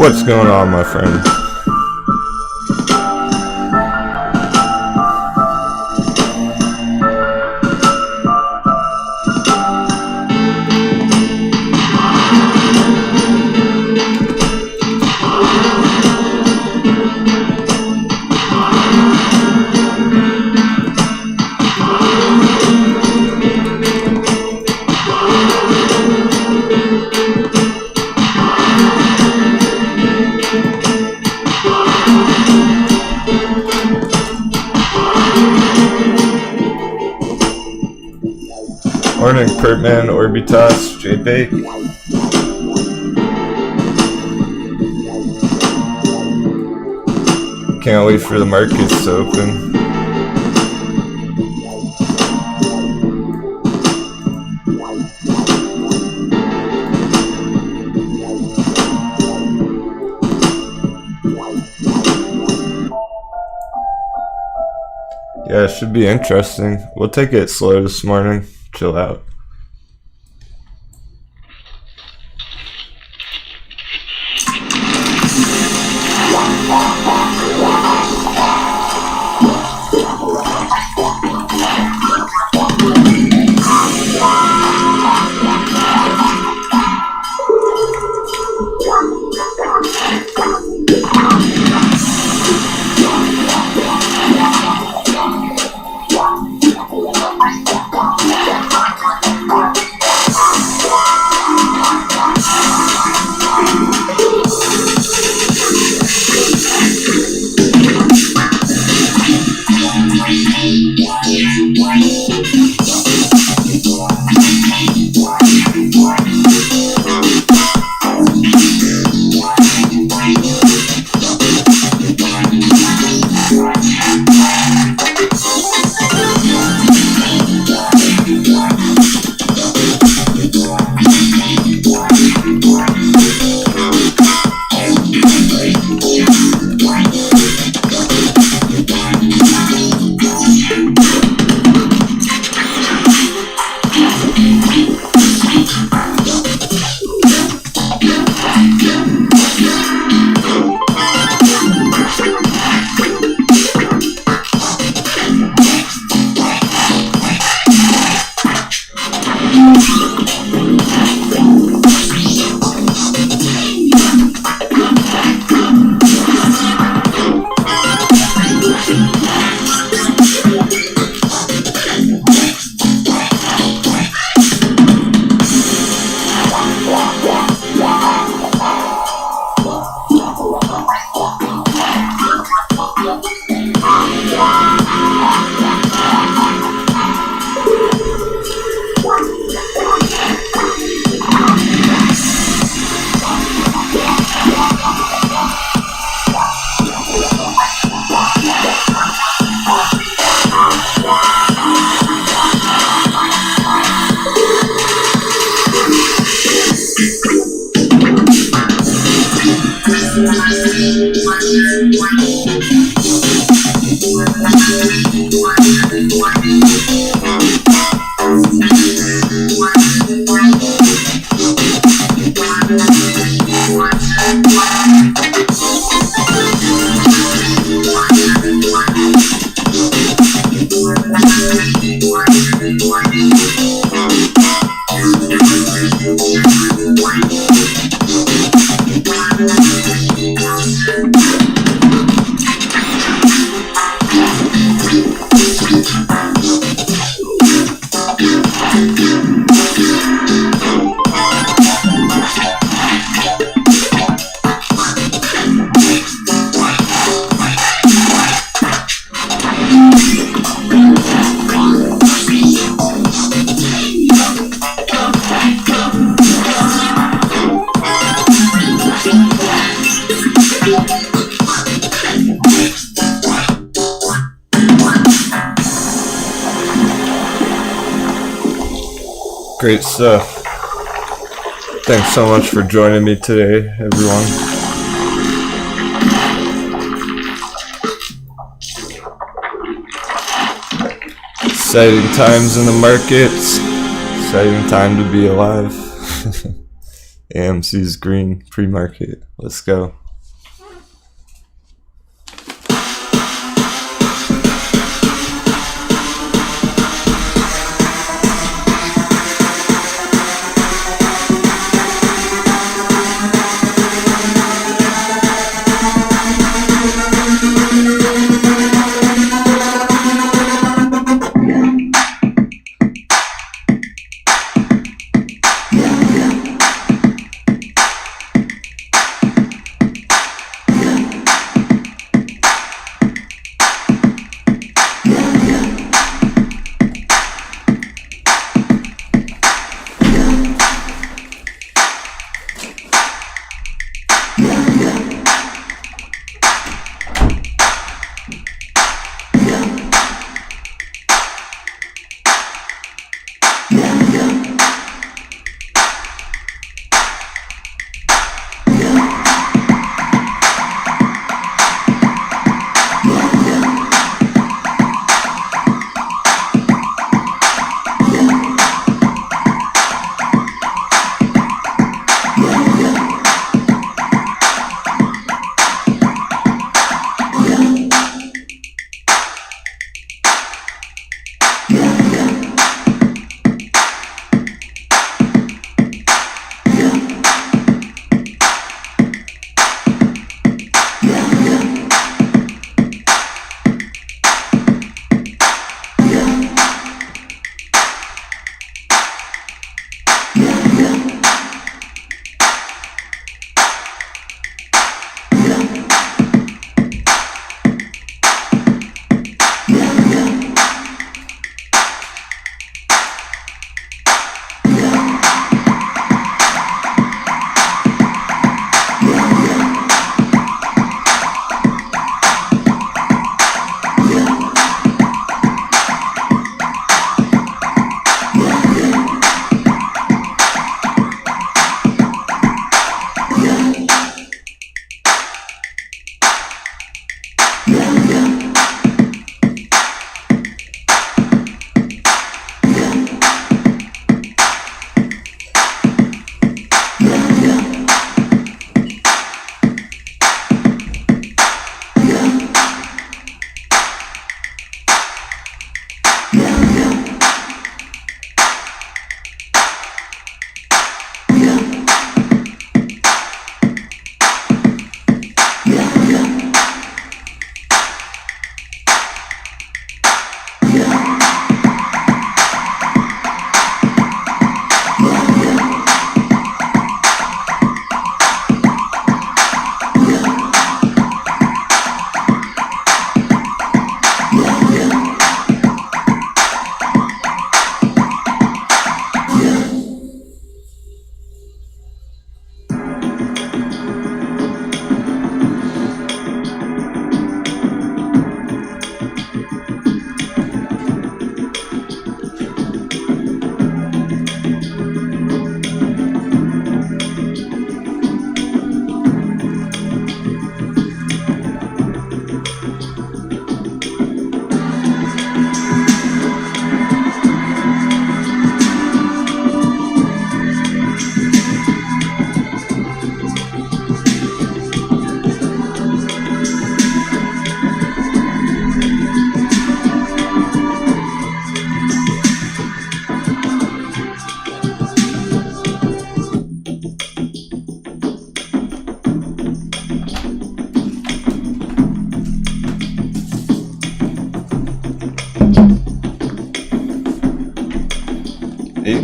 What's going on, my friend? Morning, Pertman, Orbitas, JP. Can't wait for the markets to open. Yeah, it should be interesting. We'll take it slow this morning. Chill out. Great stuff. Thanks so much for joining me today, everyone. Exciting times in the markets. Exciting time to be alive. AMC's green pre-market. Let's go.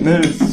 Minutes.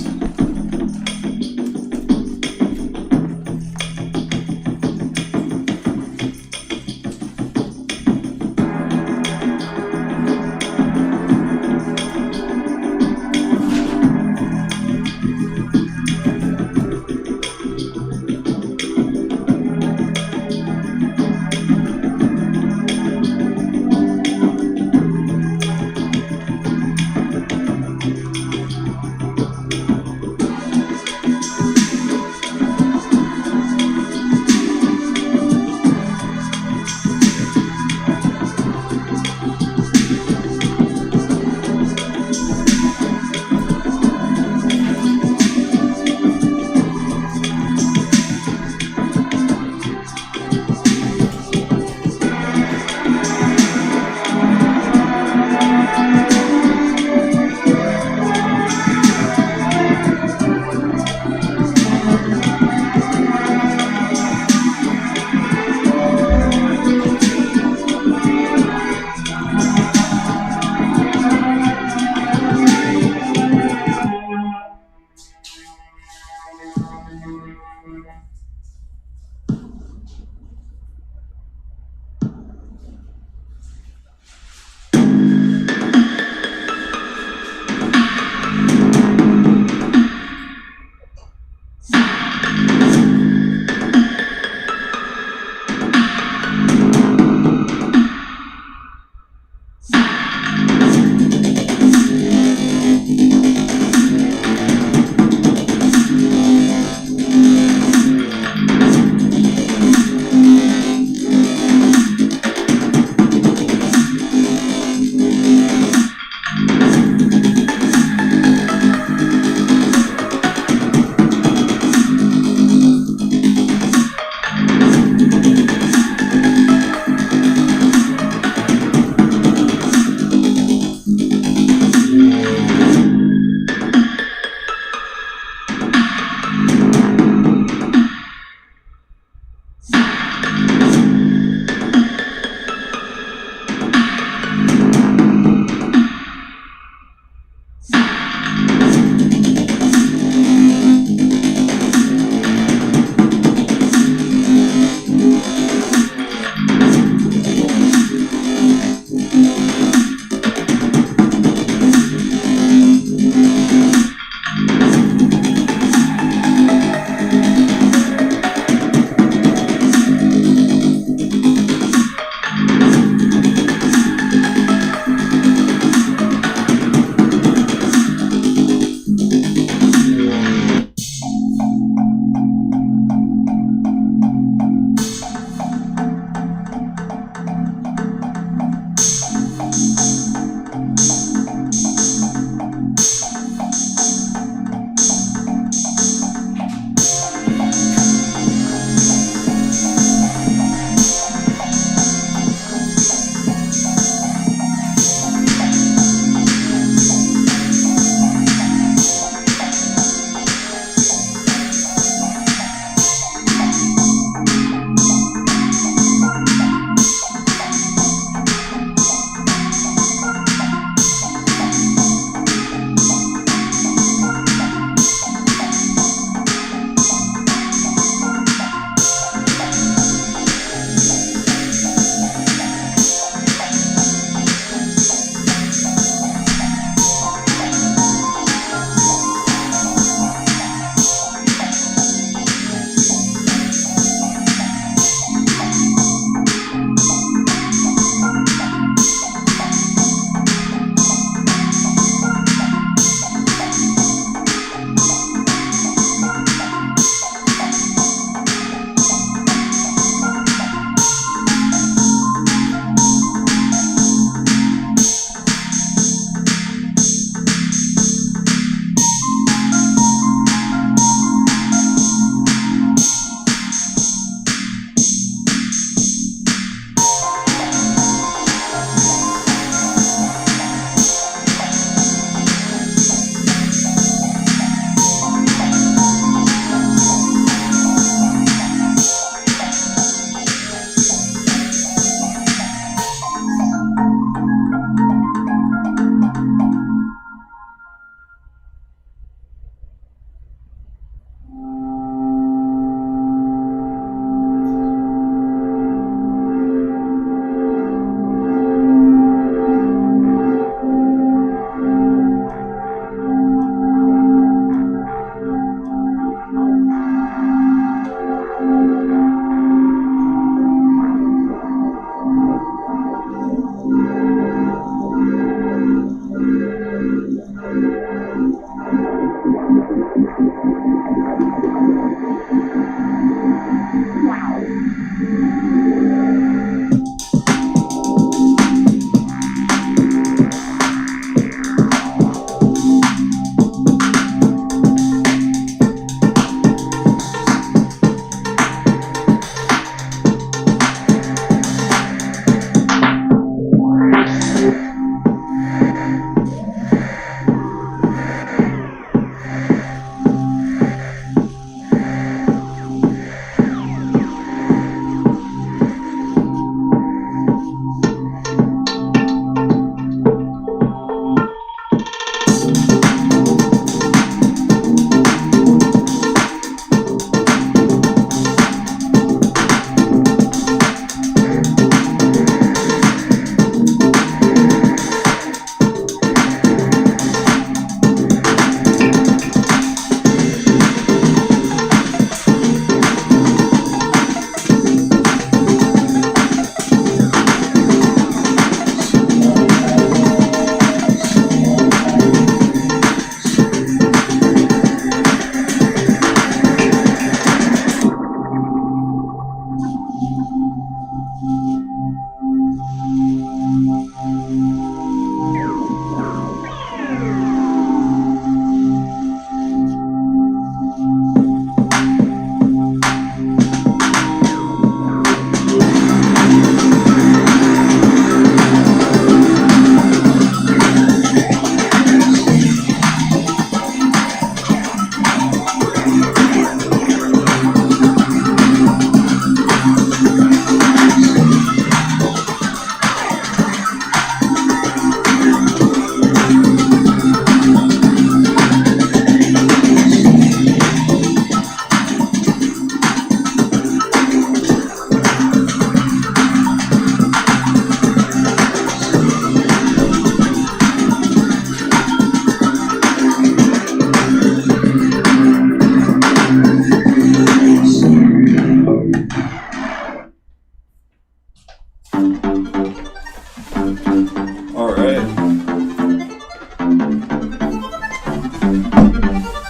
Alright.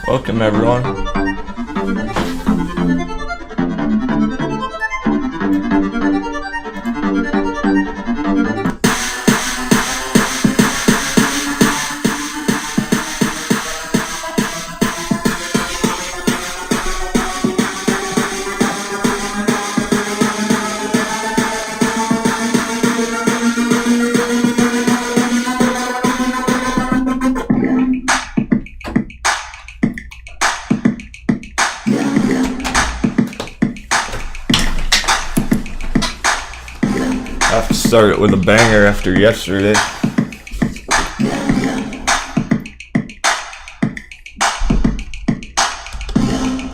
Welcome everyone. I have to start it with a banger after yesterday.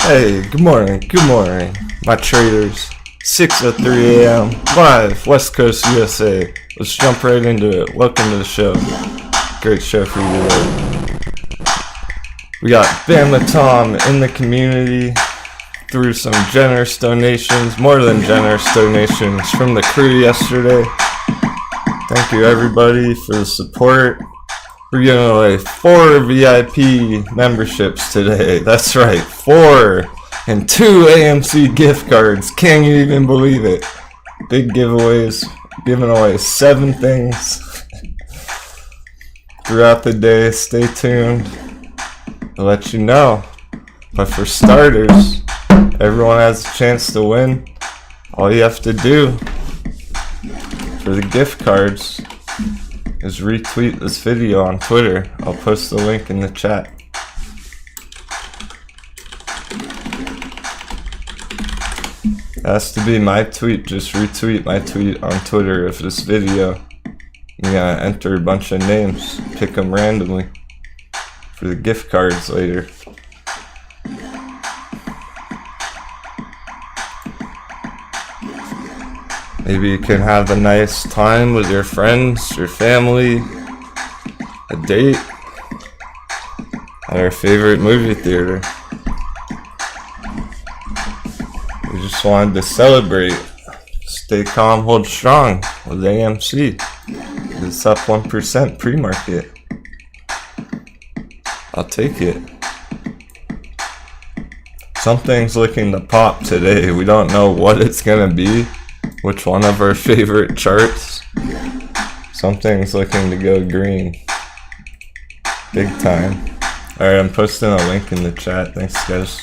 Hey, good morning, my traders. 6:03 a.m. live, West Coast, USA. Let's jump right into it. Welcome to the show. Great show for you today. We got Bama Tom in the community through some generous donations, more than generous donations from the crew yesterday. Thank you everybody for the support. We're giving away 4 VIP memberships today. That's right, 4 and 2 AMC gift cards. Can you even believe it? Big giveaways, giving away 7 things throughout the day. Stay tuned. I'll let you know. But for starters, everyone has a chance to win. All you have to do for the gift cards is retweet this video on Twitter. I'll post the link in the chat. It has to be my tweet. Just retweet my tweet on Twitter of this video. You gotta enter a bunch of names, pick them randomly for the gift cards later. Maybe you can have a nice time with your friends, your family, a date at our favorite movie theater. We just wanted to celebrate. Stay calm, hold strong with AMC. It's up 1% pre-market. I'll take it. Something's looking to pop today. We don't know what it's gonna be. Which one of our favorite charts? Something's looking to go green. Big time. Alright, I'm posting a link in the chat. Thanks, guys.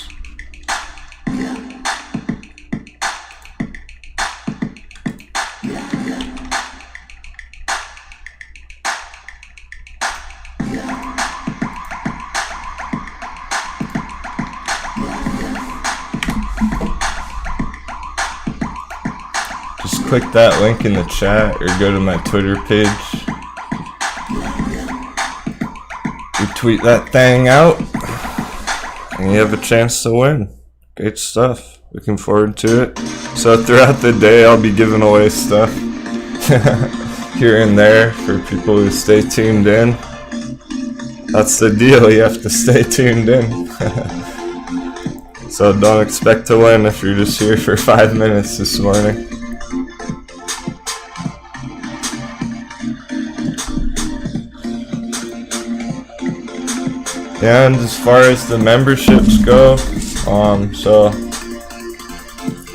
Click that link in the chat or go to my Twitter page. Retweet that thing out and you have a chance to win. Great stuff. Looking forward to it. So throughout the day I'll be giving away stuff here and there for people who stay tuned in. That's the deal, you have to stay tuned in. So don't expect to win if you're just here for 5 minutes this morning. And as far as the memberships go, so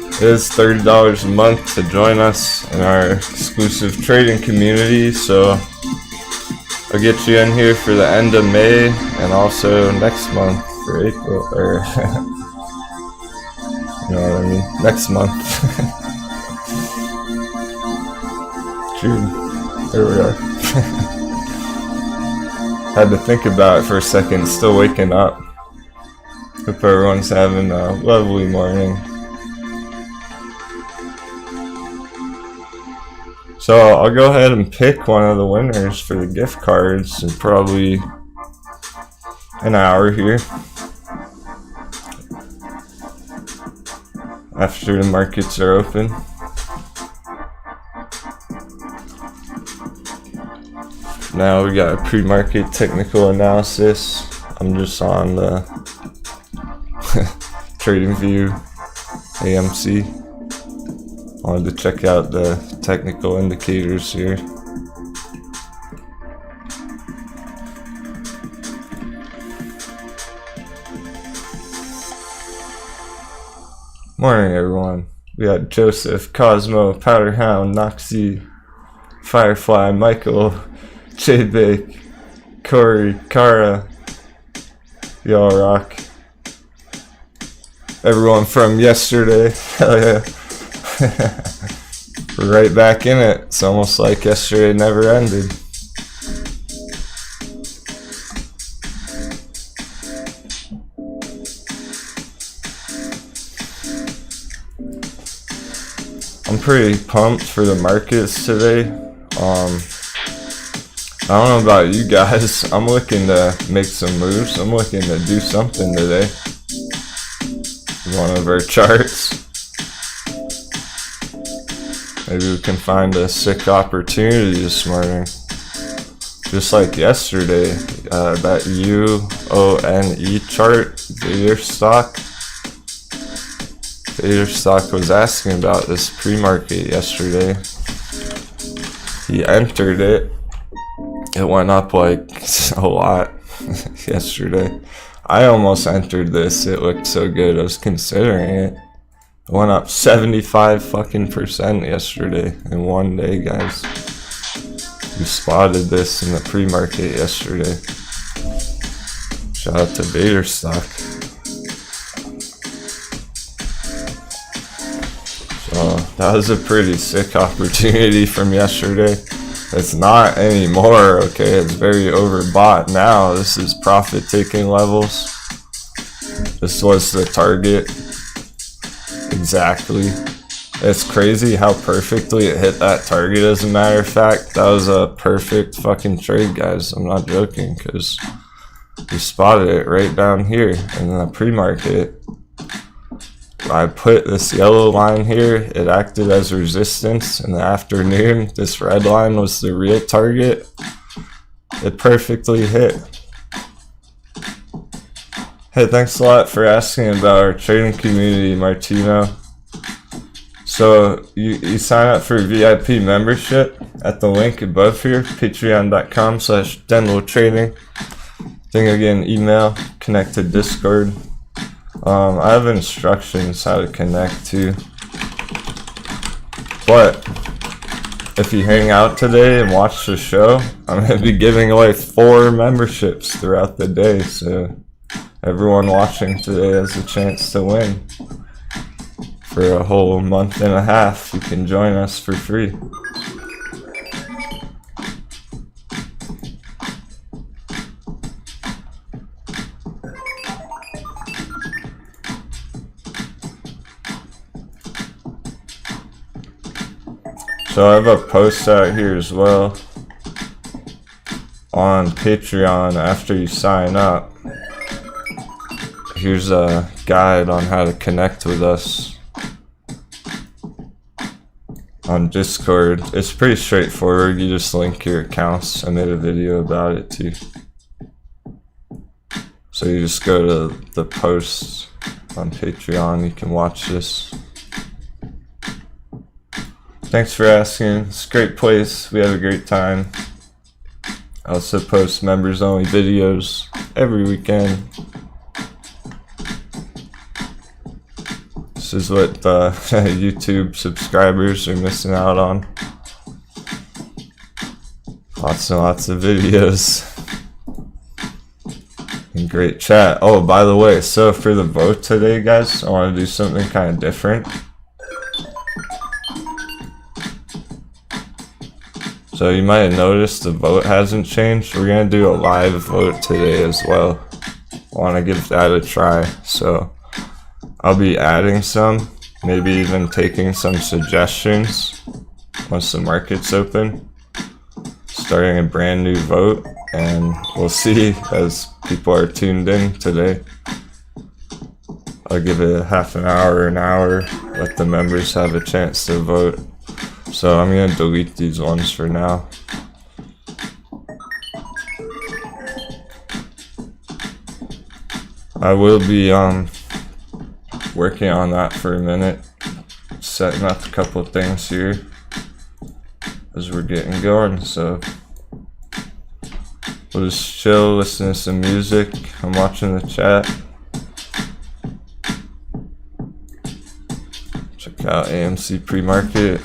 it is $30 a month to join us in our exclusive trading community. So I'll get you in here for the end of May and also next month for April, or you know what I mean, next month. June. There we are. Had to think about it for a second, still waking up. Hope everyone's having a lovely morning. So I'll go ahead and pick one of the winners for the gift cards in probably an hour here. After the markets are open. Now we got a pre-market technical analysis. I'm just on the Trading View AMC. Wanted to check out the technical indicators here. Morning, everyone. We got Joseph, Cosmo, Powderhound, Noxy, Firefly, Michael, J-Bake, Corey, Kara. Y'all rock. Everyone from yesterday. Hell yeah. We're right back in it. It's almost like yesterday never ended. I'm pretty pumped for the markets today. I don't know about you guys. I'm looking to make some moves. I'm looking to do something today. One of our charts. Maybe we can find a sick opportunity this morning. Just like yesterday, that UONE chart, Vader stock. Vader stock was asking about this pre-market yesterday. He entered it. It went up like a lot yesterday. I almost entered this. It looked so good. I was considering it. It went up 75% yesterday in one day, guys. We spotted this in the pre-market yesterday. Shout out to Vader stock. So that was a pretty sick opportunity from yesterday. It's not anymore, okay? It's very overbought now. This is profit taking levels. This was the target. Exactly. It's crazy how perfectly it hit that target, as a matter of fact. That was a perfect fucking trade, guys. I'm not joking, because we spotted it right down here in the pre-market. I put this yellow line here. It acted as resistance in the afternoon. This red line was the real target. It perfectly hit. Hey, thanks a lot for asking about our trading community, Martino. So you sign up for VIP membership at the link above here, patreon.com/Denwo trading. Then you'll get an email, connect to Discord. I have instructions how to connect to. But if you hang out today and watch the show, I'm going to be giving away 4 memberships throughout the day. So everyone watching today has a chance to win. For a whole month and a half, you can join us for free. So I have a post out here as well on Patreon after you sign up. Here's a guide on how to connect with us on Discord. It's pretty straightforward. You just link your accounts. I made a video about it too. So you just go to the post on Patreon. You can watch this. Thanks for asking. It's a great place. We have a great time. I also post members only videos every weekend. This is what YouTube subscribers are missing out on. Lots and lots of videos. And great chat. Oh, by the way, so for the vote today, guys, I want to do something kind of different. So you might have noticed the vote hasn't changed. We're going to do a live vote today as well. I want to give that a try. So I'll be adding some, maybe even taking some suggestions once the market's open. Starting a brand new vote, and we'll see as people are tuned in today. I'll give it a half an hour, let the members have a chance to vote. So I'm going to delete these ones for now. I will be working on that for a minute, setting up a couple of things here as we're getting going. So we'll just chill, listen to some music. I'm watching the chat. out AMC pre-market.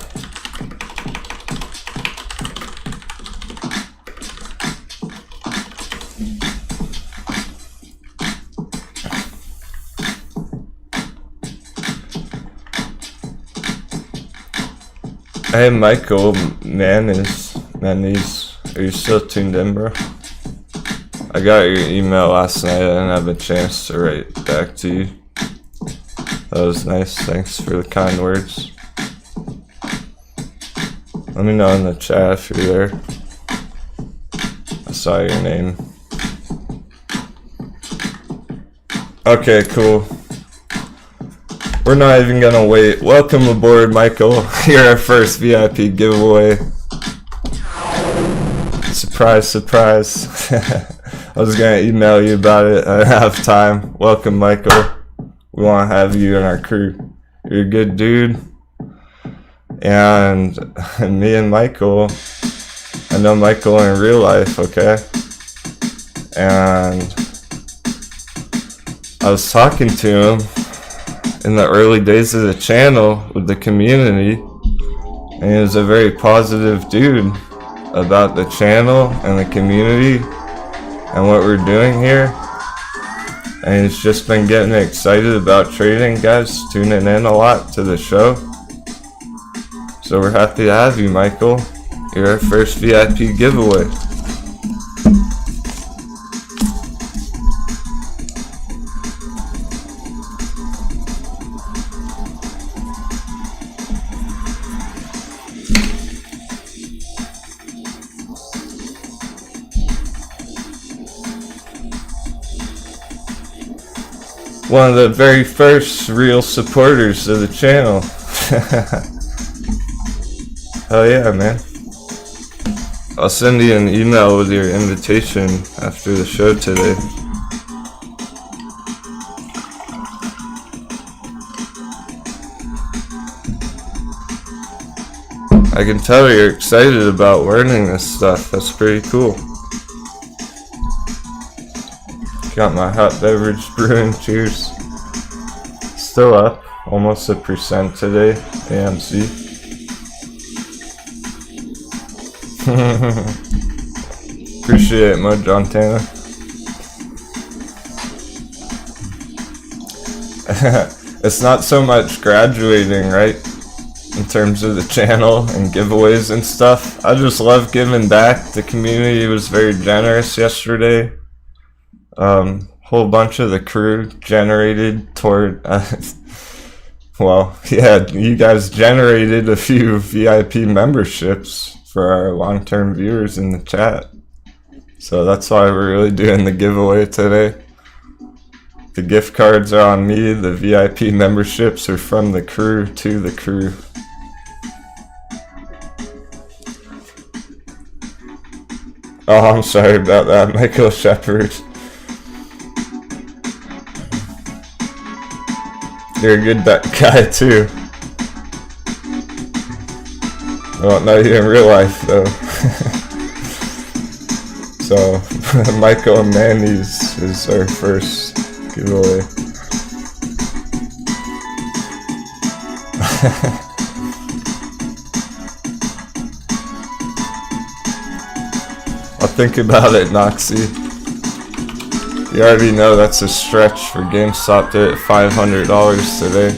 Hey Michael, Manis, are you still tuned in, bro? I got your email last night. I didn't have a chance to write back to you. That was nice. Thanks for the kind words. Let me know in the chat if you're there. I saw your name. Okay, cool. We're not even gonna wait. Welcome aboard, Michael. You're our first VIP giveaway. Surprise, surprise. I was gonna email you about it. I didn't have time. Welcome, Michael. We want to have you in our crew. You're a good dude. And me and Michael, I know Michael in real life, okay? And I was talking to him in the early days of the channel with the community, and he was a very positive dude about the channel and the community and what we're doing here, and he's just been getting excited about trading, guys, tuning in a lot to the show. So we're happy to have you, Michael. You're our first VIP giveaway. One of the very first real supporters of the channel. Hell yeah, man. I'll send you an email with your invitation after the show today. I can tell you're excited about learning this stuff. That's pretty cool. Got my hot beverage brewing. Cheers. Still up. Almost 1% today. AMC. Appreciate it, Mud Jontana. It's not so much graduating, right? In terms of the channel and giveaways and stuff. I just love giving back. The community was very generous yesterday. Whole bunch of the crew generated toward, well, yeah, you guys generated a few VIP memberships for our long-term viewers in the chat. So that's why we're really doing the giveaway today. The gift cards are on me, the VIP memberships are from the crew to the crew. Oh, I'm sorry about that, Michael Shepard. You're a good guy too. I don't know you in real life though. So, Michael and Manny's is our first giveaway. I'll think about it, Noxie. You already know that's a stretch for GameStop to hit $500 today.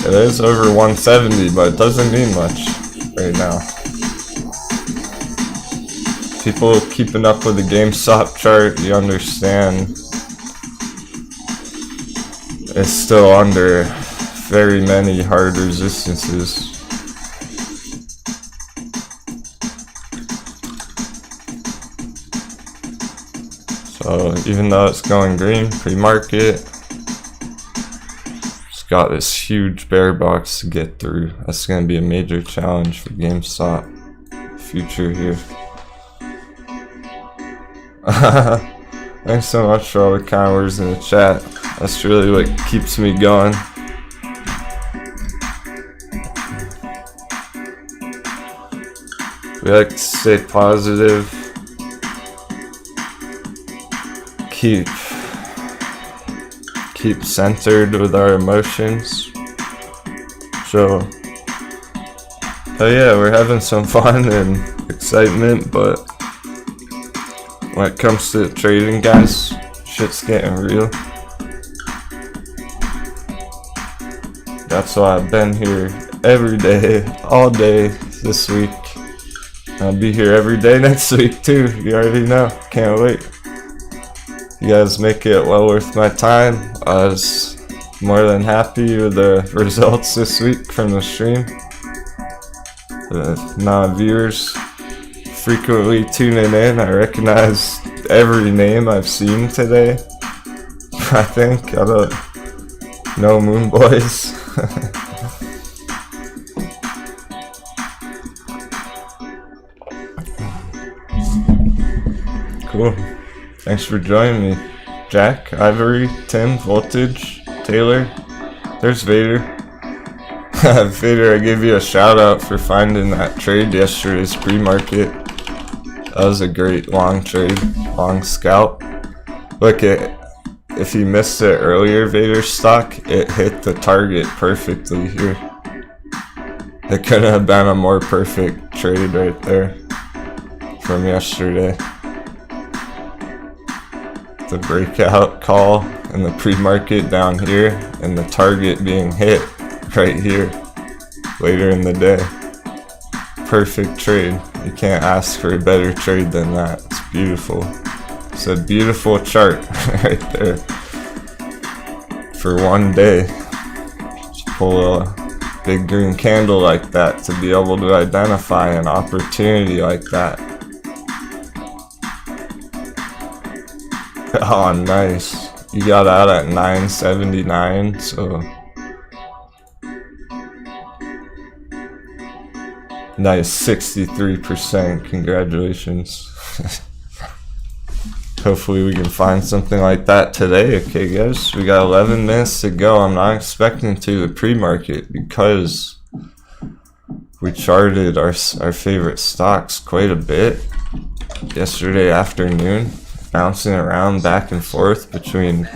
It is over 170, but it doesn't mean much right now. People keeping up with the GameStop chart, you understand, it's still under very many hard resistances. So even though it's going green pre-market, it's got this huge bear box to get through. That's going to be a major challenge for GameStop future here. Thanks so much for all the kind words in the chat. That's really what keeps me going. We like to stay positive. keep centered with our emotions. So, oh yeah, we're having some fun and excitement, but when it comes to trading, guys, shit's getting real. That's why I've been here every day, all day this week. I'll be here every day next week too. You already know. Can't wait. You guys make it well worth my time. I was more than happy with the results this week from the stream. The amount of viewers frequently tuning in. I recognize every name I've seen today. I think. I don't know, Moon Boys. Cool. Thanks for joining me. Jack, Ivory, Tim, Voltage, Taylor. There's Vader. Vader, I give you a shout out for finding that trade yesterday's pre-market. That was a great long trade, long scalp. Look at, if you missed it earlier, Vader's stock, it hit the target perfectly here. It couldn't have been a more perfect trade right there from yesterday. The breakout call and the pre-market down here, and the target being hit right here later in the day. Perfect trade. You can't ask for a better trade than that. It's beautiful. It's a beautiful chart right there for one day. Just pull a big green candle like that to be able to identify an opportunity like that. Oh, nice. You got out at 979, so nice, 63%. Congratulations. Hopefully we can find something like that today. Okay, guys, we got 11 minutes to go. I'm not expecting to the pre-market because we charted our favorite stocks quite a bit yesterday afternoon, bouncing around back and forth between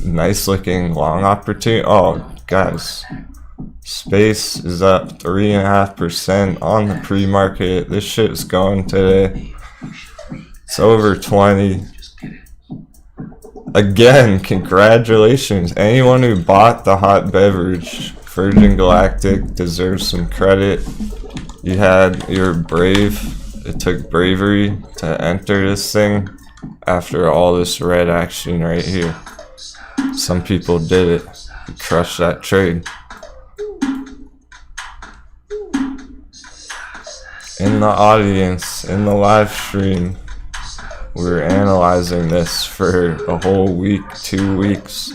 nice looking long opportunity. Oh, guys, Space is up 3.5% on the pre-market. This shit is going today. It's over 20. Again, congratulations. Anyone who bought the hot beverage, Virgin Galactic, deserves some credit. You're brave. It took bravery to enter this thing after all this red action right here. Some people did it. Crushed that trade. In the audience, in the live stream, we were analyzing this for a whole week, 2 weeks.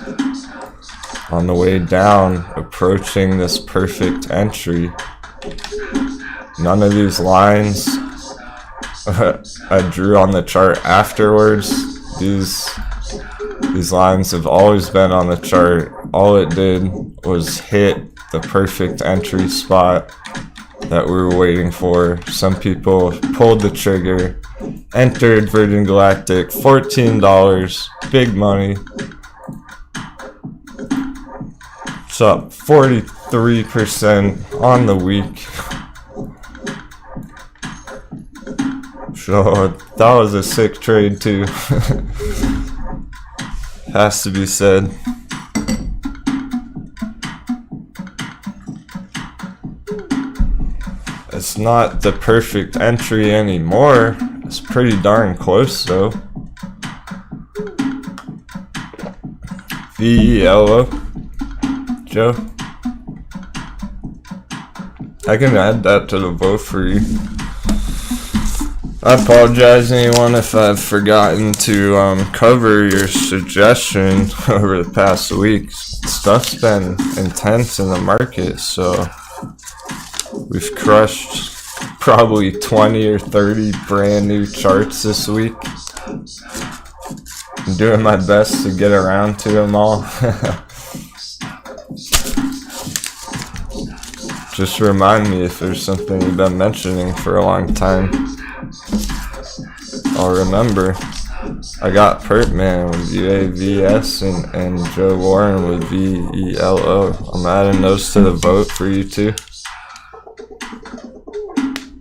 On the way down, approaching this perfect entry. None of these lines I drew on the chart afterwards. These lines have always been on the chart. All it did was hit the perfect entry spot that we were waiting for. Some people pulled the trigger, entered Virgin Galactic, $14, big money. It's up 43% on the week. So that was a sick trade too. Has to be said. It's not the perfect entry anymore. It's pretty darn close though. VELO. Joe. I can add that to the vote for you. I apologize anyone if I've forgotten to cover your suggestion over the past week. Stuff's been intense in the market, so we've crushed probably 20 or 30 brand new charts this week. I'm doing my best to get around to them all. Just remind me if there's something you've been mentioning for a long time. I'll remember. I got Pertman with UAVS and Joe Warren with VELO. I'm adding those to the vote for you too.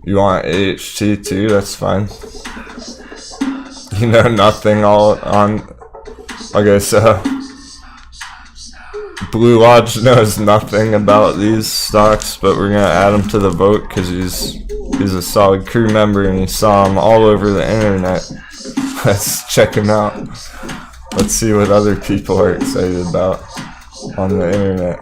You want AHT too? That's fine. You know nothing all on. Okay, so Blue Lodge knows nothing about these stocks, but we're gonna add him to the vote because he's a solid crew member and you saw him all over the internet. Let's check him out. Let's see what other people are excited about on the internet.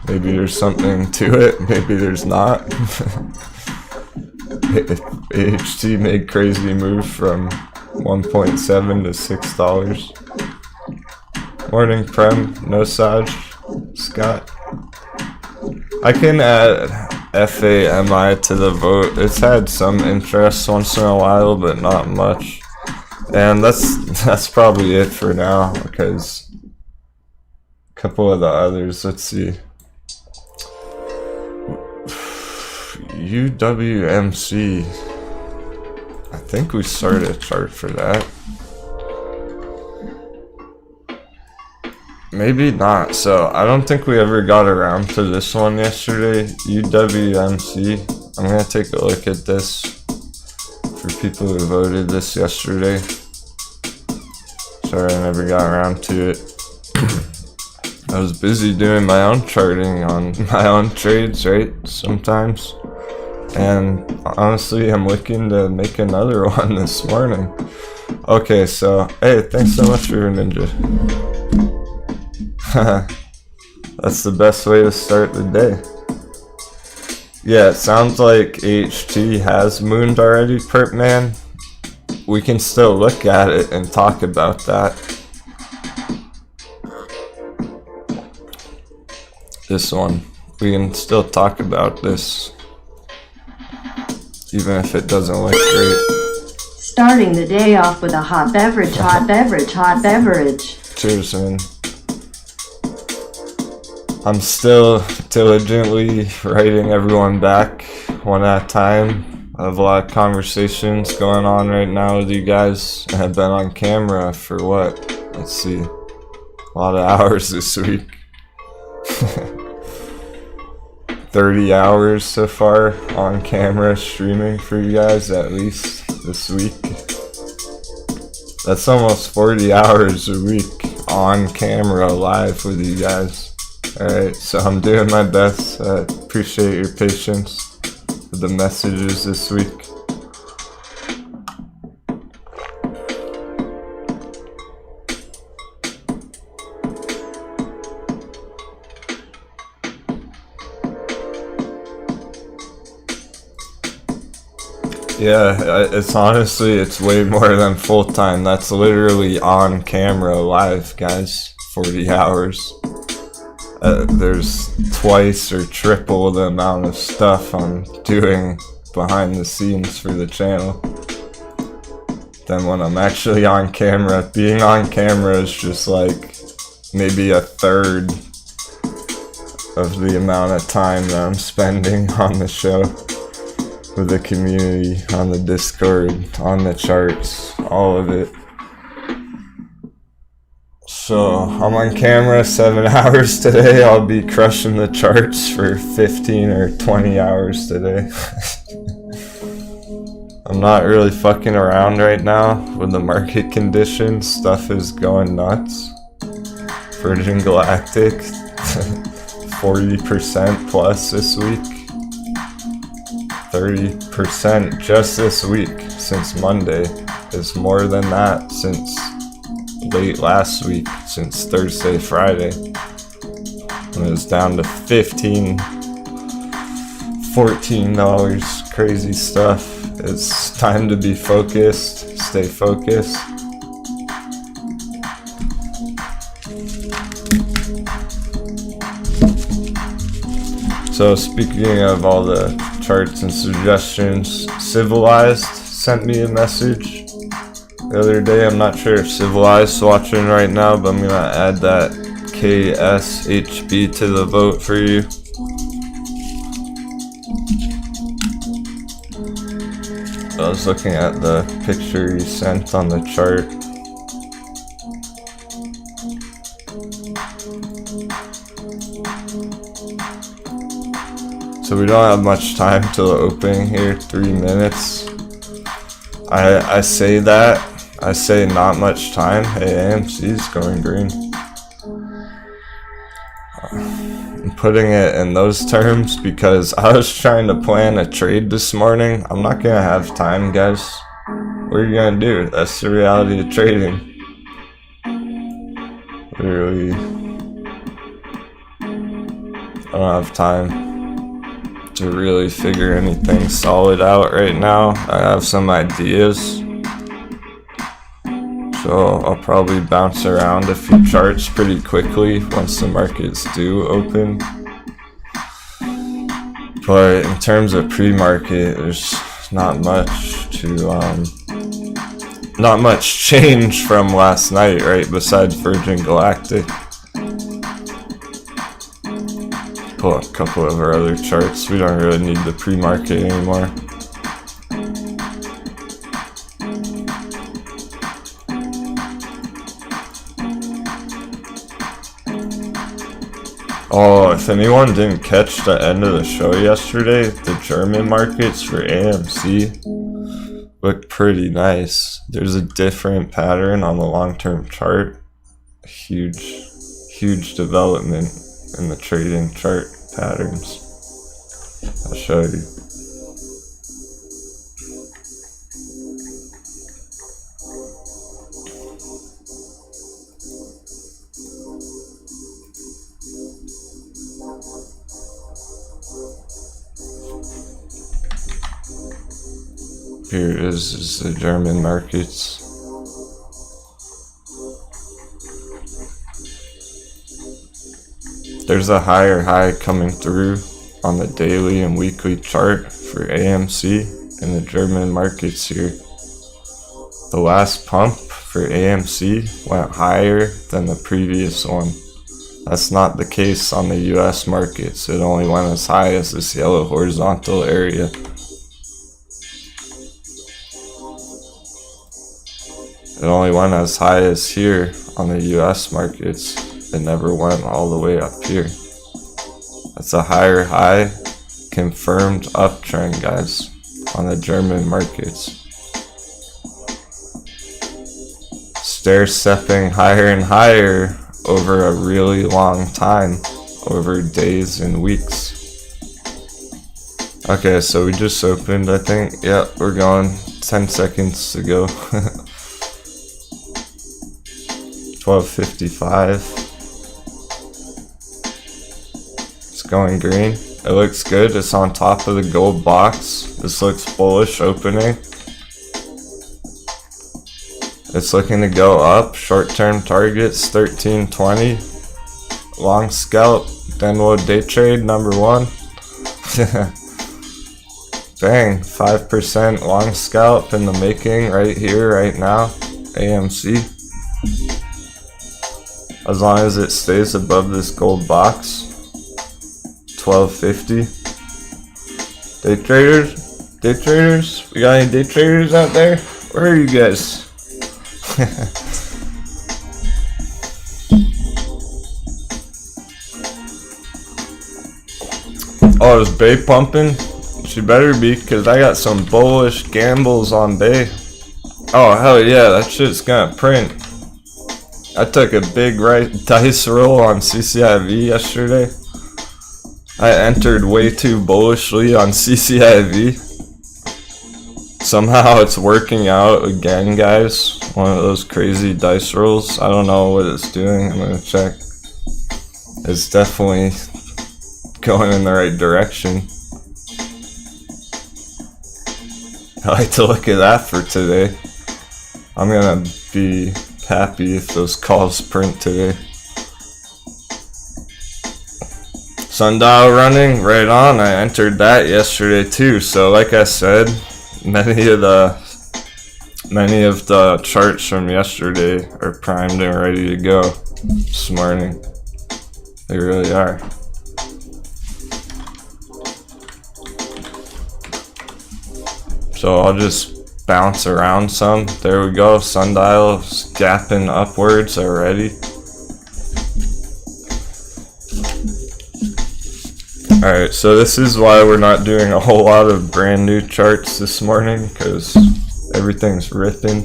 Maybe there's something to it, maybe there's not. AHT made crazy move from 1.7 to $6. Morning Prem, no Saj, Scott. I can add FAMI to the vote. It's had some interest once in a while, but not much. And that's probably it for now, because a couple of the others, let's see. UWMC. I think we started a chart for that. Maybe not. So I don't think we ever got around to this one yesterday. UWMC. I'm gonna take a look at this for people who voted this yesterday. Sorry I never got around to it. I was busy doing my own charting on my own trades, right? Sometimes. And honestly, I'm looking to make another one this morning. Okay, so, hey, thanks so much for your ninja. That's the best way to start the day. Yeah, it sounds like HT has mooned already, Pertman. We can still look at it and talk about that. This one. We can still talk about this. Even if it doesn't look great. Starting the day off with a hot beverage, hot beverage, hot beverage. Cheers, man. I'm still diligently writing everyone back one at a time. I have a lot of conversations going on right now with you guys. I have been on camera for what? Let's see. A lot of hours this week. 30 hours so far on camera streaming for you guys at least this week. That's almost 40 hours a week on camera live with you guys. Alright, so I'm doing my best. I appreciate your patience with the messages this week. Yeah, it's honestly, it's way more than full time. That's literally on camera live, guys. 40 hours. There's twice or triple the amount of stuff I'm doing behind the scenes for the channel than when I'm actually on camera. Being on camera is just like maybe a third of the amount of time that I'm spending on the show. With the community, on the Discord, on the charts, all of it. So, I'm on camera 7 hours today. I'll be crushing the charts for 15 or 20 hours today. I'm not really fucking around right now with the market conditions. Stuff is going nuts. Virgin Galactic, 40% plus this week. 30% just this week since Monday is more than that since late last week, since Thursday, Friday. And it was down to $15, $14. Crazy stuff. It's time to be focused, stay focused. So speaking of all the charts and suggestions, Civilized sent me a message the other day. I'm not sure if Civilized is watching right now, but I'm gonna add that KSHB to the vote for you. I was looking at the picture you sent on the chart. So we don't have much time till the opening here, 3 minutes. I say that, I say not much time. Hey, AMC's going green. I'm putting it in those terms because I was trying to plan a trade this morning. I'm not gonna have time, guys. What are you gonna do? That's the reality of trading. Literally, I don't have time to really figure anything solid out right now. I have some ideas, so I'll probably bounce around a few charts pretty quickly once the markets do open. But in terms of pre-market, there's not much change from last night, right? Besides Virgin Galactic. Pull up a couple of our other charts. We don't really need the pre-market anymore. Oh, if anyone didn't catch the end of the show yesterday, the German markets for AMC look pretty nice. There's a different pattern on the long-term chart. Huge development in the trading chart patterns. I'll show you. Here is the German markets. There's a higher high coming through on the daily and weekly chart for AMC in the German markets here. The last pump for AMC went higher than the previous one. That's not the case on the US markets. It only went as high as this yellow horizontal area. It only went as high as here on the US markets. It never went all the way up here. That's a higher high, confirmed uptrend, guys, on the German markets. Stair-stepping higher and higher over a really long time, over days and weeks. Okay, so we just opened, I think. Yeah, we're going. 10 seconds to go. 12:55. Going green. It looks good. It's on top of the gold box. This looks bullish opening. It's looking to go up. Short-term targets 1320. Long scalp. Denwo day trade number 1. Bang. 5% long scalp in the making right here, right now. AMC. As long as it stays above this gold box. 1250. Day traders, we got any day traders out there? Where are you guys? Oh, is Bay pumping? She better be, because I got some bullish gambles on Bay. Oh, hell yeah, that shit's gonna print. I took a big dice roll on CCIV yesterday. I entered way too bullishly on CCIV. Somehow it's working out again, guys. One of those crazy dice rolls. I don't know what it's doing. I'm gonna check. It's definitely going in the right direction. I like to look at that for today. I'm gonna be happy if those calls print today. Sundial running right on. I entered that yesterday too. So like I said, many of the charts from yesterday are primed and ready to go this morning. They really are. So I'll just bounce around some. There we go. Sundial's gapping upwards already. Alright, so this is why we're not doing a whole lot of brand new charts this morning, because everything's ripping.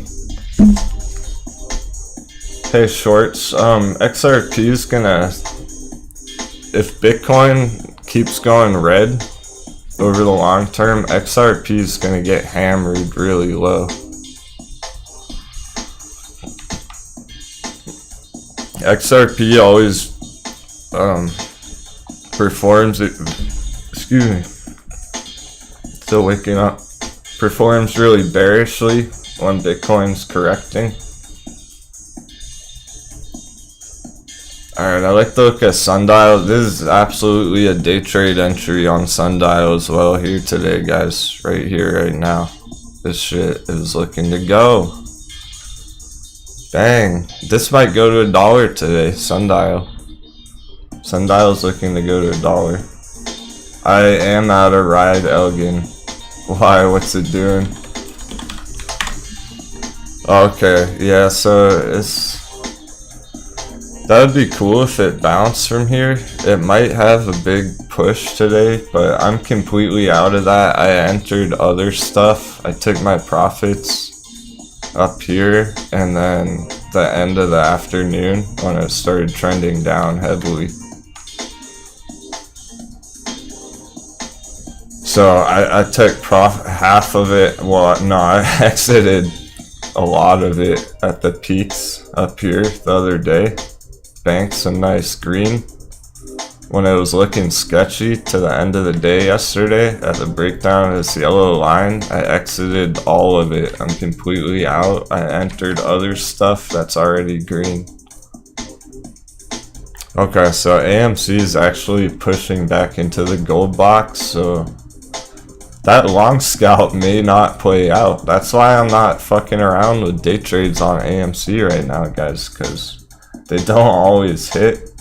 Hey shorts, XRP is gonna, if Bitcoin keeps going red over the long term, XRP is gonna get hammered really low. XRP always performs it, excuse me, still waking up, performs really bearishly when Bitcoin's correcting. Alright, I like to look at Sundial. This is absolutely a day trade entry on Sundial as well here today, guys. Right here, right now. This shit is looking to go. Bang. This might go to $1 today, Sundial. Sundial's looking to go to $1. I am out of ride, Elgin. Why? What's it doing? Okay, yeah, so that would be cool if it bounced from here. It might have a big push today, but I'm completely out of that. I entered other stuff. I took my profits up here, and then the end of the afternoon when it started trending down heavily. So I took half of it. Well, no, I exited a lot of it at the peaks up here the other day. Banked some nice green when it was looking sketchy to the end of the day yesterday at the breakdown of this yellow line. I exited all of it. I'm completely out. I entered other stuff that's already green. Okay, so AMC is actually pushing back into the gold box, so that long scalp may not play out. That's why I'm not fucking around with day trades on AMC right now, guys, because they don't always hit.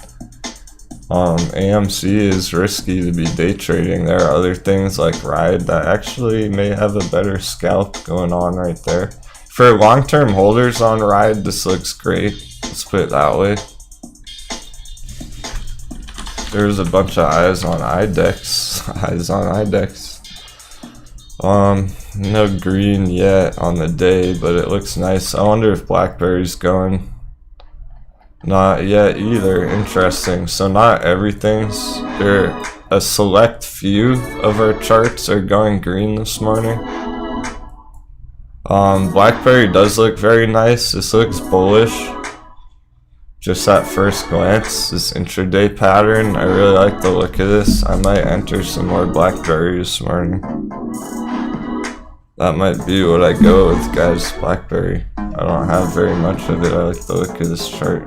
AMC is risky to be day trading. There are other things like Ride that actually may have a better scalp going on right there. For long-term holders on Ride, this looks great. Let's put it that way. There's a bunch of eyes on IDEX. Eyes on IDEX. No green yet on the day, but it looks nice. I wonder if Blackberry's going. Not yet either. Interesting. So not everything's there. A select few of our charts are going green this morning. Blackberry does look very nice. This looks bullish. Just at first glance, this intraday pattern, I really like the look of this. I might enter some more Blackberry this morning. That might be what I go with, guys. Blackberry. I don't have very much of it. I like the look of this chart.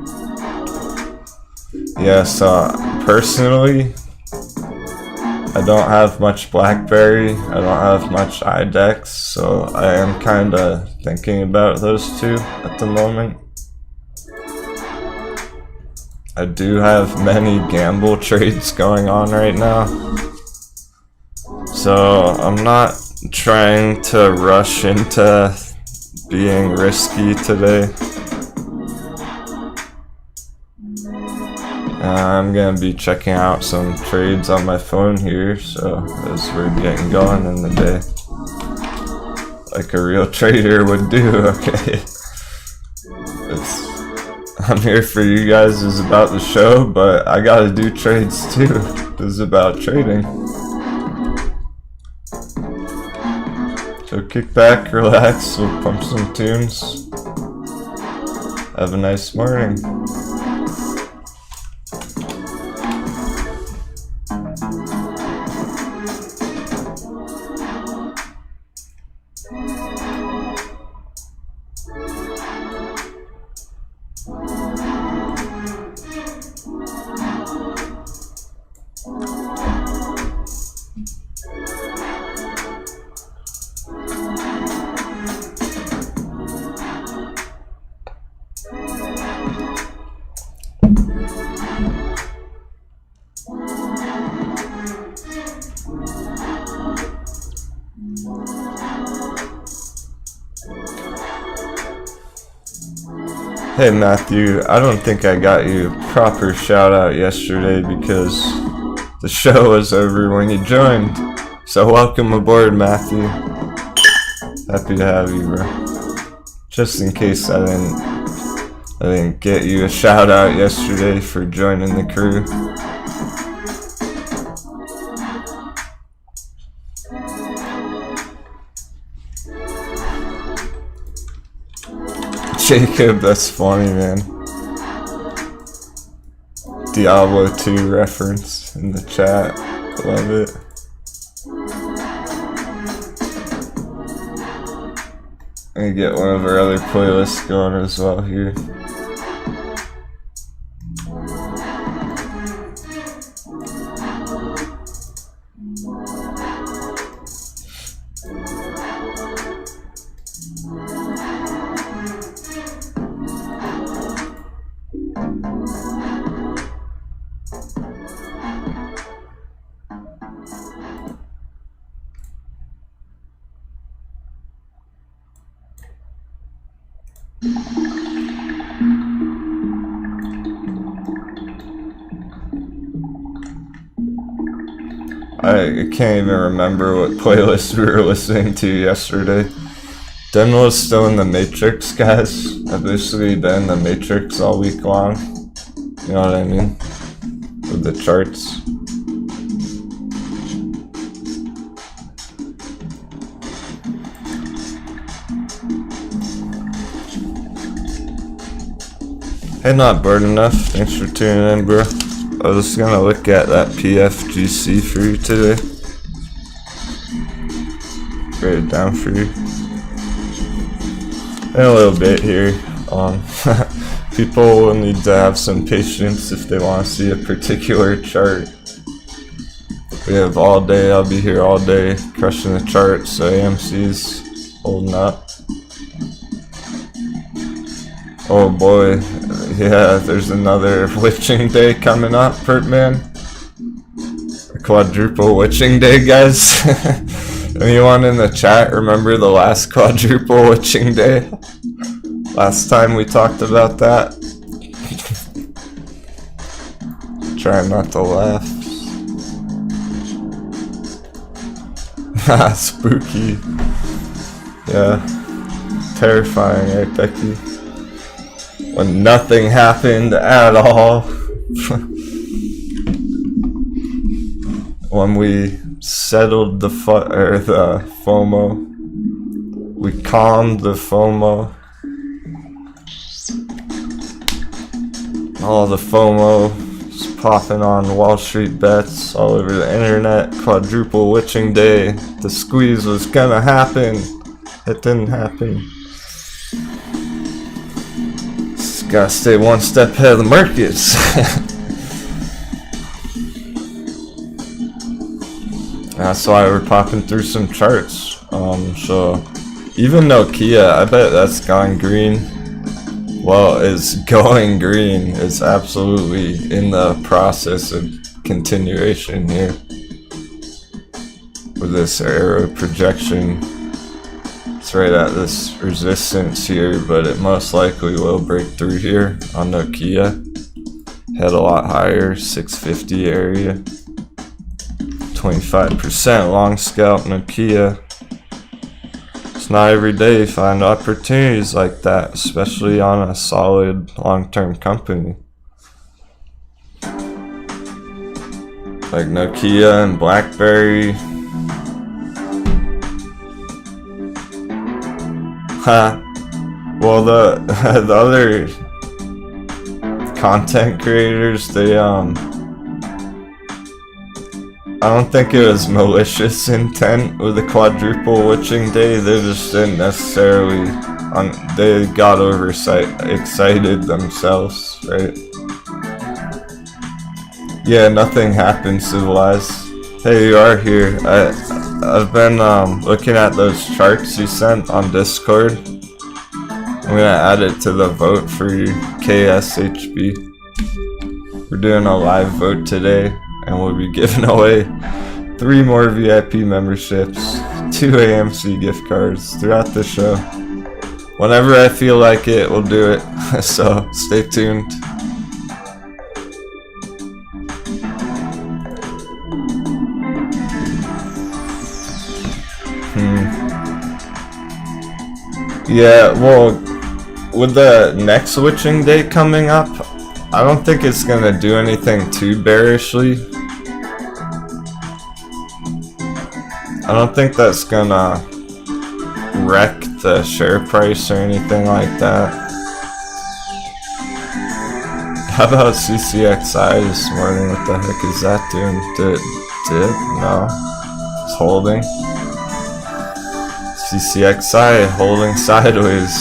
Yeah, so personally, I don't have much Blackberry. I don't have much IDEX, so I am kind of thinking about those two at the moment. I do have many gamble trades going on right now, so I'm not trying to rush into being risky today. I'm gonna be checking out some trades on my phone here, so as we're getting going in the day, like a real trader would do. Okay, I'm here for you guys. This is about the show, but I gotta do trades too. This is about trading. So kick back, relax, we'll pump some tunes. Have a nice morning. Hey Matthew, I don't think I got you a proper shout out yesterday because the show was over when you joined. So welcome aboard, Matthew. Happy to have you, bro. Just in case I didn't get you a shout out yesterday for joining the crew. Jacob, that's funny, man. Diablo 2 reference in the chat. Love it. I'm gonna get one of our other playlists going as well here. I can't even remember what playlist we were listening to yesterday. Denwo's still in the Matrix, guys. I've basically been in the Matrix all week long. You know what I mean? With the charts. Hey, not bored enough. Thanks for tuning in, bro. I was gonna look at that PFGC for you today. Write it down for you. In a little bit here. People will need to have some patience if they want to see a particular chart. We have all day. I'll be here all day crushing the charts. So AMC's holding up. Oh boy. Yeah, there's another witching day coming up, Pertman. A quadruple witching day, guys. Anyone in the chat remember the last quadruple witching day? Last time we talked about that. Try not to laugh. Spooky. Yeah. Terrifying, right, Becky? When nothing happened at all. When we settled the FOMO, we calmed the FOMO. All the FOMO is popping on Wall Street bets all over the internet. Quadruple witching day. The squeeze was gonna happen. It didn't happen. Gotta stay one step ahead of the markets. That's why we're popping through some charts. So even Nokia, I bet that's gone green. Well, it's going green. It's absolutely in the process of continuation here with this arrow projection. It's right at this resistance here, but it most likely will break through here on Nokia. Head a lot higher, 650 area. 25% long scalp Nokia. It's not every day you find opportunities like that, especially on a solid long-term company. Like Nokia and BlackBerry. Well, the other content creators, they I don't think it was malicious intent with the quadruple witching day. They just didn't necessarily they got excited themselves, right? Yeah, nothing happened, civilized. Hey, you are here. I've been looking at those charts you sent on Discord. I'm gonna add it to the vote for you, KSHB. We're doing a live vote today, and we'll be giving away 3 more VIP memberships, 2 AMC gift cards throughout the show. Whenever I feel like it, we'll do it. So stay tuned. Yeah, well, with the next witching day coming up, I don't think it's gonna do anything too bearishly. I don't think that's gonna wreck the share price or anything like that. How about CCXI this morning? What the heck is that doing? Did? No. It's holding. CCXI holding sideways,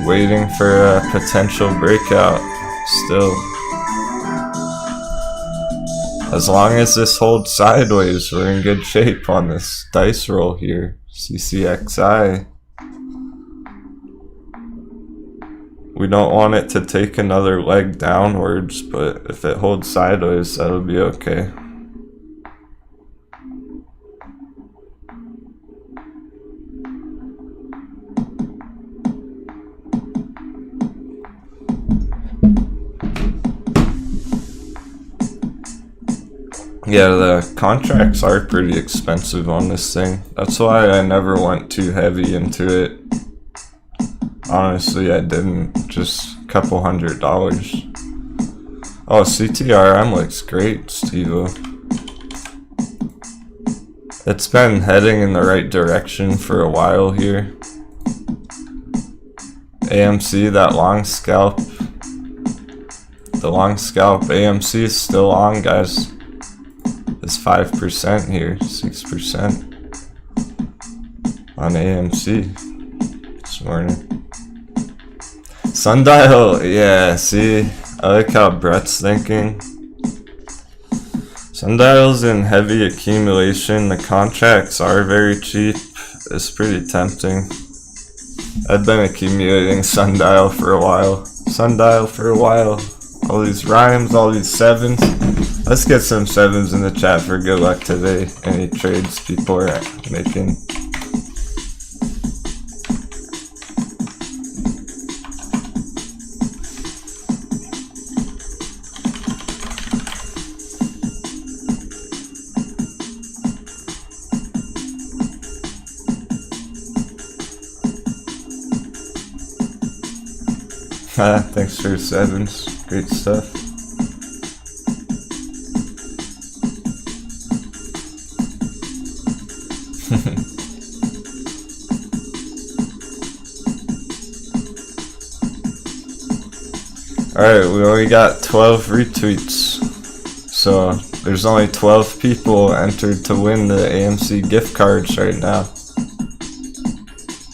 waiting for a potential breakout still. As long as this holds sideways, we're in good shape on this dice roll here. CCXI. We don't want it to take another leg downwards, but if it holds sideways, that'll be okay. Yeah, the contracts are pretty expensive on this thing. That's why I never went too heavy into it. Honestly, I didn't. Just a couple $100. Oh, CTRM looks great, Steve-O. It's been heading in the right direction for a while here. AMC, that long scalp. The long scalp AMC is still on, guys. It's 5% here, 6% on AMC this morning. Sundial, yeah, see, I like how Brett's thinking. Sundial's in heavy accumulation. The contracts are very cheap. It's pretty tempting. I've been accumulating Sundial for a while. All these rhymes, all these sevens. Let's get some sevens in the chat for good luck today. Any trades people are making. Thanks for sevens. Great stuff. Alright, we only got 12 retweets. So there's only 12 people entered to win the AMC gift cards right now.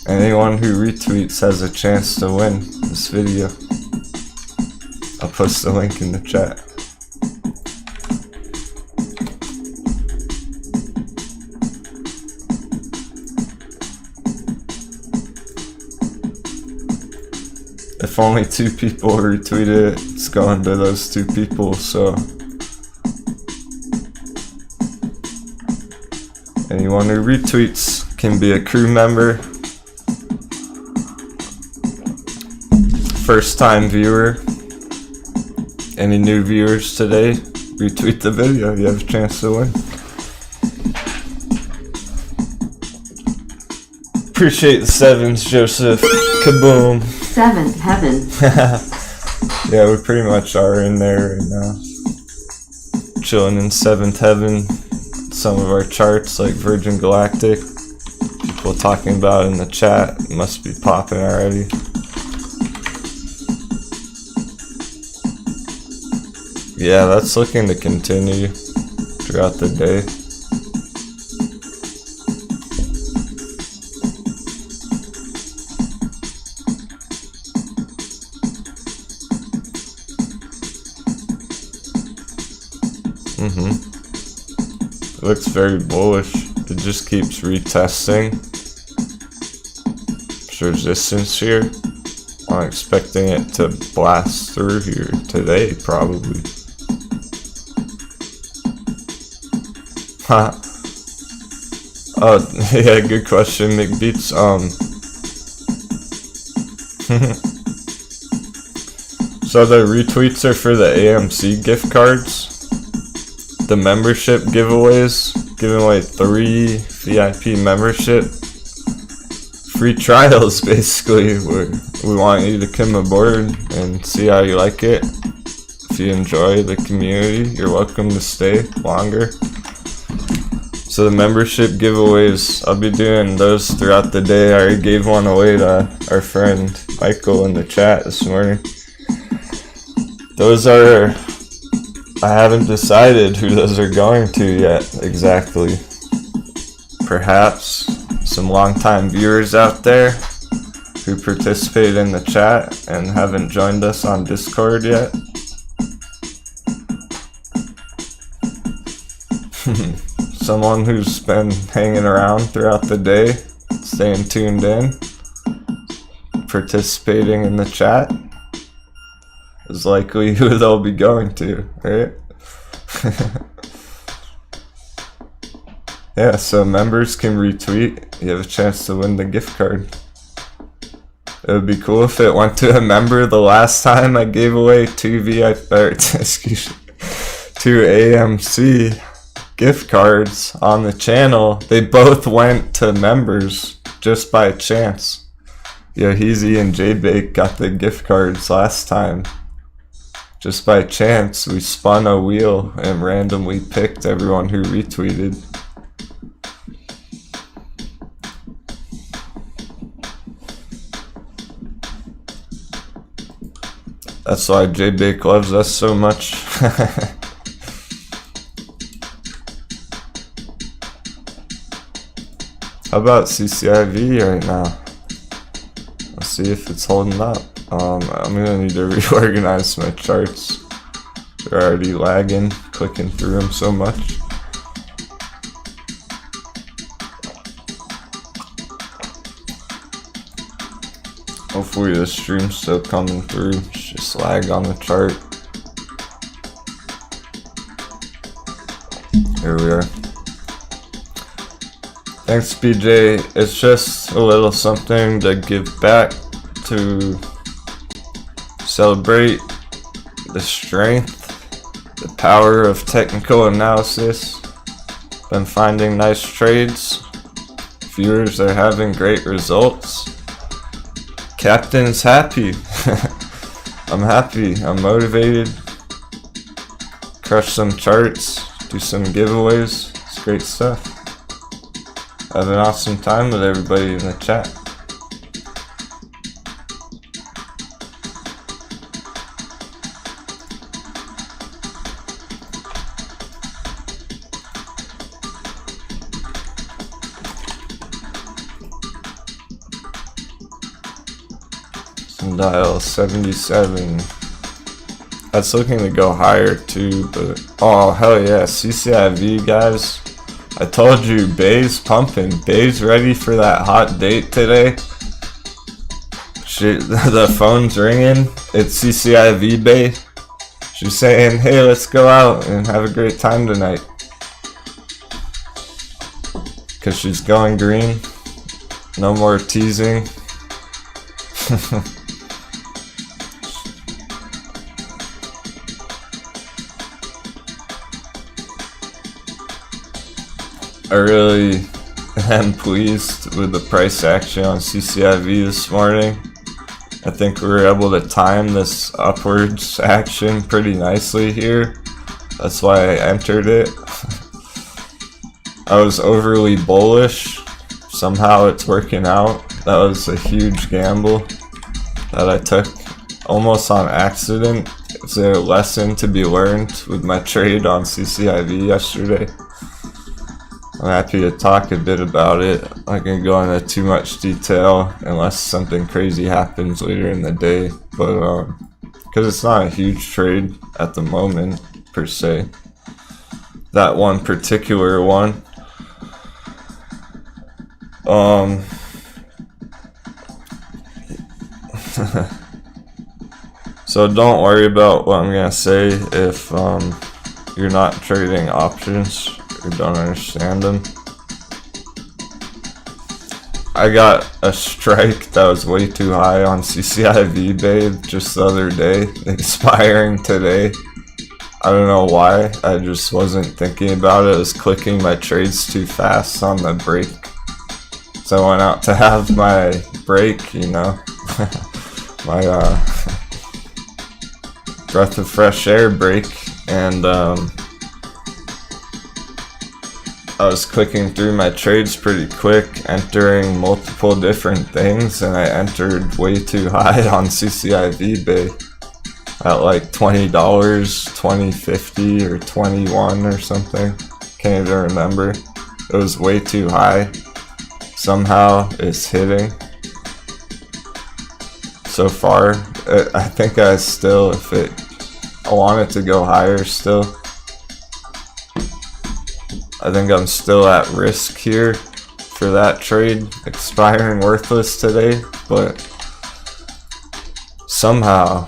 Anyone who retweets has a chance to win this video. I'll post the link in the chat. If only 2 people retweet it, it's going to those 2 people, so anyone who retweets can be a crew member. First time viewer. Any new viewers today, retweet the video, you have a chance to win. Appreciate the sevens, Joseph. Kaboom. 7th heaven. Yeah, we pretty much are in there right now. Chilling in 7th heaven. Some of our charts like Virgin Galactic. People talking about it in the chat. It must be popping already. Yeah, that's looking to continue throughout the day. It looks very bullish. It just keeps retesting its resistance here. I'm expecting it to blast through here today, probably. Huh. Oh, yeah, good question, McBeats. So the retweets are for the AMC gift cards. The membership giveaways, giving away 3 VIP membership free trials. Basically, we want you to come aboard and see how you like it. If you enjoy the community, you're welcome to stay longer. So the membership giveaways, I'll be doing those throughout the day. I already gave one away to our friend Michael in the chat this morning. Those are, I haven't decided who those are going to yet exactly. Perhaps some longtime viewers out there who participate in the chat and haven't joined us on Discord yet. Someone who's been hanging around throughout the day, staying tuned in, participating in the chat, is likely who they'll be going to, right? Yeah, so members can retweet. You have a chance to win the gift card. It would be cool if it went to a member. The last time I gave away 2 AMC gift cards on the channel, they both went to members just by chance. Yoheezy and J-Bake got the gift cards last time. Just by chance, we spun a wheel and randomly picked everyone who retweeted. That's why J-Bake loves us so much. How about CCIV right now? Let's see if it's holding up. I'm gonna need to reorganize my charts. They're already lagging, clicking through them so much. Hopefully the stream's still coming through. It's just lag on the chart. Here we are. Thanks, BJ. It's just a little something to give back, to celebrate the strength, the power of technical analysis. Been finding nice trades. Viewers are having great results. Captain's happy. I'm happy. I'm motivated. Crush some charts. Do some giveaways. It's great stuff. Have an awesome time with everybody in the chat. Dial 77. That's looking to go higher too, but oh hell yeah, CCIV guys. I told you, Bay's pumping. Bay's ready for that hot date today. The phone's ringing. It's CCIV Bay. She's saying, hey, let's go out and have a great time tonight. Cause she's going green. No more teasing. I really am pleased with the price action on CCIV this morning. I think we were able to time this upwards action pretty nicely here. That's why I entered it. I was overly bullish. Somehow it's working out. That was a huge gamble that I took almost on accident. It's a lesson to be learned with my trade on CCIV yesterday. I'm happy to talk a bit about it. I can go into too much detail unless something crazy happens later in the day, but because it's not a huge trade at the moment per se. That one particular one. So don't worry about what I'm gonna say if you're not trading options or don't understand them. I got a strike that was way too high on CCIV, babe, just the other day, expiring today. I don't know why, I just wasn't thinking about it. I was clicking my trades too fast on the break. So I went out to have my break, you know, my breath of fresh air break, and I was clicking through my trades pretty quick, entering multiple different things, and I entered way too high on CCIV Bay at like $20, $20.50 or 21 or something. Can't even remember. It was way too high. Somehow it's hitting. So far, I think I want it to go higher still. I think I'm still at risk here for that trade expiring worthless today, but somehow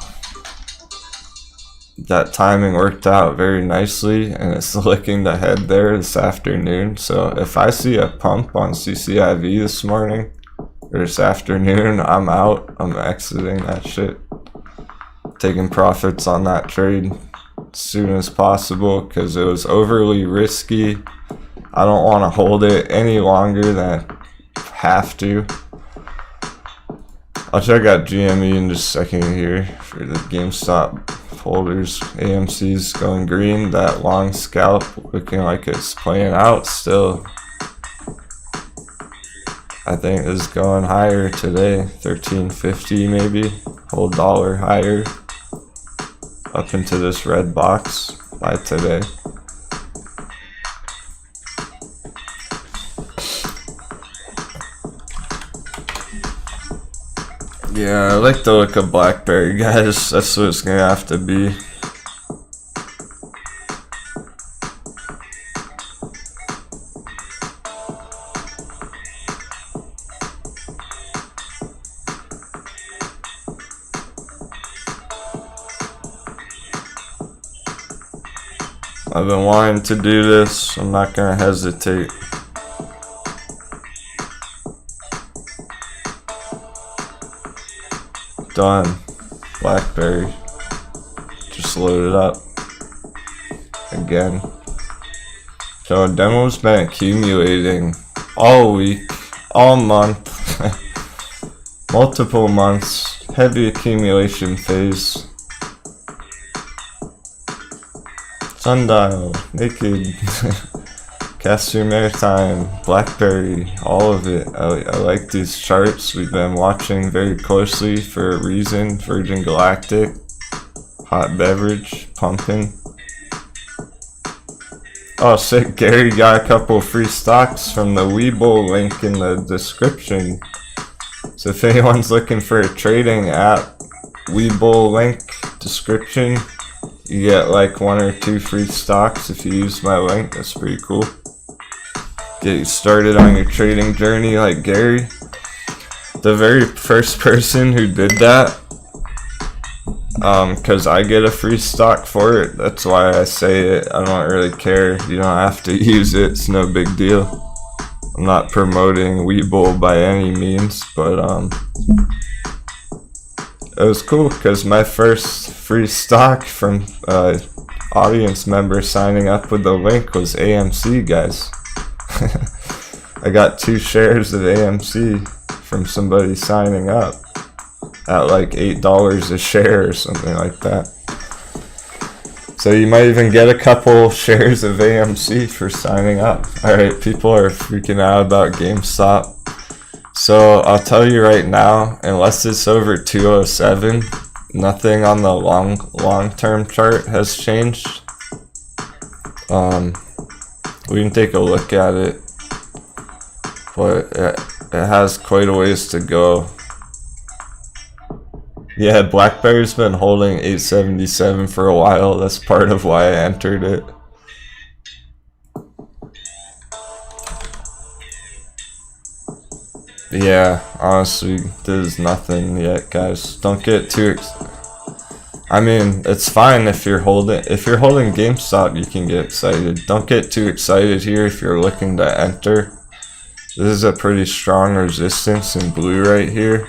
that timing worked out very nicely, and it's licking the head there this afternoon. So if I see a pump on CCIV this morning or this afternoon, I'm out. I'm exiting that shit, taking profits on that trade as soon as possible because it was overly risky. I don't want to hold it any longer than I have to. I'll check out GME in just a second here for the GameStop holders. AMC's going green. That long scalp looking like it's playing out still. I think it's going higher today. 13.50 maybe. Whole dollar higher. Up into this red box by today. Yeah, I like the look of BlackBerry, guys. That's what it's gonna have to be. I've been wanting to do this. I'm not gonna hesitate. Done. BlackBerry. Just load it up. Again. So Denwo's been accumulating all week, all month, multiple months, heavy accumulation phase. Sundial, Naked, Castor Maritime, BlackBerry, all of it. I like these charts. We've been watching very closely for a reason. Virgin Galactic, hot beverage, pumping. Oh sick, Gary got a couple free stocks from the Webull link in the description. So if anyone's looking for a trading app, Webull link, description. You get like 1 or 2 free stocks if you use my link. That's pretty cool. Get you started on your trading journey like Gary. The very first person who did that, because I get a free stock for it. That's why I say it. I don't really care. You don't have to use it. It's no big deal. I'm not promoting Webull by any means, but it was cool because my first free stock from audience member signing up with the link was AMC, guys. I got 2 shares of AMC from somebody signing up at like $8 a share or something like that. So you might even get a couple shares of AMC for signing up. Alright, people are freaking out about GameStop. So I'll tell you right now, unless it's over 207, nothing on the long-term chart has changed. We can take a look at it, but it has quite a ways to go. Yeah, BlackBerry's been holding 877 for a while. That's part of why I entered it. Yeah, honestly, there's nothing yet, guys. Don't get too I mean, it's fine if you're holding GameStop, you can get excited. Don't get too excited here if you're looking to enter. This is a pretty strong resistance in blue right here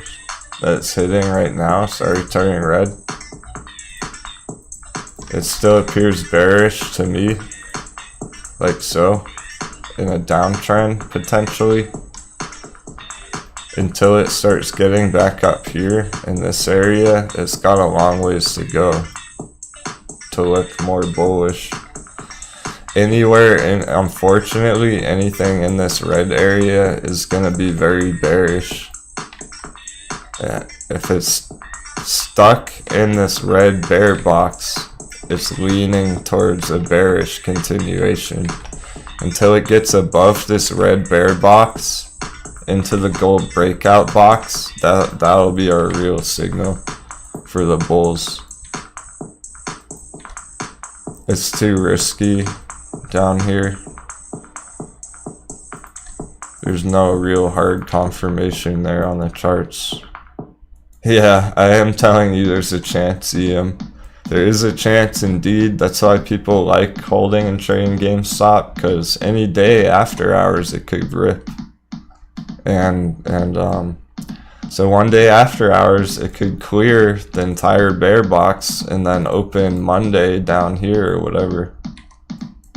that's hitting right now. Sorry, turning red. It still appears bearish to me, like so, in a downtrend potentially, until it starts getting back up here in this area. It's got a long ways to go to look more bullish. Anywhere, and unfortunately anything in this red area is going to be very bearish. If it's stuck in this red bear box, it's leaning towards a bearish continuation until it gets above this red bear box into the gold breakout box. That'll be our real signal for the bulls. It's too risky down here. There's no real hard confirmation there on the charts. Yeah, I am telling you there's a chance, EM. There is a chance indeed. That's why people like holding and trading GameStop, because any day after hours it could rip. So one day after hours it could clear the entire bear box and then open Monday down here or whatever.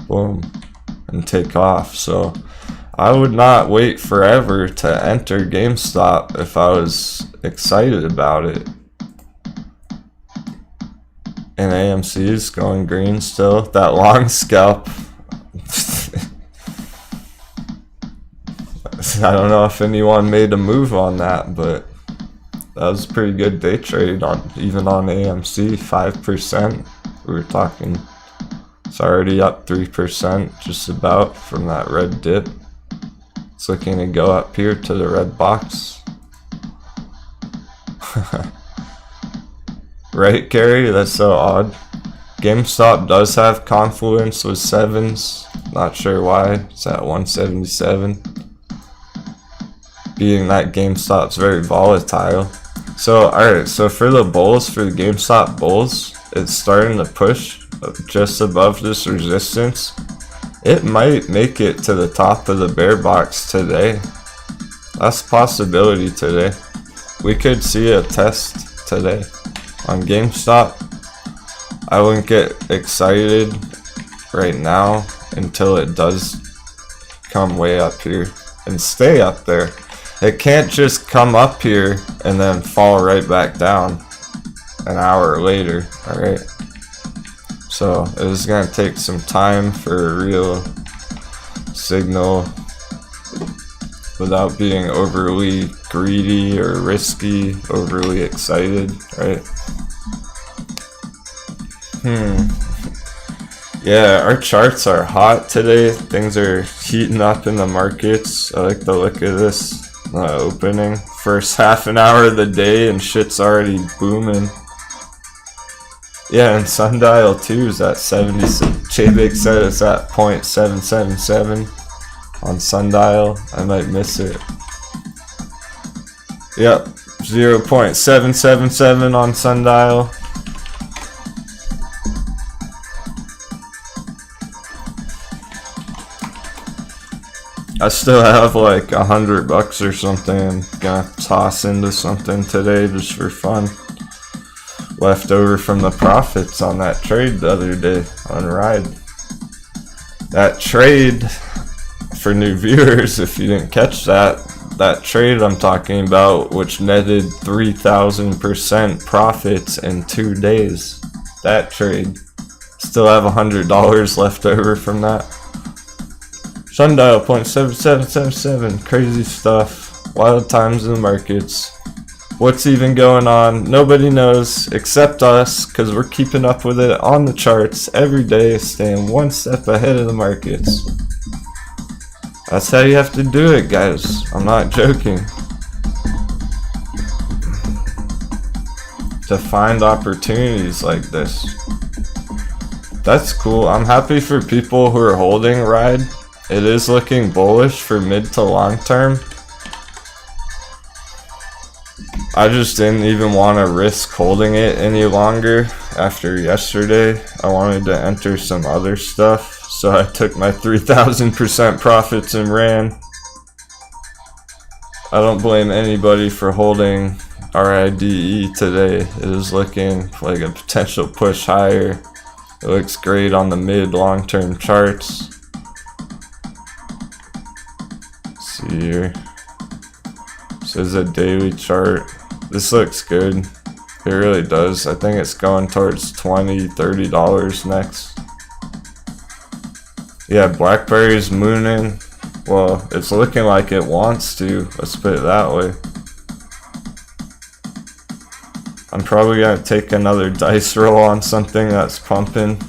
Boom. And take off. So I would not wait forever to enter GameStop if I was excited about it. And AMC is going green still. That long scalp. I don't know if anyone made a move on that, but that was a pretty good day trade on even on AMC. 5%. We were talking. It's already up 3% just about from that red dip. It's looking to go up here to the red box. Right, Gary? That's so odd. GameStop does have confluence with 7s. Not sure why. It's at 177. Being that GameStop's very volatile. So, alright, so for the bulls, for the GameStop bulls, it's starting to push just above this resistance. It might make it to the top of the bear box today. That's a possibility today. We could see a test today on GameStop. I wouldn't get excited right now until it does come way up here and stay up there. It can't just come up here and then fall right back down an hour later, alright? So it is going to take some time for a real signal without being overly greedy or risky, overly excited, right? Yeah, our charts are hot today. Things are heating up in the markets. I like the look of this opening. First half an hour of the day and shit's already booming. Yeah, and sundial too is at 70. Chebig said it's at 0.777 on sundial. I might miss it. Yep, 0.777 on sundial. I still have like $100 or something. I'm gonna toss into something today just for fun. Left over from the profits on that trade the other day on Ride. That trade, for new viewers, if you didn't catch that trade I'm talking about, which netted 3,000% profits in 2 days. That trade. Still have $100 left over from that. Sundial 0.7777. Crazy stuff. Wild times in the markets. What's even going on? Nobody knows except us, because we're keeping up with it on the charts every day, staying one step ahead of the markets. That's how you have to do it, guys. I'm not joking. To find opportunities like this. That's cool. I'm happy for people who are holding Ride. It is looking bullish for mid to long term. I just didn't even want to risk holding it any longer after yesterday. I wanted to enter some other stuff, so I took my 3,000% profits and ran. I don't blame anybody for holding RIDE today. It is looking like a potential push higher. It looks great on the mid long-term charts. Let's see here. This is a daily chart. This looks good. It really does. I think it's going towards $20–30 next. Yeah, BlackBerry's mooning. Well, it's looking like it wants to. Let's put it that way. I'm probably gonna take another dice roll on something that's pumping.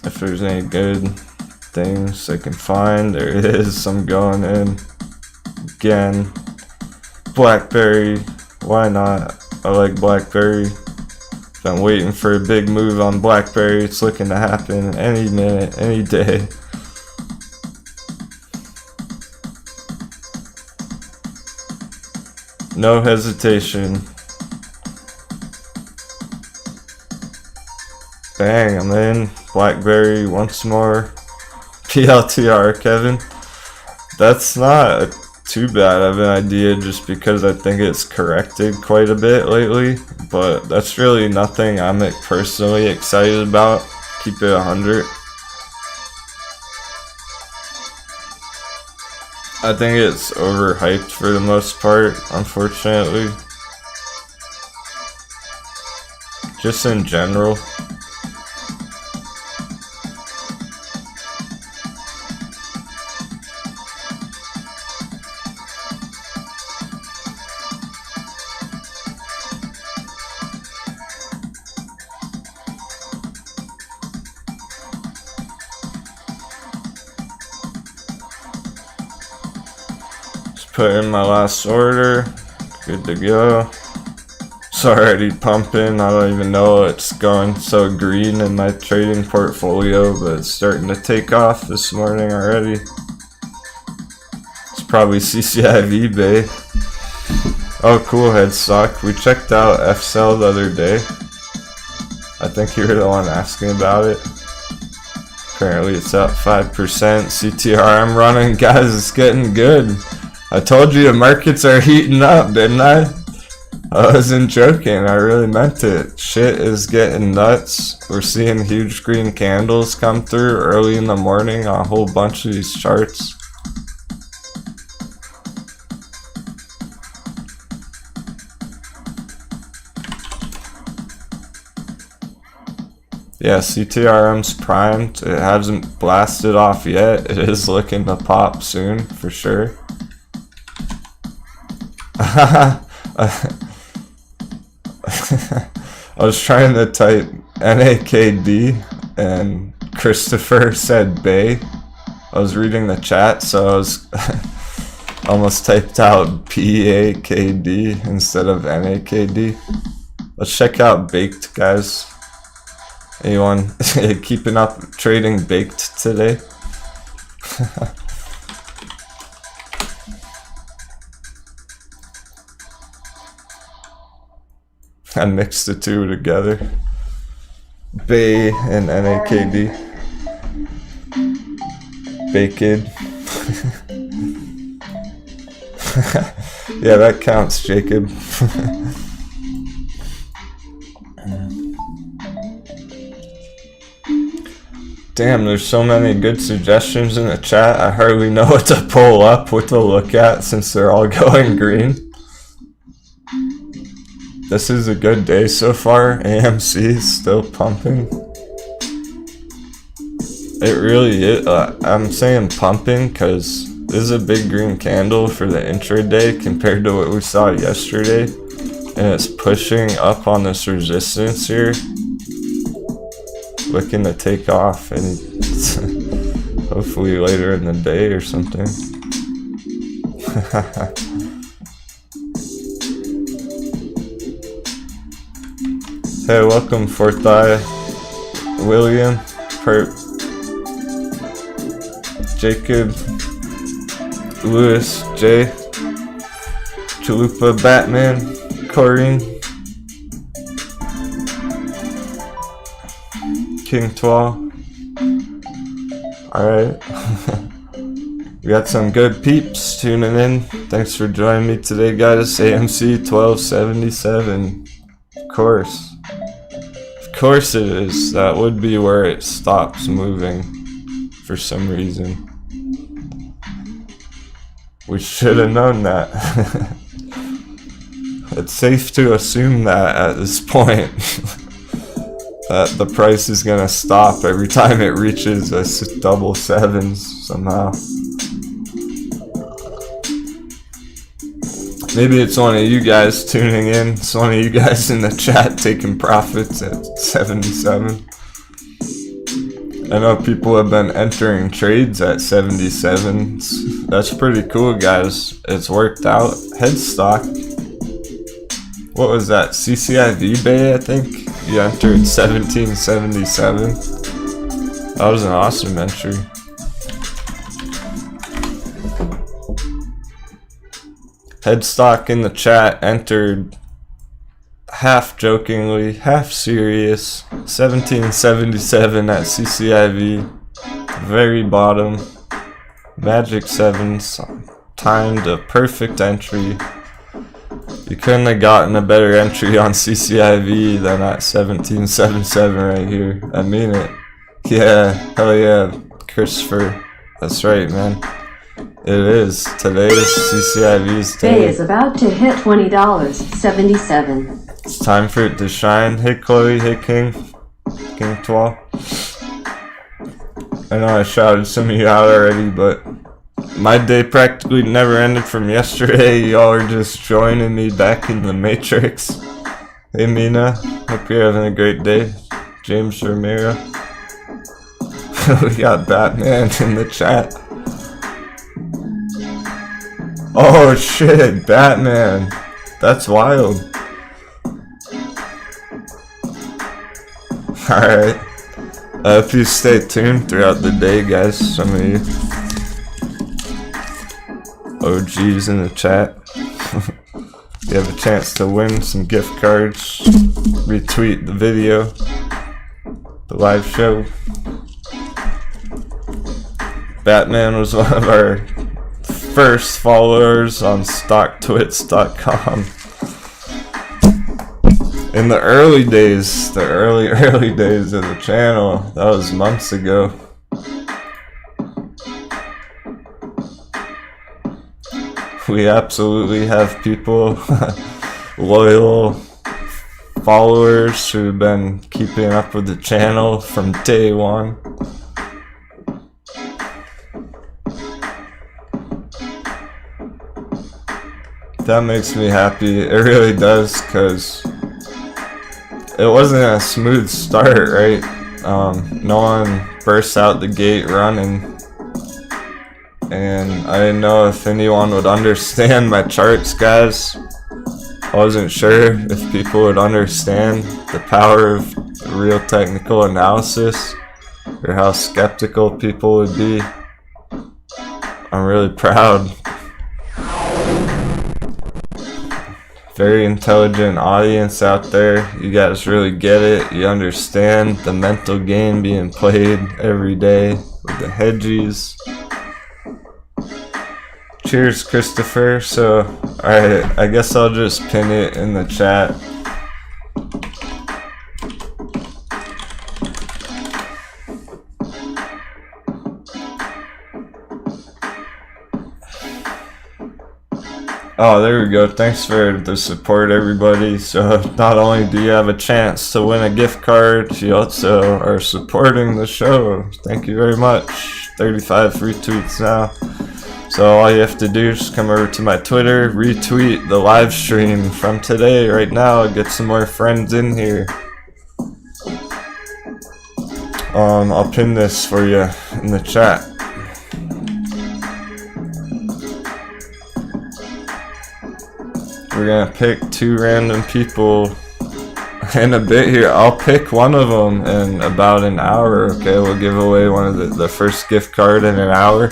If there's any good things I can find, there it is. I'm going in again. BlackBerry, why not? I like BlackBerry. Been waiting for a big move on BlackBerry. It's looking to happen any minute, any day. No hesitation. Bang, I'm in. BlackBerry once more. PLTR, Kevin. That's not too bad of an idea just because I think it's corrected quite a bit lately. But that's really nothing I'm personally excited about. Keep it 100. I think it's overhyped for the most part, unfortunately. Just in general. Put in my last order, good to go. It's already pumping. I don't even know it's going so green in my trading portfolio, but it's starting to take off this morning already. It's probably CCIV Bay. Oh cool, Headstock. We checked out FCell the other day. I think you were the one asking about it. Apparently it's up 5%. CTRM running, guys, it's getting good. I told you the markets are heating up, didn't I? I wasn't joking, I really meant it. Shit is getting nuts. We're seeing huge green candles come through early in the morning on a whole bunch of these charts. Yeah, CTRM's primed. It hasn't blasted off yet. It is looking to pop soon, for sure. I was trying to type NAKD and Christopher said Bay. I was reading the chat, so I was almost typed out PAKD instead of NAKD. Let's check out Baked, guys. Anyone keeping up trading Baked today? I mixed the two together. Bay and NAKD. Baked. Yeah, that counts, Jacob. Damn, there's so many good suggestions in the chat. I hardly know what to pull up, what to look at, since they're all going green. This is a good day so far. AMC is still pumping. It really is. I'm saying pumping because this is a big green candle for the intraday compared to what we saw yesterday. And it's pushing up on this resistance here. Looking to take off and hopefully later in the day or something. Hey, welcome Fourth Eye, William, Perp, Jacob, Lewis, Jay, Chalupa, Batman, Corrine, King Twal. Alright. We got some good peeps tuning in. Thanks for joining me today, guys. AMC 1277. Of course. Of course it is. That would be where it stops moving for some reason. We should have known that. It's safe to assume that at this point. That the price is gonna stop every time it reaches a double sevens somehow. Maybe it's one of you guys tuning in. It's one of you guys in the chat taking profits at 77. I know people have been entering trades at 77s. That's pretty cool, guys. It's worked out. Headstock. What was that? CCIV Bay, I think? You entered 1777. That was an awesome entry. Headstock in the chat entered half jokingly, half serious. 1777 at CCIV. Very bottom. Magic sevens. Timed a perfect entry. You couldn't have gotten a better entry on CCIV than at 1777 right here. I mean it. Yeah, hell yeah, Christopher. That's right, man. It is. Today's CCIV's day. Bay is about to hit $20.77. It's time for it to shine. Hey Chloe, hey King. King 12. I know I shouted some of you out already, but my day practically never ended from yesterday. Y'all are just joining me back in the Matrix. Hey Mina, hope you're having a great day. James Ramiro. We got Batman in the chat. Oh shit, Batman. That's wild. Alright. I hope you stay tuned throughout the day, guys. Some of you OGs in the chat. You have a chance to win some gift cards. Retweet the video. The live show. Batman was one of our first followers on stocktwits.com. In the early days, the early days of the channel. That was months ago. We absolutely have people, loyal followers who've been keeping up with the channel from day one. That makes me happy. It really does, because it wasn't a smooth start, right? No one burst out the gate running. And I didn't know if anyone would understand my charts, guys. I wasn't sure if people would understand the power of real technical analysis, or how skeptical people would be. I'm really proud. Very intelligent audience out there. You guys really get it. You understand the mental game being played every day with the hedgies. Cheers, Christopher. So, alright, I guess I'll just pin it in the chat. Oh, there we go. Thanks for the support, everybody. So, not only do you have a chance to win a gift card, you also are supporting the show. Thank you very much. 35 retweets now. So all you have to do is come over to my Twitter, retweet the live stream from today right now, get some more friends in here. I'll pin this for you in the chat. We're gonna pick 2 random people in a bit here. I'll pick one of them in about an hour, okay? We'll give away one of the first gift card in an hour.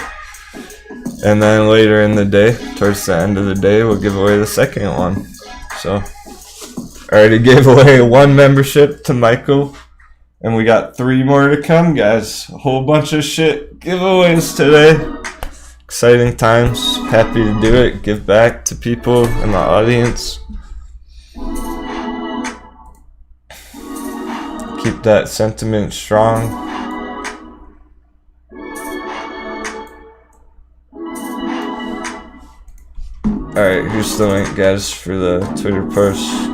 And then later in the day, towards the end of the day, we'll give away the second one. So, I already gave away 1 membership to Michael, And we got 3 more to come, guys. A whole bunch of shit giveaways today. Exciting times. Happy to do it. Give back to people in the audience. Keep that sentiment strong. Alright, here's the link, guys, for the Twitter post.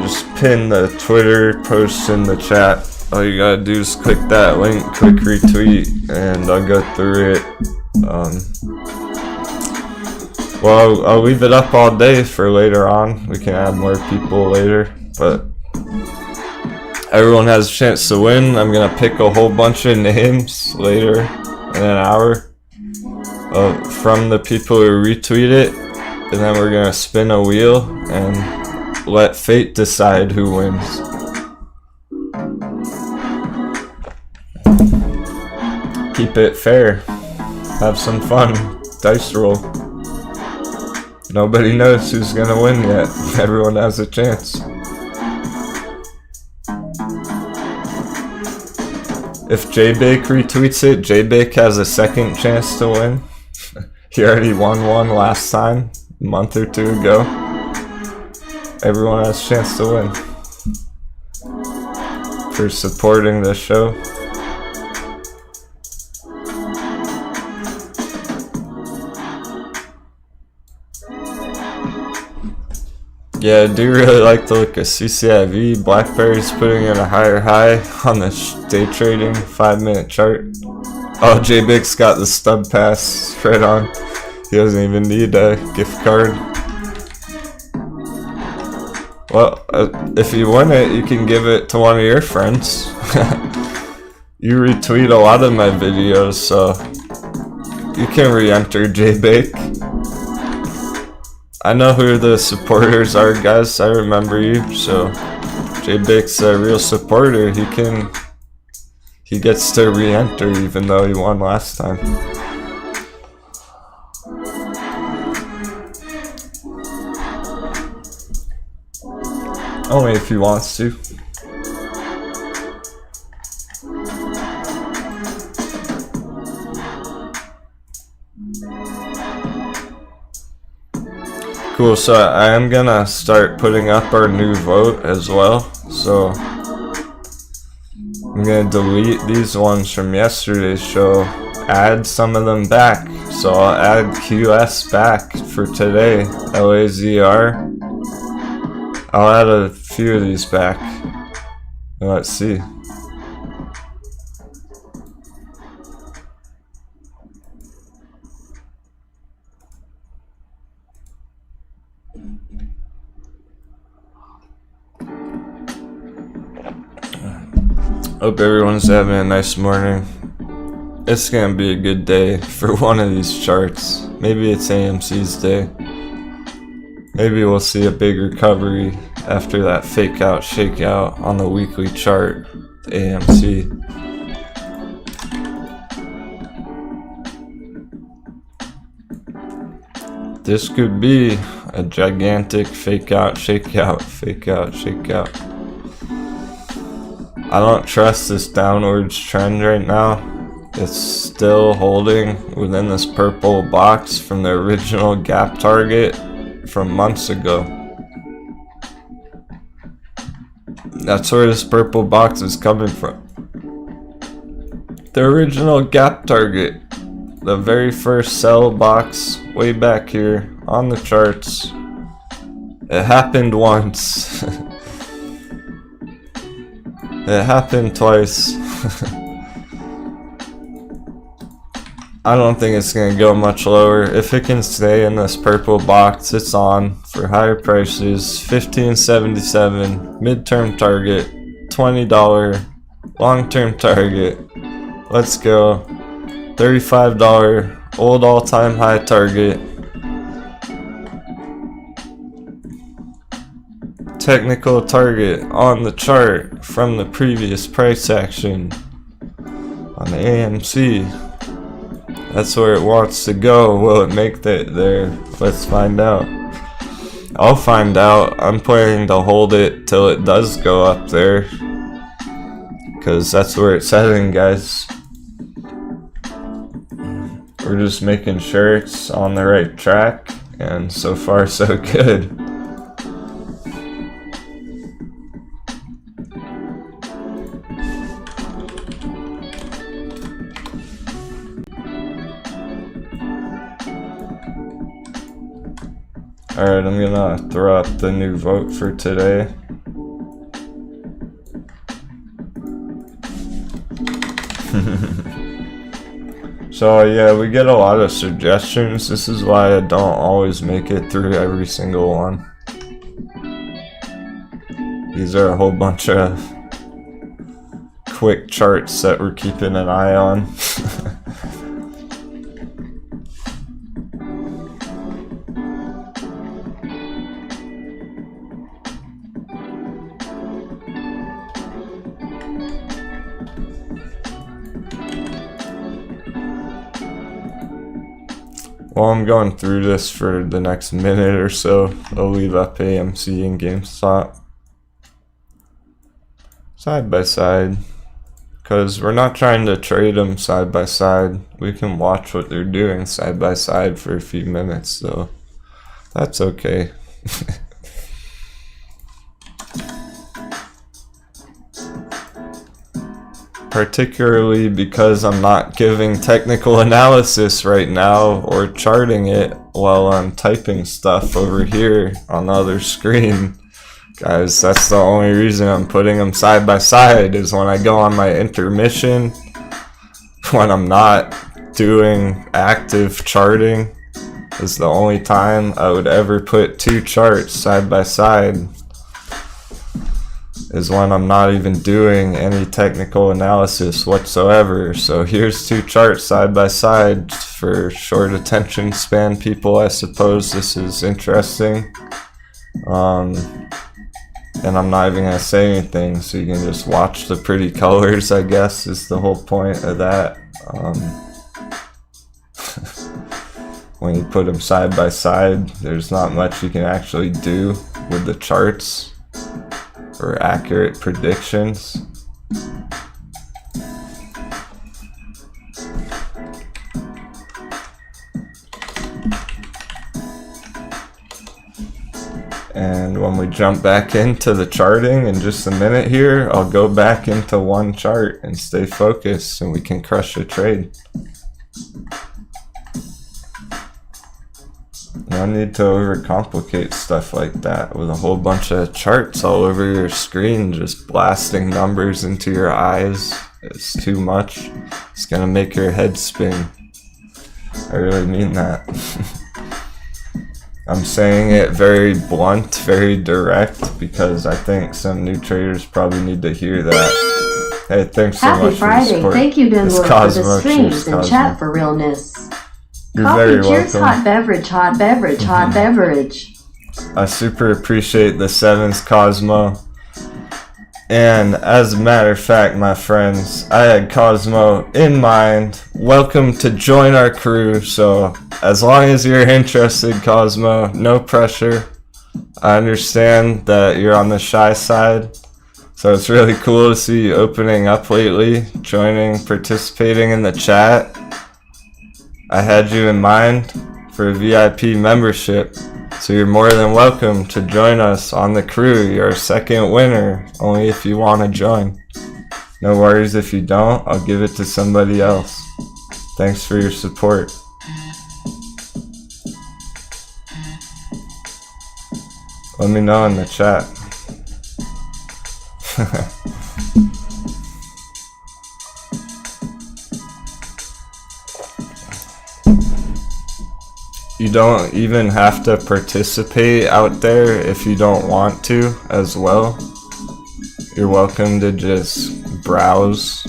Just pin the Twitter post in the chat. All you gotta do is click that link, click retweet, and I'll go through it. Well, I'll leave it up all day for later on. We can add more people later, but everyone has a chance to win. I'm gonna pick a whole bunch of names later in an hour from the people who retweet it, and then we're gonna spin a wheel and let fate decide who wins. Keep it fair. Have some fun. Dice roll. Nobody knows who's gonna win yet. Everyone has a chance. If J-Bake retweets it, J-Bake has a second chance to win. He already won one last time, a month or 2 ago. Everyone has a chance to win for supporting the show. Yeah, I do really like the look of CCIV. BlackBerry's putting in a higher high on the day trading 5-minute chart. Oh, J-Big's got the stub pass right on. He doesn't even need a gift card. Well, if you win it, you can give it to one of your friends. You retweet a lot of my videos, so you can re-enter J-Bake. I know who the supporters are, guys. I remember you, so J-Bake's a real supporter. He gets to re-enter even though he won last time. Only if he wants to. Cool, so I am gonna start putting up our new vote as well. So I'm gonna delete these ones from yesterday's show, add some of them back. So I'll add QS back for today, LAZR. I'll add a few of these back. Let's see. Hope everyone's having a nice morning. It's gonna be a good day for one of these charts. Maybe it's AMC's day. Maybe we'll see a big recovery after that fake out shakeout on the weekly chart, the AMC. This could be a gigantic fake out shakeout, fake out shakeout. I don't trust this downwards trend right now. It's still holding within this purple box from the original gap target from months ago. That's where this purple box is coming from. The original gap target. The very first sell box way back here on the charts. It happened once. It happened twice. I don't think it's going to go much lower. If it can stay in this purple box, it's on for higher prices. $15.77 midterm target, $20 long-term target. Let's go. $35 Old all-time high target. Technical target on the chart from the previous price action on the AMC. That's where it wants to go. Will it make it there? Let's find out. I'll find out. I'm planning to hold it till it does go up there, because that's where it's heading, guys. We're just making sure it's on the right track, and so far so good. Alright, I'm gonna throw up the new vote for today. So yeah, we get a lot of suggestions. This is why I don't always make it through every single one. These are a whole bunch of quick charts that we're keeping an eye on. While I'm going through this for the next minute or so, I'll leave up AMC and GameStop side by side, because we're not trying to trade them side by side. We can watch what they're doing side by side for a few minutes, so that's okay. Particularly because I'm not giving technical analysis right now or charting it while I'm typing stuff over here on the other screen. Guys, that's the only reason I'm putting them side by side, is when I go on my intermission, when I'm not doing active charting, is the only time I would ever put two charts side by side, is when I'm not even doing any technical analysis whatsoever. So here's two charts side by side for short attention span people. I suppose this is interesting. And I'm not even gonna say anything, so you can just watch the pretty colors, I guess, is the whole point of that. When you put them side by side, there's not much you can actually do with the charts for accurate predictions. And when we jump back into the charting in just a minute here, I'll go back into one chart and stay focused, and we can crush a trade. No need to overcomplicate stuff like that with a whole bunch of charts all over your screen, just blasting numbers into your eyes. It's too much. It's gonna make your head spin. I really mean that. I'm saying it very blunt, very direct, because I think some new traders probably need to hear that. Hey, thanks so much Happy Friday. for the support. Thank you, Denwo, for Cosmo. the streams Cheers, and Cosmo. chat for realness. You're Coffee, very cheers, welcome. hot beverage, hot beverage, hot beverage. I super appreciate the sevens, Cosmo. And as a matter of fact, my friends, I had Cosmo in mind. Welcome to join our crew. So as long as you're interested, Cosmo, no pressure. I understand that you're on the shy side. So it's really cool to see you opening up lately, joining, participating in the chat. I had you in mind for a VIP membership, so you're more than welcome to join us on the crew. You're our second winner, only if you want to join. No worries if you don't, I'll give it to somebody else. Thanks for your support. Let me know in the chat. You don't even have to participate out there if you don't want to as well. You're welcome to just browse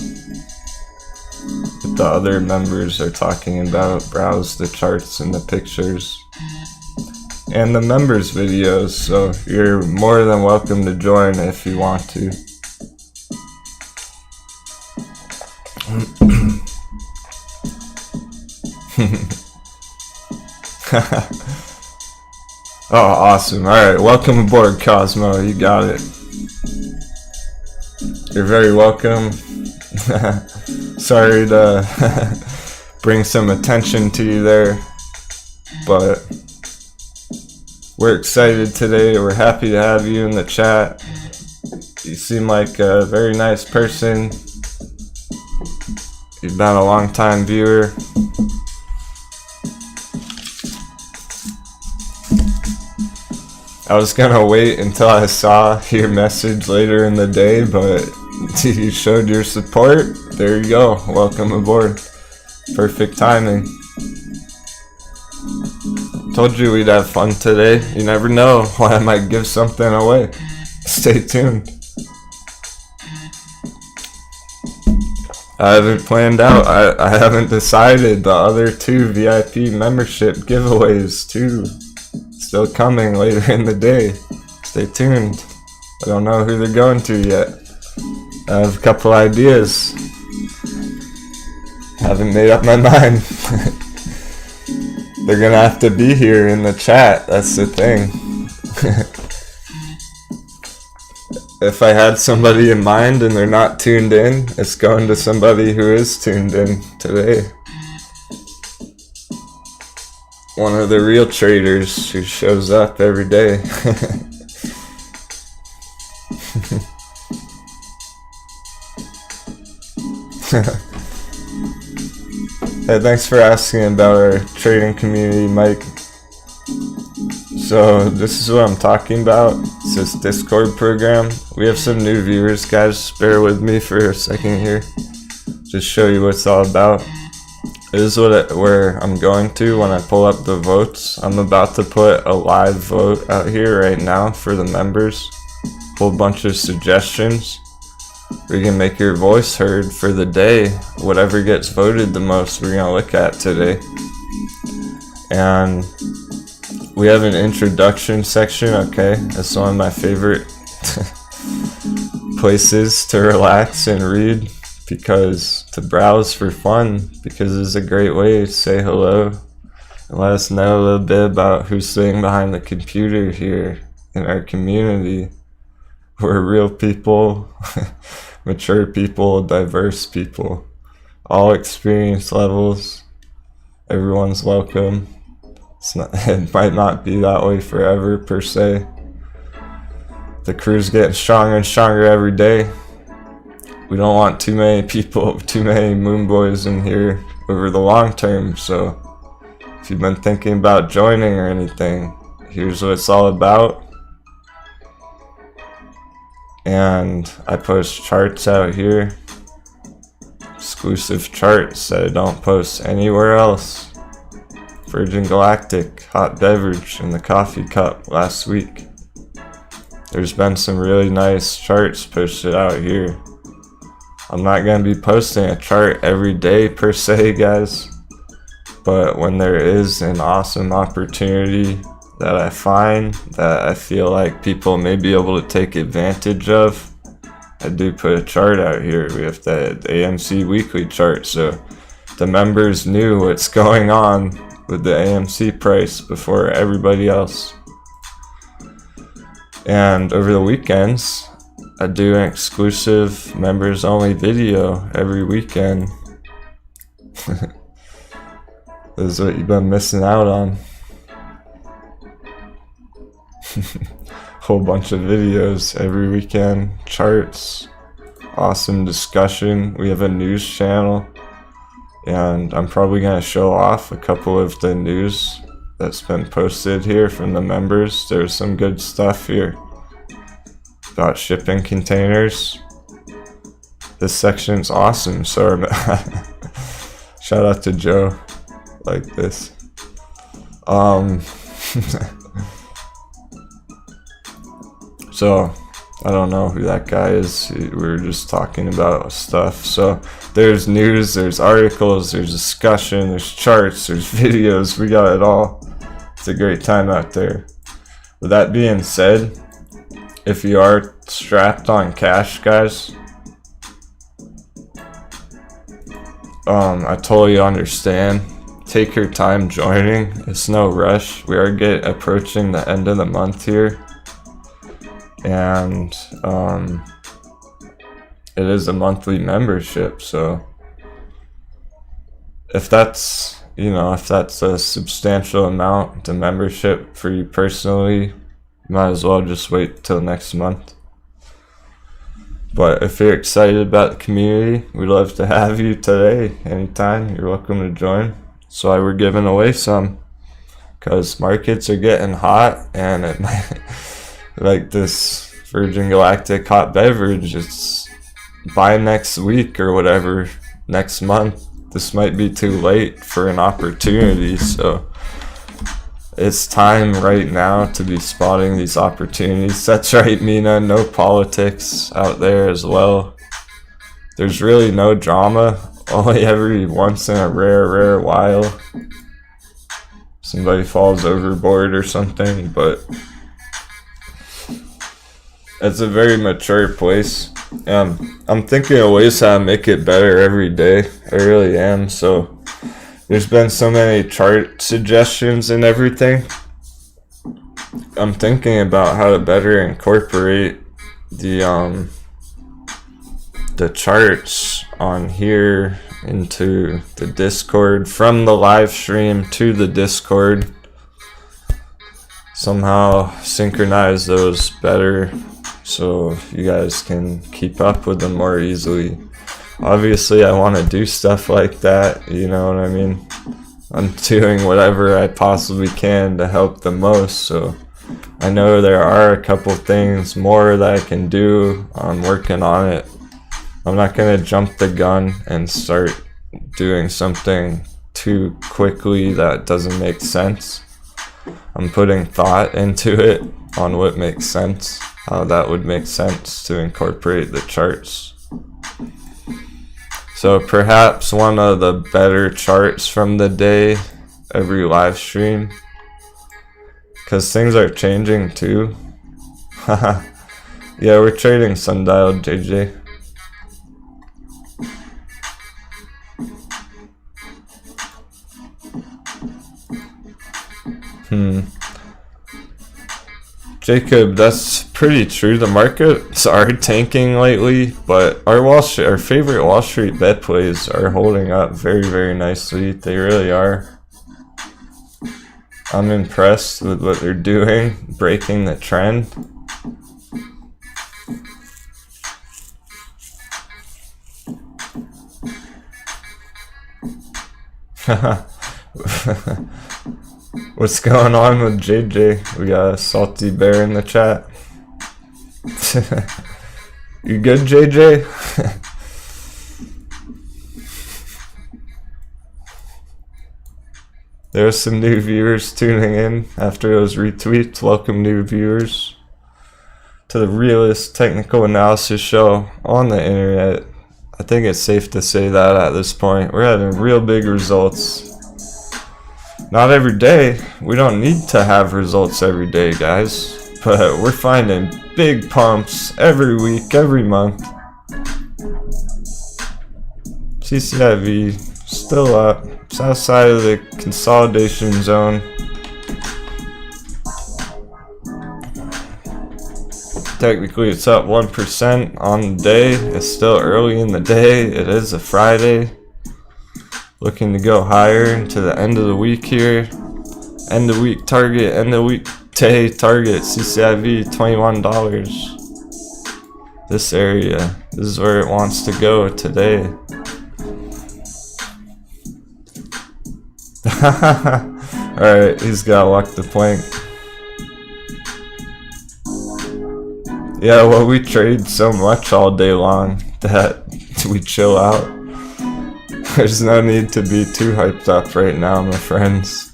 the the other members are talking about. Browse the charts and the pictures and the members videos, so you're more than welcome to join if you want to. Oh, awesome. Alright, welcome aboard, Cosmo. You got it. You're very welcome. Sorry to bring some attention to you there, but we're excited today. We're happy to have you in the chat. You seem like a very nice person. You've been a long time viewer. I was gonna wait until I saw your message later in the day, but you showed your support. There you go. Welcome aboard. Perfect timing. Told you we'd have fun today. You never know when I might give something away. Stay tuned. I haven't planned out. I haven't decided. The other 2 VIP membership giveaways too. Still coming later in the day. Stay tuned. I don't know who they're going to yet. I have a couple ideas. Haven't made up my mind. They're gonna have to be here in the chat. That's the thing. If I had somebody in mind and they're not tuned in, it's going to somebody who is tuned in today. One of the real traders who shows up every day. Hey, thanks for asking about our trading community, Mike. So this is what I'm talking about. It's this Discord program. We have some new viewers, guys. Bear with me for a second here. Just show you what it's all about. This is where I'm going to when I pull up the votes. I'm about to put a live vote out here right now for the members. Whole bunch of suggestions. We can make your voice heard for the day. Whatever gets voted the most, we're gonna look at today. And we have an introduction section. Okay, that's one of my favorite places to relax and read. Because to browse for fun, because it's a great way to say hello and let us know a little bit about who's sitting behind the computer here in our community. We're real people, mature people, diverse people, all experience levels. Everyone's welcome. It might not be that way forever per se. The crew's getting stronger and stronger every day. We don't want too many people, too many moon boys in here over the long term, so if you've been thinking about joining or anything, here's what it's all about. And I post charts out here, exclusive charts that I don't post anywhere else. Virgin Galactic hot beverage in the coffee cup last week. There's been some really nice charts posted out here. I'm not going to be posting a chart every day per se, guys, but when there is an awesome opportunity that I find that I feel like people may be able to take advantage of, I do put a chart out here. We have the AMC weekly chart, so the members knew what's going on with the AMC price before everybody else. And over the weekends, I do an exclusive members only video every weekend. This is what you've been missing out on. Whole bunch of videos every weekend, charts, awesome discussion. We have a news channel, and I'm probably going to show off a couple of the news that's been posted here from the members. There's some good stuff here about shipping containers. This section's awesome, so shout out to Joe like this. So I don't know who that guy is. We were just talking about stuff. So there's news, there's articles, there's discussion, there's charts, there's videos. We got it all. It's a great time out there. With that being said, if you are strapped on cash, guys, I totally understand. Take your time joining. It's no rush. We are approaching the end of the month here, and it is a monthly membership. So if that's a substantial amount, the membership for you personally, you might as well just wait till next month. But if you're excited about the community, we'd love to have you today, anytime. You're welcome to join. So we're giving away some, because markets are getting hot, and it might, like this Virgin Galactic hot beverage, it's by next week or whatever, next month. This might be too late for an opportunity, so it's time right now to be spotting these opportunities. That's right, Mina. No politics out there as well. There's really no drama. Only every once in a rare while somebody falls overboard or something, but it's a very mature place. I'm thinking of ways how to make it better every day. I really am. So there's been so many chart suggestions and everything. I'm thinking about how to better incorporate the charts on here into the Discord, from the live stream to the Discord. Somehow synchronize those better so you guys can keep up with them more easily. Obviously, I want to do stuff like that, you know what I mean? I'm doing whatever I possibly can to help the most, so I know there are a couple things more that I can do. I'm working on it. I'm not going to jump the gun and start doing something too quickly that doesn't make sense. I'm putting thought into it on what makes sense, how that would make sense to incorporate the charts. So perhaps one of the better charts from the day, every live stream, because things are changing too. Yeah, we're trading sundial, JJ. Jacob, that's pretty true. The markets are tanking lately, but our favorite Wall Street bet plays are holding up very nicely. They really are. I'm impressed with what they're doing, breaking the trend. What's going on with JJ? We got a salty bear in the chat. You good, JJ? There's some new viewers tuning in after those retweets. Welcome, new viewers, to the realest technical analysis show on the internet. I think it's safe to say that at this point. We're having real big results. Not every day. We don't need to have results every day, guys. But we're finding big pumps every week, every month. CCIV still up. It's outside of the consolidation zone. Technically it's up 1% on the day. It's still early in the day. It is a Friday. Looking to go higher into the end of the week here. End of week target, end of week day target, CCIV $21. This area, this is where it wants to go today. Alright, he's gotta walk the plank. Yeah, well, we trade so much all day long that we chill out. There's no need to be too hyped up right now, my friends.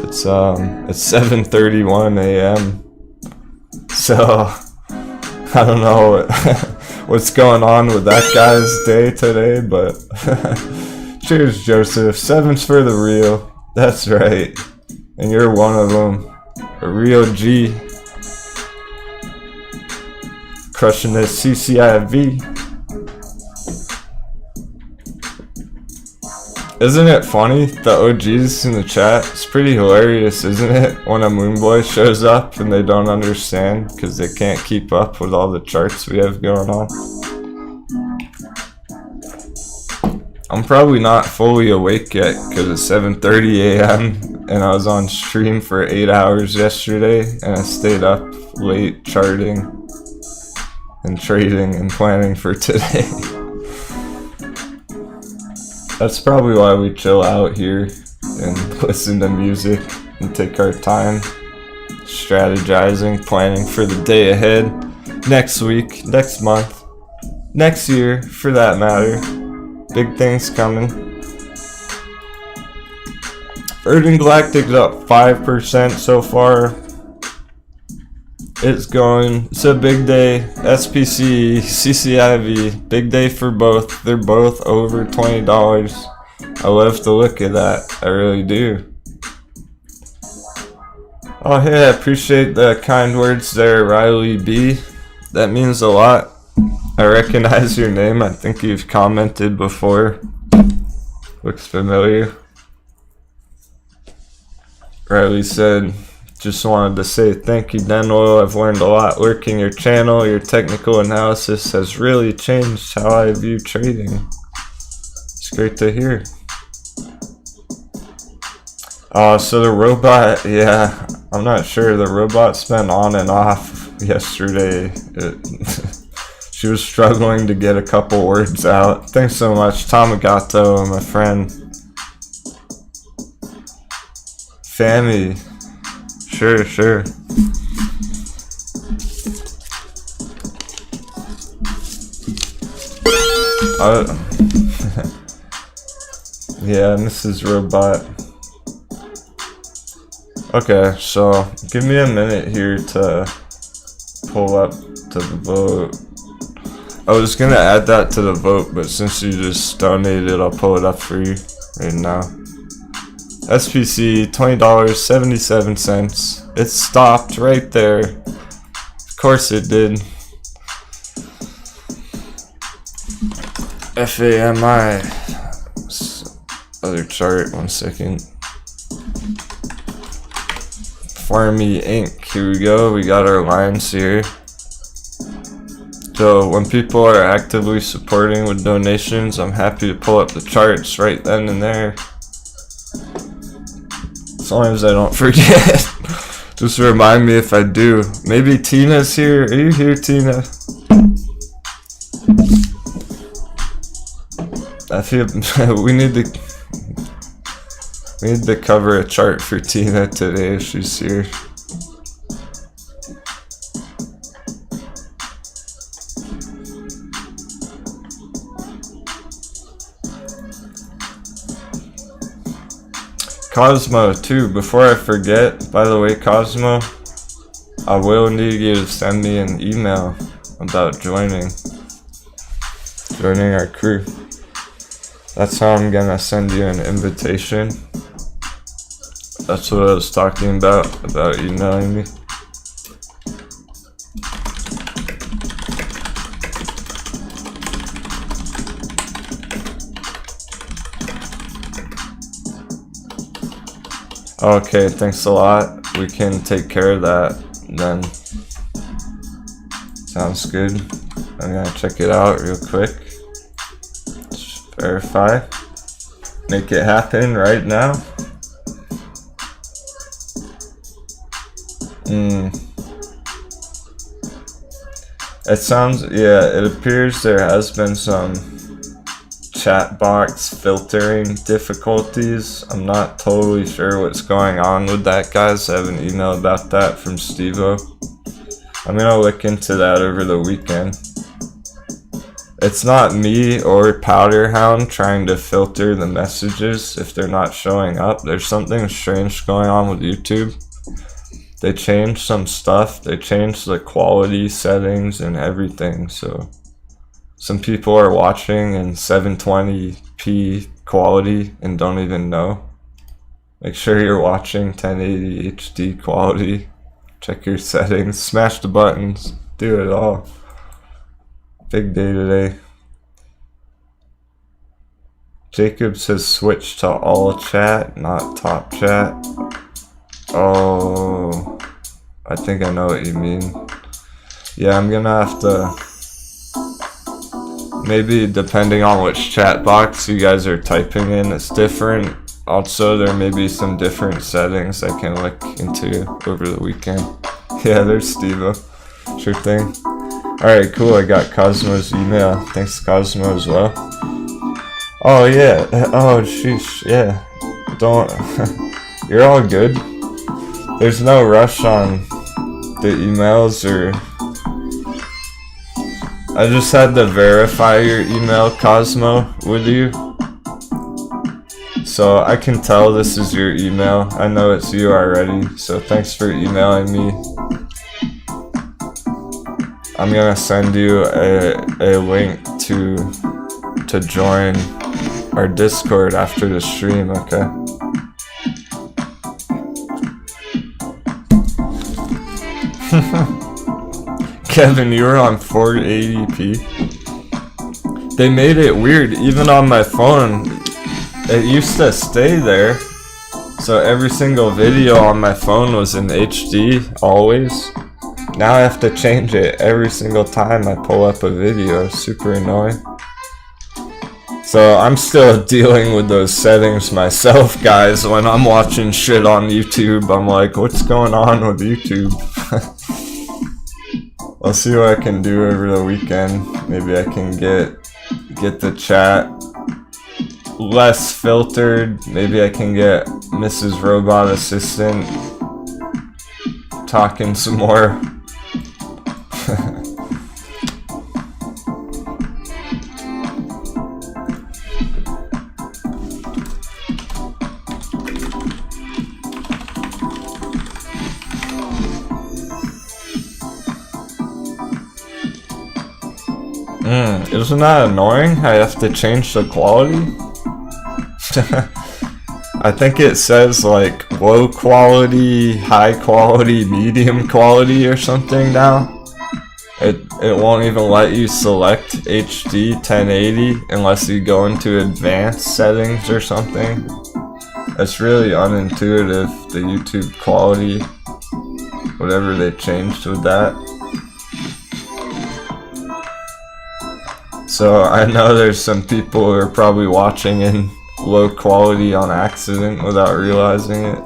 It's 7:31 a.m. So I don't know what's going on with that guy's day today, but cheers, Joseph. 7's for the real. That's right. And you're one of them. A real G. Crushing this CCIV. Isn't it funny? The OGs in the chat. It's pretty hilarious, isn't it? When a Moonboy shows up and they don't understand because they can't keep up with all the charts we have going on. I'm probably not fully awake yet because it's 7:30 a.m. and I was on stream for 8 hours yesterday and I stayed up late charting and trading and planning for today. That's probably why we chill out here and listen to music and take our time strategizing, planning for the day ahead, next week, next month, next year for that matter. Big things coming. Virgin Galactic's up 5% so far. It's a big day. SPC, CCIV, big day for both. They're both over $20. I love to look at that. I really do. Oh, hey, I appreciate the kind words there, Riley B. That means a lot. I recognize your name. I think you've commented before. Looks familiar. Riley said, just wanted to say thank you, Denwo. I've learned a lot lurking your channel. Your technical analysis has really changed how I view trading. It's great to hear. So the robot, yeah, I'm not sure. The robot's been on and off yesterday. She was struggling to get a couple words out. Thanks so much, Tamagato, my friend. Fammy. Sure. Yeah, Mrs. Robot. Okay, so give me a minute here to pull up to the vote. I was gonna add that to the vote, but since you just donated, I'll pull it up for you right now. SPC, $20.77. It stopped right there. Of course it did. FAMI. Other chart, 1 second. Farmy Inc. Here we go. We got our lines here. So when people are actively supporting with donations, I'm happy to pull up the charts right then and there. As long as I don't forget. Just remind me if I do. Maybe Tina's here. Are you here, Tina? I feel we need to cover a chart for Tina today if she's here. Cosmo too, before I forget, by the way, Cosmo, I will need you to send me an email about joining our crew. That's how I'm gonna send you an invitation. That's what I was talking about emailing me. Okay, thanks a lot. We can take care of that then. Sounds good. I'm gonna check it out real quick. Just verify. Make it happen right now. It appears there has been some chat box filtering difficulties. I'm not totally sure what's going on with that, guys. I have an email about that from Steve-O. I'm gonna look into that over the weekend. It's not me or Powderhound trying to filter the messages if they're not showing up. There's something strange going on with YouTube. they changed some stuff. They changed the quality settings and everything, so some people are watching in 720p quality and don't even know. Make sure you're watching 1080 HD quality. Check your settings, smash the buttons, do it all. Big day today. Jacob says switch to all chat, not top chat. Oh, I think I know what you mean. Yeah, I'm gonna have to, maybe depending on which chat box you guys are typing in, it's different. Also, there may be some different settings I can look into over the weekend. Yeah, there's Steve-O. Sure thing. Alright, cool, I got Cosmo's email. Thanks Cosmo as well. Oh yeah, oh sheesh, yeah. Don't, you're all good. There's no rush on the emails, or I just had to verify your email, Cosmo, with you. So I can tell this is your email. I know it's you already, so thanks for emailing me. I'm gonna send you a link to join our Discord after the stream, okay? Kevin, you were on 480p. They made it weird, even on my phone. It used to stay there. So every single video on my phone was in HD, always. Now I have to change it every single time I pull up a video. It's super annoying. So I'm still dealing with those settings myself, guys. When I'm watching shit on YouTube, I'm like, what's going on with YouTube? I'll see what I can do over the weekend. Maybe I can get the chat less filtered. Maybe I can get Mrs. Robot Assistant talking some more. Isn't that annoying? I have to change the quality? I think it says like low quality, high quality, medium quality or something now. It won't even let you select HD 1080 unless you go into advanced settings or something. It's really unintuitive, the YouTube quality, whatever they changed with that. So I know there's some people who are probably watching in low quality on accident without realizing it.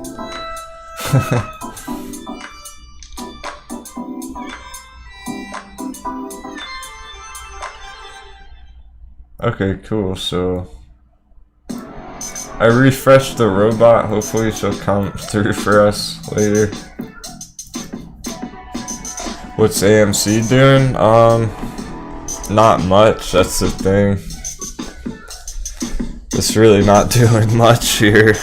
Okay, cool, so I refreshed the robot, hopefully she'll come through for us later. What's AMC doing? Not much, that's the thing. It's really not doing much here.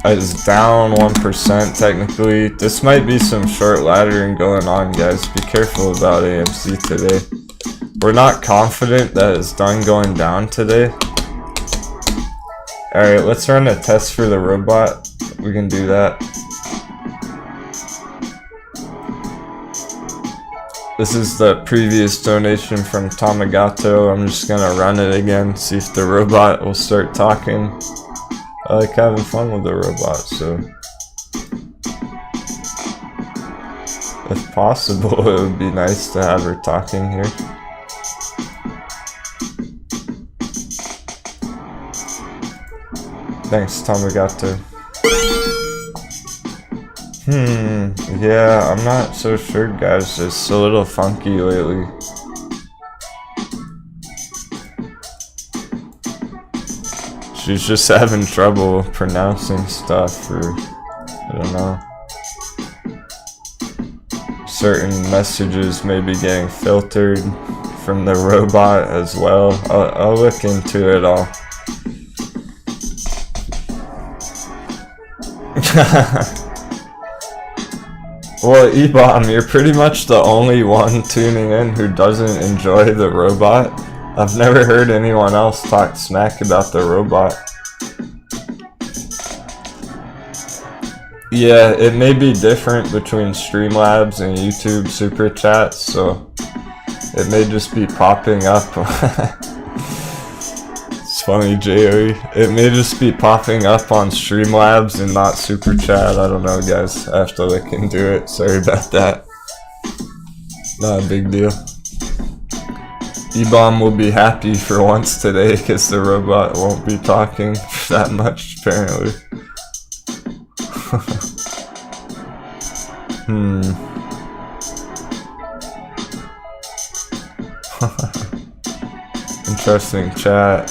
It's down 1% technically. This might be some short laddering going on, guys. Be careful about AMC today. We're not confident that it's done going down today. Alright, let's run a test for the robot. We can do that. This is the previous donation from Tamagato. I'm just gonna run it again, see if the robot will start talking. I like having fun with the robot, so if possible, it would be nice to have her talking here. Thanks, Tamagato. Yeah, I'm not so sure, guys. It's a little funky lately. She's just having trouble pronouncing stuff, or I don't know. Certain messages may be getting filtered from the robot as well. I'll look into it all. Well, E-Bomb, you're pretty much the only one tuning in who doesn't enjoy the robot. I've never heard anyone else talk smack about the robot. Yeah, it may be different between Streamlabs and YouTube Super Chats, so it may just be popping up. It's funny, Joey. It may just be popping up on Streamlabs and not Super Chat. I don't know, guys. I have to look into it. Sorry about that. Not a big deal. E-Bomb will be happy for once today because the robot won't be talking that much, apparently. Interesting chat.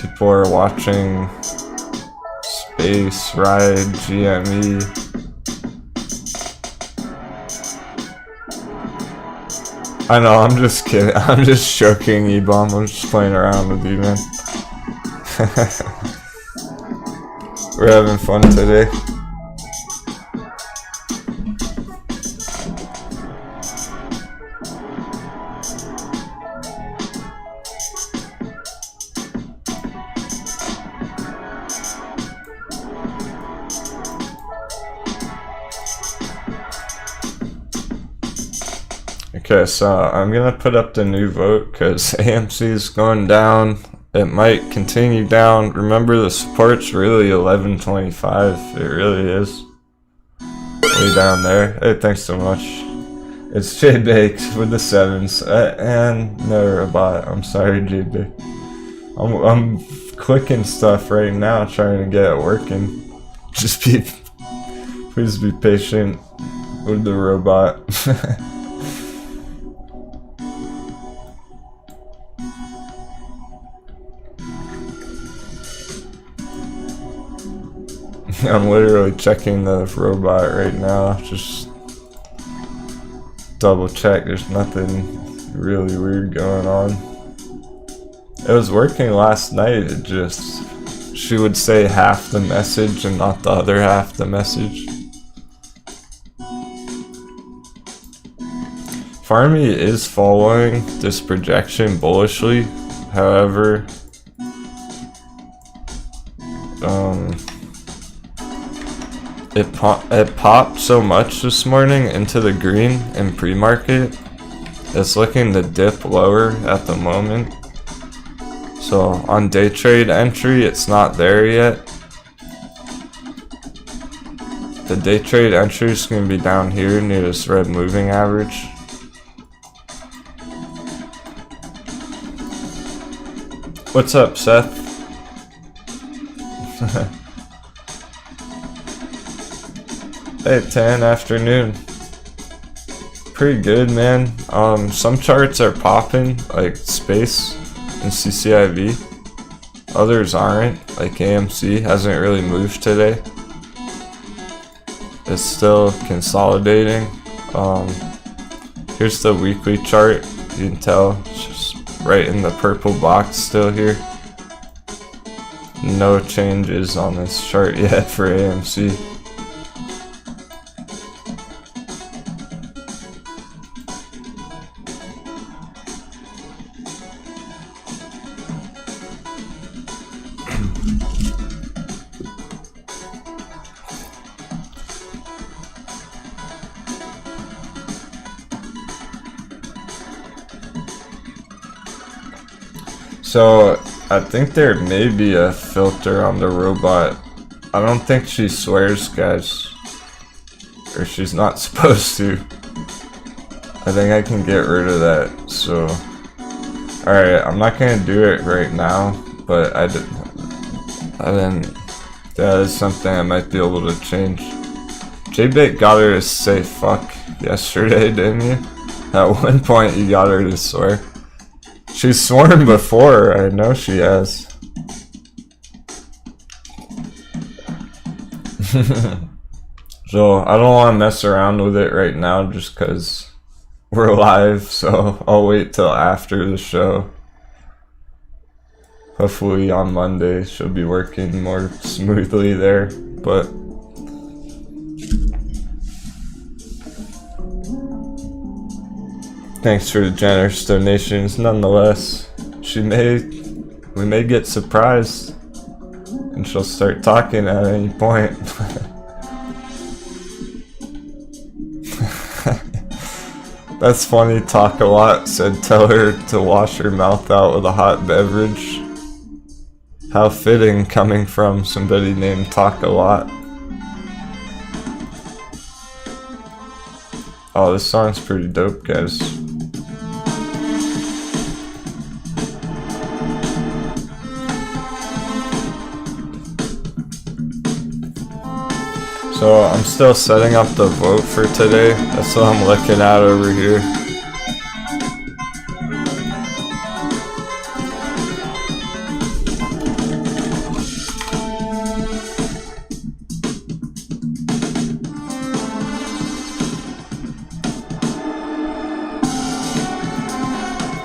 People are watching Space Ride GME. I know, I'm just kidding. I'm just joking, E-Bomb. I'm just playing around with you, man. We're having fun today. Okay, so I'm gonna put up the new vote because AMC is going down. It might continue down. Remember, the support's really 1125. It really is. Way down there. Hey, thanks so much. It's J Bakes with the 7s and no robot. I'm sorry, J Bakes. I'm clicking stuff right now, trying to get it working. Please be patient with the robot. I'm literally checking the robot right now, just double check there's nothing really weird going on. It was working last night, she would say half the message and not the other half the message. Farmy is following this projection bullishly, however, it popped so much this morning into the green in pre-market. It's looking to dip lower at the moment. So on day trade entry, it's not there yet. The day trade entry is going to be down here near this red moving average. What's up, Seth? Hey, 10 afternoon. Pretty good, man. Some charts are popping, like Space and CCIV. Others aren't, like AMC hasn't really moved today. It's still consolidating. Here's the weekly chart. You can tell it's just right in the purple box still here. No changes on this chart yet for AMC. So, I think there may be a filter on the robot. I don't think she swears, guys. Or she's not supposed to. I think I can get rid of that, so... Alright, I'm not gonna do it right now, but that is something I might be able to change. J-Bait got her to say fuck yesterday, didn't you? At one point you got her to swear. She's sworn before, I know she has. So, I don't want to mess around with it right now just because we're live, so I'll wait till after the show. Hopefully on Monday she'll be working more smoothly there, but Thanks for the generous donations. Nonetheless, we may get surprised, and she'll start talking at any point. That's funny. Talk a lot said tell her to wash her mouth out with a hot beverage. How fitting, coming from somebody named Talk a Lot. Oh, this song's pretty dope, guys. So I'm still setting up the vote for today. That's what I'm looking at over here.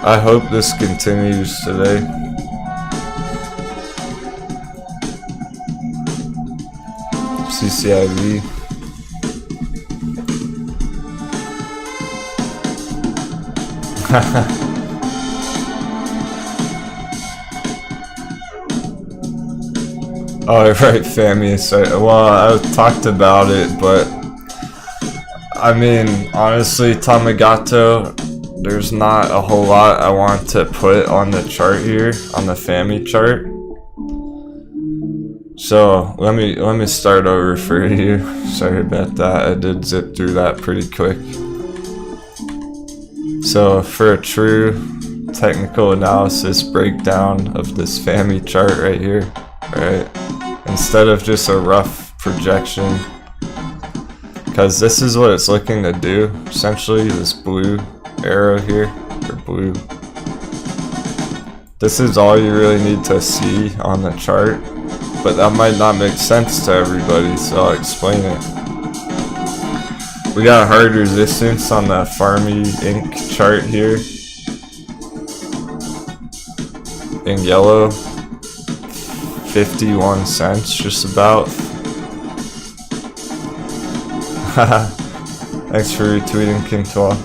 I hope this continues today. CCIV. Oh, right, Fami. So, well, I talked about it, but I mean, honestly, Tamagato, there's not a whole lot I want to put on the chart here, on the Fami chart. So let me start over for you. Sorry about that. I did zip through that pretty quick. So for a true technical analysis breakdown of this Fami chart right here, right? Instead of just a rough projection, because this is what it's looking to do. Essentially, this blue arrow here, or blue. This is all you really need to see on the chart. But that might not make sense to everybody, so I'll explain it. We got hard resistance on the Farmy Inc. chart here. In yellow. 51 cents, just about. Thanks for retweeting, King Twa.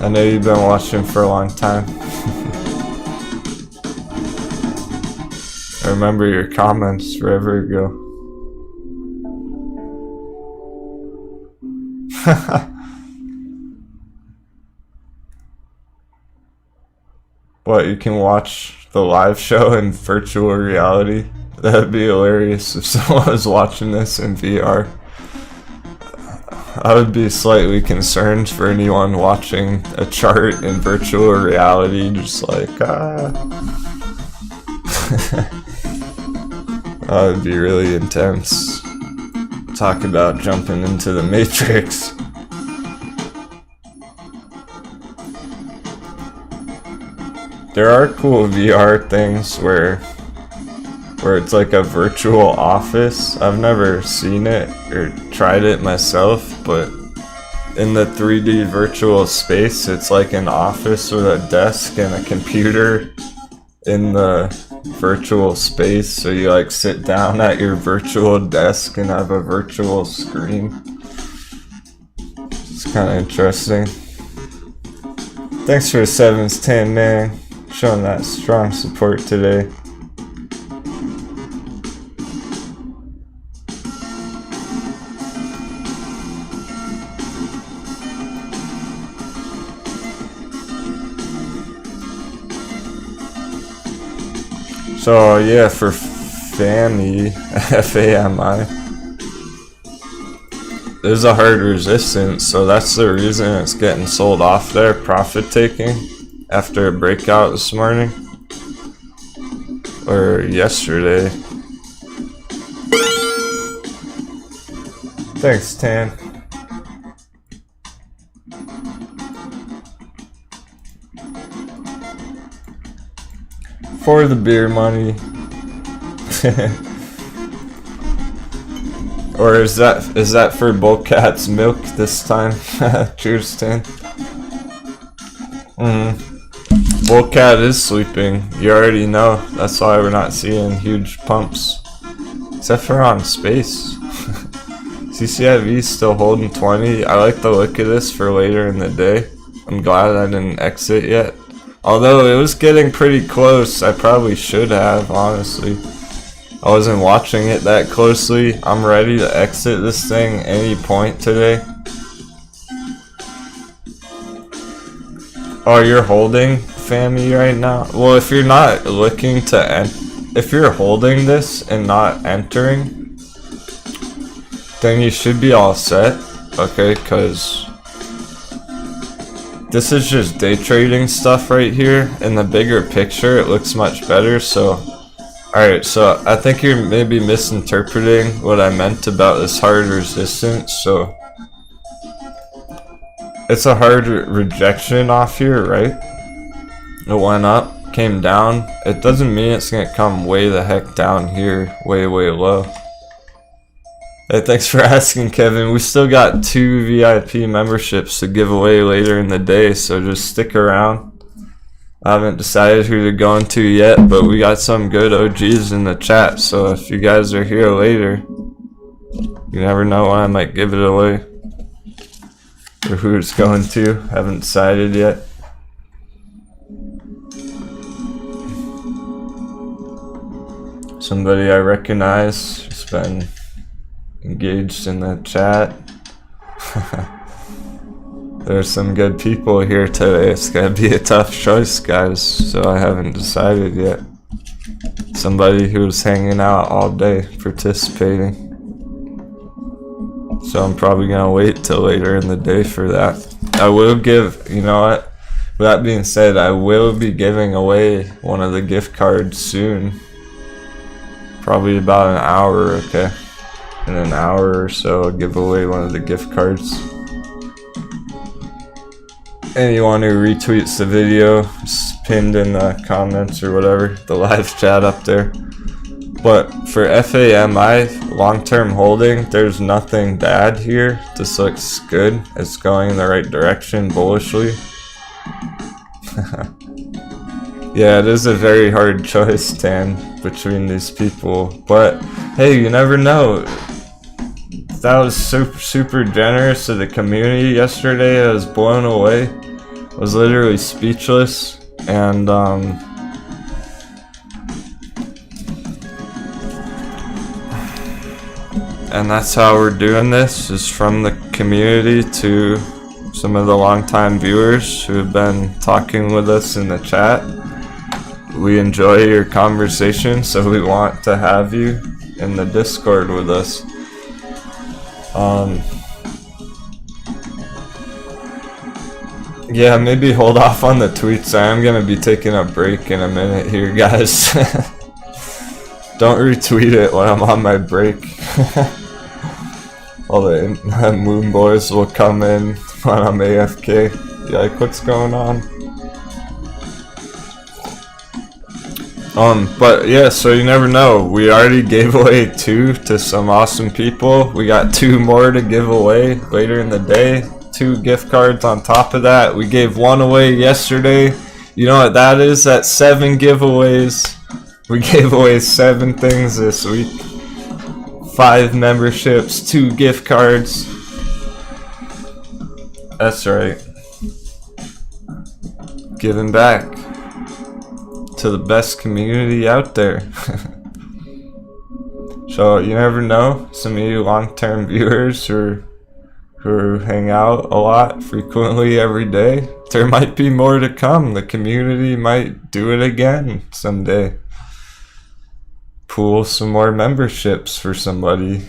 I know you've been watching for a long time. I remember your comments forever ago. What, you can watch the live show in virtual reality? That'd be hilarious if someone was watching this in VR. I would be slightly concerned for anyone watching a chart in virtual reality, just like, That would be really intense. Talk about jumping into the Matrix. There are cool VR things where it's like a virtual office. I've never seen it or tried it myself, but in the 3D virtual space, it's like an office with a desk and a computer in the virtual space. So you like sit down at your virtual desk and have a virtual screen. It's kind of interesting. Thanks for the 7s10, man. Showing that strong support today. So yeah, for Fami, F-A-M-I, there's a hard resistance, so that's the reason it's getting sold off there, profit taking, after a breakout this morning, or yesterday. Thanks, Tan. For the beer money. Or is that for Bullcat's milk this time? Cheers, Tan. Bullcat is sleeping. You already know. That's why we're not seeing huge pumps. Except for on space. CCIV still holding 20. I like the look of this for later in the day. I'm glad I didn't exit yet. Although it was getting pretty close, I probably should have, honestly. I wasn't watching it that closely. I'm ready to exit this thing any point today. Oh, you're holding Fammy right now? Well, if you're not looking to if you're holding this and not entering, then you should be all set, okay? Because this is just day trading stuff right here. In the bigger picture, it looks much better. So, alright, so I think you're maybe misinterpreting what I meant about this hard resistance. So, it's a hard rejection off here, right? It went up, came down. It doesn't mean it's gonna come way the heck down here, way low. Hey, thanks for asking, Kevin. We still got 2 VIP memberships to give away later in the day, so just stick around. I haven't decided who they're going to yet, but we got some good OGs in the chat, so if you guys are here later, you never know when I might give it away. Or who it's going to. Haven't decided yet. Somebody I recognize just been engaged in the chat. There's some good people here today. It's gonna be a tough choice, guys, so I haven't decided yet. Somebody who was hanging out all day participating. So I'm probably gonna wait till later in the day for that. I will give, you know what? With that being said, I will be giving away one of the gift cards soon. Probably about an hour, okay? In an hour or so, I'll give away one of the gift cards. Anyone who retweets the video, it's pinned in the comments or whatever, the live chat up there. But for FAMI, long-term holding, there's nothing bad here. This looks good. It's going in the right direction, bullishly. Yeah, it is a very hard choice, Tan, between these people. But, hey, you never know. That was super generous to the community yesterday. I was blown away. I was literally speechless. And, that's how we're doing this, is from the community to some of the longtime viewers who have been talking with us in the chat. We enjoy your conversation, so we want to have you in the Discord with us. Yeah, maybe hold off on the tweets. I am gonna be taking a break in a minute here, guys. Don't retweet it when I'm on my break. All the moon boys will come in when I'm AFK. Yeah, like, what's going on? But yeah, so you never know. We already gave away 2 to some awesome people. We got 2 more to give away later in the day. 2 gift cards on top of that. We gave 1 away yesterday. You know what that is? That's 7 giveaways. We gave away 7 things this week. 5 memberships, 2 gift cards. That's right. Giving back to the best community out there. So you never know, some of you long-term viewers who hang out a lot, frequently, every day, there might be more to come. The community might do it again someday. Pool some more memberships for somebody.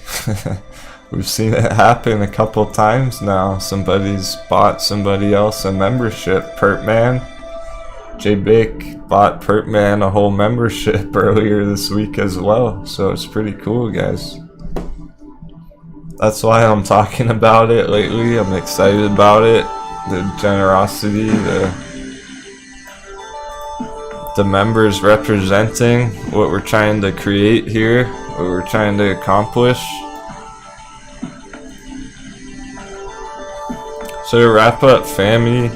We've seen it happen a couple times now. Somebody's bought somebody else a membership. Pertman, J-Bake bought Pertman a whole membership earlier this week as well. So it's pretty cool, guys. That's why I'm talking about it lately. I'm excited about it. The generosity, the members representing what we're trying to create here, what we're trying to accomplish. So to wrap up Fammy,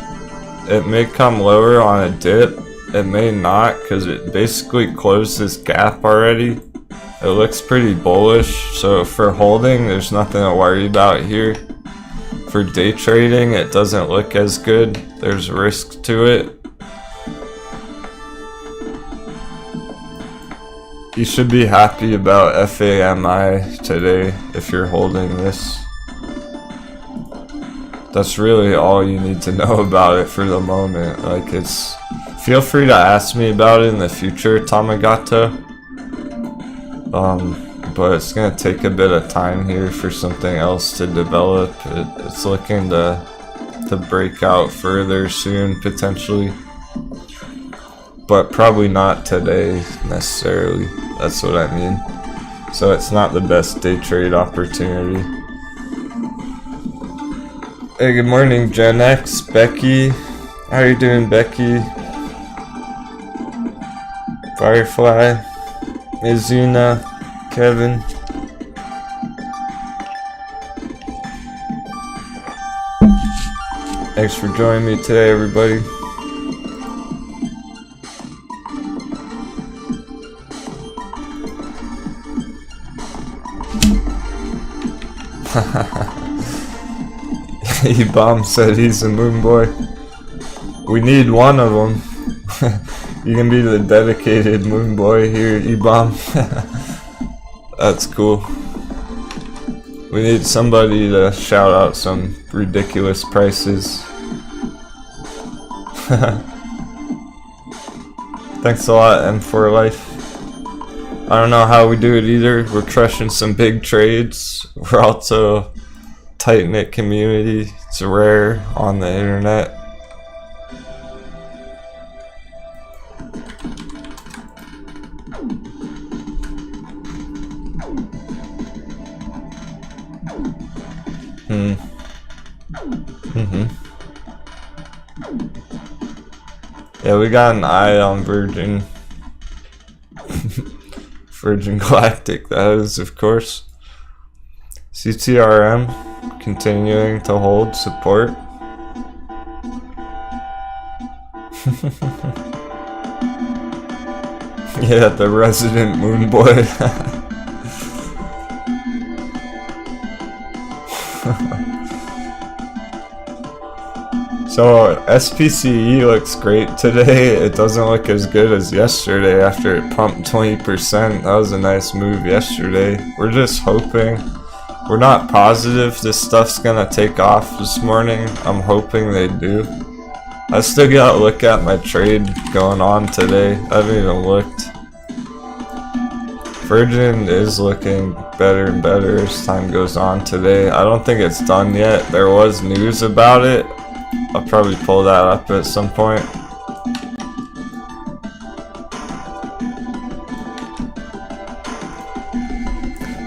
it may come lower on a dip, it may not, because it basically closed this gap already. It looks pretty bullish, so for holding, there's nothing to worry about here. For day trading, it doesn't look as good. There's risk to it. You should be happy about FAMI today if you're holding this. That's really all you need to know about it for the moment. Like, it's... Feel free to ask me about it in the future, Tamagato. But it's gonna take a bit of time here for something else to develop. It's looking to break out further soon, potentially. But probably not today, necessarily. That's what I mean. So it's not the best day trade opportunity. Hey, good morning, Gen X, Becky. How are you doing, Becky? Firefly, Mizuna, Kevin. Thanks for joining me today, everybody. E-Bomb said he's a moon boy. We need one of them. You can be the dedicated moon boy here, E-Bomb. That's cool. We need somebody to shout out some ridiculous prices. Thanks a lot, M4 Life. I don't know how we do it either. We're crushing some big trades. We're also tight-knit community. It's rare on the internet. Yeah, we got an eye on Virgin. Virgin Galactic, that is, of course. CTRM continuing to hold support. Yeah, the resident moon boy. So SPCE looks great today. It doesn't look as good as yesterday after it pumped 20%. That was a nice move yesterday. We're just hoping. We're not positive this stuff's gonna take off this morning. I'm hoping they do. I still gotta look at my trade going on today. I haven't even looked. Virgin is looking better and better as time goes on today. I don't think it's done yet. There was news about it. I'll probably pull that up at some point.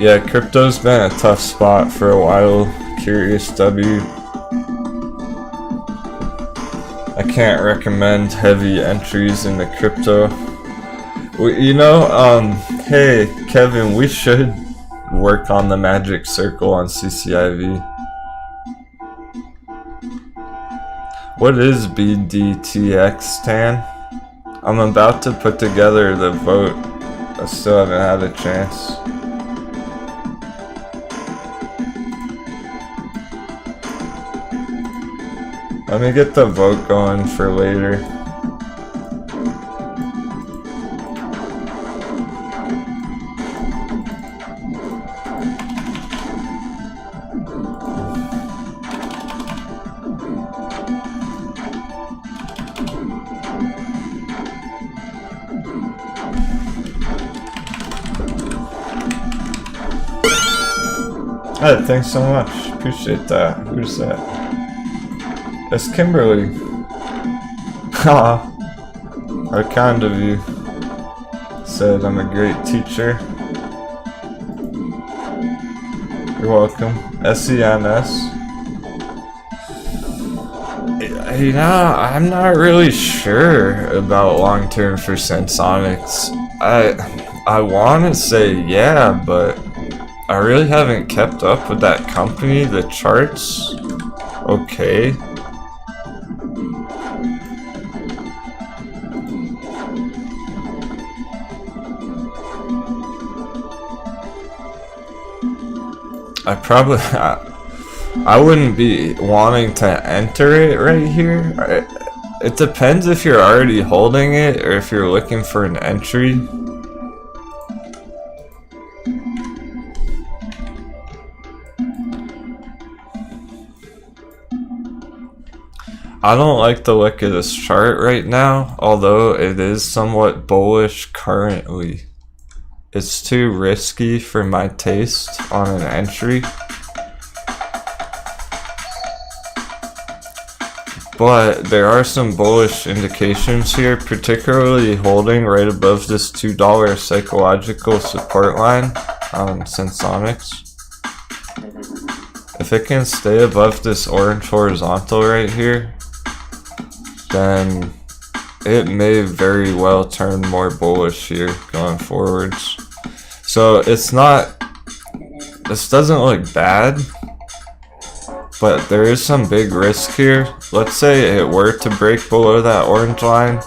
Yeah, crypto's been a tough spot for a while. Curious W. I can't recommend heavy entries in the crypto. You know, hey Kevin, we should work on the magic circle on CCIV. What is BDTX, Tan? I'm about to put together the vote. I still haven't had a chance. Let me get the vote going for later. Hey, thanks so much. Appreciate that. Who's that? That's Kimberly. Haha. How kind of you. Said I'm a great teacher. You're welcome. SENS. You know, I'm not really sure about long term for Sensonics. I want to say yeah, but I really haven't kept up with that company. The charts, okay. I wouldn't be wanting to enter it right here. It depends if you're already holding it or if you're looking for an entry. I don't like the look of this chart right now, although it is somewhat bullish currently. It's too risky for my taste on an entry. But there are some bullish indications here, particularly holding right above this $2 psychological support line on Sensonics. If it can stay above this orange horizontal right here, then it may very well turn more bullish here going forwards. So it's not, this doesn't look bad, but there is some big risk here. Let's say it were to break below that orange line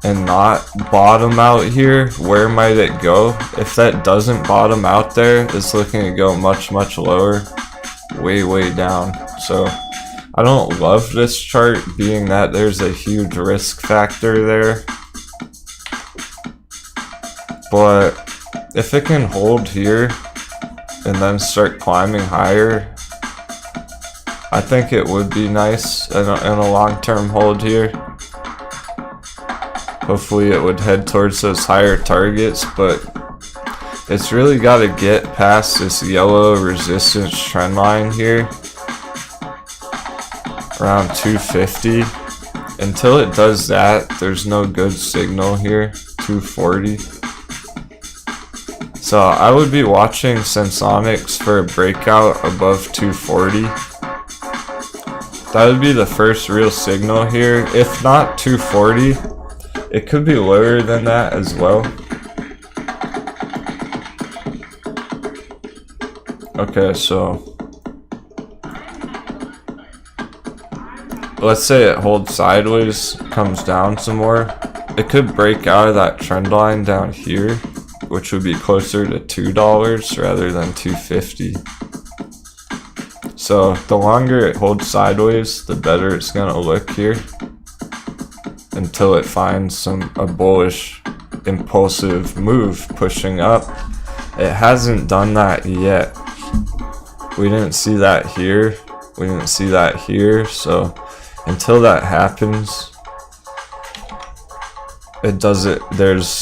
and not bottom out here, where might it go? If that doesn't bottom out there, it's looking to go much lower, way down. So I don't love this chart, being that there's a huge risk factor there. But if it can hold here and then start climbing higher, I think it would be nice in a long-term hold here. Hopefully it would head towards those higher targets, but it's really got to get past this yellow resistance trend line here, around 250. Until it does that, there's no good signal here. 240. So I would be watching Sensonics for a breakout above 240. That would be the first real signal here. If not 240, it could be lower than that as well. Okay, so let's say it holds sideways, comes down some more. It could break out of that trend line down here, which would be closer to $2 rather than 250. So the longer it holds sideways, the better it's gonna look here, until it finds a bullish impulsive move pushing up. It hasn't done that yet. We didn't see that here, we didn't see that here, so until that happens, there's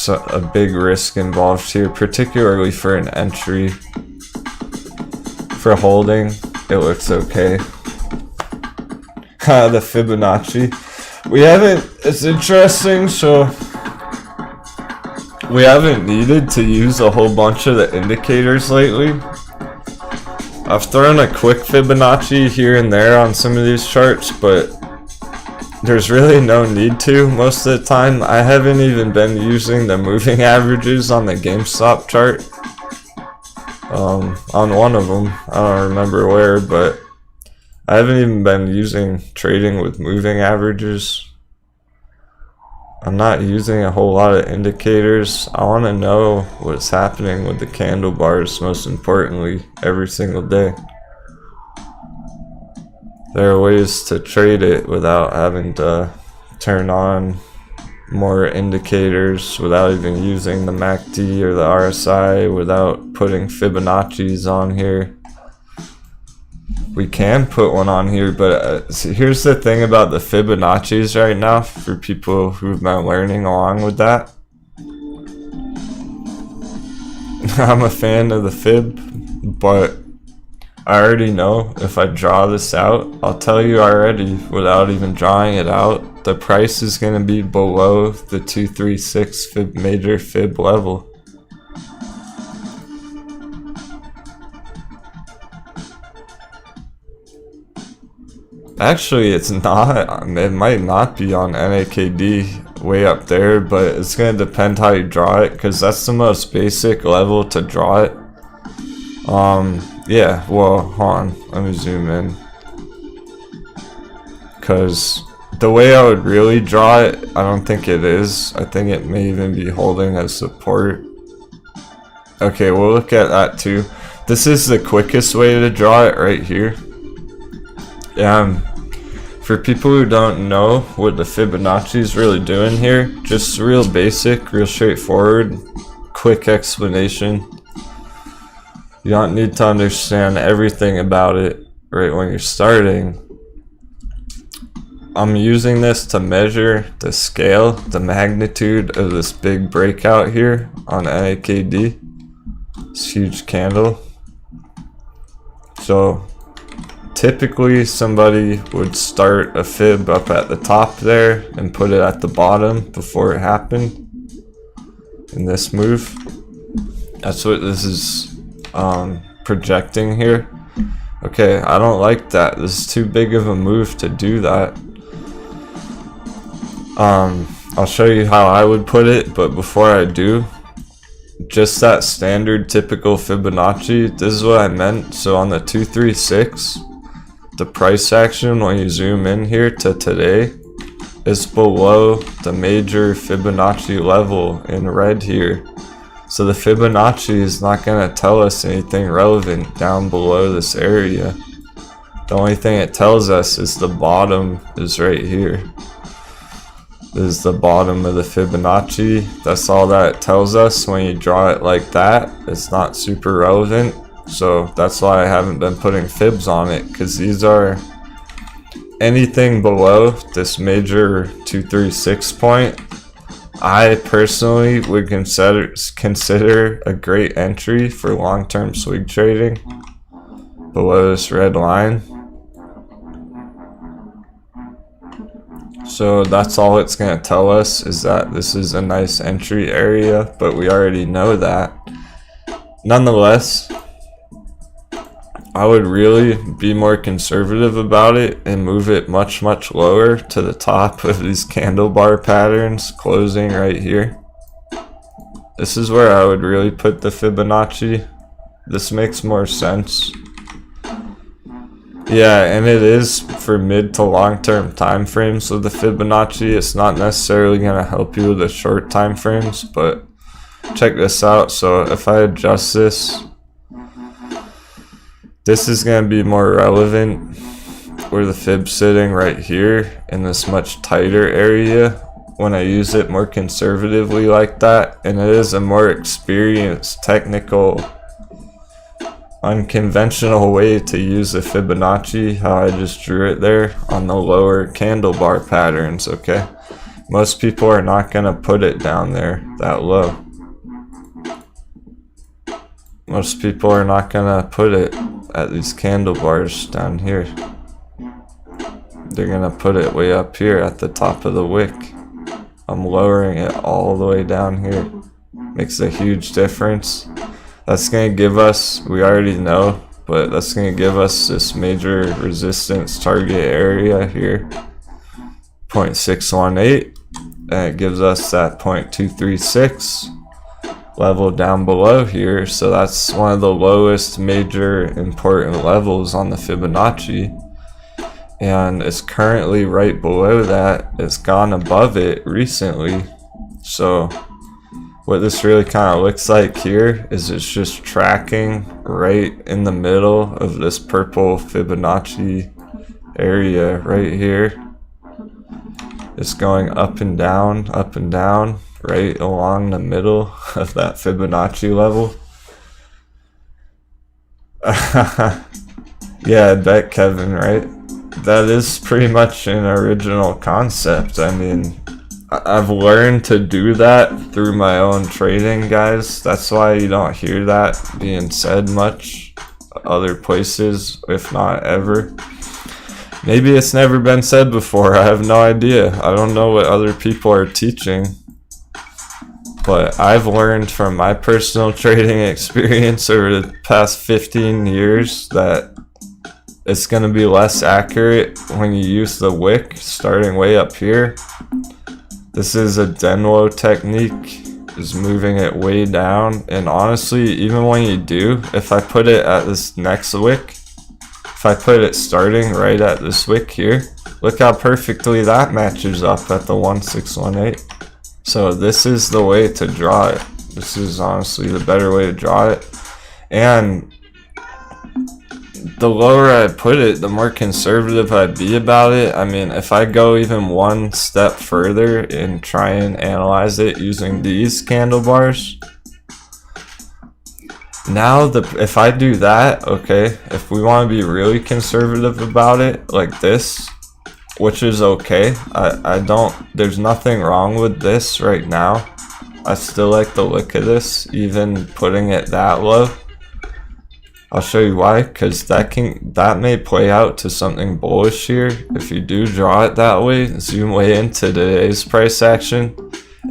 a big risk involved here, particularly for an entry. For holding, it looks okay. The Fibonacci. It's interesting, so we haven't needed to use a whole bunch of the indicators lately. I've thrown a quick Fibonacci here and there on some of these charts, but there's really no need to most of the time. I haven't even been using the moving averages on the GameStop chart. On one of them, I don't remember where, but I haven't even been using trading with moving averages. I'm not using a whole lot of indicators. I want to know what's happening with the candle bars, most importantly, every single day. There are ways to trade it without having to turn on more indicators, without even using the MACD or the RSI, without putting Fibonacci's on here. We can put one on here, but here's the thing about the Fibonacci's right now, for people who've been learning along with that. I'm a fan of the Fib, but I already know if I draw this out, I'll tell you already without even drawing it out, the price is going to be below the 236 major Fib level. Actually, it's not. It might not be on NAKD way up there, but it's going to depend how you draw it, because that's the most basic level to draw it. Yeah, well, hold on, let me zoom in, because the way I would really draw it, I don't think it is. I think it may even be holding as support. Okay, we'll look at that too. This is the quickest way to draw it right here. For people who don't know what the Fibonacci is really doing here, just real basic, real straightforward, quick explanation. You don't need to understand everything about it right when you're starting. I'm using this to measure the scale, the magnitude of this big breakout here on NAKD. This huge candle. So typically somebody would start a fib up at the top there and put it at the bottom before it happened in this move. That's what this is projecting here. Okay, I don't like that. This is too big of a move to do that. I'll show you how I would put it, but before I do, just that standard typical Fibonacci, this is what I meant. So on the 236, the price action when you zoom in here to today is below the major Fibonacci level in red here. So the Fibonacci is not going to tell us anything relevant down below this area. The only thing it tells us is the bottom is right here. This is the bottom of the Fibonacci. That's all that it tells us. When you draw it like that, it's not super relevant. So that's why I haven't been putting fibs on it, because these are anything below this major 236 point. I personally would consider a great entry for long-term swing trading below this red line. So that's all it's going to tell us, is that this is a nice entry area, but we already know that. Nonetheless, I would really be more conservative about it and move it much lower to the top of these candle bar patterns closing right here. This is where I would really put the Fibonacci. This makes more sense. Yeah, and it is for mid to long term time frames with the Fibonacci. It's not necessarily going to help you with the short time frames, but check this out. So if I adjust this, this is going to be more relevant where the fib's sitting right here in this much tighter area when I use it more conservatively like that. And it is a more experienced, technical, unconventional way to use the Fibonacci, how I just drew it there on the lower candle bar patterns. Okay, most people are not going to put it down there that low. Most people are not going to put it at these candle bars down here. They're going to put it way up here at the top of the wick. I'm lowering it all the way down here. Makes a huge difference. That's going to give us, we already know, but that's going to give us this major resistance target area here, 0.618, and it gives us that 0.236 level down below here. So that's one of the lowest major important levels on the Fibonacci, and it's currently right below that. It's gone above it recently. So what this really kind of looks like here is it's just tracking right in the middle of this purple Fibonacci area right here. It's going up and down, right along the middle of that Fibonacci level. Yeah, I bet, Kevin, right? That is pretty much an original concept. I mean, I've learned to do that through my own trading, guys. That's why you don't hear that being said much other places, if not ever. Maybe it's never been said before. I have no idea. I don't know what other people are teaching. But I've learned from my personal trading experience over the past 15 years that it's going to be less accurate when you use the wick starting way up here. This is a Denwo technique, is moving it way down. And honestly, even when you do, if I put it at this next wick, if I put it starting right at this wick here, look how perfectly that matches up at the 1618. So this is the way to draw it. This is honestly the better way to draw it. And the lower I put it, the more conservative I'd be about it. I mean, if I go even one step further and try and analyze it using these candle bars, now if I do that, okay, if we want to be really conservative about it, like this, which is okay, there's nothing wrong with this right now. I still like the look of this, even putting it that low. I'll show you why, because that may play out to something bullish here. If you do draw it that way, zoom way into today's price action,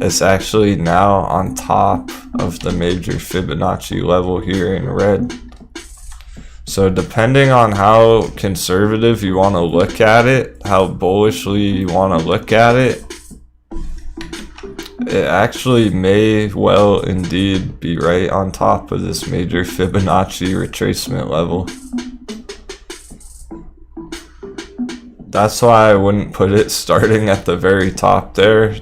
it's actually now on top of the major Fibonacci level here in red. So depending on how conservative you want to look at it, how bullishly you want to look at it, it actually may well indeed be right on top of this major Fibonacci retracement level. That's why I wouldn't put it starting at the very top there.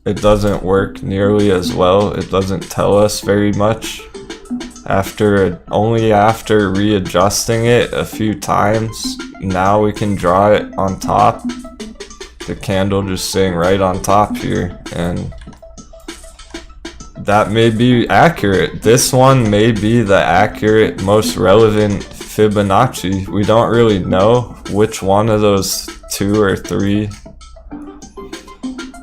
It doesn't work nearly as well. It doesn't tell us very much. Only after readjusting it a few times, now we can draw it on top. The candle just sitting right on top here, and that may be accurate. This one may be the accurate, most relevant Fibonacci. We don't really know which one of those 2 or 3,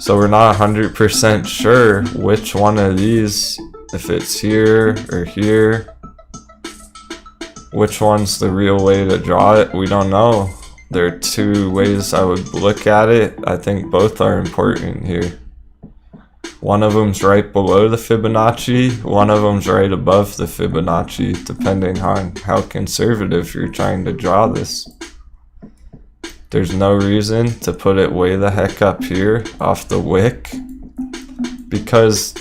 so we're not 100% sure which one of these, if it's here or here, which one's the real way to draw it. We don't know. There are 2 ways I would look at it. I think both are important here. One of them's right below the Fibonacci, one of them's right above the Fibonacci, depending on how conservative you're trying to draw this. There's no reason to put it way the heck up here off the wick, because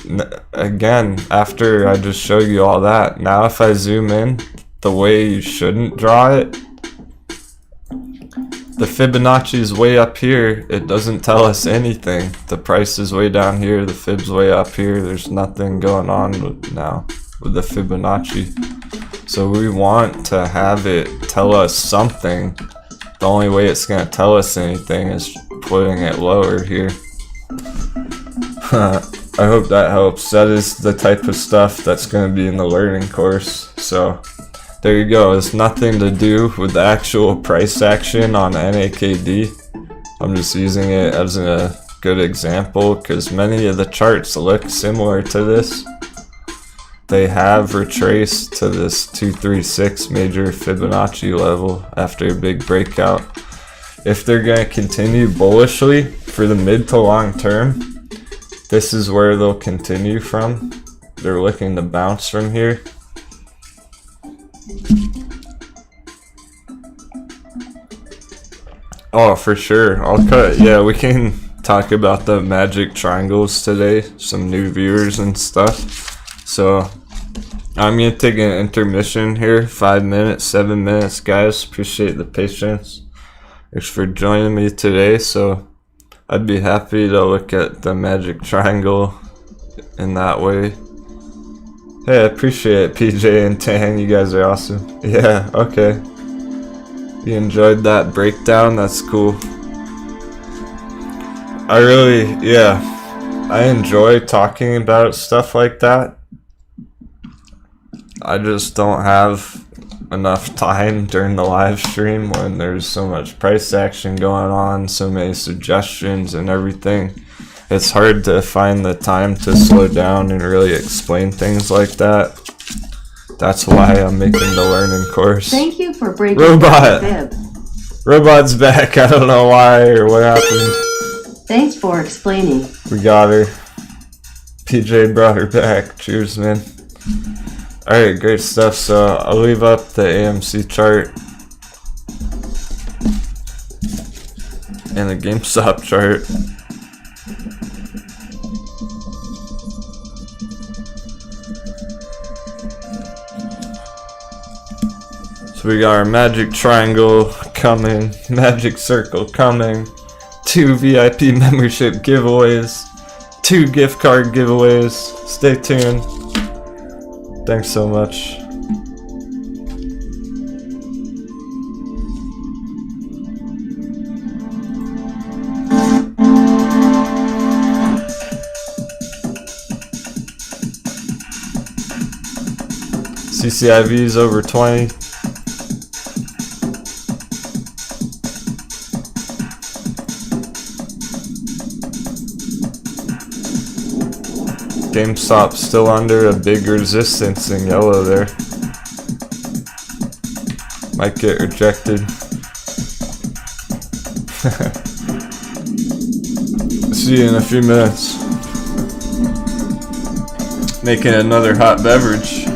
again, after I just showed you all that, now if I zoom in the way you shouldn't draw it, the Fibonacci is way up here. It doesn't tell us anything. The price is way down here. The Fib's way up here. There's nothing going on now with the Fibonacci. So we want to have it tell us something. The only way it's going to tell us anything is putting it lower here. I hope that helps. That is the type of stuff that's going to be in the learning course. So there you go. It's nothing to do with the actual price action on NAKD. I'm just using it as a good example because many of the charts look similar to this. They have retraced to this 236 major Fibonacci level after a big breakout. If they're going to continue bullishly for the mid to long term, this is where they'll continue from. They're looking to bounce from here. Oh, for sure. Yeah, we can talk about the magic triangles today. Some new viewers and stuff. So I'm going to take an intermission here. 5 minutes, 7 minutes, guys. Appreciate the patience. Thanks for joining me today. So I'd be happy to look at the magic triangle in that way. Hey, I appreciate it, PJ and Tang. You guys are awesome. Yeah, okay. You enjoyed that breakdown? That's cool. I enjoy talking about stuff like that. I just don't have enough time during the live stream when there's so much price action going on, so many suggestions and everything. It's hard to find the time to slow down and really explain things like that. That's why I'm making the learning course. Thank you for breaking Robot! the fib. Robot's back. I don't know why or what happened. Thanks for explaining. We got her. PJ brought her back. Cheers, man. Alright, great stuff. So I'll leave up the AMC chart and the GameStop chart. So we got our magic triangle coming, magic circle coming, 2 VIP membership giveaways, 2 gift card giveaways. Stay tuned. Thanks so much. CCIV is over 20. GameStop still under a big resistance in yellow there. Might get rejected. See you in a few minutes. Making another hot beverage.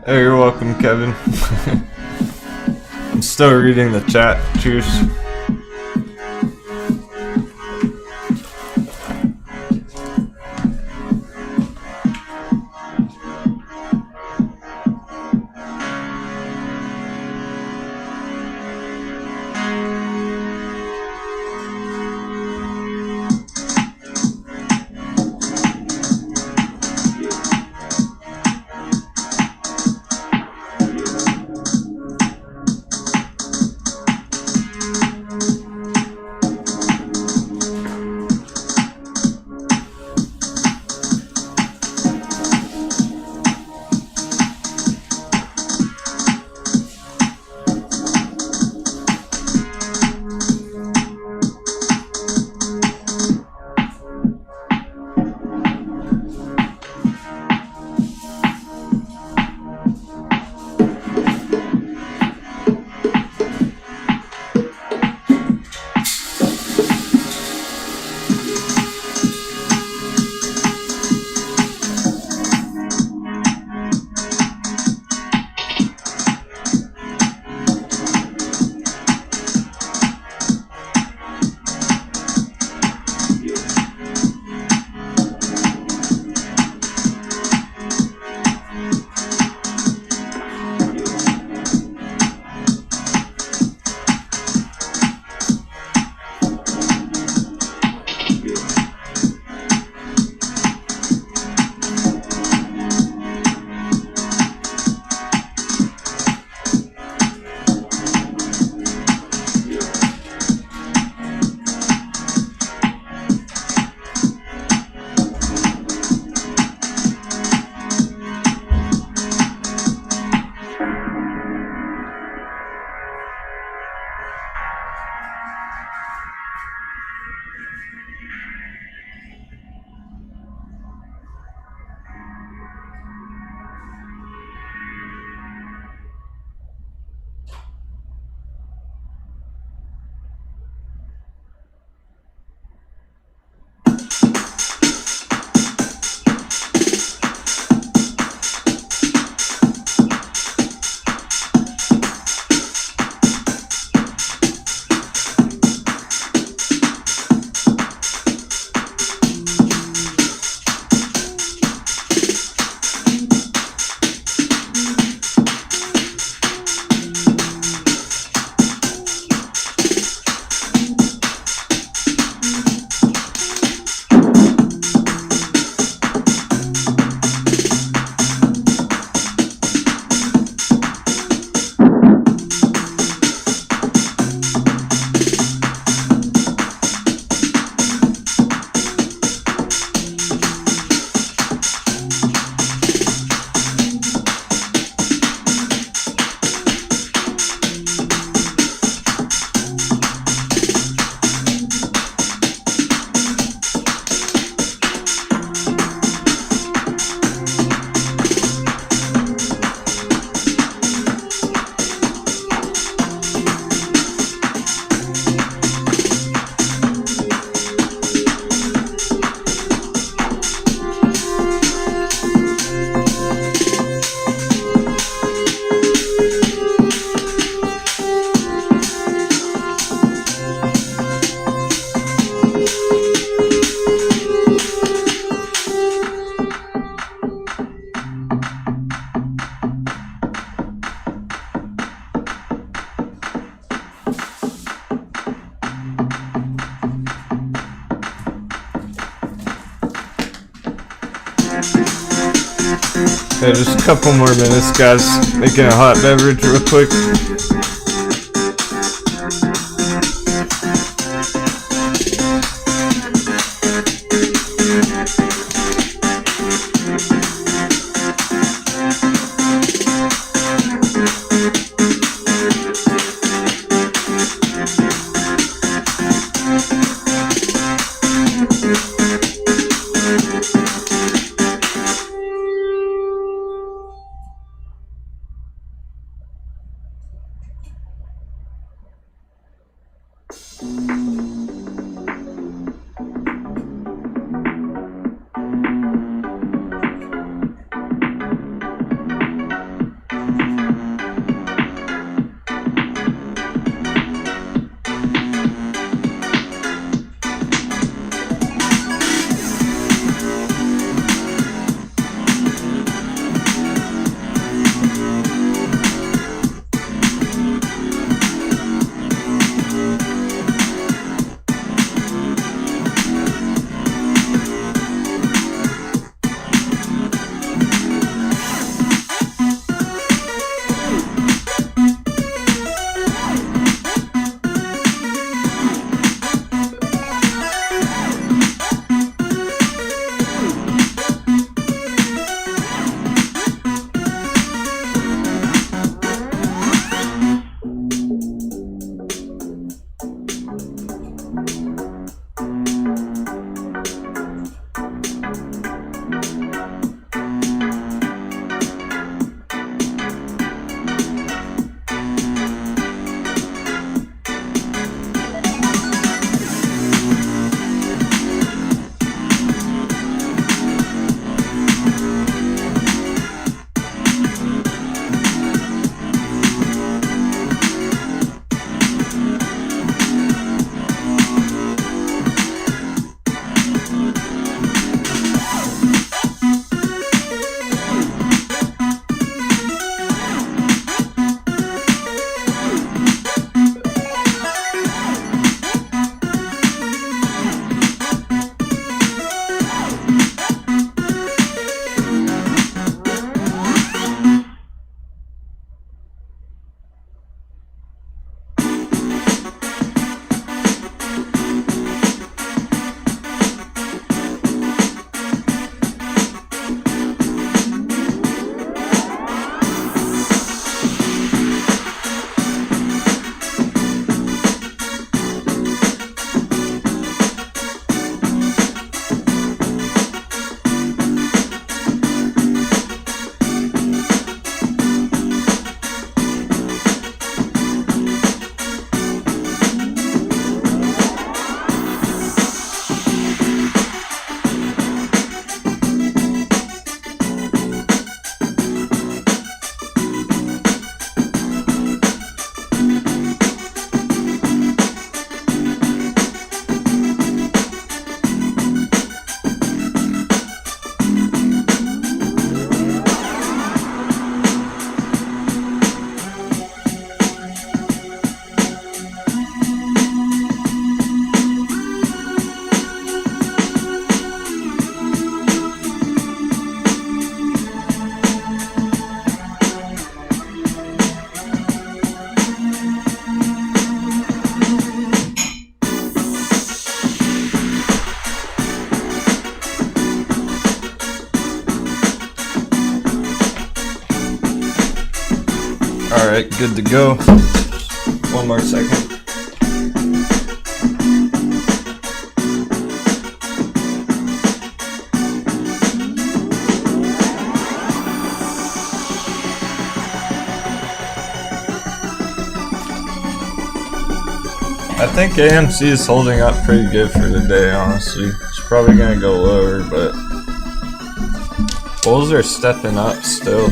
Hey, you're welcome, Kevin. I'm still reading the chat. Cheers. Yeah, just a couple more minutes, guys. Making a hot beverage real quick. Alright, good to go. One more second. I think AMC is holding up pretty good for the day, honestly. It's probably gonna go lower, but bulls are stepping up still.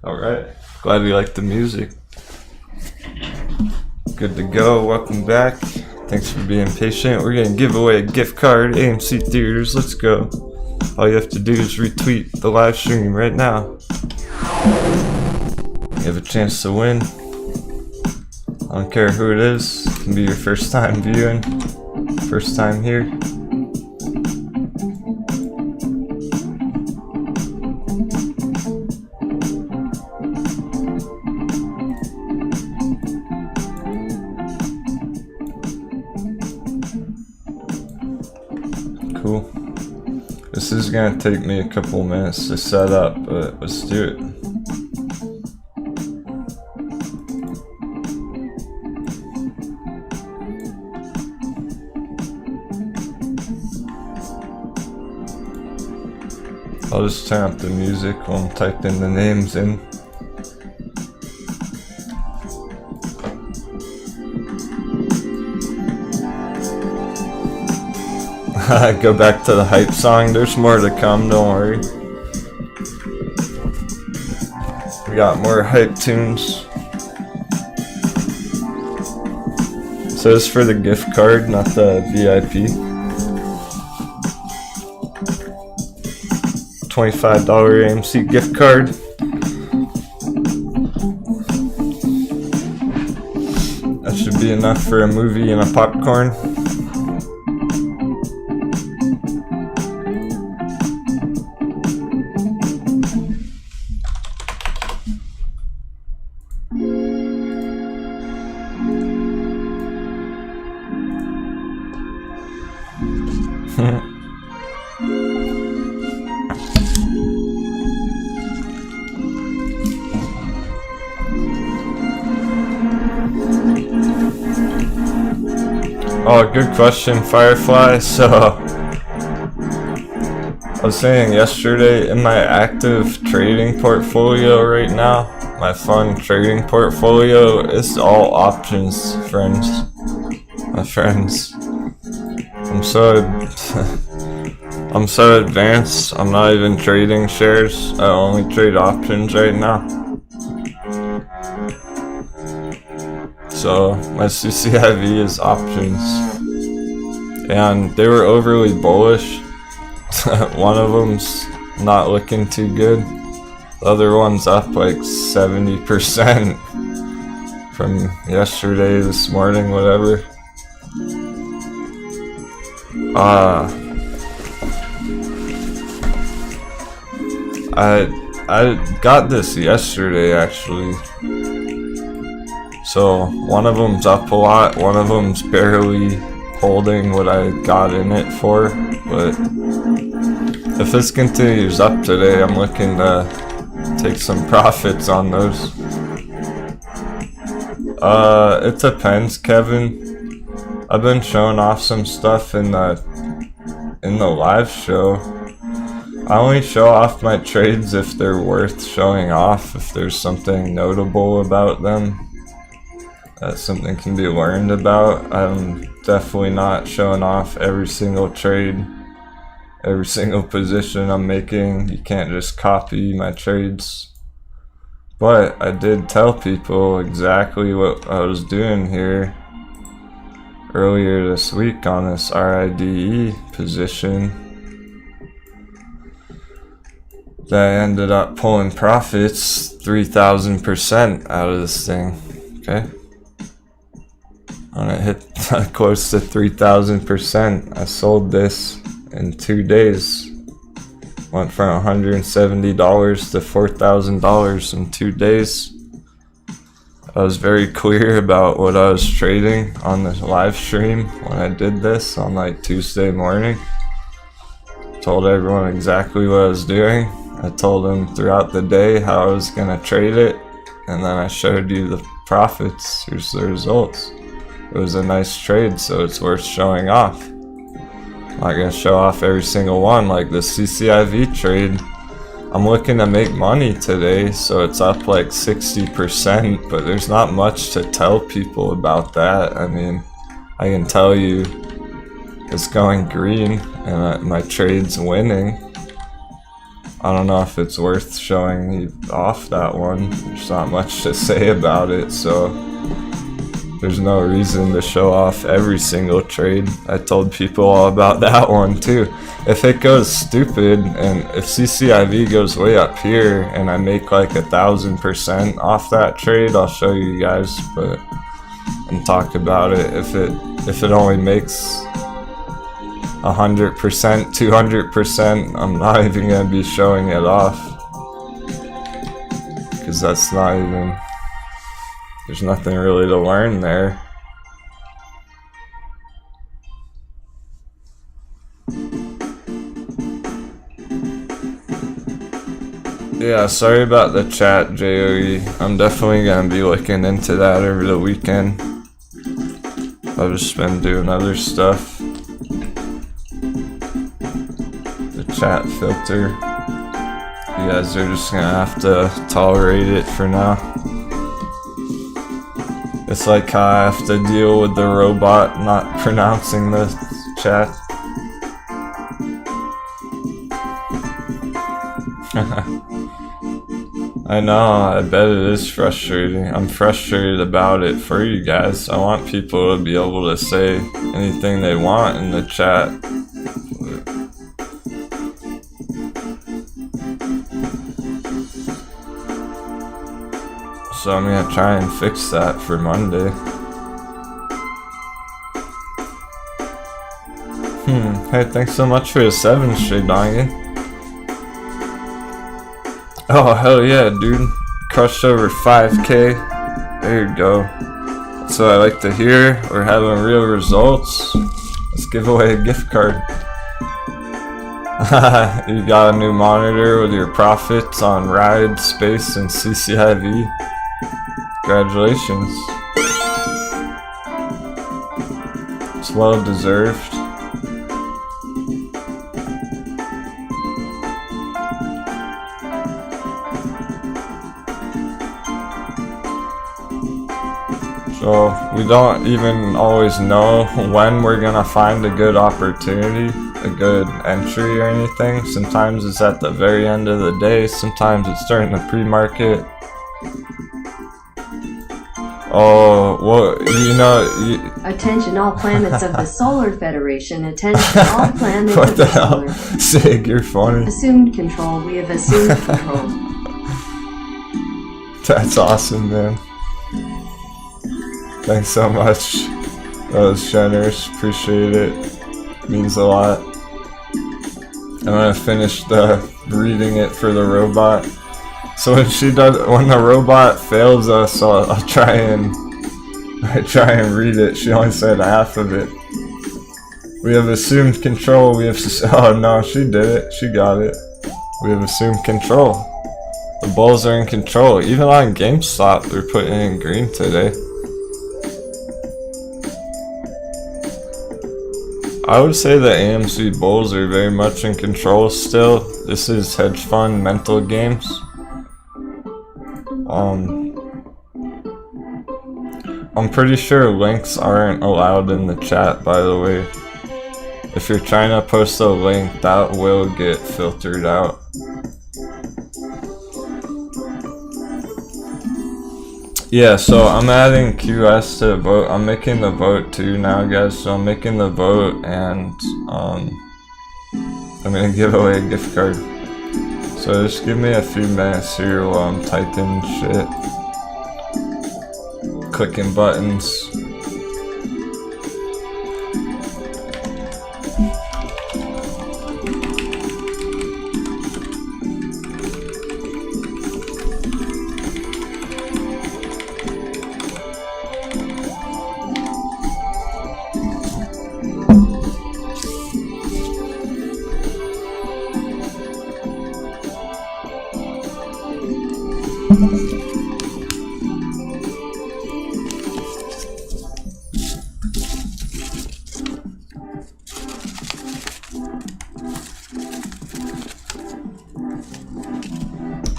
Alright. Glad you liked the music. Good to go. Welcome back. Thanks for being patient. We're gonna give away a gift card, AMC Theaters. Let's go. All you have to do is retweet the live stream right now. You have a chance to win. I don't care who it is. It can be your first time viewing, first time here. Cool. This is gonna take me a couple minutes to set up, but let's do it. I'll just turn up the music while I'm typing the names in. Go back to the hype song. There's more to come, don't worry. We got more hype tunes. So this is for the gift card, not the VIP. $25 AMC gift card. That should be enough for a movie and a popcorn. Oh, good question, Firefly. So, I was saying yesterday, in my active trading portfolio right now, my fun trading portfolio, it's all options, friends. My friends. I'm so advanced, I'm not even trading shares, I only trade options right now. So my CCIV is options, and they were overly bullish. One of them's not looking too good. The other one's up like 70% from yesterday, this morning, whatever. I got this yesterday actually. So one of them's up a lot, one of them's barely holding what I got in it for, but if this continues up today, I'm looking to take some profits on those. It depends, Kevin. I've been showing off some stuff in the live show. I only show off my trades if they're worth showing off, if there's something notable about them that something can be learned about. I'm definitely not showing off every single trade, every single position I'm making. You can't just copy my trades. But I did tell people exactly what I was doing here earlier this week on this RIDE position that I ended up pulling profits 3,000% out of this thing. Okay. When it hit close to 3,000%, I sold this in 2 days. Went from $170 to $4,000 in 2 days. I was very clear about what I was trading on the live stream when I did this on like Tuesday morning. Told everyone exactly what I was doing. I told them throughout the day how I was gonna trade it, and then I showed you the profits. Here's the results. It was a nice trade, so it's worth showing off. I'm not gonna show off every single one, like the CCIV trade. I'm looking to make money today, so it's up like 60%, but there's not much to tell people about that. I mean, I can tell you it's going green and my trade's winning. I don't know if it's worth showing you off that one. There's not much to say about it, so there's no reason to show off every single trade. I told people all about that one too. If it goes stupid, and if CCIV goes way up here and I make like 1,000% off that trade, I'll show you guys, but and talk about it. If it only makes 100%, 200%, I'm not even gonna be showing it off, because that's not even, there's nothing really to learn there. Yeah, sorry about the chat, JOE. I'm definitely gonna be looking into that over the weekend. I've just been doing other stuff. The chat filter. You guys are just gonna have to tolerate it for now. It's like how I have to deal with the robot not pronouncing the chat. I know, I bet it is frustrating. I'm frustrated about it for you guys. I want people to be able to say anything they want in the chat. So I'm gonna try and fix that for Monday. Hey, thanks so much for the 7 straight, Dongan. Oh, hell yeah, dude. Crushed over 5K. There you go. That's what I like to hear. We're having real results. Let's give away a gift card. You got a new monitor with your profits on Ride, Space, and CCIV. Congratulations. It's well deserved. So we don't even always know when we're gonna find a good opportunity, a good entry or anything. Sometimes it's at the very end of the day, sometimes it's during the pre-market. Oh, well, you know... Attention all planets of the Solar Federation. Attention all planets What of the the hell? Solar... Sig, you're funny. Assumed control. We have assumed control. That's awesome, man. Thanks so much. That was generous. Appreciate it. Means a lot. I'm gonna finish reading it for the robot. So when the robot fails us, I'll try and read it. She only said half of it. We have assumed control. Oh no, she did it. She got it. We have assumed control. The bulls are in control. Even on GameStop, they're putting in green today. I would say the AMC bulls are very much in control still. This is hedge fund mental games. I'm pretty sure links aren't allowed in the chat, by the way. If you're trying to post a link, that will get filtered out. Yeah, so I'm adding QS to the vote. I'm making the vote too now, guys. So I'm making the vote, and I'm gonna give away a gift card. So just give me a few minutes here while I'm typing shit, clicking buttons.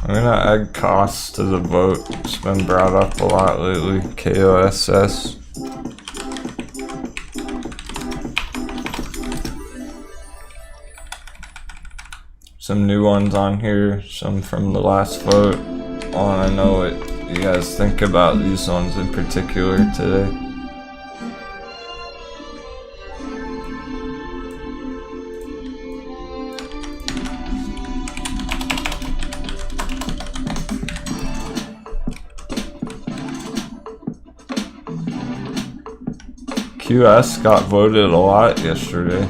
I'm gonna add costs to the vote. It's been brought up a lot lately. KOSS. some new ones on here, some from the last vote. I want to know what you guys think about these ones in particular today. QS got voted a lot yesterday.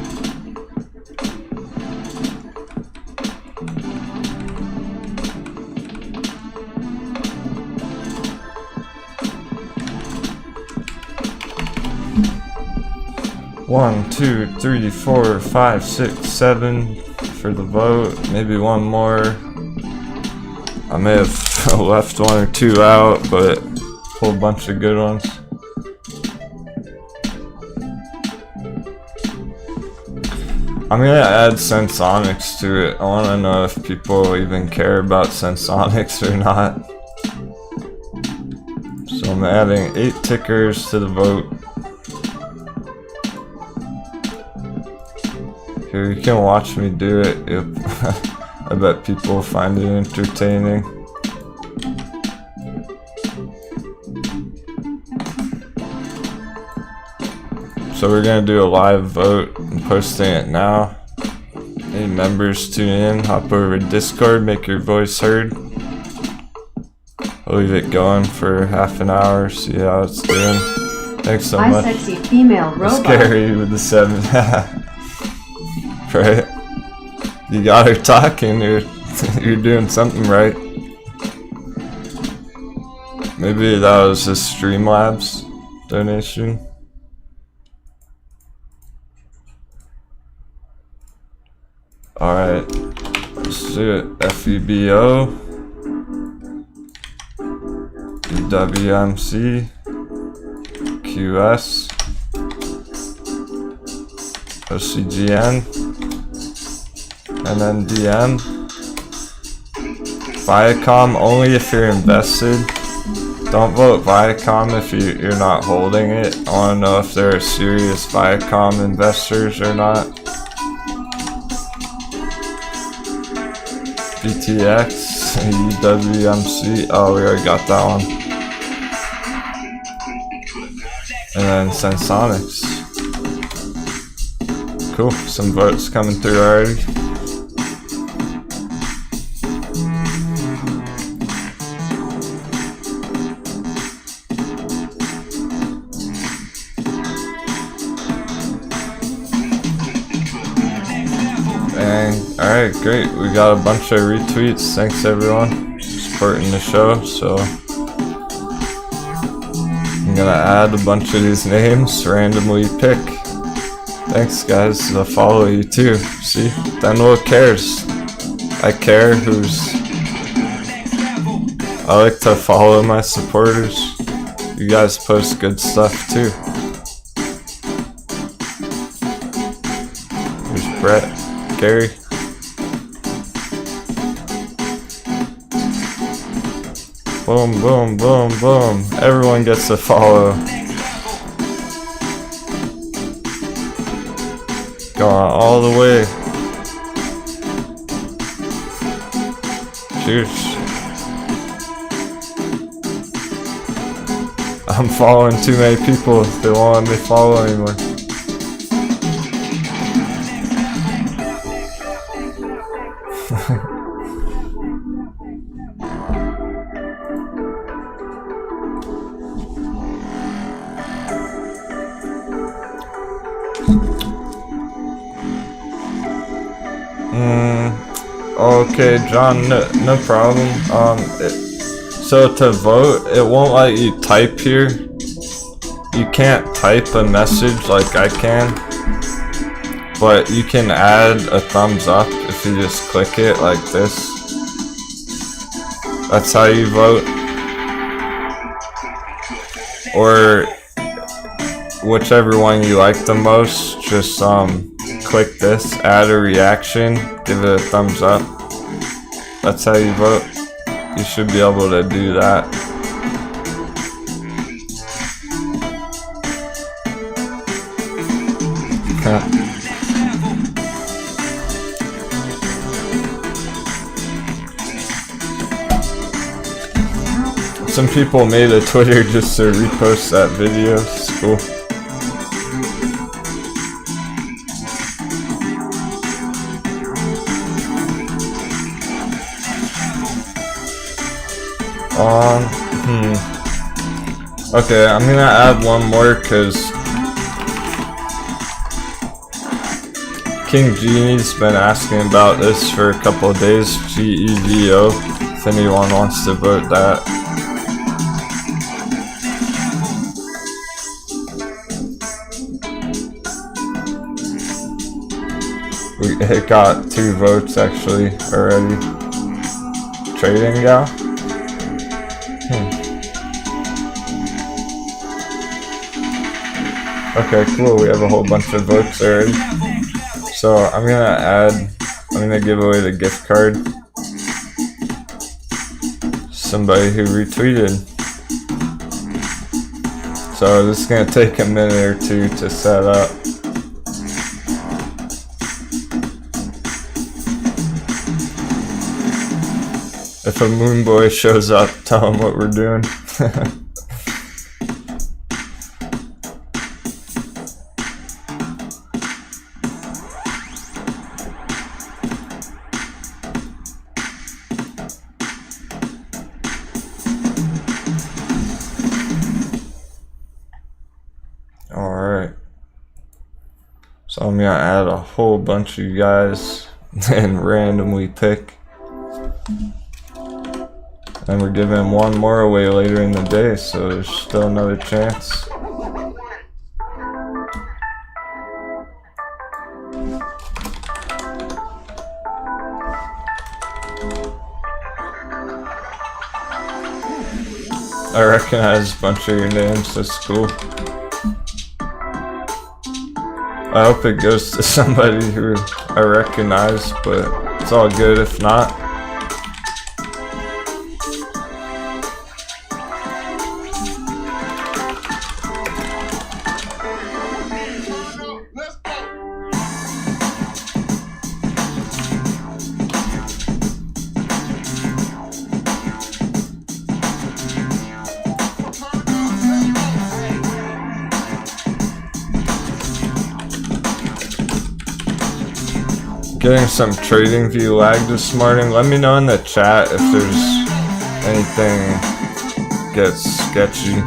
One, two, three, 4, 5, 6, 7 for the vote. Maybe one more. I may have left one or two out, but a whole bunch of good ones. I'm gonna add Sensonics to it. I wanna know if people even care about Sensonics or not. So I'm adding 8 tickers to the vote. Here, you can watch me do it. I bet people find it entertaining. So we're gonna do a live vote. I'm posting it now. Any members tune in, hop over to Discord, make your voice heard. I'll leave it going for half an hour, see how it's doing. Thanks so much. Sexy female robot. Scary with the 7. Right? You got her talking, you're doing something right. Maybe that was a Streamlabs donation. Alright, let's do it. FEBO, WMC, QS, OCGN, and then DM. Viacom only if you're invested. Don't vote Viacom if you're not holding it. I want to know if there are serious Viacom investors or not. BTX, UWMC, oh we already got that one. And then Sensonics. Cool, some votes coming through already. Alright, great. We got a bunch of retweets. Thanks everyone supporting the show. So I'm gonna add a bunch of these names, randomly pick. Thanks guys, I'll follow you too. See? Denwo cares. I care I like to follow my supporters. You guys post good stuff too. There's Brett, Gary. Boom, boom, boom, boom. Everyone gets a follow. Going all the way. Cheers. I'm following too many people. They won't let me follow anymore. Okay, John, no problem. So to vote, it won't let you type here. You can't type a message like I can, but you can add a thumbs up if you just click it like this. That's how you vote. Or whichever one you like the most, just click this, add a reaction, give it a thumbs up. That's how you vote. You should be able to do that. Some people made a Twitter just to repost that video. It's cool. Okay, I'm gonna add one more because King Genie's been asking about this for a couple of days. GEVO, if anyone wants to vote that. It got 2 votes actually already. Trading gal? Okay, cool. We have a whole bunch of votes already. So I'm gonna give away the gift card. Somebody who retweeted. So this is gonna take a minute or 2 to set up. If a moon boy shows up, tell him what we're doing. Alright. So I'm gonna add a whole bunch of you guys and randomly pick. And we're giving one more away later in the day, so there's still another chance. I recognize a bunch of your names, that's cool. I hope it goes to somebody who I recognize, but it's all good if not. Getting some trading view lag this morning. Let me know in the chat if there's anything gets sketchy.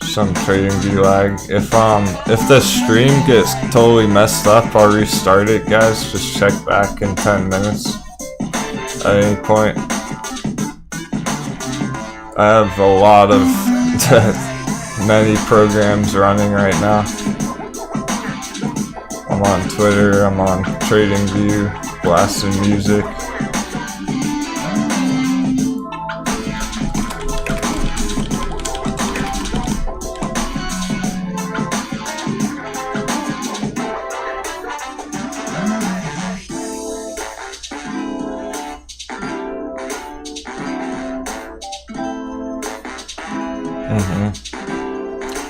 Some trading view lag. If the stream gets totally messed up, I'll restart it, guys. Just check back in 10 minutes at any point. I have a lot of many programs running right now. I'm on Twitter, I'm on TradingView, blasting music.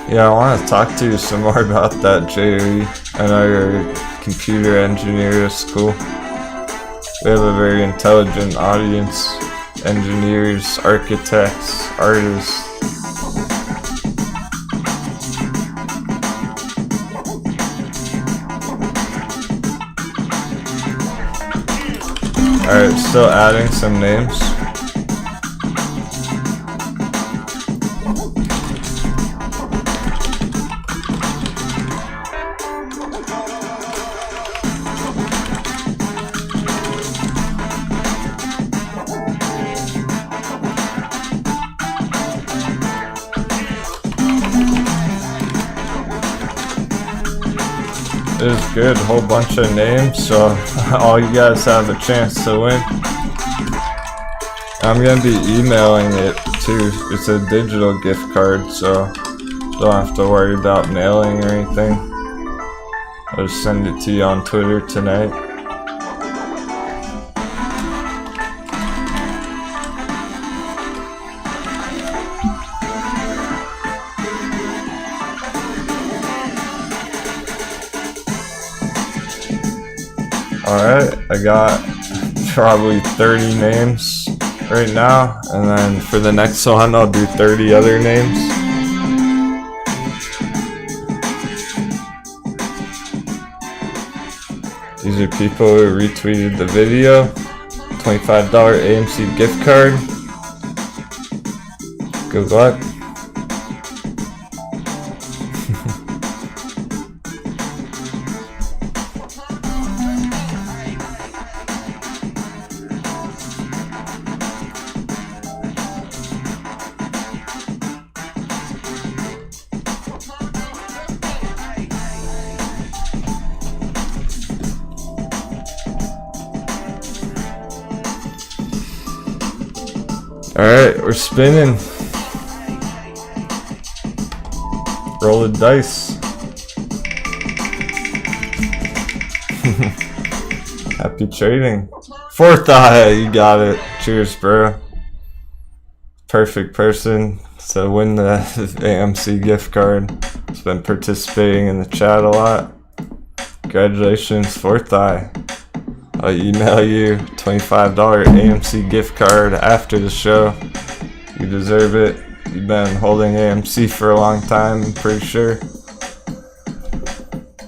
Yeah, I want to talk to you some more about that, JE. I know you're a computer engineer at school. We have a very intelligent audience. Engineers, architects, artists. Alright, still adding some names. It is good, a whole bunch of names, so all you guys have a chance to win. I'm gonna be emailing it too. It's a digital gift card, so don't have to worry about mailing or anything. I'll just send it to you on Twitter tonight. Alright, I got probably 30 names right now, and then for the next one I'll do 30 other names. These are people who retweeted the video. $25 AMC gift card. Good luck. Alright, we're spinning. Roll the dice. Happy trading. Fourth eye, you got it. Cheers, bro. Perfect person to win the AMC gift card. Has been participating in the chat a lot. Congratulations, fourth eye. I'll email you $25 AMC gift card after the show. You deserve it. You've been holding AMC for a long time, I'm pretty sure.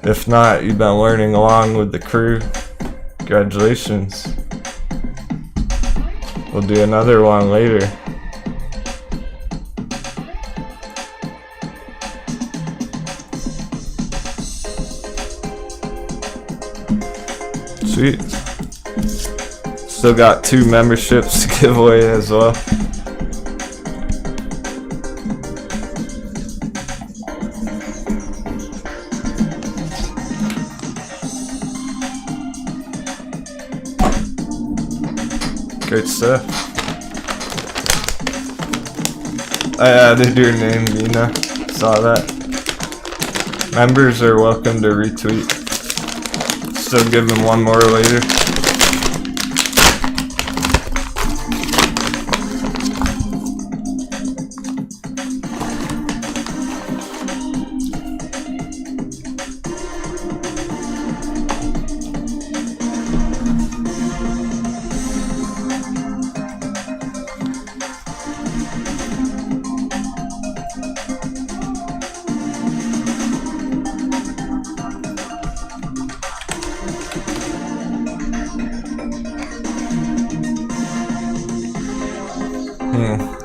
If not, you've been learning along with the crew. Congratulations. We'll do another one later. Sweet. Still got 2 memberships to give away as well. Great stuff. I added your name, Nina. Saw that. Members are welcome to retweet. Still give them one more later.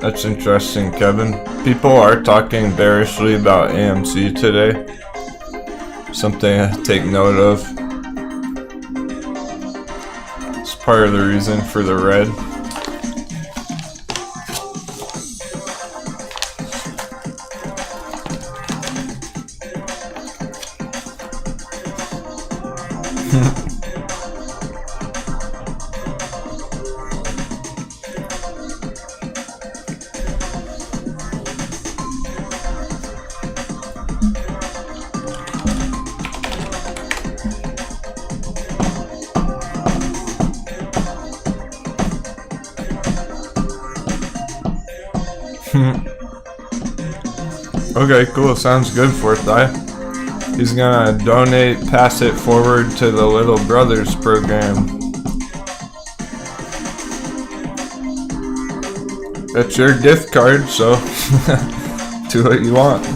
That's interesting, Kevin. People are talking bearishly about AMC today. Something to take note of. It's part of the reason for the red. Okay, cool. Sounds good, fourth eye. He's gonna donate, pass it forward to the Little Brothers program. That's your gift card, so do what you want.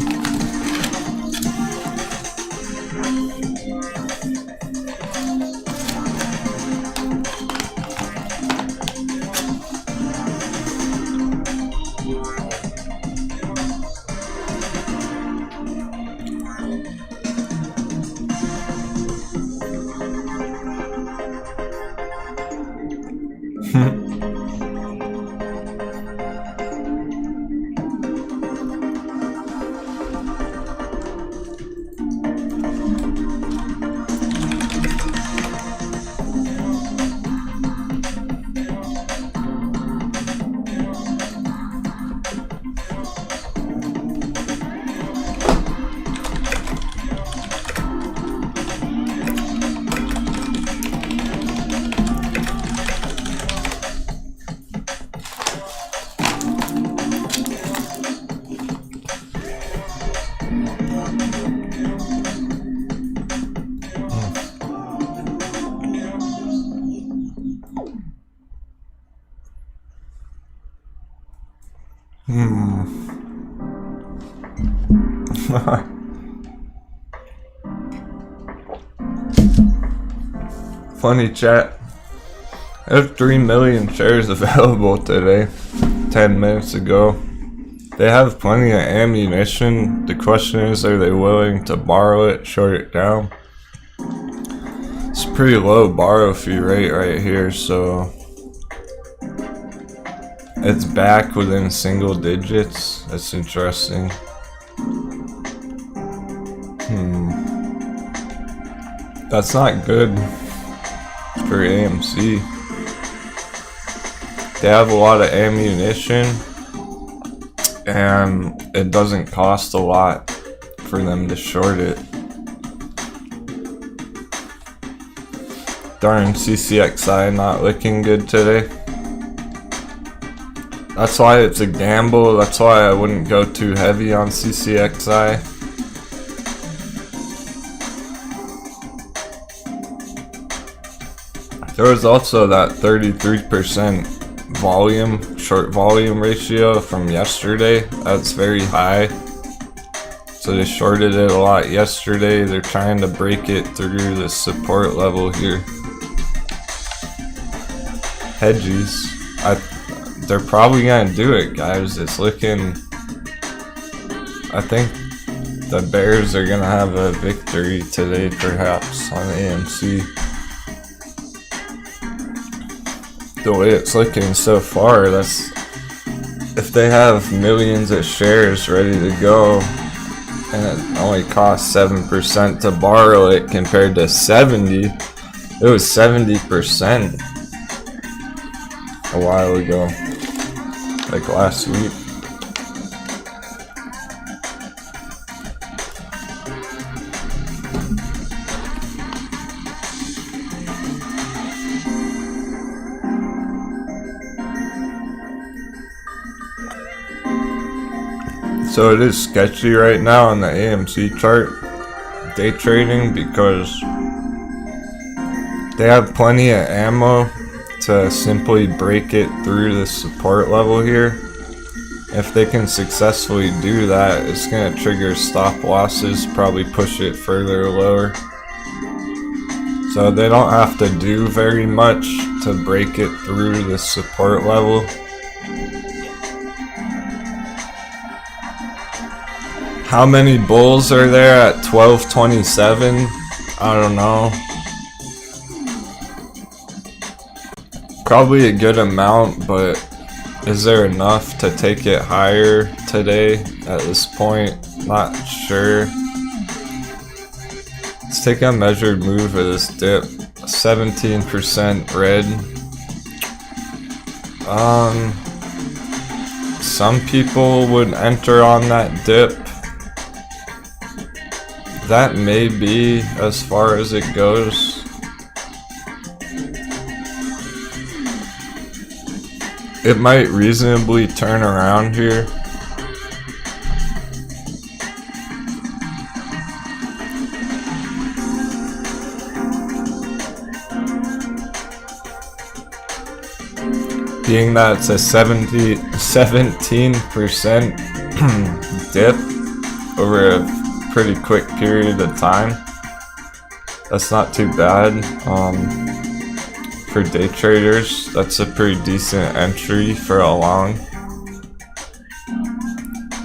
Funny chat. I have 3 million shares available today, 10 minutes ago. They have plenty of ammunition. The question is, are they willing to borrow it, short it down? It's a pretty low borrow fee rate right here, so it's back within single digits. That's interesting. That's not good for AMC. They have a lot of ammunition, and it doesn't cost a lot for them to short it. Darn, CCXI not looking good today. That's why it's a gamble. That's why I wouldn't go too heavy on CCXI. There was also that 33% short volume ratio from yesterday. That's very high. So they shorted it a lot yesterday. They're trying to break it through the support level here. Hedgies. They're probably gonna do it, guys. It's looking... I think the Bears are gonna have a victory today, perhaps, on AMC. The way it's looking so far, that's... If they have millions of shares ready to go, and it only costs 7% to borrow it compared to 70, it was 70% a while ago, like last week. So it is sketchy right now on the AMC chart, day trading, because they have plenty of ammo to simply break it through the support level here. If they can successfully do that, it's going to trigger stop losses, probably push it further lower. So they don't have to do very much to break it through the support level. How many bulls are there at 1227? I don't know. Probably a good amount, but is there enough to take it higher today at this point? Not sure. Let's take a measured move of this dip. 17% red. Some people would enter on that dip. That may be as far as it goes. It might reasonably turn around here. Being that it's a 17% dip over a pretty quick period of time, that's not too bad. For day traders, that's a pretty decent entry for a long.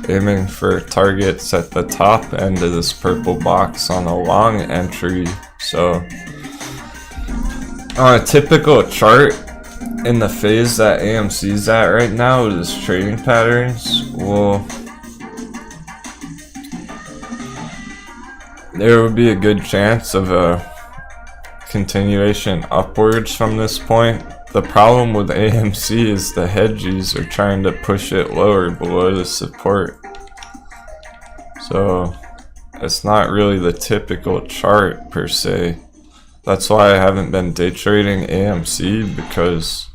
Aiming for targets at the top end of this purple box on a long entry. So on a typical chart in the phase that AMC's at right now with its trading patterns, well, there would be a good chance of a continuation upwards from this point. The problem with AMC is the hedgies are trying to push it lower below the support. So it's not really the typical chart per se. That's why I haven't been day trading AMC, because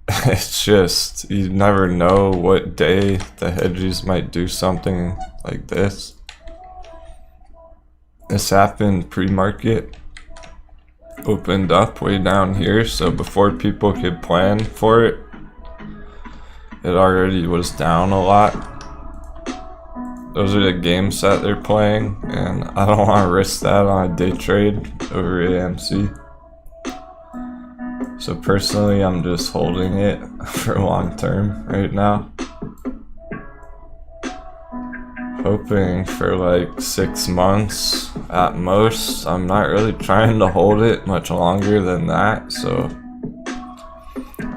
it's just, you never know what day the hedgies might do something like this. This happened pre-market, opened up way down here, so before people could plan for it, it already was down a lot. Those are the games that they're playing, and I don't want to risk that on a day trade over AMC. So personally, I'm just holding it for long term right now. Hoping for like 6 months at most. I'm not really trying to hold it much longer than that, so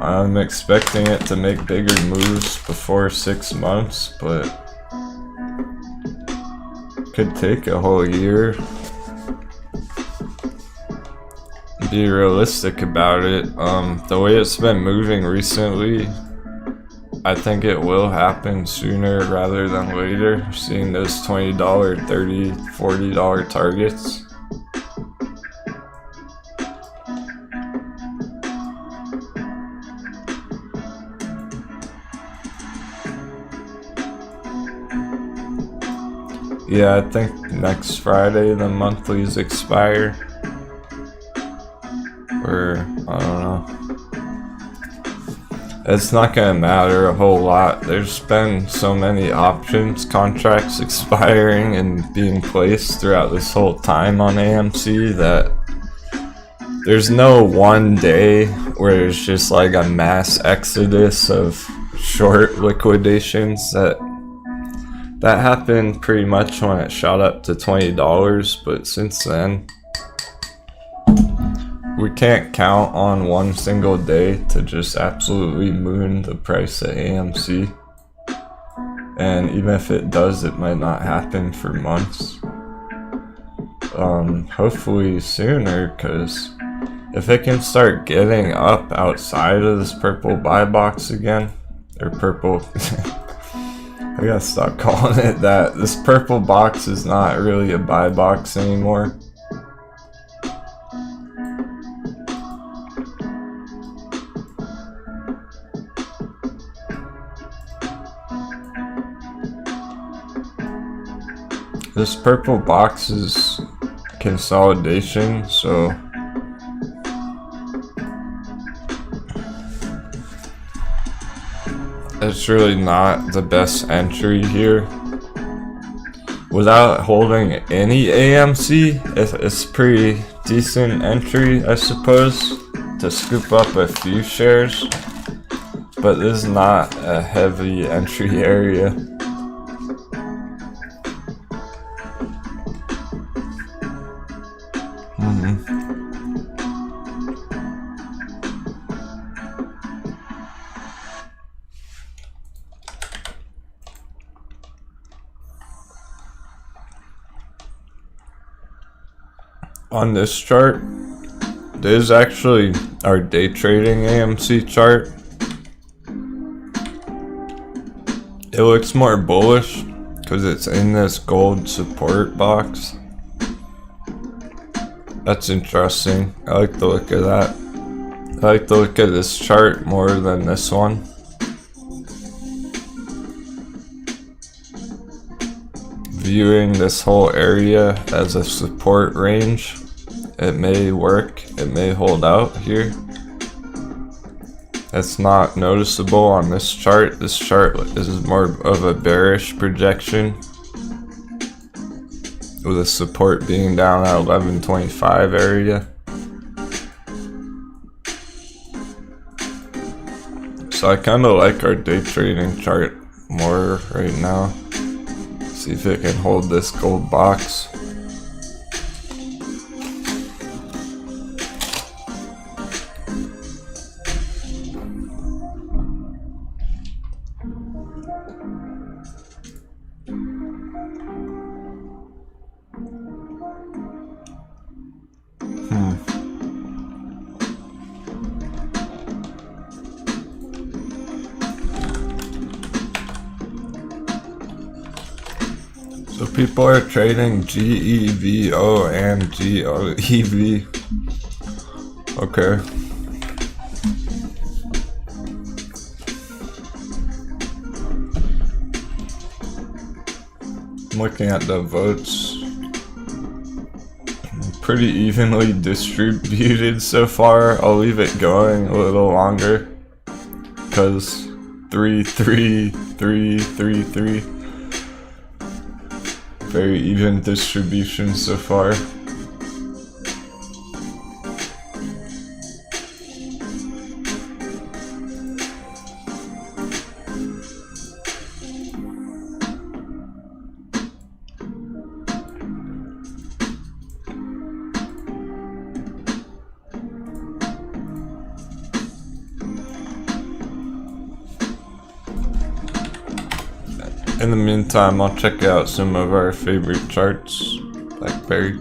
I'm expecting it to make bigger moves before 6 months, but could take a whole year. Be realistic about it. The way it's been moving recently, I think it will happen sooner rather than later. Seeing those $20, $30, $40 targets. Yeah, I think next Friday the monthlies expire. Or, I don't know. It's not gonna matter a whole lot. There's been so many options, contracts expiring and being placed throughout this whole time on AMC that there's no one day where it's just like a mass exodus of short liquidations. That happened pretty much when it shot up to $20, but since then we can't count on one single day to just absolutely moon the price at AMC. And even if it does, it might not happen for months. Hopefully sooner, because if it can start getting up outside of this purple buy box again, or purple, I gotta stop calling it that. This purple box is not really a buy box anymore. This purple box is consolidation, so it's really not the best entry here. Without holding any AMC, it's pretty decent entry, I suppose, to scoop up a few shares, but this is not a heavy entry area. On this chart, this is actually our day trading AMC chart. It looks more bullish because it's in this gold support box. That's interesting. I like the look of that. I like the look of this chart more than this one. Viewing this whole area as a support range, it may work, it may hold out here. It's not noticeable on this chart. This chart is more of a bearish projection, with the support being down at 1125 area. So I kind of like our day trading chart more right now. See if it can hold this gold box. So people are trading GEVO and GEV. Okay. I'm looking at the votes. Pretty evenly distributed so far. I'll leave it going a little longer because 3, 3, 3, 3, 3. Very even distribution so far. In the meantime, I'll check out some of our favorite charts. BlackBerry.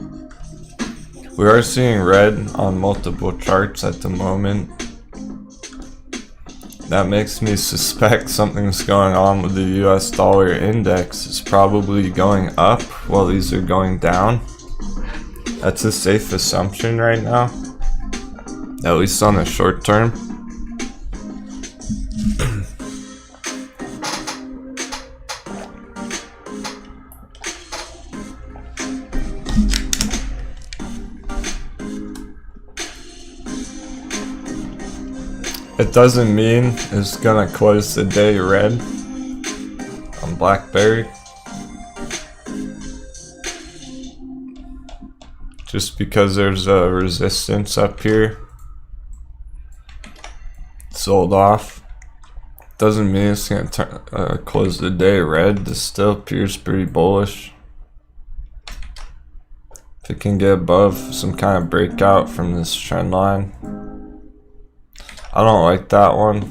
We are seeing red on multiple charts at the moment. That makes me suspect something's going on with the US dollar index. It's probably going up while these are going down. That's a safe assumption right now, at least on the short term. It doesn't mean it's gonna close the day red on BlackBerry. Just because there's a resistance up here sold off doesn't mean it's gonna close the day red. This still appears pretty bullish. If it can get above some kind of breakout from this trend line. I don't like that one.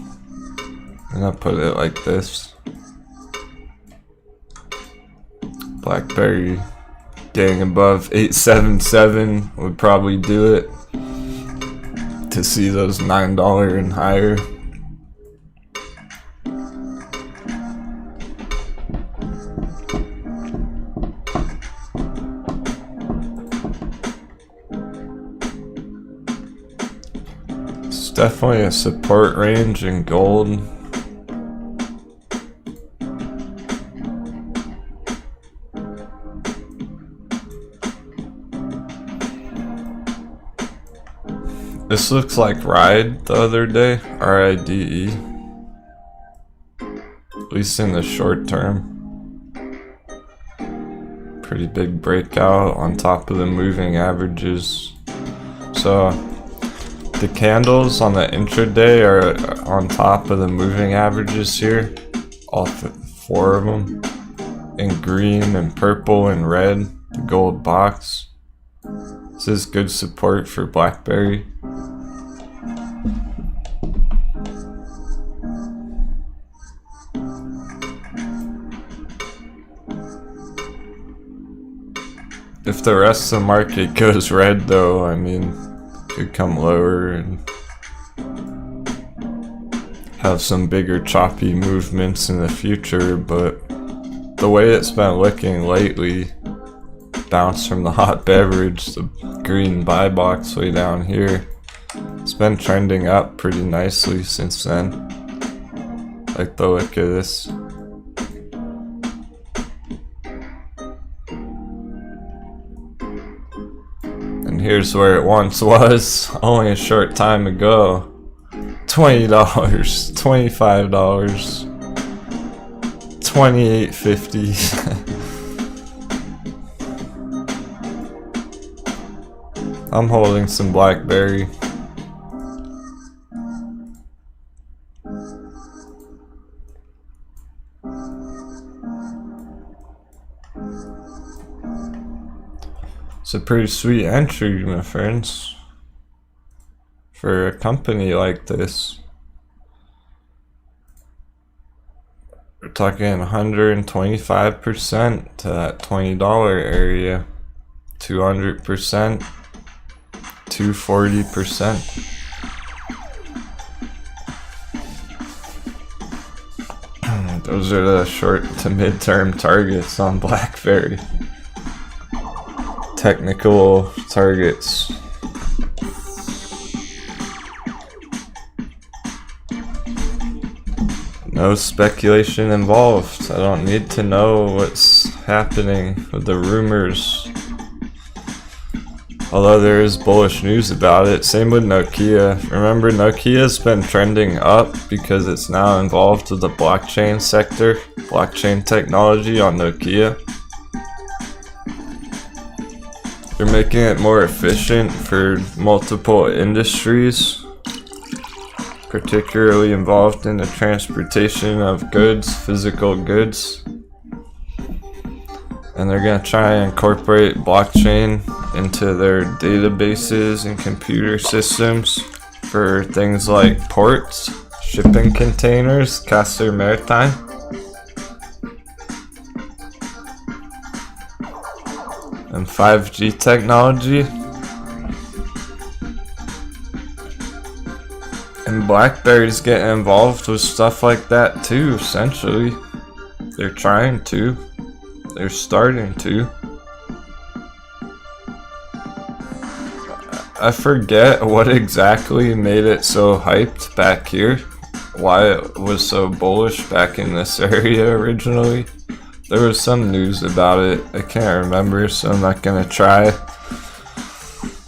I'm gonna put it like this. BlackBerry getting above 877 would probably do it to see those $9 and higher. Definitely a support range in gold. This looks like RIDE the other day, RIDE. At least in the short term. Pretty big breakout on top of the moving averages. So the candles on the intraday are on top of the moving averages here, all 4 of them, in green and purple and red, the gold box. This is good support for BlackBerry. If the rest of the market goes red though, I mean, could come lower and have some bigger choppy movements in the future, but the way it's been looking lately, bounce from the hot beverage, the green buy box way down here, it's been trending up pretty nicely since then. Like the look of this. Here's where it once was, only a short time ago. $20, $25, $28.50. I'm holding some BlackBerry. It's a pretty sweet entry, my friends, for a company like this. We're talking 125% to that $20 area, 200%, 240%. Those are the short to mid-term targets on BlackBerry. Technical targets. No speculation involved. I don't need to know what's happening with the rumors. Although there is bullish news about it. Same with Nokia. Remember, Nokia's been trending up because it's now involved with the blockchain sector, blockchain technology on Nokia. They're making it more efficient for multiple industries, particularly involved in the transportation of goods, physical goods. And they're going to try and incorporate blockchain into their databases and computer systems for things like ports, shipping containers, Castor Maritime. And 5G technology. And BlackBerry's getting involved with stuff like that too, essentially. They're trying to. They're starting to. I forget what exactly made it so hyped back here. Why it was so bullish back in this area originally. There was some news about it. I can't remember, so I'm not gonna try.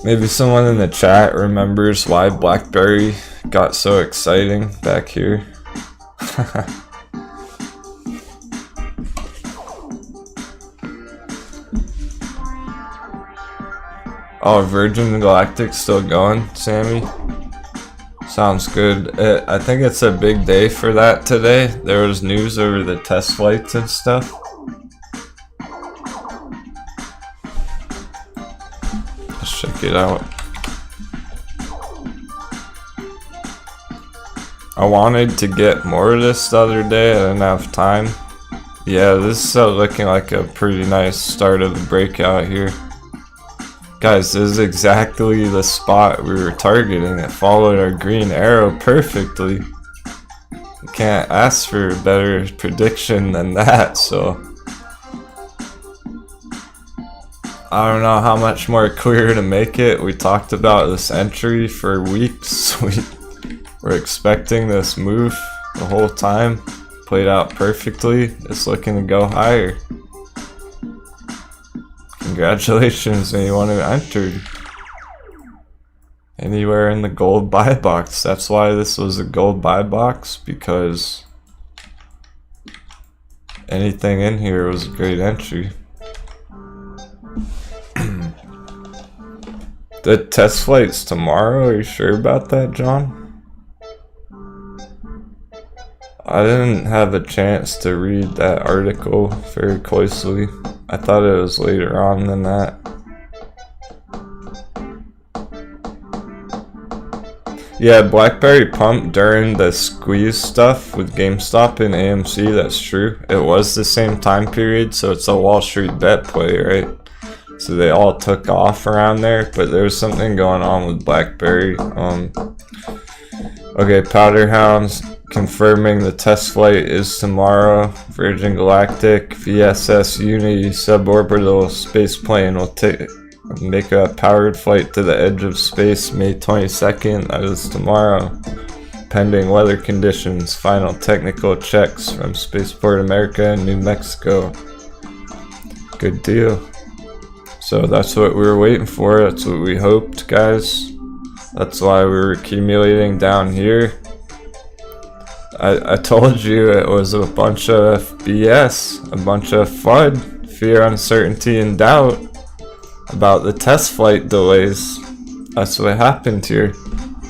Maybe someone in the chat remembers why BlackBerry got so exciting back here. Oh, Virgin Galactic's still going, Sammy? Sounds good. I think it's a big day for that today. There was news over the test flights and stuff. Let's check it out. I wanted to get more of this the other day. I didn't have time. Yeah, this is looking like a pretty nice start of the breakout here. Guys, this is exactly the spot we were targeting. It followed our green arrow perfectly. You can't ask for a better prediction than that, so I don't know how much more clear to make it. We talked about this entry for weeks. We're expecting this move the whole time. Played out perfectly. It's looking to go higher. Congratulations to anyone who entered. Anywhere in the gold buy box. That's why this was a gold buy box, because anything in here was a great entry. The test flight's tomorrow. Are you sure about that, John? I didn't have a chance to read that article very closely. I thought it was later on than that. Yeah, BlackBerry pumped during the squeeze stuff with GameStop and AMC, that's true. It was the same time period, so it's a Wall Street bet play, right? So they all took off around there, but there was something going on with BlackBerry. Okay, Powderhounds confirming the test flight is tomorrow. Virgin Galactic VSS Unity suborbital space plane will make a powered flight to the edge of space May 22nd. That is tomorrow. Pending weather conditions. Final technical checks from Spaceport America in New Mexico. Good deal. So that's what we were waiting for. That's what we hoped, guys. That's why we were accumulating down here. I told you it was a bunch of BS, a bunch of FUD, fear, uncertainty, and doubt about the test flight delays. That's what happened here.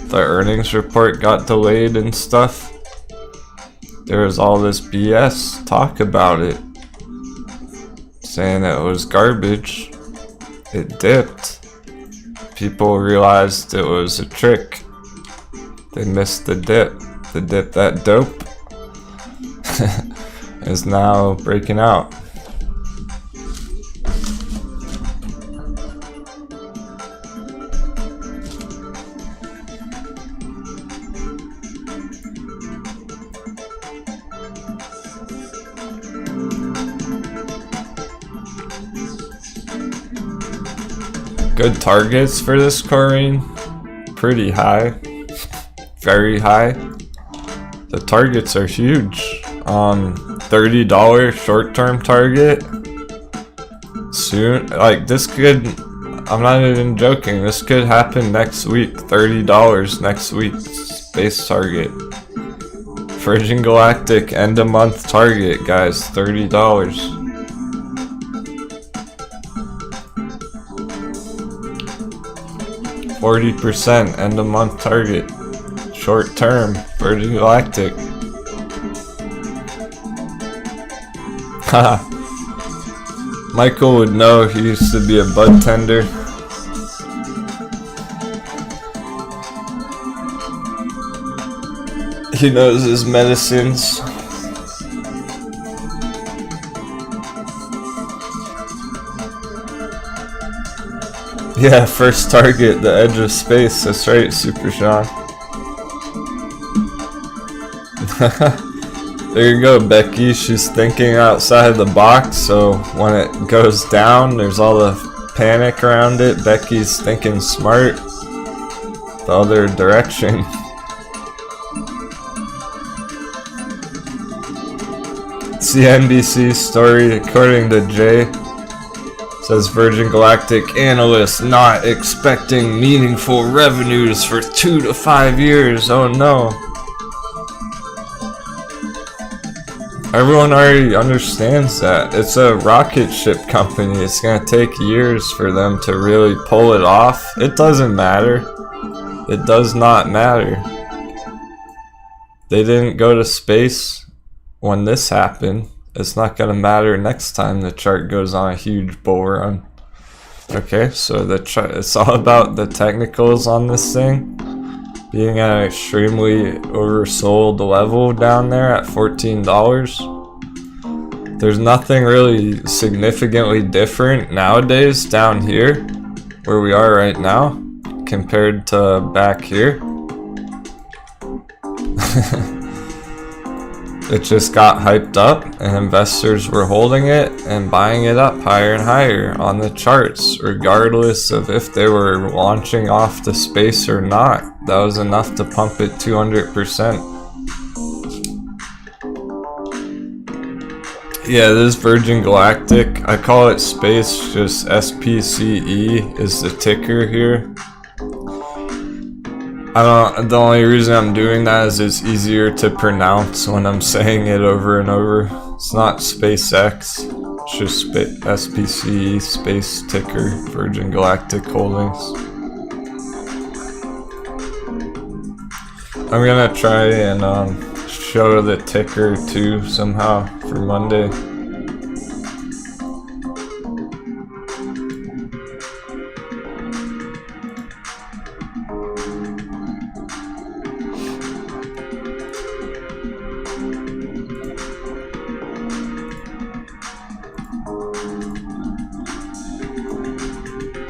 The earnings report got delayed and stuff. There was all this BS talk about it, saying it was garbage. It dipped. People realized it was a trick. They missed the dip. The dip that dope is now breaking out. Good targets for this Corrine. Pretty high. Very high. The targets are huge. $30 short-term target. Soon, like this could, I'm not even joking. This could happen next week. $30 next week. Space target. Virgin Galactic end of month target, guys. $30. 40% end of month target. Short term. Virgin Galactic. Haha. Michael would know, he used to be a bud tender. He knows his medicines. Yeah, first target, the edge of space. That's right, Super Sean. There you go, Becky. She's thinking outside the box, so when it goes down, there's all the panic around it. Becky's thinking smart. The other direction. CNBC story, according to Jay, says Virgin Galactic analysts not expecting meaningful revenues for 2 to 5 years. Oh no. Everyone already understands that. It's a rocket ship company. It's gonna take years for them to really pull it off. It doesn't matter. It does not matter. They didn't go to space when this happened. It's not gonna matter next time the chart goes on a huge bull run. Okay, so the chart, it's all about the technicals on this thing. Being at an extremely oversold level down there at $14. There's nothing really significantly different nowadays down here, where we are right now, compared to back here. It just got hyped up and investors were holding it and buying it up higher and higher on the charts, regardless of if they were launching off to space or not. That was enough to pump it 200%. Yeah, this is Virgin Galactic. I call it space, just SPCE is the ticker here. The only reason I'm doing that is it's easier to pronounce when I'm saying it over and over. It's not SpaceX, it's just SPCE, space ticker, Virgin Galactic Holdings. I'm gonna try and show the ticker too somehow for Monday.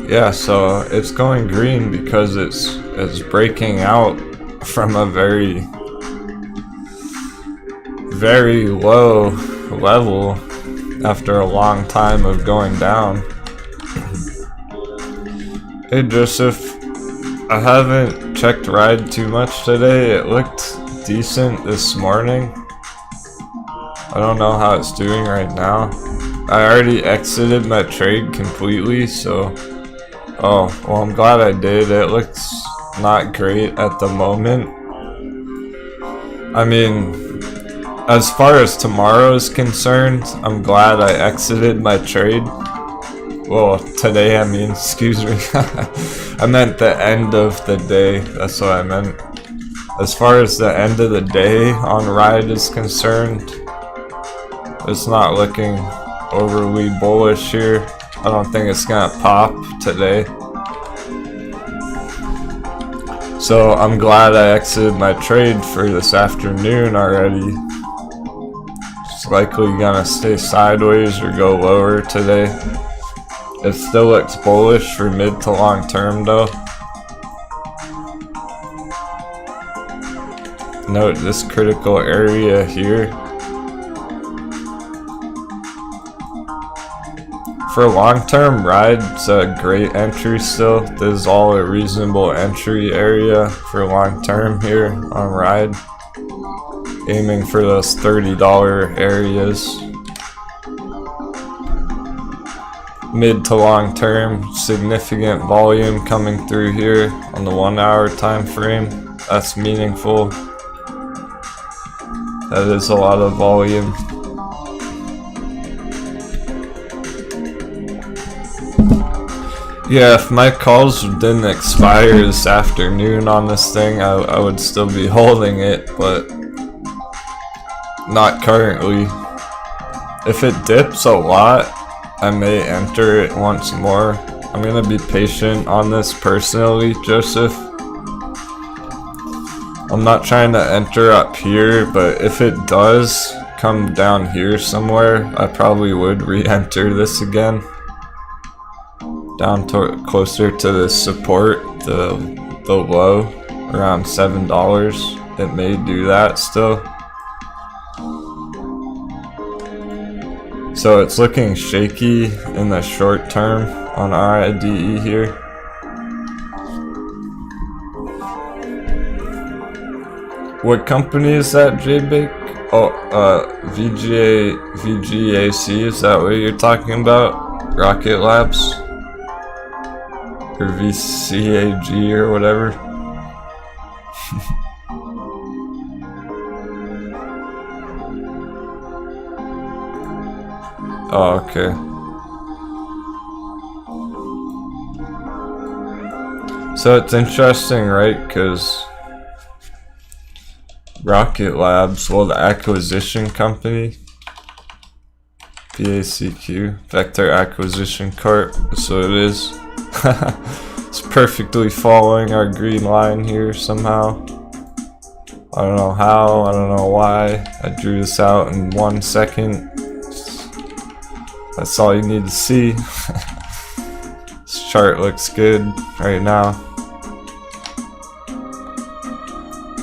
Yeah, so it's going green because it's breaking out from a very low level after a long time of going down. Hey Joseph, I haven't checked Ride too much today. It looked decent this morning. I don't know how it's doing right now. I already exited my trade completely, so oh, well, I'm glad I did. It looks not great at the moment. I mean, as far as tomorrow is concerned, I'm glad I exited my trade. Well, today, I mean, excuse me. I meant the end of the day. That's what I meant. As far as the end of the day on Ride is concerned, it's not looking overly bullish here. I don't think it's gonna pop today. So I'm glad I exited my trade for this afternoon already. It's likely gonna stay sideways or go lower today. It still looks bullish for mid to long term though. Note this critical area here. For long-term Ride's a great entry still. This is all a reasonable entry area for long-term here on Ride. Aiming for those $30 areas. mid to long term, significant volume coming through here on the 1 hour time frame. That's meaningful. That is a lot of volume. Yeah, if my calls didn't expire this afternoon on this thing, I would still be holding it, but not currently. If it dips a lot, I may enter it once more. I'm gonna be patient on this personally, Joseph. I'm not trying to enter up here, but if it does come down here somewhere, I probably would re-enter this again. Down to closer to the support, the low, around $7. It may do that still. So it's looking shaky in the short term on RIDE here. What company is that, JBake? Oh, VGAC, is that what you're talking about? Rocket Labs? Or VCAG or whatever? Oh, okay. So it's interesting, right? Because Rocket Labs, well, the acquisition company, VACQ, Vector Acquisition Corp, so it is. It's perfectly following our green line here somehow. I don't know how, I don't know why. I drew this out in 1 second. That's all you need to see. This chart looks good right now.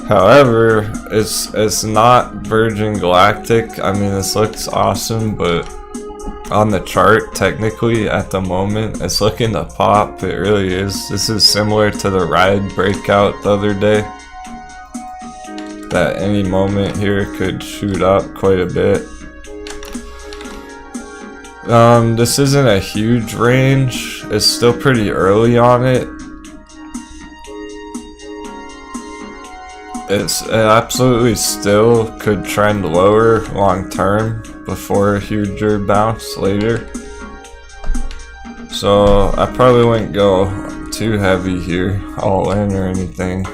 However, it's not Virgin Galactic. I mean, this looks awesome, but on the chart, technically, at the moment, it's looking to pop. It really is. This is similar to the ride breakout the other day. That any moment here could shoot up quite a bit. This isn't a huge range. It's still pretty early on it. It absolutely still could trend lower long term before a huger bounce later. So I probably wouldn't go too heavy here, all in or anything.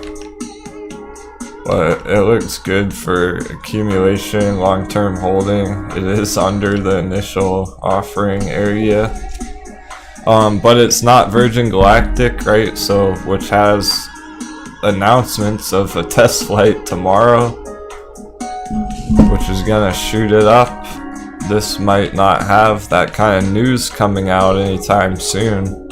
But it looks good for accumulation, long-term holding. It is under the initial offering area. But it's not Virgin Galactic, right? So, which has announcements of a test flight tomorrow, which is gonna shoot it up. This might not have that kind of news coming out anytime soon.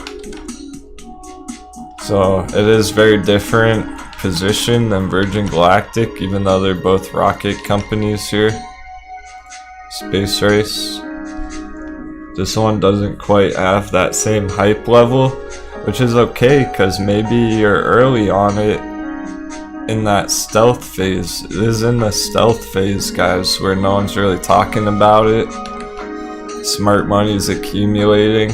So it is very different position than Virgin Galactic, even though they're both rocket companies here. Space Race. This one doesn't quite have that same hype level, which is okay, because maybe you're early on it in that stealth phase. It is in the stealth phase, guys, where no one's really talking about it. Smart money's accumulating.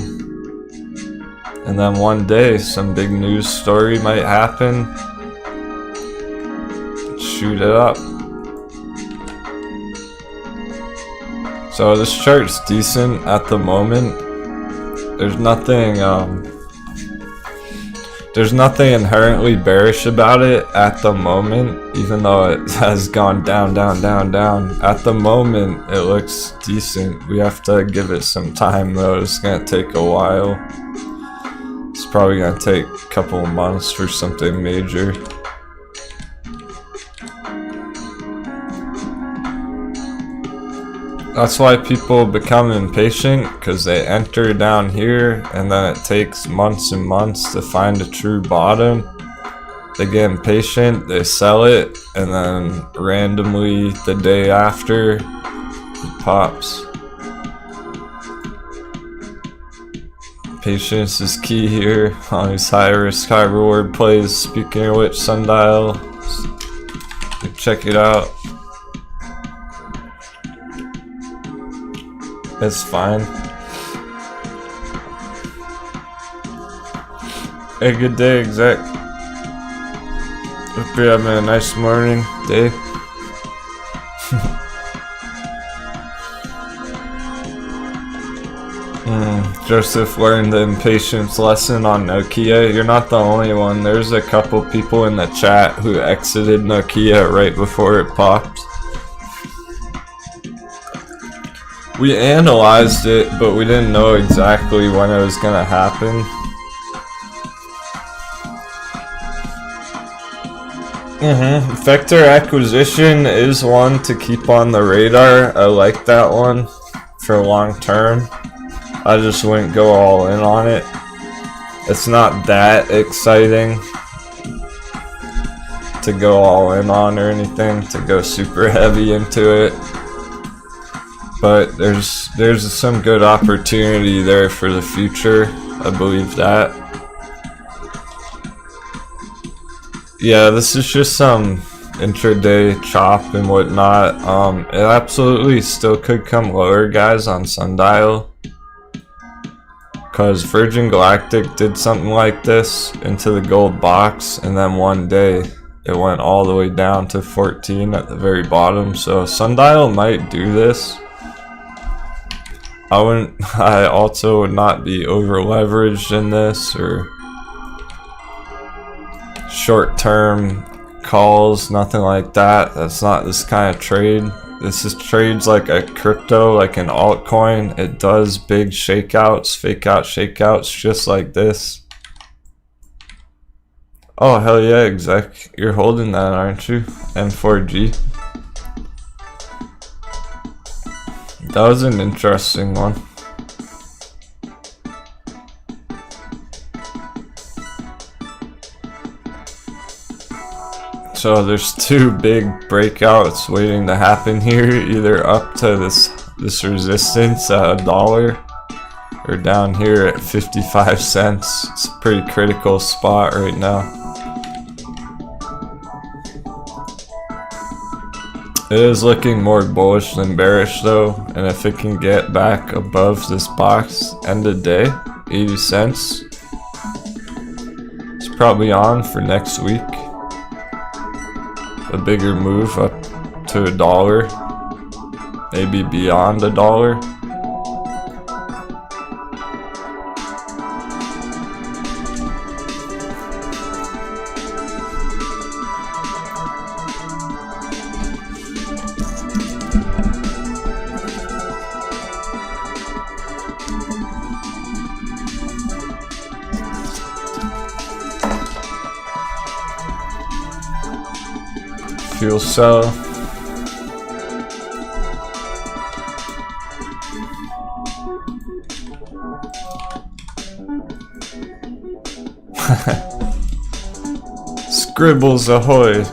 And then one day, some big news story might happen. Shoot it up. So this chart's decent at the moment. There's nothing inherently bearish about it at the moment, even though it has gone down, down, down, down. At the moment, it looks decent. We have to give it some time though. It's gonna take a while. It's probably gonna take a couple of months for something major. That's why people become impatient, because they enter down here and then it takes months and months to find a true bottom. They get impatient, they sell it, and then randomly the day after it pops. Patience is key here on these high risk, high reward plays. Speaking of which, Sundial, check it out. It's fine. Hey, good day, exec. Hope you're having a nice morning, day. Joseph learned the impatience lesson on Nokia. You're not the only one. There's a couple people in the chat who exited Nokia right before it popped. We analyzed it, but we didn't know exactly when it was gonna happen. Vector acquisition is one to keep on the radar. I like that one for long term. I just wouldn't go all in on it. It's not that exciting to go all in on or anything, to go super heavy into it. But there's some good opportunity there for the future. I believe that. Yeah, this is just some intraday chop and whatnot. It absolutely still could come lower, guys, on Sundial. Because Virgin Galactic did something like this into the gold box, and then one day it went all the way down to 14 at the very bottom. So Sundial might do this. I also would not be over leveraged in this, or short-term calls, nothing like that. That's not this kind of trade. This is trades like a crypto, like an altcoin. It does big shakeouts, fake out shakeouts, just like this. Oh, hell yeah, exec. You're holding that, aren't you? M4G. That was an interesting one. So there's two big breakouts waiting to happen here, either up to this resistance at $1 or down here at 55 cents. It's a pretty critical spot right now. It is looking more bullish than bearish though, and if it can get back above this box end of day, 80 cents, it's probably on for next week. A bigger move up to $1, maybe beyond $1. Fuel cell. Scribbles ahoy.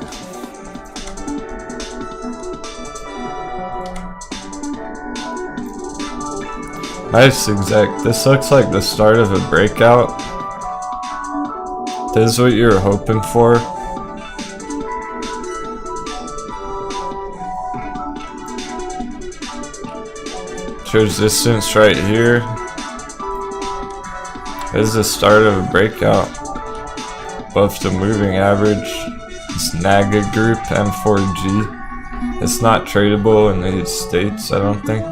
Nice, exec. This looks like the start of a breakout. This is what you were hoping for. Resistance right here. This is the start of a breakout above the moving average. This NAGA group M4G. It's not tradable in the States, I don't think.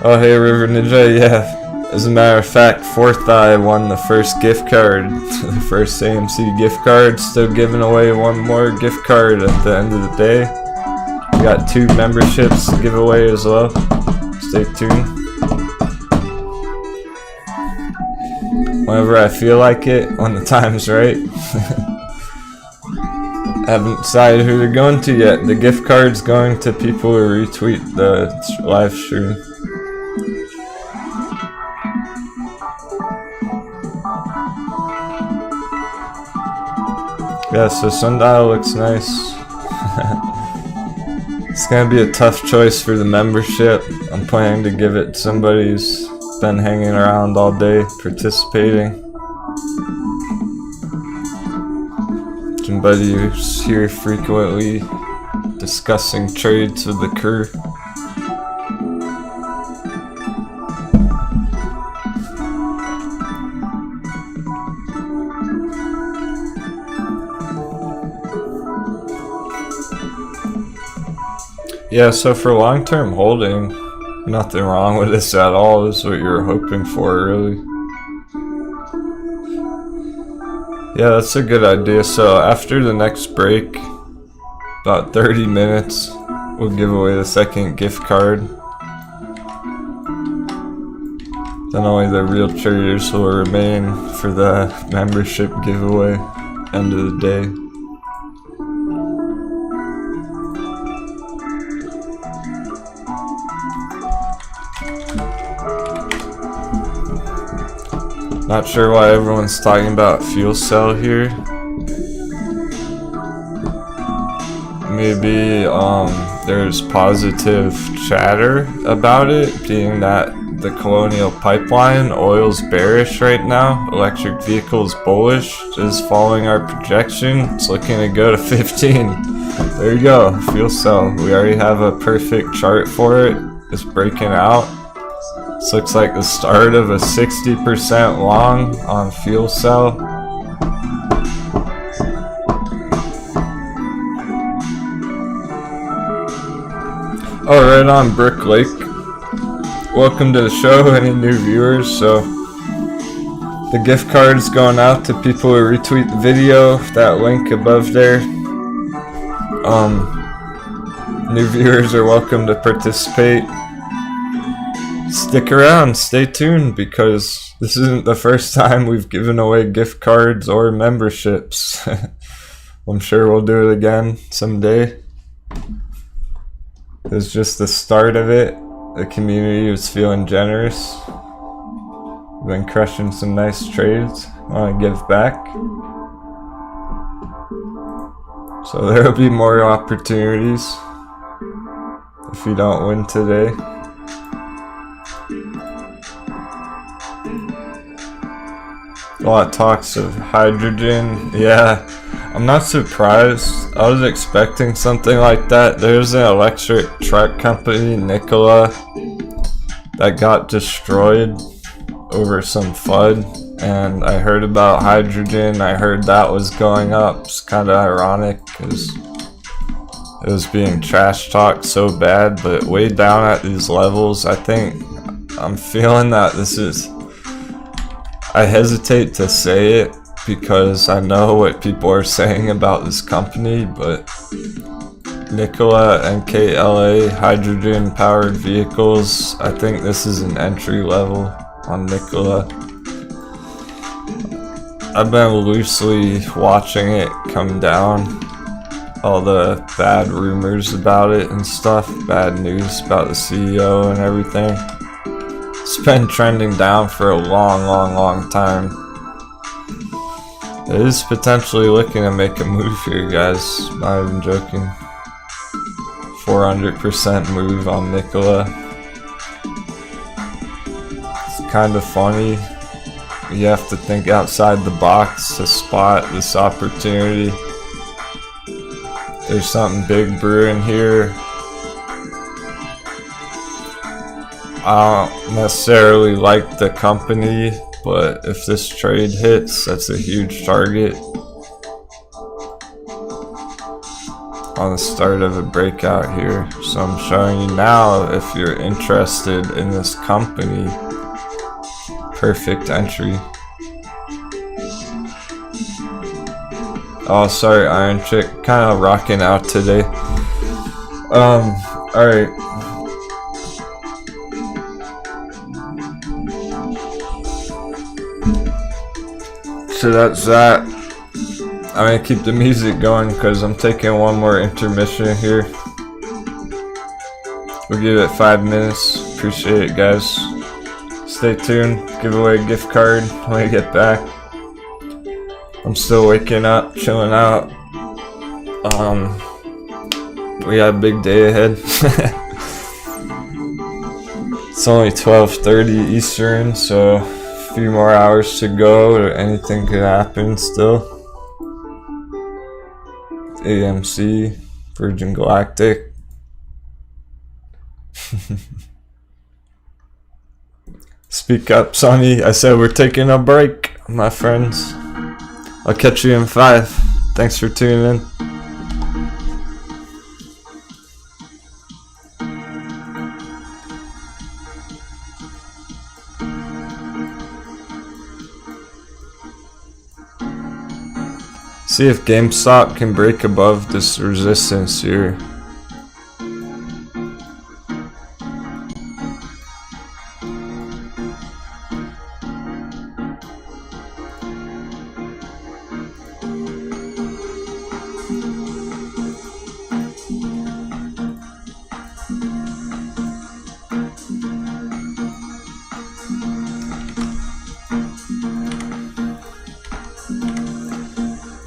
Oh hey River Ninja, yeah. As a matter of fact, Fourth Eye won the first gift card, the first AMC gift card. Still giving away one more gift card at the end of the day. We got 2 memberships to give away as well. Stay tuned. Whenever I feel like it, when the time's right. I haven't decided who they're going to yet. The gift card's going to people who retweet the live stream. Yeah, so Sundial looks nice. It's gonna be a tough choice for the membership. I'm planning to give it to somebody who's been hanging around all day, participating. Somebody who's here frequently, discussing trades with the crew. Yeah, so for long-term holding, nothing wrong with this at all. Is what you're hoping for, really. Yeah, that's a good idea. So after the next break, about 30 minutes, we'll give away the second gift card. Then only the real traders will remain for the membership giveaway, end of the day. Not sure why everyone's talking about fuel cell here. Maybe there's positive chatter about it, being that the Colonial Pipeline, oil's bearish right now, electric vehicles bullish, is following our projection. It's looking to go to 15. There you go, fuel cell. We already have a perfect chart for it. It's breaking out. This looks like the start of a 60% long on fuel cell. Oh, right on Brick Lake. Welcome to the show, any new viewers. So the gift card is going out to people who retweet the video, that link above there. New viewers are welcome to participate. Stick around, stay tuned, because this isn't the first time we've given away gift cards or memberships. I'm sure we'll do it again someday. It was just the start of it. The community was feeling generous. We've been crushing some nice trades. I want to give back. So there will be more opportunities if you don't win today. A lot of talks of hydrogen. Yeah, I'm not surprised. I was expecting something like that. There's an electric truck company, Nikola, that got destroyed over some FUD, and I heard about hydrogen. I heard that was going up. It's kind of ironic because it was being trash talked so bad, but way down at these levels, I think I'm feeling that this is, I hesitate to say it because I know what people are saying about this company, but Nikola and KLA hydrogen powered vehicles, I think this is an entry level on Nikola. I've been loosely watching it come down, all the bad rumors about it and stuff, bad news about the CEO and everything. It's been trending down for a long time. It is potentially looking to make a move here, guys. Not even joking. 400% move on Nikola. It's kind of funny. You have to think outside the box to spot this opportunity. There's something big brewing here. I don't necessarily like the company, but if this trade hits, that's a huge target on the start of a breakout here. So I'm showing you now, if you're interested in this company, perfect entry. Oh, sorry, Iron Chick, kind of rocking out today. Alright. So that's that. I'm gonna keep the music going because I'm taking one more intermission here. We'll give it 5 minutes. Appreciate it, guys. Stay tuned. Give away a gift card when I get back. I'm still waking up, chilling out. We got a big day ahead. It's only 12:30 Eastern, so a few more hours to go, or anything could happen still. AMC, Virgin Galactic. Speak up, Sonny. I said we're taking a break, my friends. I'll catch you in 5. Thanks for tuning in. See if GameStop can break above this resistance here.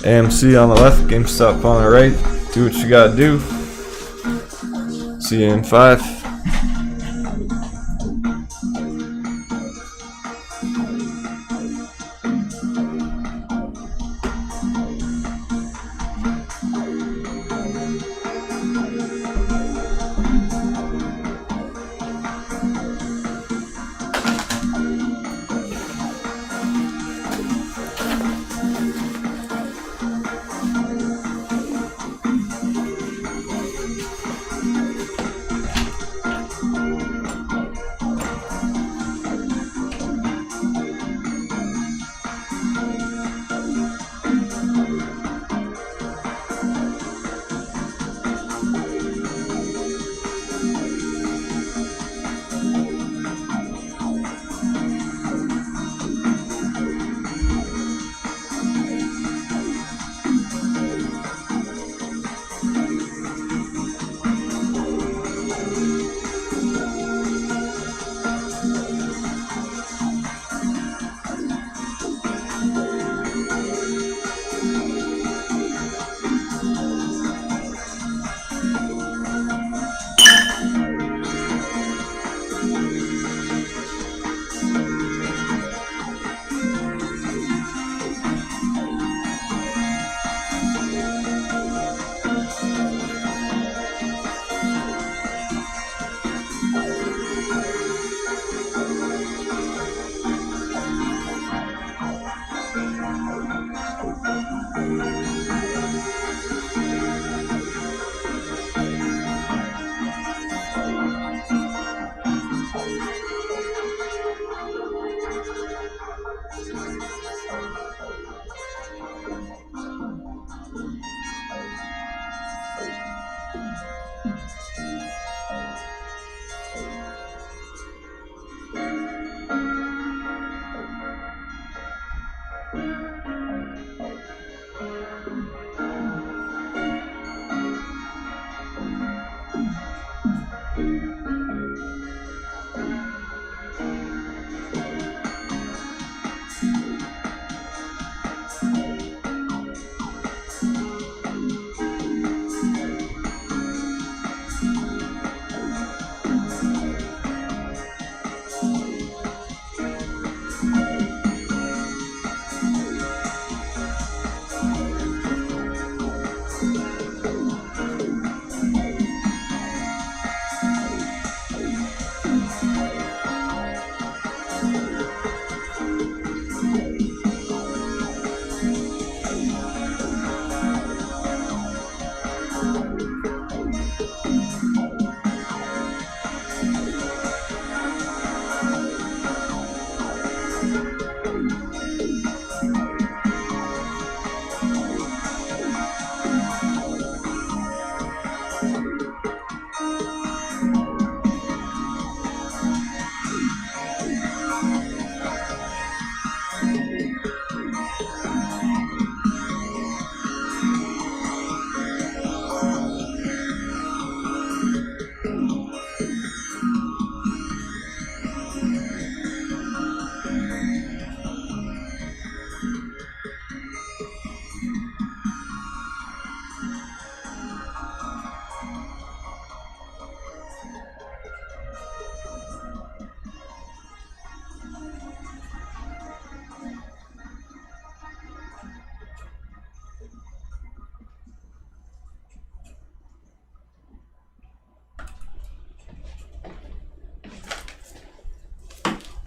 AMC on the left, GameStop on the right. Do what you gotta do. See you in 5.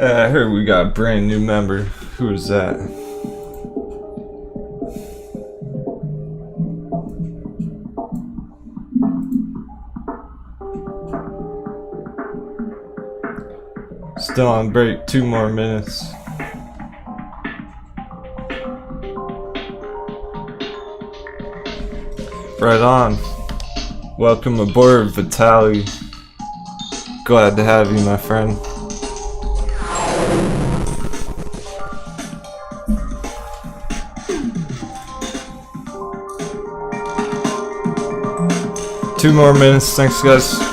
I heard we got a brand new member. Who is that? Still on break, 2 more minutes. Right on. Welcome aboard, Vitaly. Glad to have you, my friend. Two more minutes, thanks guys.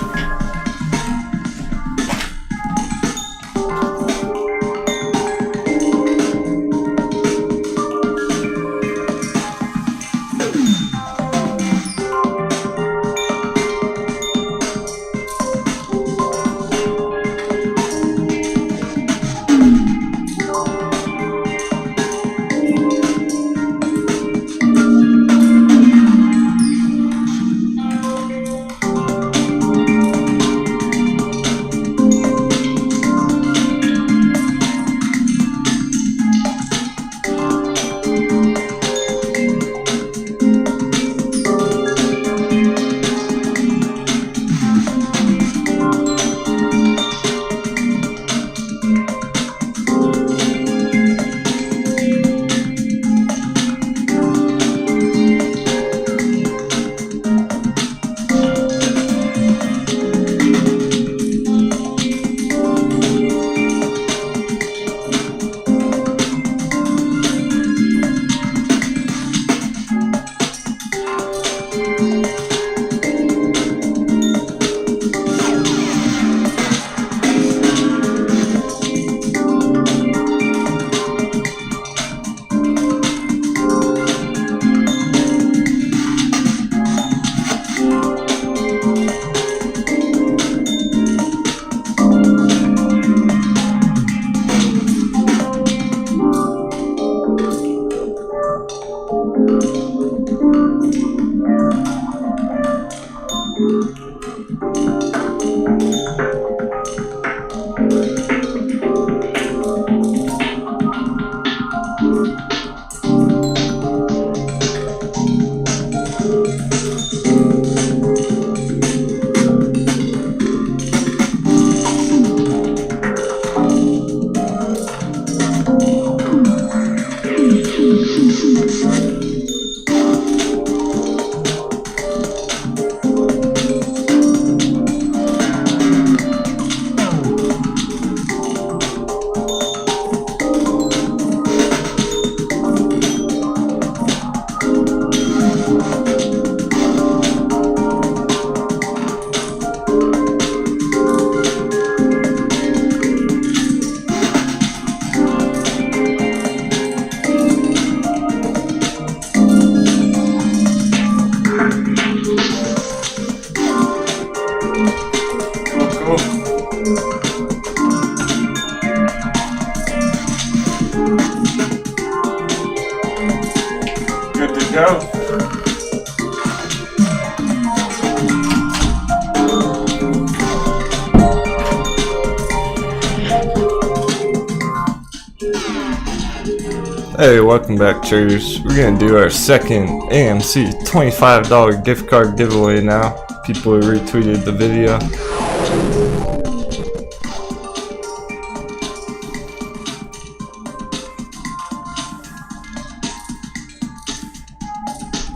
Hey, welcome back, cheers. We're gonna do our second AMC $25 gift card giveaway now. People who retweeted the video.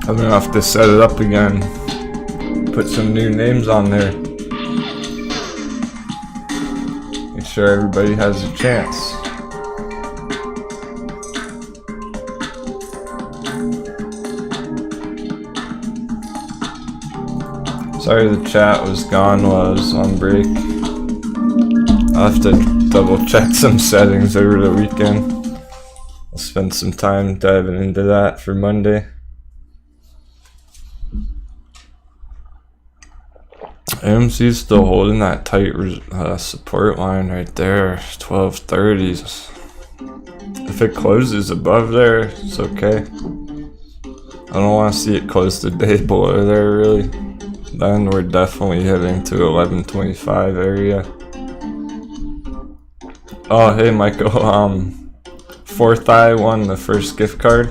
I'm gonna have to set it up again. Put some new names on there. Make sure everybody has a chance. Sorry the chat was gone while I was on break. I'll have to double check some settings over the weekend. I'll spend some time diving into that for Monday. AMC's still holding that tight support line right there, 1230s. If it closes above there, it's okay. I don't want to see it close the day below there really. Then we're definitely heading to 1125 area. Oh hey Michael, Fourth Eye won the first gift card.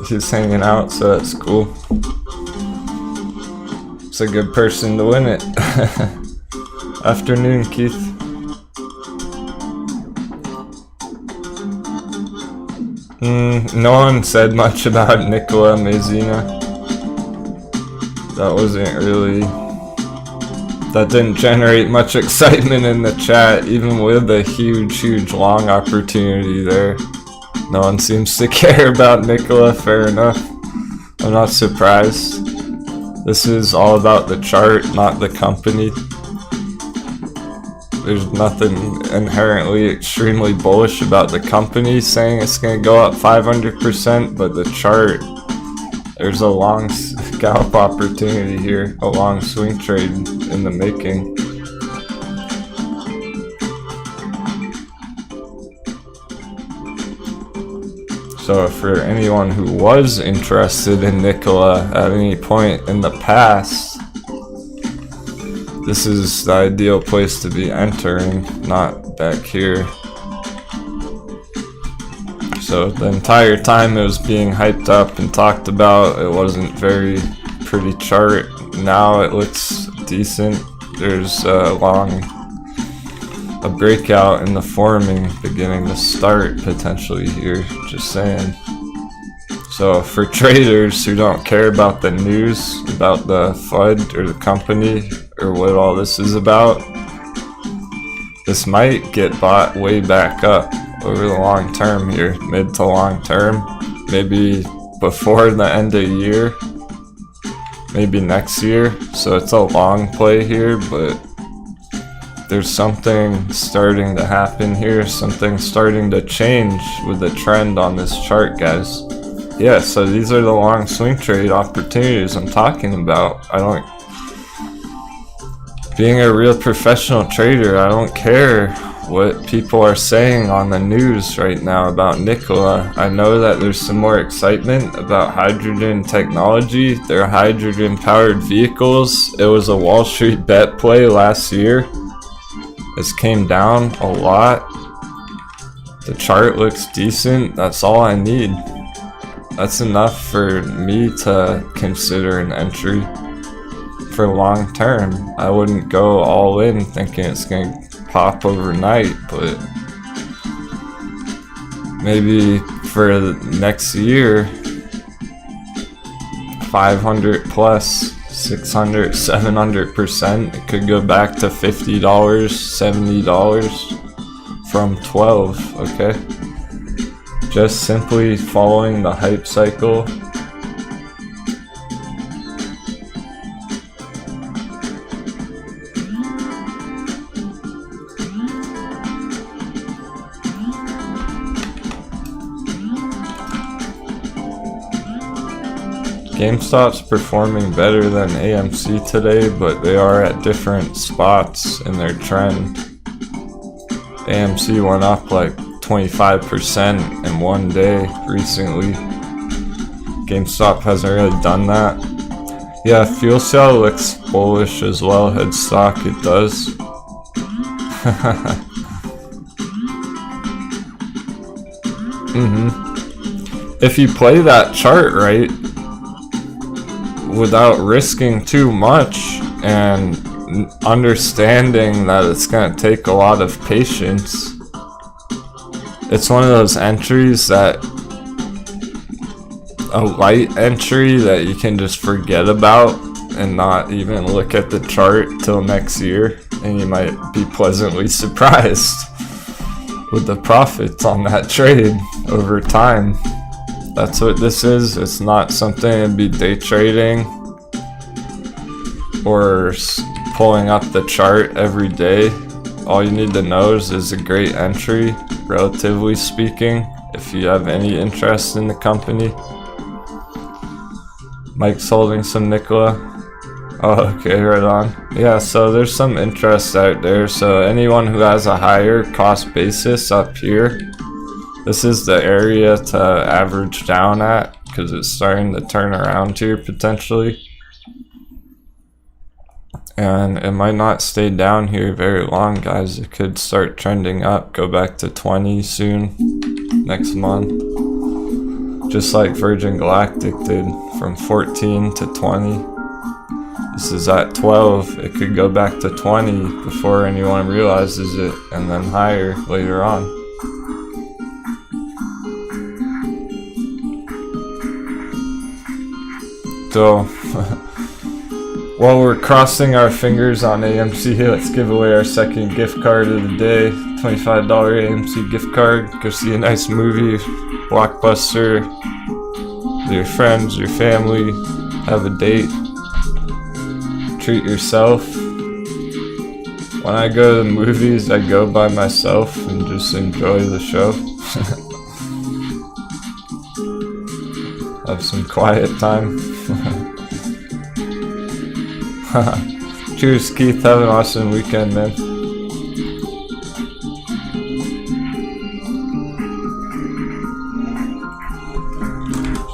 He's hanging out, so that's cool. It's a good person to win it. Afternoon, Keith. No one said much about Nikola Mazina. That wasn't really... That didn't generate much excitement in the chat, even with a huge long opportunity there. No one seems to care about Nikola, fair enough. I'm not surprised. This is all about the chart, not the company. There's nothing inherently extremely bullish about the company saying it's going to go up 500%, but the chart, there's a long scalp opportunity here, a long swing trade in the making. So for anyone who was interested in Nikola at any point in the past, this is the ideal place to be entering, not back here. So the entire time it was being hyped up and talked about, it wasn't very pretty chart. Now it looks decent. There's a breakout in the forming beginning to start potentially here, just saying. So for traders who don't care about the news, about the FUD or the company or what all this is about, this might get bought way back up over the long term here, mid to long term, maybe before the end of the year, maybe next year. So it's a long play here, but there's something starting to happen here, something starting to change with the trend on this chart, guys. Yeah, so these are the long swing trade opportunities I'm talking about. Being a real professional trader, I don't care what people are saying on the news right now about Nikola. I know that there's some more excitement about hydrogen technology, their hydrogen powered vehicles. It was a Wall Street bet play last year. This came down a lot. The chart looks decent. That's all I need. That's enough for me to consider an entry for long term. I wouldn't go all in thinking it's going to pop overnight, but maybe for the next year, 500 plus, 600, 700%. It could go back to $50, $70 from 12, okay? Just simply following the hype cycle. GameStop's performing better than AMC today, but they are at different spots in their trend. AMC went up like 25% in one day recently. GameStop hasn't really done that. Yeah, Fuel Cell looks bullish as well. Headstock, it does. If you play that chart right, without risking too much and understanding that it's going to take a lot of patience, it's one of those entries that, a light entry that you can just forget about and not even look at the chart till next year, and you might be pleasantly surprised with the profits on that trade over time. That's what this is. It's not something to be day trading or pulling up the chart every day. All you need to know is a great entry, relatively speaking, if you have any interest in the company. Mike's holding some Nikola. Oh, okay, right on. Yeah, so there's some interest out there. So anyone who has a higher cost basis up here, this is the area to average down at, because it's starting to turn around here potentially. And it might not stay down here very long, guys. It could start trending up, go back to 20 soon, next month. Just like Virgin Galactic did, from 14 to 20. This is at 12. It could go back to 20 before anyone realizes it, and then higher later on. So, while we're crossing our fingers on AMC, let's give away our second gift card of the day. $25 AMC gift card. Go see a nice movie, blockbuster, with your friends, your family, have a date, treat yourself. When I go to the movies, I go by myself and just enjoy the show. Have some quiet time. Cheers, Keith. Have an awesome weekend, man. So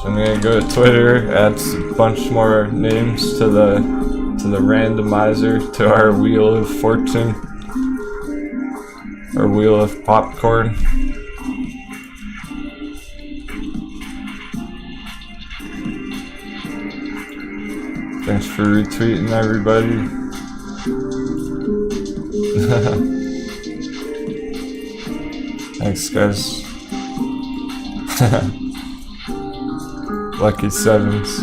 I'm gonna go to Twitter, add a bunch more names to the randomizer, to our wheel of fortune, our wheel of popcorn. Thanks for retweeting, everybody. Thanks, guys. Lucky sevens.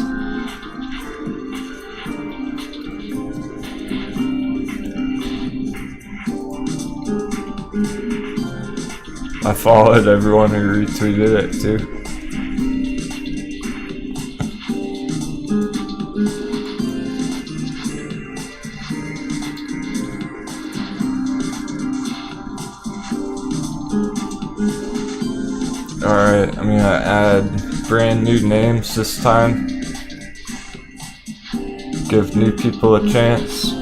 I followed everyone who retweeted it too. Alright, I'm gonna add brand new names this time. Give new people a chance.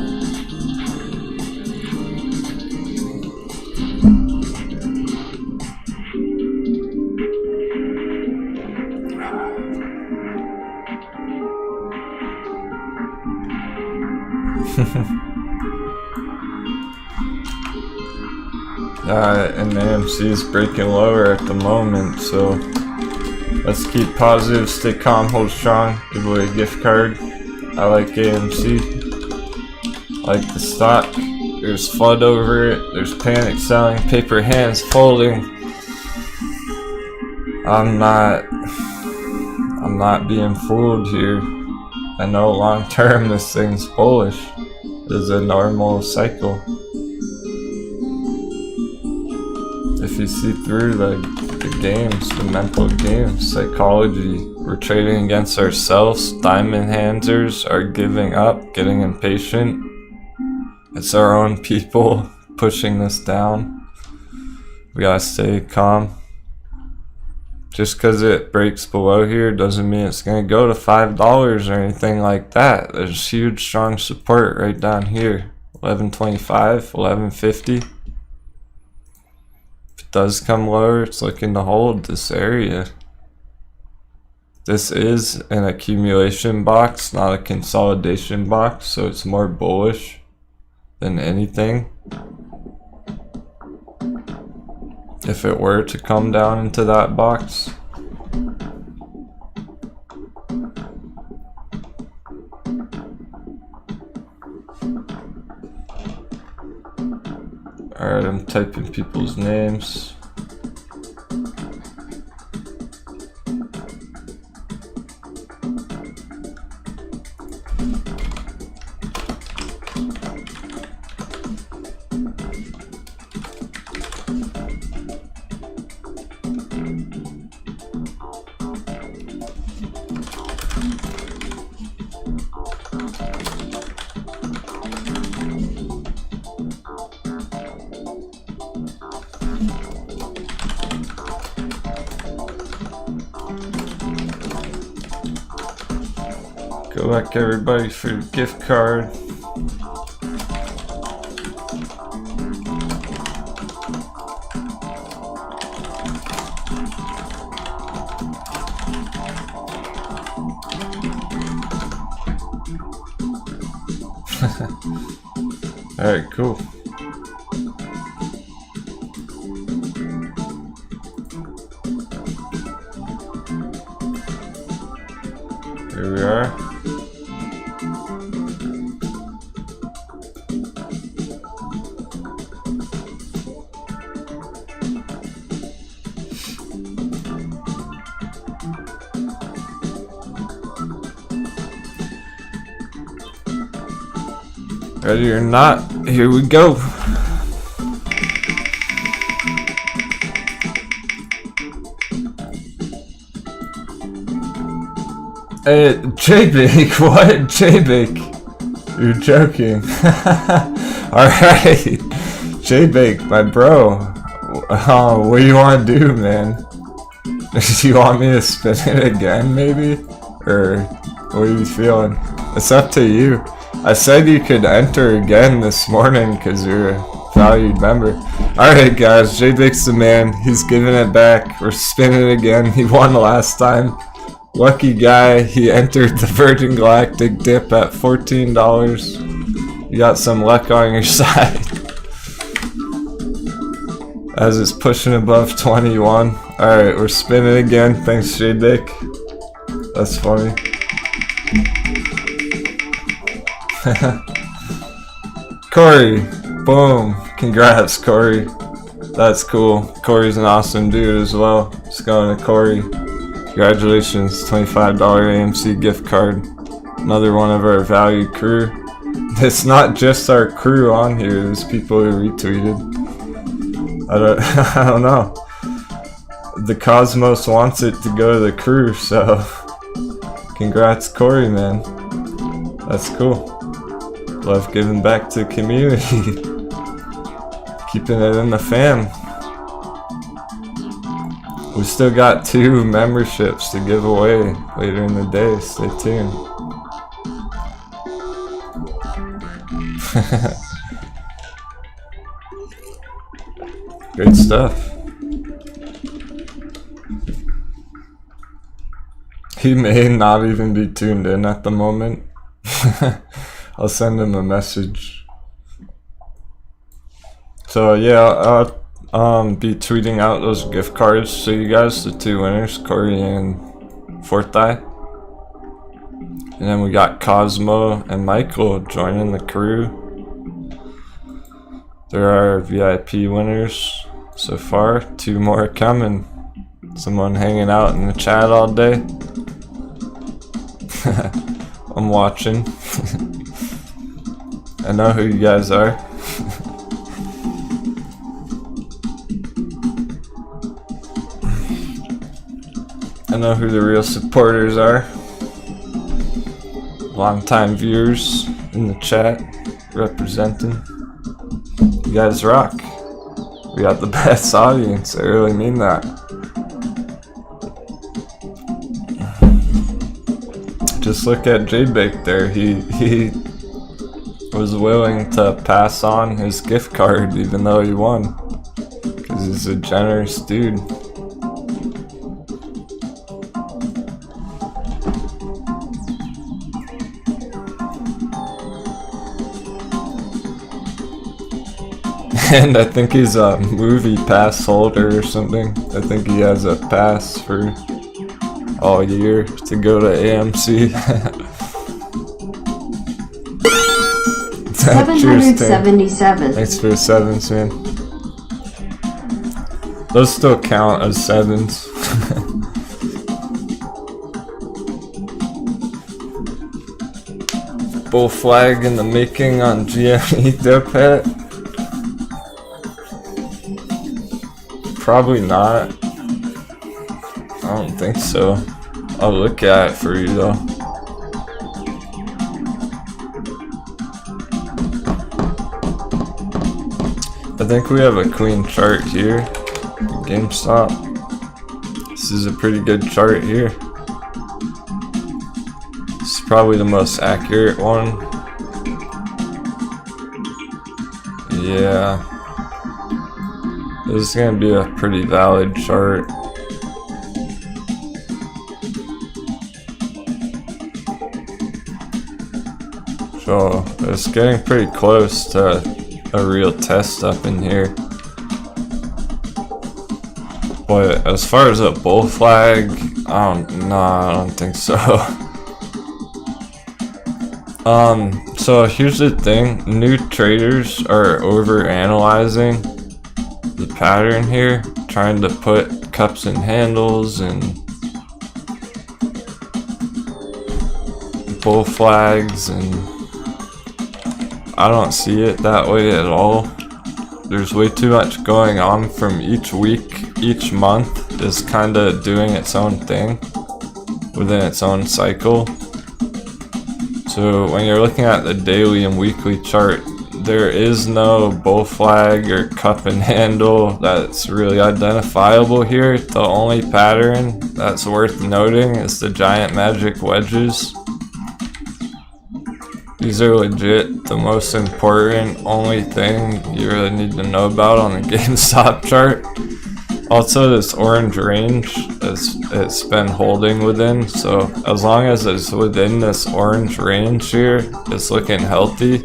And the AMC is breaking lower at the moment, so let's keep positive, stay calm, hold strong, give away a gift card. I like AMC, I like the stock. There's FUD over it, there's panic selling, paper hands folding. I'm not being fooled here. I know long term this thing's bullish. It's a normal cycle. If you see through the games, the mental games, psychology, we're trading against ourselves. Diamond handers are giving up, getting impatient. It's our own people pushing this down. We gotta stay calm. Just because it breaks below here doesn't mean it's gonna go to $5 or anything like that. There's huge strong support right down here. 11.25, 11.50. Does come lower, it's looking to hold this area. This is an accumulation box, not a consolidation box, so it's more bullish than anything. If it were to come down into that box. Alright, I'm typing people's names. Good luck, everybody, for your gift card. Alright, cool. Here we are. Ready or not, here we go. Hey, J-Bake, what? J-Bake, you're joking. Alright, J-Bake, my bro. What do you want to do, man? Do you want me to spin it again, maybe? Or what are you feeling? It's up to you. I said you could enter again this morning because you're a valued member. Alright guys, J-Bake's the man. He's giving it back. We're spinning it again. He won last time. Lucky guy. He entered the Virgin Galactic dip at $14. You got some luck on your side. As it's pushing above 21. Alright, we're spinning again. Thanks, J-Bake. That's funny. Corey, boom, congrats Corey, that's cool. Corey's an awesome dude as well. Just going to Corey, congratulations, $25 AMC gift card, another one of our valued crew. It's not just our crew on here, there's people who retweeted. I don't know, the Cosmos wants it to go to the crew, so congrats Corey, man, that's cool. Love giving back to the community. Keeping it in the fam. We still got 2 memberships to give away later in the day. Stay tuned. Great stuff. He may not even be tuned in at the moment. I'll send him a message. So yeah, I'll be tweeting out those gift cards to you guys, the 2 winners, Corey and Fourth Eye. And then we got Cosmo and Michael joining the crew. There are VIP winners so far, 2 more coming. Someone hanging out in the chat all day. I'm watching. I know who you guys are. I know who the real supporters are. Long-time viewers in the chat representing. You guys rock. We got the best audience, I really mean that. Just look at J-Bake there, he was willing to pass on his gift card even though he won. Because he's a generous dude. And I think he's a movie pass holder or something. I think he has a pass for all year to go to AMC. 777. Thanks for the 7s, man. Those still count as 7s. Bull flag in the making on GME dope hat. Probably not. I don't think so. I'll look at it for you though. I think we have a clean chart here. GameStop. This is a pretty good chart here. This is probably the most accurate one. Yeah. This is gonna be a pretty valid chart. So it's getting pretty close to a real test up in here. But as far as a bull flag, I don't think so. So here's the thing, new traders are over analyzing the pattern here, trying to put cups and handles and bull flags and I don't see it that way at all. There's way too much going on from each week. Each month is kind of doing its own thing within its own cycle. So when you're looking at the daily and weekly chart, there is no bull flag or cup and handle that's really identifiable here. The only pattern that's worth noting is the giant magic wedges. These are legit the most important only thing you really need to know about on the GameStop chart. Also, this orange range it's been holding within, so as long as it's within this orange range here, it's looking healthy.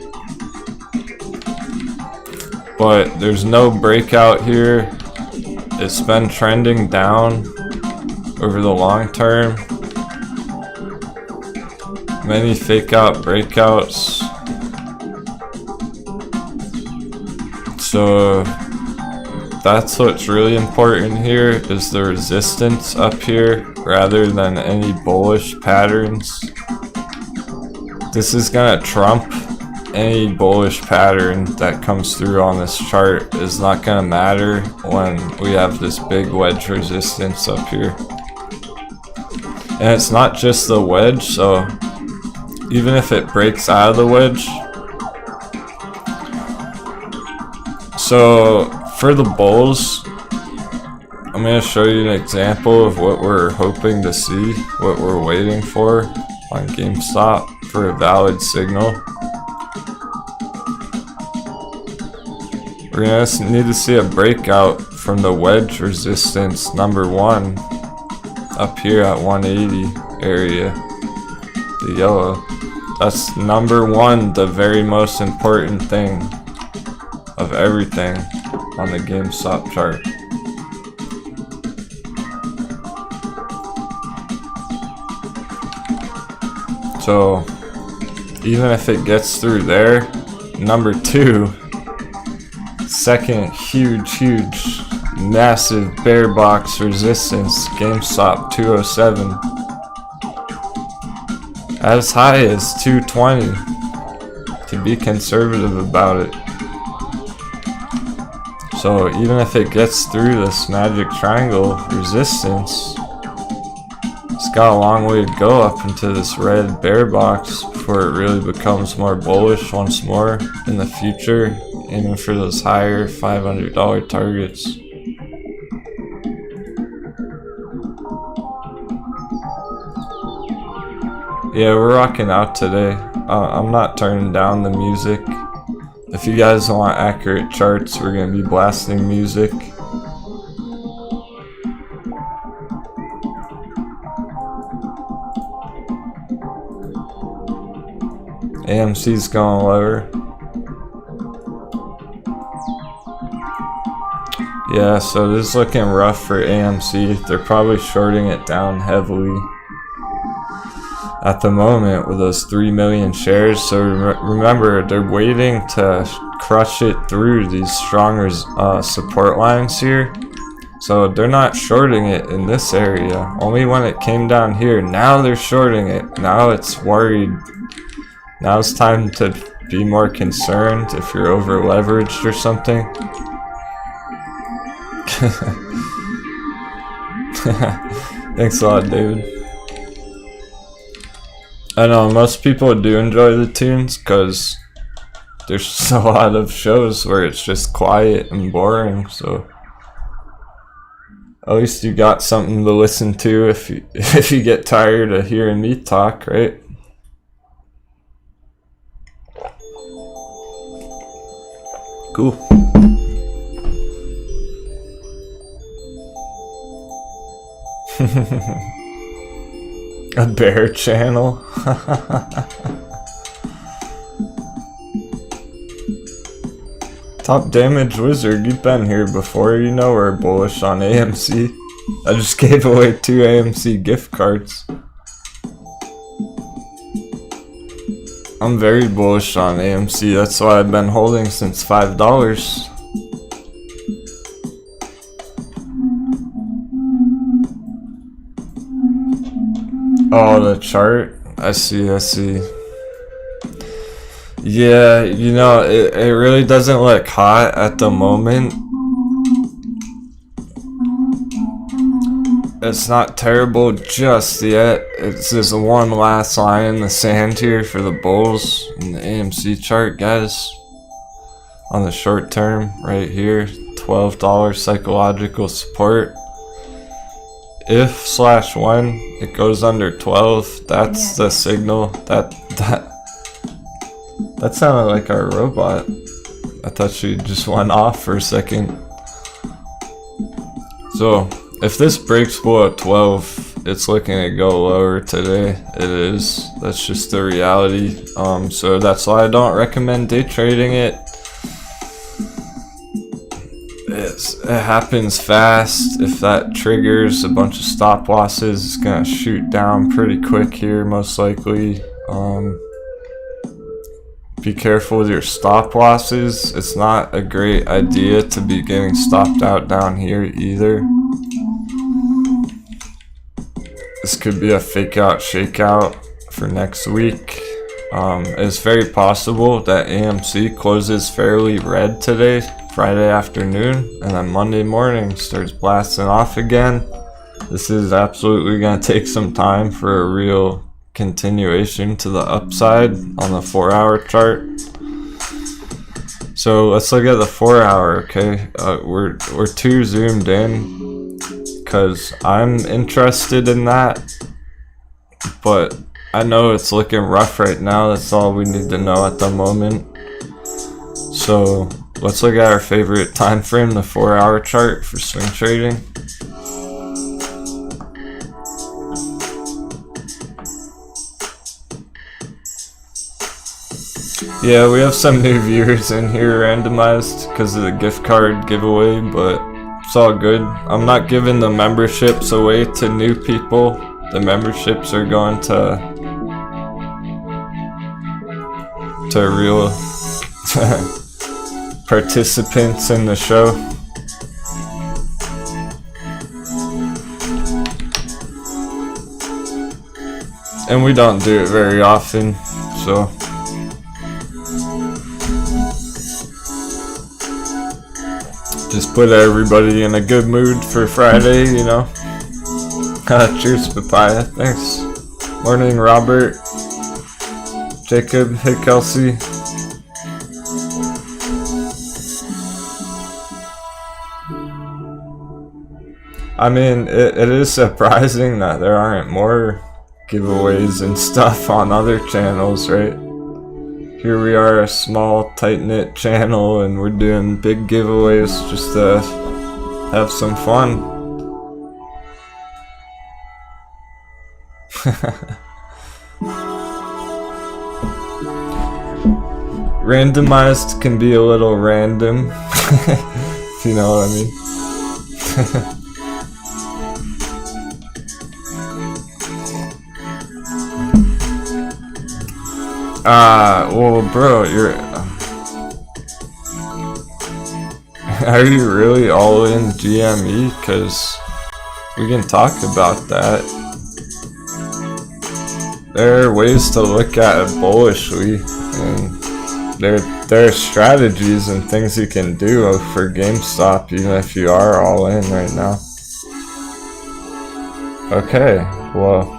But there's no breakout here. It's been trending down over the long term. Many fake out breakouts. So that's what's really important here, is the resistance up here rather than any bullish patterns. This is gonna trump any bullish pattern that comes through on this chart. Is not gonna matter when we have this big wedge resistance up here. And it's not just the wedge, so even if it breaks out of the wedge. So for the bulls, I'm going to show you an example of what we're hoping to see, what we're waiting for on GameStop for a valid signal. We're going to need to see a breakout from the wedge resistance number 1 up here at 180 area, the yellow. That's number 1, the very most important thing of everything on the GameStop chart. So even if it gets through there, number 2, second huge massive bear box resistance, GameStop 207, as high as 220 to be conservative about it. So even if it gets through this magic triangle resistance, it's got a long way to go up into this red bear box before it really becomes more bullish once more in the future, aiming for those higher $500 targets. Yeah, we're rocking out today. I'm not turning down the music. If you guys want accurate charts, we're going to be blasting music. AMC's going lower. Yeah, so this is looking rough for AMC. They're probably shorting it down heavily at the moment with those 3 million shares. So remember, they're waiting to crush it through these stronger support lines here. So they're not shorting it in this area, only when it came down here. Now they're shorting it. Now it's worried. Now it's time to be more concerned if you're over leveraged or something. Thanks a lot, David. I know most people do enjoy the tunes because there's a lot of shows where it's just quiet and boring, so at least you got something to listen to if you get tired of hearing me talk, right? Cool. A bear channel. Top damage wizard, you've been here before. You know we're bullish on AMC. I just gave away 2 AMC gift cards. I'm very bullish on AMC. That's why I've been holding since $5. Oh, the chart. I see. Yeah, you know, it really doesn't look hot at the moment. It's not terrible just yet. It's just one last line in the sand here for the bulls in the AMC chart, guys. On the short term, right here, $12 psychological support. If/when it goes under 12, that's the signal. That sounded like our robot. I thought she just went off for a second. So if this breaks below 12, it's looking to go lower today. It is. That's just the reality. So that's why I don't recommend day trading it. It happens fast. If that triggers a bunch of stop losses, it's gonna shoot down pretty quick here, most likely. Be careful with your stop losses. It's not a great idea to be getting stopped out down here either. This could be a fake out shakeout for next week. It's very possible that AMC closes fairly red today, Friday afternoon, and then Monday morning starts blasting off again. This is absolutely going to take some time for a real continuation to the upside on the 4-hour chart. So let's look at the 4-hour. Okay, we're too zoomed in because I'm interested in that, but I know it's looking rough right now. That's all we need to know at the moment. So let's look at our favorite time frame, the 4-hour chart for swing trading. Yeah, we have some new viewers in here randomized because of the gift card giveaway, but it's all good. I'm not giving the memberships away to new people. The memberships are going to real participants in the show. And we don't do it very often, so just put everybody in a good mood for Friday, you know. Cheers, Papaya. Thanks. Morning, Robert. Jacob. Hey, Kelsey. I mean, it is surprising that there aren't more giveaways and stuff on other channels, right? Here we are, a small, tight-knit channel, and we're doing big giveaways just to have some fun. Randomized can be a little random, if you know what I mean. Well, bro, are you really all in GME? Because we can talk about that. There are ways to look at it bullishly, and there are strategies and things you can do for GameStop, even if you are all in right now. Okay, well,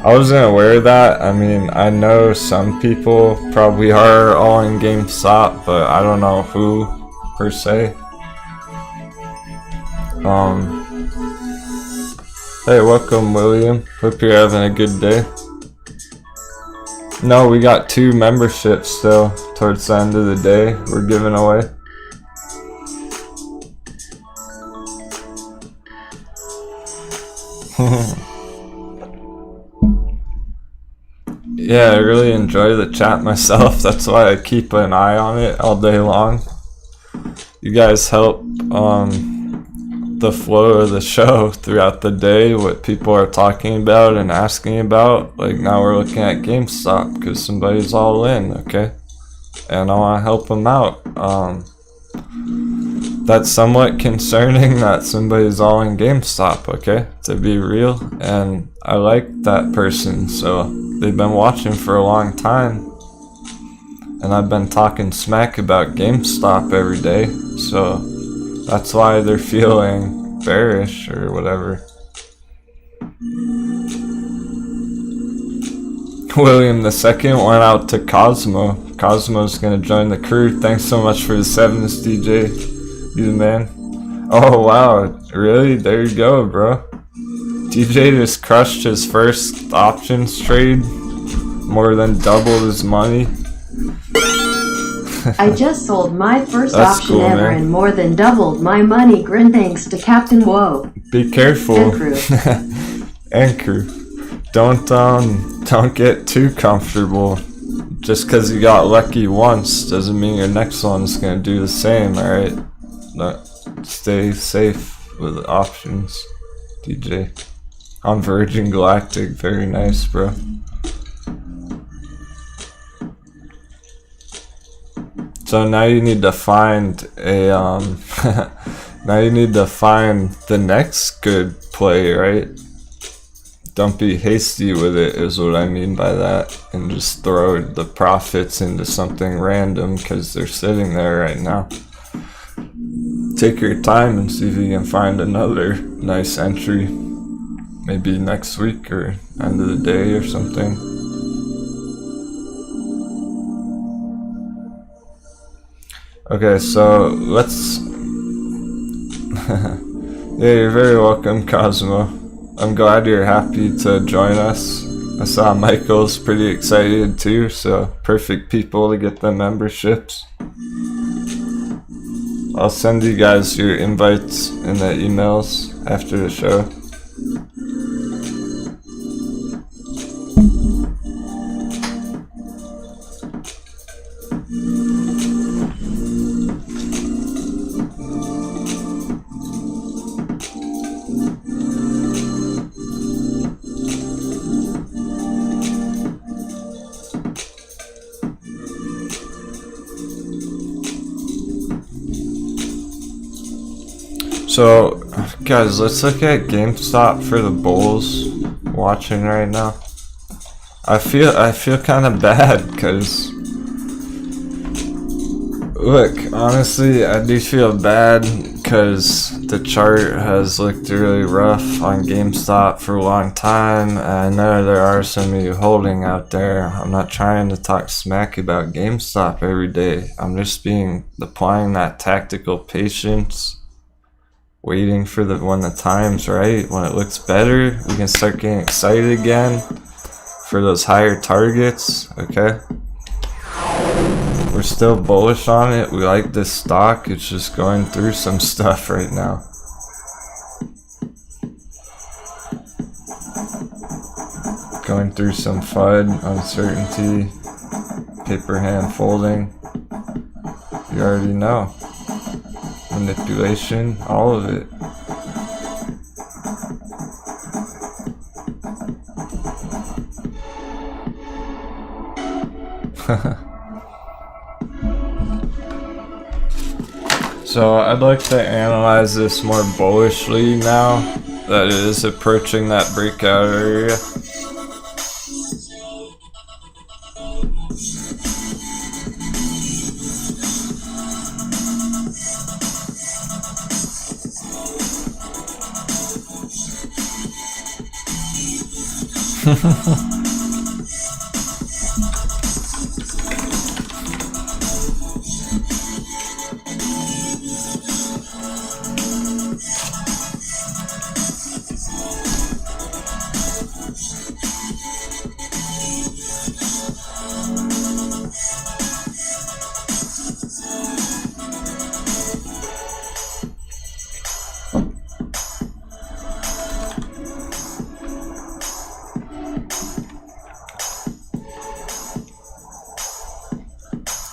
I wasn't aware of that. I mean, I know some people probably are all in GameStop, but I don't know who, per se. Hey, welcome, William. Hope you're having a good day. No, we got 2 memberships still towards the end of the day we're giving away. Yeah, I really enjoy the chat myself. That's why I keep an eye on it all day long. You guys help the flow of the show throughout the day, what people are talking about and asking about. Like now we're looking at GameStop because somebody's all in, okay? And I want to help them out. That's somewhat concerning that somebody's all in GameStop, okay? To be real. And I like that person, so they've been watching for a long time. and I've been talking smack about GameStop every day, so that's why they're feeling bearish or whatever. William II went out to Cosmo. Cosmo's gonna join the crew. Thanks so much for the 7s, DJ. You the man. Oh wow, really? There you go, bro. DJ just crushed his first options trade. More than doubled his money. I just sold my first That's option cool, ever man. and more than doubled my money. Grin thanks to Captain Woe. Be careful. And crew. And crew. Don't get too comfortable. Just because you got lucky once doesn't mean your next one's gonna do the same, alright? Stay safe with options, DJ. On Virgin Galactic, very nice, bro. So now you need to find a now you need to find the next good play, right? Don't be hasty with it is what I mean by that, and just throw the profits into something random because they're sitting there right now. Take your time and see if you can find another nice entry, maybe next week or end of the day or something. Okay, so let's yeah, you're very welcome, Cosmo. I'm glad you're happy to join us. I saw Michael's pretty excited too, so perfect people to get the memberships. I'll send you guys your invites in the emails after the show. So, guys, let's look at GameStop for the bulls watching right now. I feel kind of bad because, look, honestly, I do feel bad because the chart has looked really rough on GameStop for a long time. I know there are some of you holding out there. I'm not trying to talk smack about GameStop every day. I'm just applying that tactical patience. Waiting for when the time's right, when it looks better, we can start getting excited again for those higher targets, okay? We're still bullish on it. We like this stock. It's just going through some stuff right now. Going through some FUD, uncertainty, paper hand folding. You already know. Manipulation, all of it. So I'd like to analyze this more bullishly now that it is approaching that breakout area.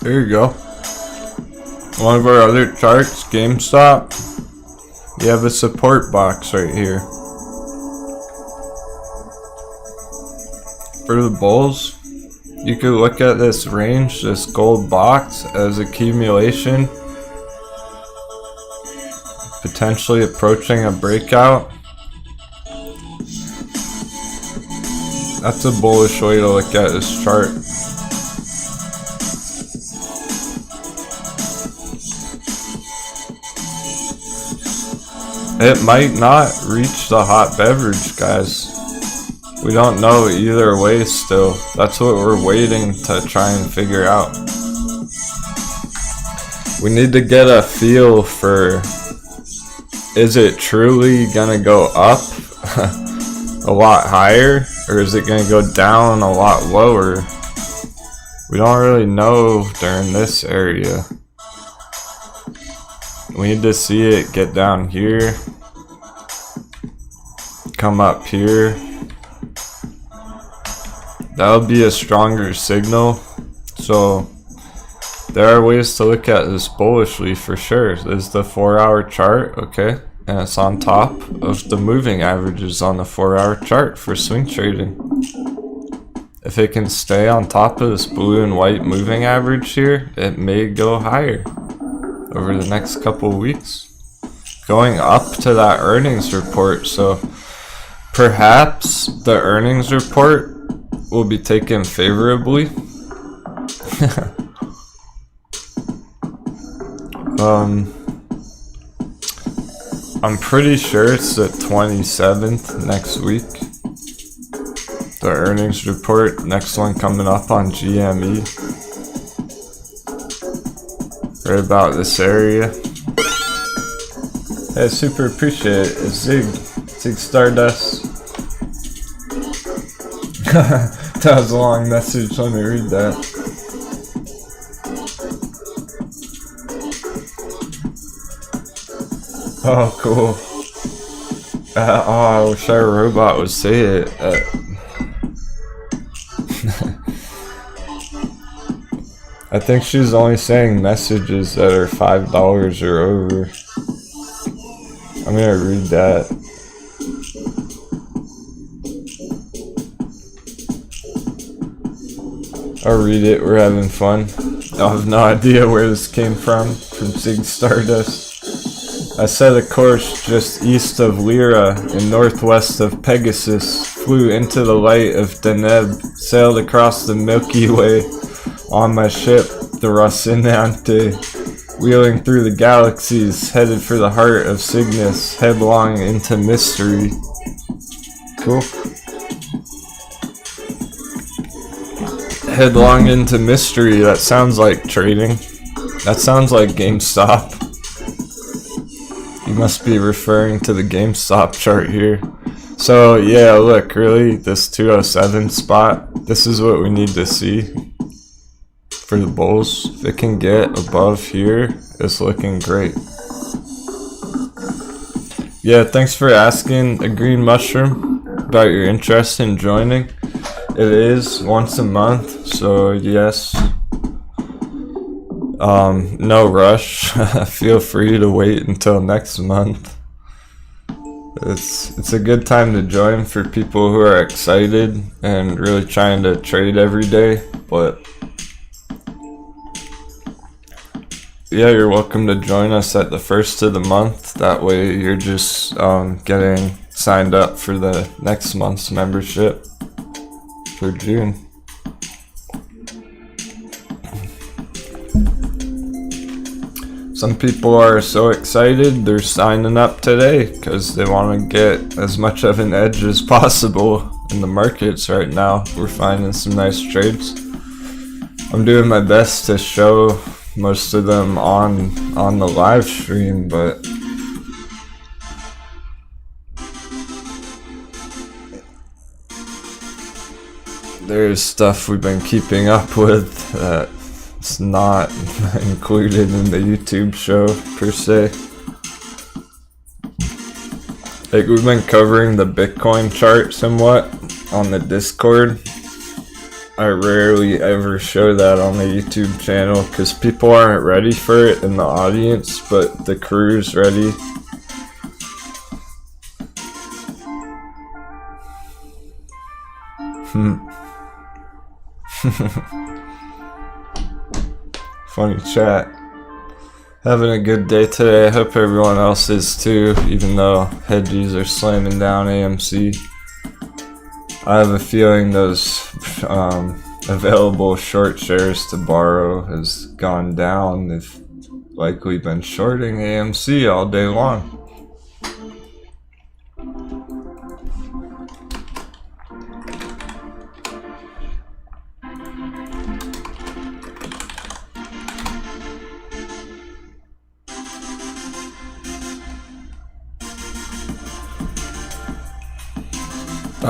There you go. One of our other charts, GameStop. You have a support box right here. For the bulls, you could look at this range, this gold box, as accumulation. Potentially approaching a breakout. That's a bullish way to look at this chart. It might not reach the hot beverage, guys. We don't know either way still. That's what we're waiting to try and figure out. We need to get a feel for, is it truly gonna go up a lot higher, or is it gonna go down a lot lower? We don't really know during this area. We need to see it get down here, come up here. That'll be a stronger signal. So there are ways to look at this bullishly for sure. There's the 4-hour chart, okay, and it's on top of the moving averages on the 4-hour chart for swing trading. If it can stay on top of this blue and white moving average here, it may go higher over the next couple weeks, going up to that earnings report. So perhaps the earnings report will be taken favorably. I'm pretty sure it's the 27th next week. The earnings report, next one coming up on GME. Right about this area. Hey, super appreciate it. It's Zig Stardust. That was a long message. Let me read that. Oh, cool. Oh, I wish our robot would say it. I think she's only saying messages that are $5 or over. I'm gonna read that. I'll read it, we're having fun. I have no idea where this came from Zig Stardust. I set a course just east of Lyra and northwest of Pegasus, flew into the light of Deneb, sailed across the Milky Way on my ship, the Rocinante, wheeling through the galaxies, headed for the heart of Cygnus, headlong into mystery. Cool. Headlong into mystery, that sounds like trading. That sounds like GameStop. You must be referring to the GameStop chart here. So yeah, look, really, this 207 spot, this is what we need to see for the bulls. If it can get above here, it's looking great. Yeah, thanks for asking, a green mushroom, about your interest in joining. It is once a month, so yes. No rush. Feel free to wait until next month. It's a good time to join for people who are excited and really trying to trade every day, but yeah, you're welcome to join us at the first of the month. That way you're just getting signed up for the next month's membership for June. Some people are so excited they're signing up today because they want to get as much of an edge as possible in the markets right now. We're finding some nice trades. I'm doing my best to show most of them on the live stream, but there's stuff we've been keeping up with that it's not included in the YouTube show per se. Like, we've been covering the Bitcoin chart somewhat on the Discord. I rarely ever show that on the YouTube channel because people aren't ready for it in the audience, but the crew's ready. Funny chat. Having a good day today. I hope everyone else is too, even though hedgies are slamming down AMC. I have a feeling those available short shares to borrow has gone down. They've likely been shorting AMC all day long.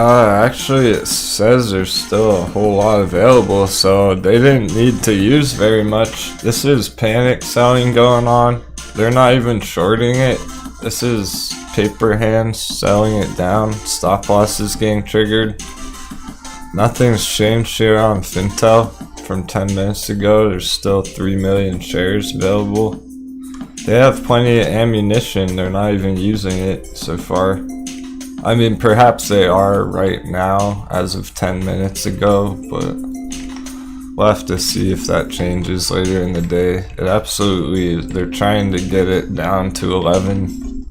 Actually, it says there's still a whole lot available, so they didn't need to use very much. This is panic selling going on. They're not even shorting it. This is paper hands selling it down. Stop losses getting triggered. Nothing's changed here on Fintel from 10 minutes ago. There's still 3 million shares available. They have plenty of ammunition. They're not even using it so far. I mean, perhaps they are right now as of 10 minutes ago, but we'll have to see if that changes later in the day. It absolutely is. They're trying to get it down to 11.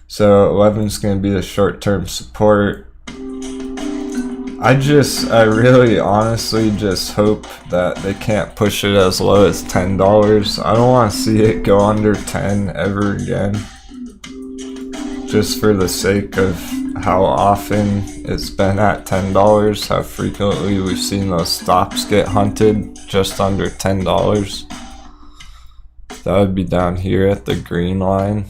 So 11 is going to be the short-term support. I really honestly just hope that they can't push it as low as $10. I don't want to see it go under 10 ever again. Just for the sake of how often it's been at $10, how frequently we've seen those stops get hunted just under $10. That would be down here at the green line.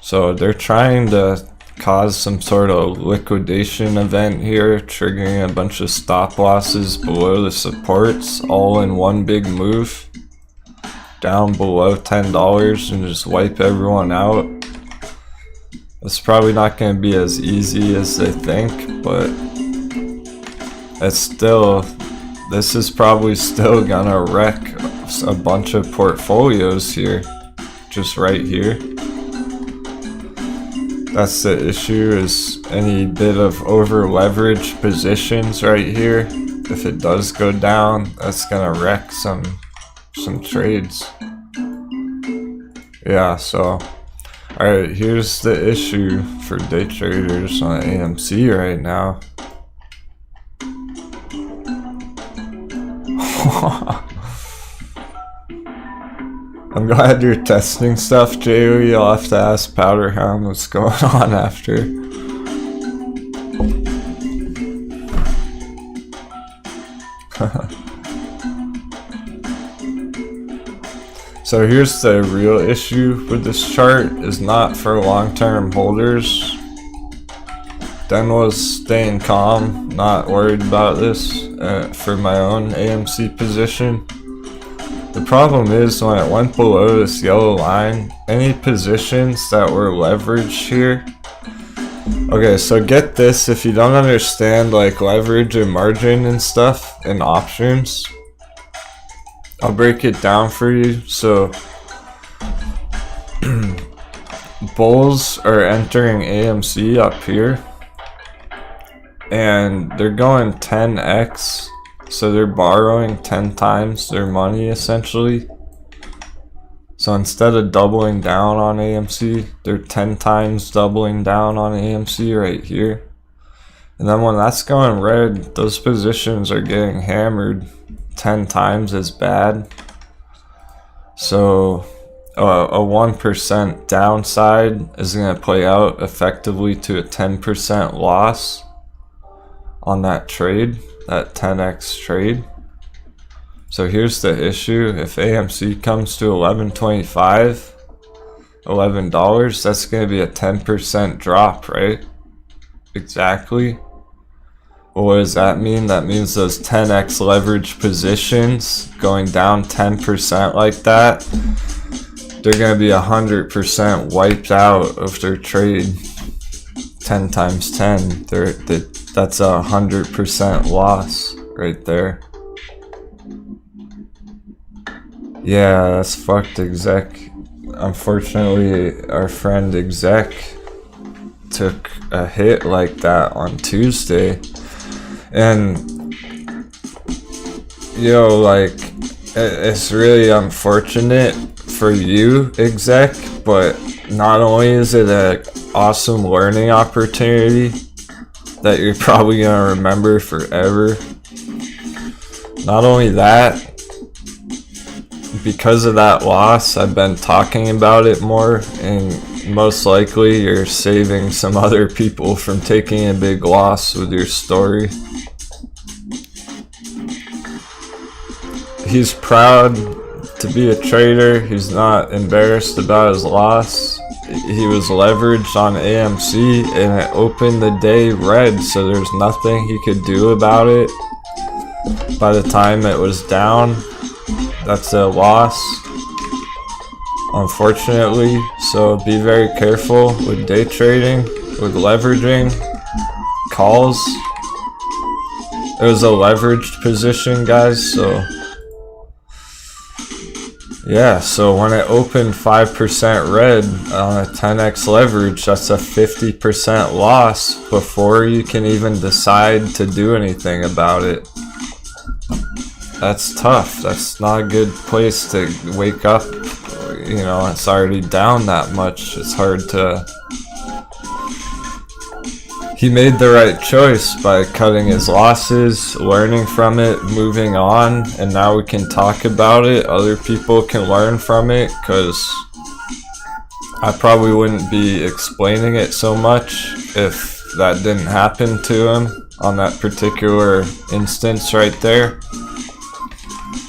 So they're trying to cause some sort of liquidation event here, triggering a bunch of stop losses below the supports, all in one big move down below $10 and just wipe everyone out. It's probably not going to be as easy as they think, but it's still, this is probably still gonna wreck a bunch of portfolios here, just right here. That's the issue, is any bit of over leveraged positions right here. If it does go down, that's gonna wreck some trades. Yeah, so alright, here's the issue for day traders on AMC right now. I'm glad you're testing stuff, Jay. You'll have to ask Powderhound what's going on after. So here's the real issue with this chart, is not for long-term holders. Denwo's staying calm, not worried about this for my own AMC position. The problem is when it went below this yellow line, any positions that were leveraged here. Okay, so get this, if you don't understand like leverage and margin and stuff and options, I'll break it down for you. So bulls are entering AMC up here and they're going 10x, so they're borrowing 10 times their money essentially. So instead of doubling down on AMC, they're 10 times doubling down on AMC right here. And then when that's going red, those positions are getting hammered 10 times as bad. So a 1% downside is going to play out effectively to a 10% loss on that trade, that 10x trade. So here's the issue: if AMC comes to $11.25, $11, that's going to be a 10% drop, right? Exactly. Well, what does that mean? That means those 10x leverage positions going down 10% like that, they're going to be 100% wiped out of their trade. 10 times 10, that's a 100% loss right there. Yeah, that's fucked, exec. Unfortunately, our friend exec took a hit like that on Tuesday. And yo, like, it's really unfortunate for you, exec, but not only is it an awesome learning opportunity that you're probably gonna remember forever, not only that, because of that loss, I've been talking about it more, and most likely you're saving some other people from taking a big loss with your story. He's proud to be a trader. He's not embarrassed about his loss. he was leveraged on AMC and it opened the day red, so there's nothing he could do about it. By the time it was down, that's a loss, unfortunately. So be very careful with day trading, with leveraging calls. It was a leveraged position, guys, so yeah, so when it opened 5% red on a 10x leverage, that's a 50% loss before you can even decide to do anything about it. That's tough. That's not a good place to wake up. You know, it's already down that much. It's hard to... He made the right choice by cutting his losses, learning from it, moving on, and now we can talk about it. Other people can learn from it, because I probably wouldn't be explaining it so much if that didn't happen to him on that particular instance right there.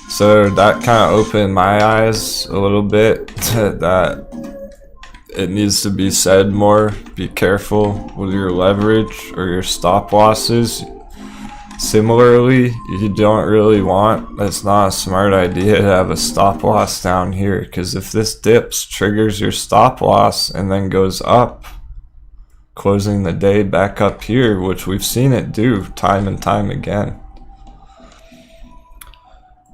So that kind of opened my eyes a little bit that it needs to be said more. Be careful with your leverage or your stop losses. Similarly, you don't really want, it's not a smart idea to have a stop loss down here, because if this dips, triggers your stop loss and then goes up, closing the day back up here, which we've seen it do time and time again.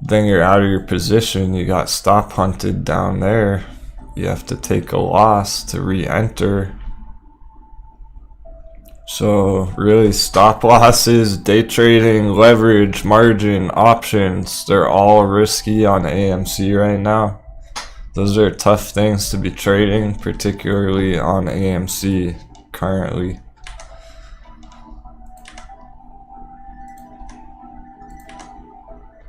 Then you're out of your position, you got stop hunted down there. You have to take a loss to re-enter. So really, stop losses, day trading, leverage, margin, options, they're all risky on AMC right now. Those are tough things to be trading, particularly on AMC currently.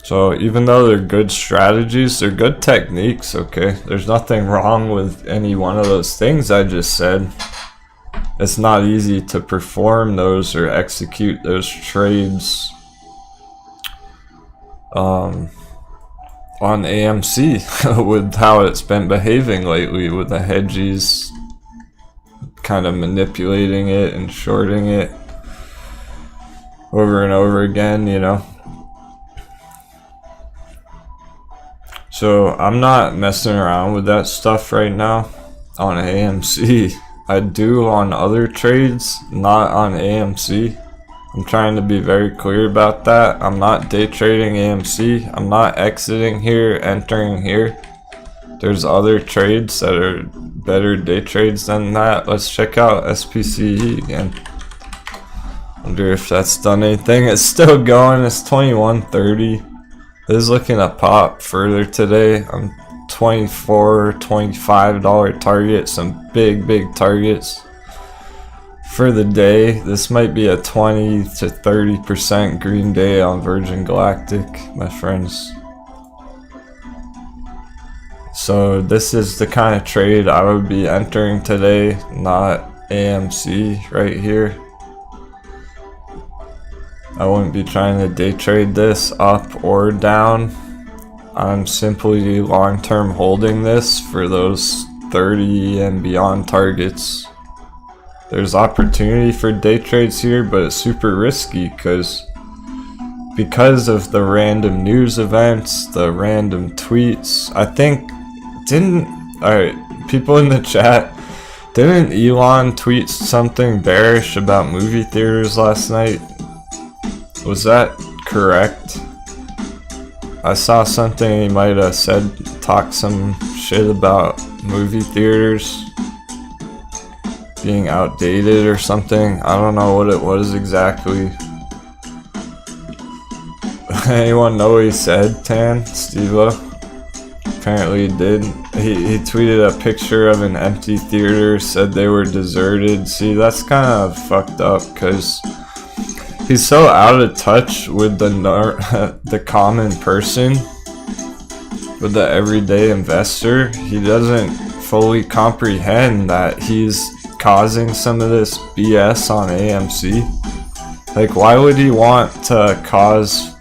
So even though they're good strategies, they're good techniques, okay? There's nothing wrong with any one of those things I just said. It's not easy to perform those or execute those trades on AMC with how it's been behaving lately, with the hedgies kind of manipulating it and shorting it over and over again, you know? So I'm not messing around with that stuff right now on AMC. I do on other trades, not on AMC. I'm trying to be very clear about that. I'm not day trading AMC. I'm not exiting here, entering here. There's other trades that are better day trades than that. Let's check out SPCE again. Wonder if that's done anything. It's still going. It's 21.30. It is looking to pop further today. I'm $24, $25 target, some big targets for the day. This might be a 20 to 30% green day on Virgin Galactic, my friends. So this is the kind of trade I would be entering today, not AMC right here. I wouldn't be trying to day trade this up or down. I'm simply long-term holding this for those 30 and beyond targets. There's opportunity for day trades here, but it's super risky because of the random news events, the random tweets. I think, alright, people in the chat, didn't Elon tweet something bearish about movie theaters last night? Was that correct? I saw something he might have said, talked some shit about movie theaters being outdated or something. I don't know what it was exactly. Anyone know what he said, Tan? Steve-O? Apparently he did. He tweeted a picture of an empty theater, said they were deserted. See, that's kind of fucked up because he's so out of touch with the common person, with the everyday investor. He doesn't fully comprehend that he's causing some of this BS on AMC. Like, why would he want to cause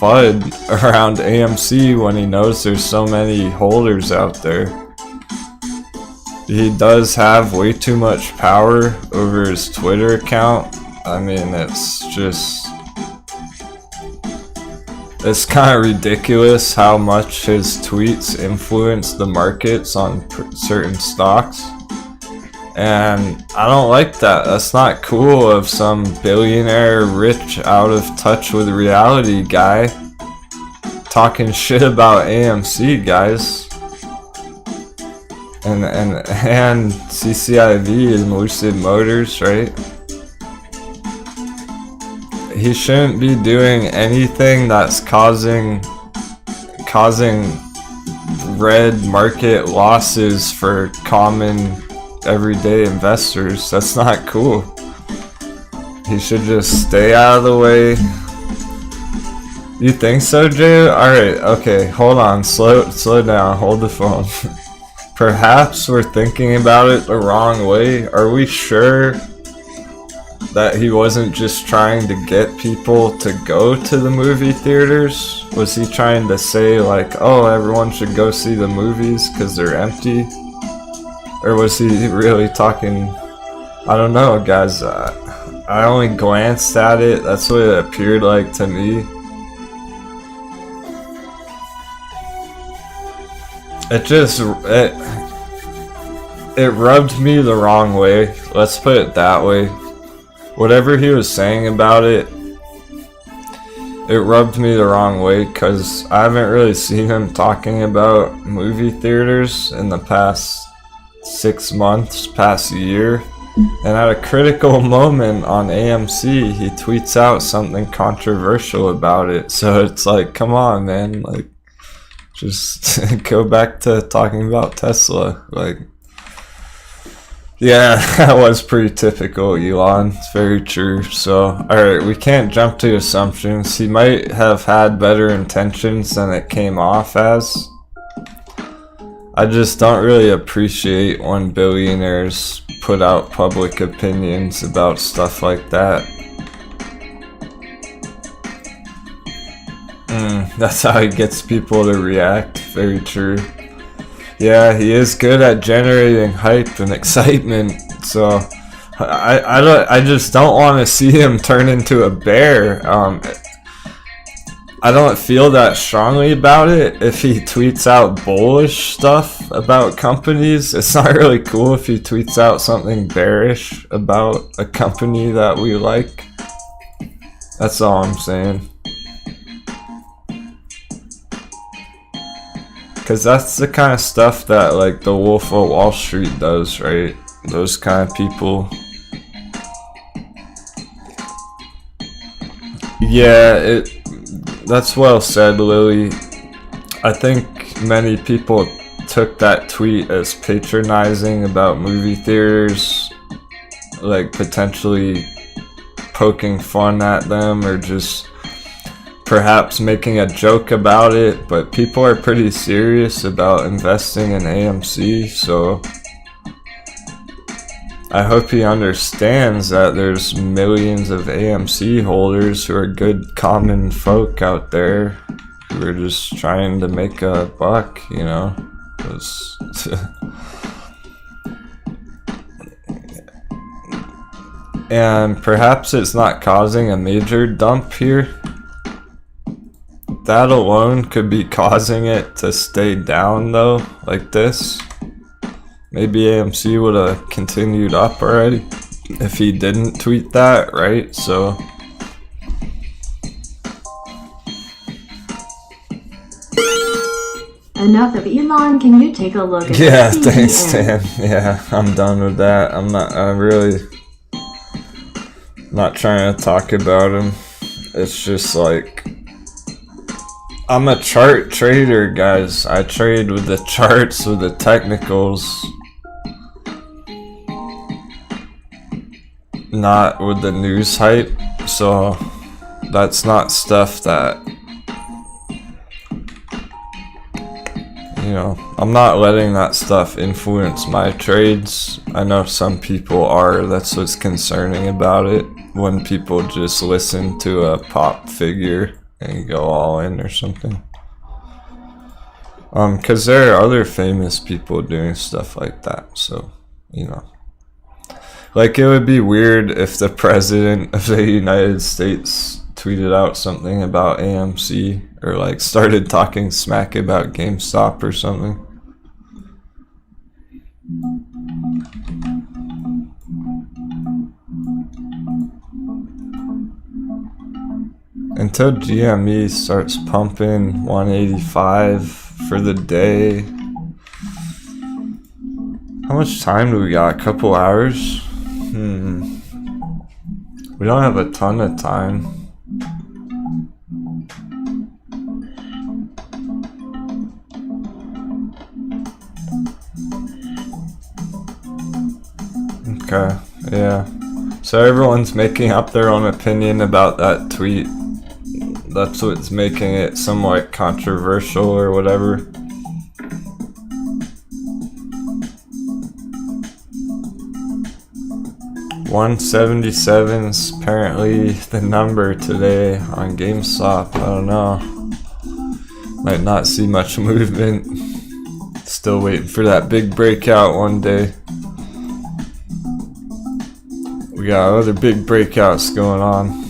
FUD around AMC when he knows there's so many holders out there? he does have way too much power over his Twitter account. I mean, it's kind of ridiculous how much his tweets influence the markets on certain stocks. And I don't like that. That's not cool of some billionaire, rich, out of touch with reality guy talking shit about AMC, guys. And CCIV and Lucid Motors, right? He shouldn't be doing anything that's causing red market losses for common everyday investors. That's not cool. He should just stay out of the way. You think so, Jay? Alright, okay, hold on, slow down, hold the phone. Perhaps we're thinking about it the wrong way. Are we sure that he wasn't just trying to get people to go to the movie theaters? Was he trying to say like, oh, everyone should go see the movies because they're empty? Or was he really talking? I don't know, guys. I only glanced at it. That's what it appeared like to me. It rubbed me the wrong way. Let's put it that way. Whatever he was saying about it, it rubbed me the wrong way because I haven't really seen him talking about movie theaters in the past 6 months, past year. And at a critical moment on AMC, he tweets out something controversial about it. So it's like, come on, man, like, just go back to talking about Tesla. Like, yeah, that was pretty typical, Elon. It's very true. So, alright, we can't jump to assumptions. He might have had better intentions than it came off as. I just don't really appreciate when billionaires put out public opinions about stuff like that. That's how he gets people to react. Very true. Yeah, he is good at generating hype and excitement. So I just don't want to see him turn into a bear. I don't feel that strongly about it. If he tweets out bullish stuff about companies, it's not really cool if he tweets out something bearish about a company that we like. That's all I'm saying. Because that's the kind of stuff that like the Wolf of Wall Street does, right? Those kind of people. Yeah, that's well said, Lily. I think many people took that tweet as patronizing about movie theaters, like potentially poking fun at them or just perhaps making a joke about it, but people are pretty serious about investing in AMC, so I hope he understands that there's millions of AMC holders who are good common folk out there who are just trying to make a buck, you know. And perhaps it's not causing a major dump here. That alone could be causing it to stay down though, like this. Maybe AMC would have continued up already if he didn't tweet that, right? So enough of Elon. Can you take a look at yeah, the thanks, CTRM? Stan. Yeah, I'm done with that. I'm really not trying to talk about him. It's just like, I'm a chart trader, guys. I trade with the charts, with the technicals, not with the news hype. So that's not stuff that, you know, I'm not letting that stuff influence my trades. I know some people are. That's what's concerning about it, when people just listen to a pop figure and go all in or something. Because there are other famous people doing stuff like that, so, you know. Like, it would be weird if the president of the United States tweeted out something about AMC, or like started talking smack about GameStop or something. Until GME starts pumping 185 for the day. How much time do we got? A couple hours? We don't have a ton of time. Okay, yeah. So everyone's making up their own opinion about that tweet. That's what's making it somewhat controversial or whatever. $177 is apparently the number today on GameStop. I don't know. Might not see much movement. Still waiting for that big breakout one day. We got other big breakouts going on.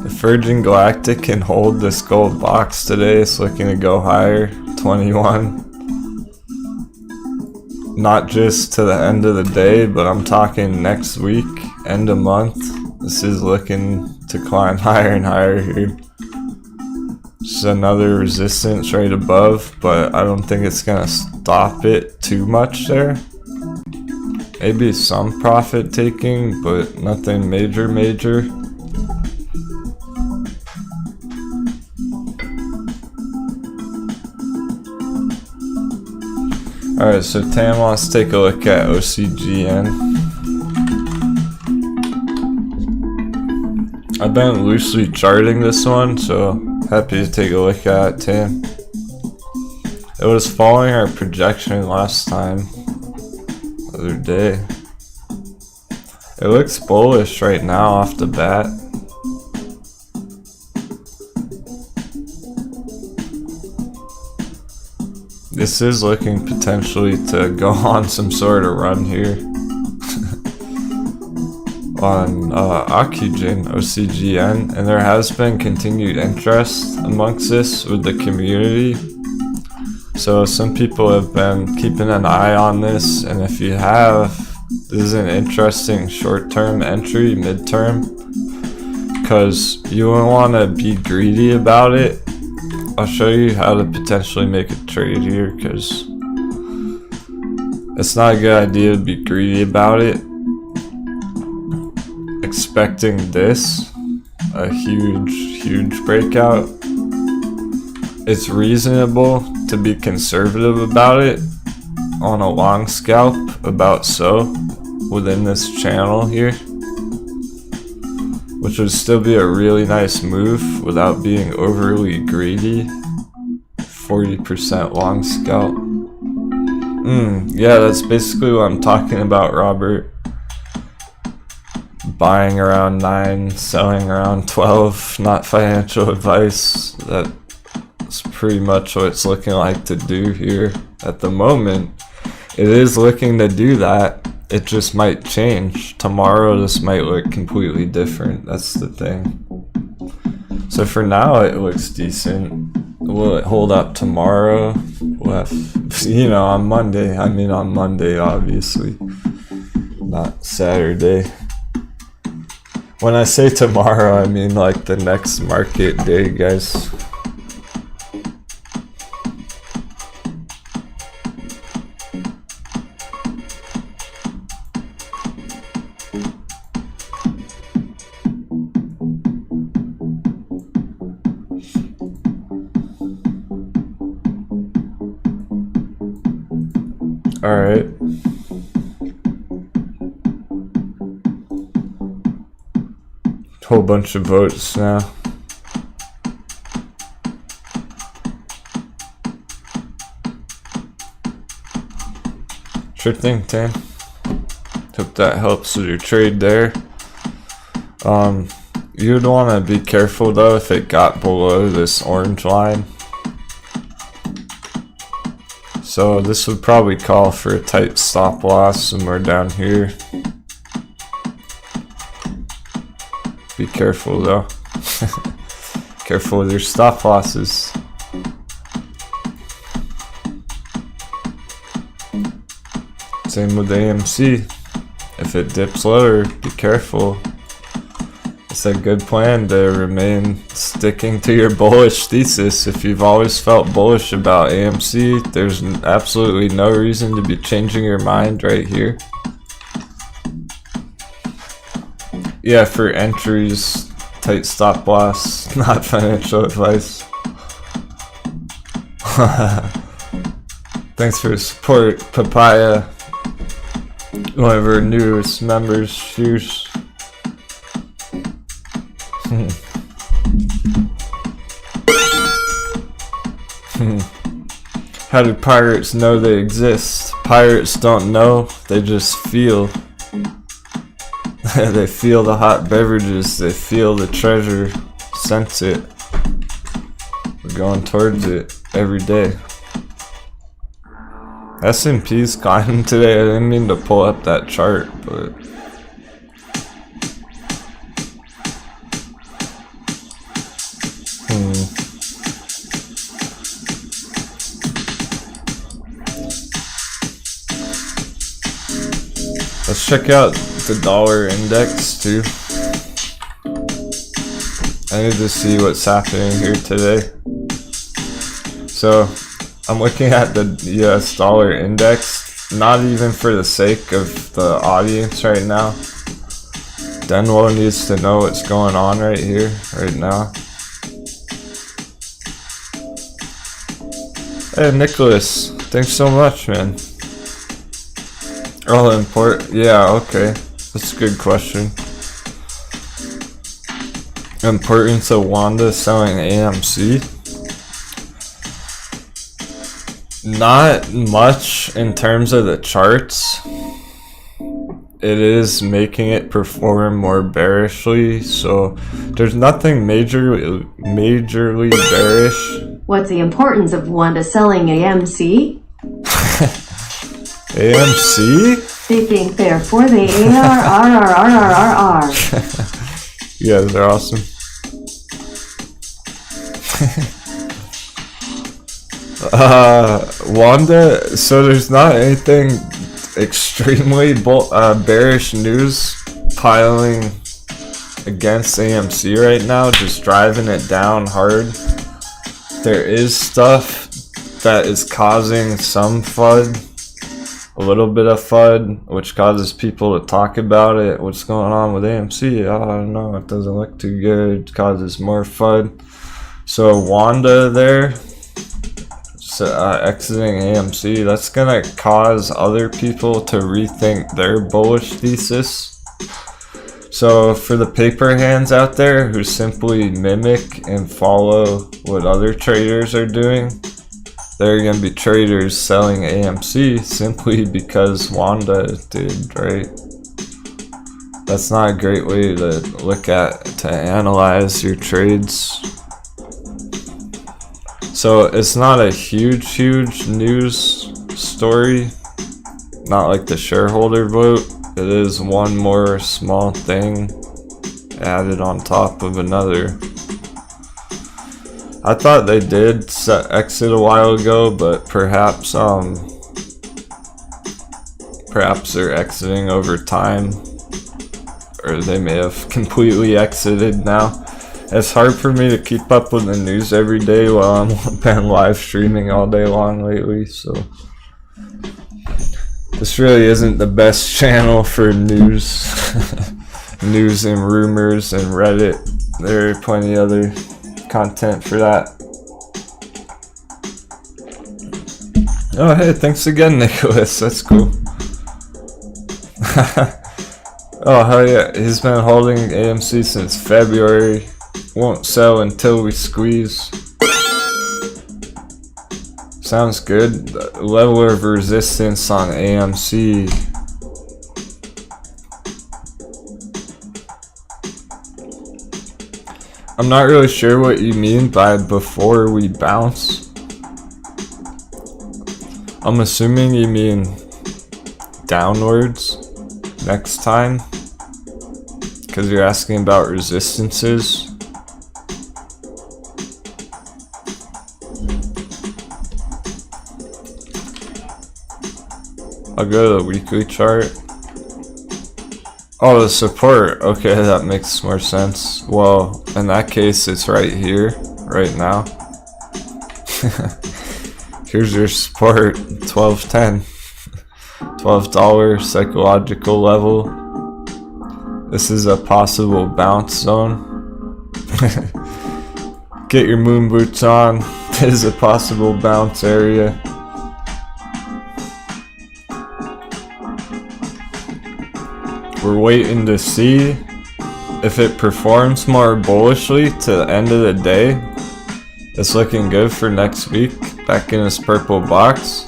If Virgin Galactic can hold this gold box today, it's looking to go higher. 21. Not just to the end of the day, but I'm talking next week, end of month. This is looking to climb higher and higher here. Just another resistance right above, but I don't think it's gonna stop it too much there. Maybe some profit taking, but nothing major. Alright, so Tam wants to take a look at OCGN. I've been loosely charting this one, so happy to take a look at it, Tam. It was following our projection last time, the other day. It looks bullish right now off the bat. This is looking potentially to go on some sort of run here. On OCGN, and there has been continued interest amongst this with the community. So some people have been keeping an eye on this, and if you have, this is an interesting short-term entry, mid-term, because you won't want to be greedy about it. I'll show you how to potentially make a trade here, because it's not a good idea to be greedy about it. Expecting this, a huge breakout. It's reasonable to be conservative about it on a long scalp, about so, within this channel here, which would still be a really nice move without being overly greedy. 40% long scalp. Yeah, that's basically what I'm talking about, Robert. Buying around 9, selling around 12, not financial advice. That's pretty much what it's looking like to do here at the moment. It is looking to do that. It just might change. Tomorrow this might look completely different. That's the thing. So for now it looks decent. Will it hold up tomorrow? We'll have, you know, on Monday. I mean on Monday, obviously. Not Saturday. When I say tomorrow, I mean like the next market day, guys. Alright. Whole bunch of votes now. Sure thing, Tan. Hope that helps with your trade there. You'd want to be careful though if it got below this orange line. So this would probably call for a tight stop loss somewhere down here. Be careful though. Careful with your stop losses. Same with AMC. If it dips lower, be careful. It's a good plan to remain sticking to your bullish thesis. If you've always felt bullish about AMC, there's absolutely no reason to be changing your mind right here. Yeah, for entries, tight stop loss, not financial advice. Thanks for the support, Papaya. One of our newest members, cheers. How do pirates know they exist? Pirates don't know, they just feel. They feel the hot beverages, they feel the treasure, sense it. We're going towards it every day. S&P's climbing today. I didn't mean to pull up that chart, but let's check out the dollar index too. I need to see what's happening here today. So I'm looking at the US dollar index, not even for the sake of the audience right now. Denwo needs to know what's going on right here, right now. Hey Nicholas, thanks so much, man. Oh, yeah, okay. That's a good question. Importance of Wanda selling AMC? Not much in terms of the charts. It is making it perform more bearishly, so there's nothing majorly bearish. What's the importance of Wanda selling AMC? AMC? They think they're for the ARRRRRR. You guys are awesome. Wanda, so there's not anything extremely bearish news piling against AMC right now, just driving it down hard. There is stuff that is causing some FUD, a little bit of FUD, which causes people to talk about it. What's going on with AMC? I don't know, it doesn't look too good, causes more FUD. So Wanda there, exiting AMC, that's gonna cause other people to rethink their bullish thesis. So for the paper hands out there who simply mimic and follow what other traders are doing, they're gonna be traders selling AMC simply because Wanda did, right? That's not a great way to look at, to analyze your trades. So it's not a huge news story, not like the shareholder vote. It is one more small thing added on top of another. I thought they did exit a while ago, but perhaps they're exiting over time, or they may have completely exited now. It's hard for me to keep up with the news every day while I'm been live streaming all day long lately, so this really isn't the best channel for news. News and rumors and Reddit. There are plenty other content for that. Oh hey, thanks again Nicholas, that's cool. Oh hell yeah, he's been holding AMC since February. Won't sell until we squeeze. Sounds good. The level of resistance on AMC. I'm not really sure what you mean by before we bounce. I'm assuming you mean downwards next time, because you're asking about resistances. I'll go to the weekly chart. Oh, the support. Okay, that makes more sense. Well, in that case, it's right here, right now. Here's your support, 12.10. $12 psychological level. This is a possible bounce zone. Get your moon boots on. This is a possible bounce area. We're waiting to see if it performs more bullishly to the end of the day. It's looking good for next week, back in this purple box.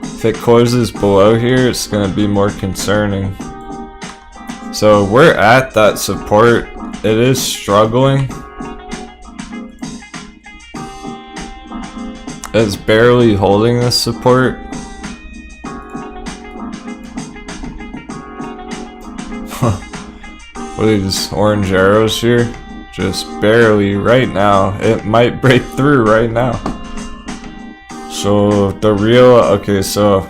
If it closes below here, it's going to be more concerning. So we're at that support. It is struggling. It's barely holding this support. What are these orange arrows here? Just barely right now. It might break through right now. So the real, okay, so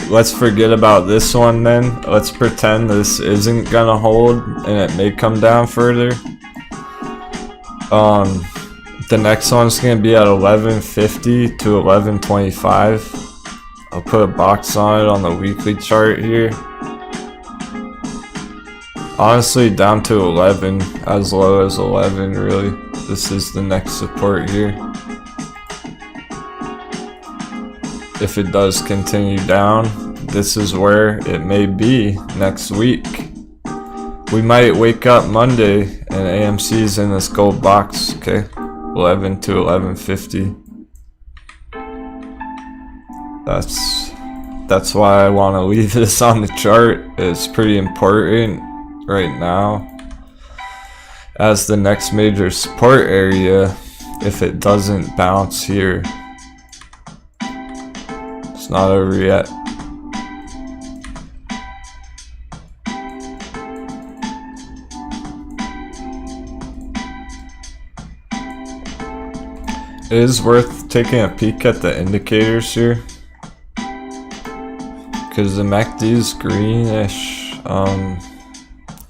let's forget about this one then. Let's pretend this isn't gonna hold and it may come down further. The next one's gonna be at 1150 to 1125. I'll put a box on it on the weekly chart here. Honestly, down to 11, as low as 11 really. This is the next support here. If it does continue down, this is where it may be next week. We might wake up Monday and AMC's in this gold box, okay? 11 to 1150. That's why I want to leave this on the chart. It's pretty important right now as the next major support area. If it doesn't bounce here, it's not over yet. It is worth taking a peek at the indicators here, because the MACD is greenish.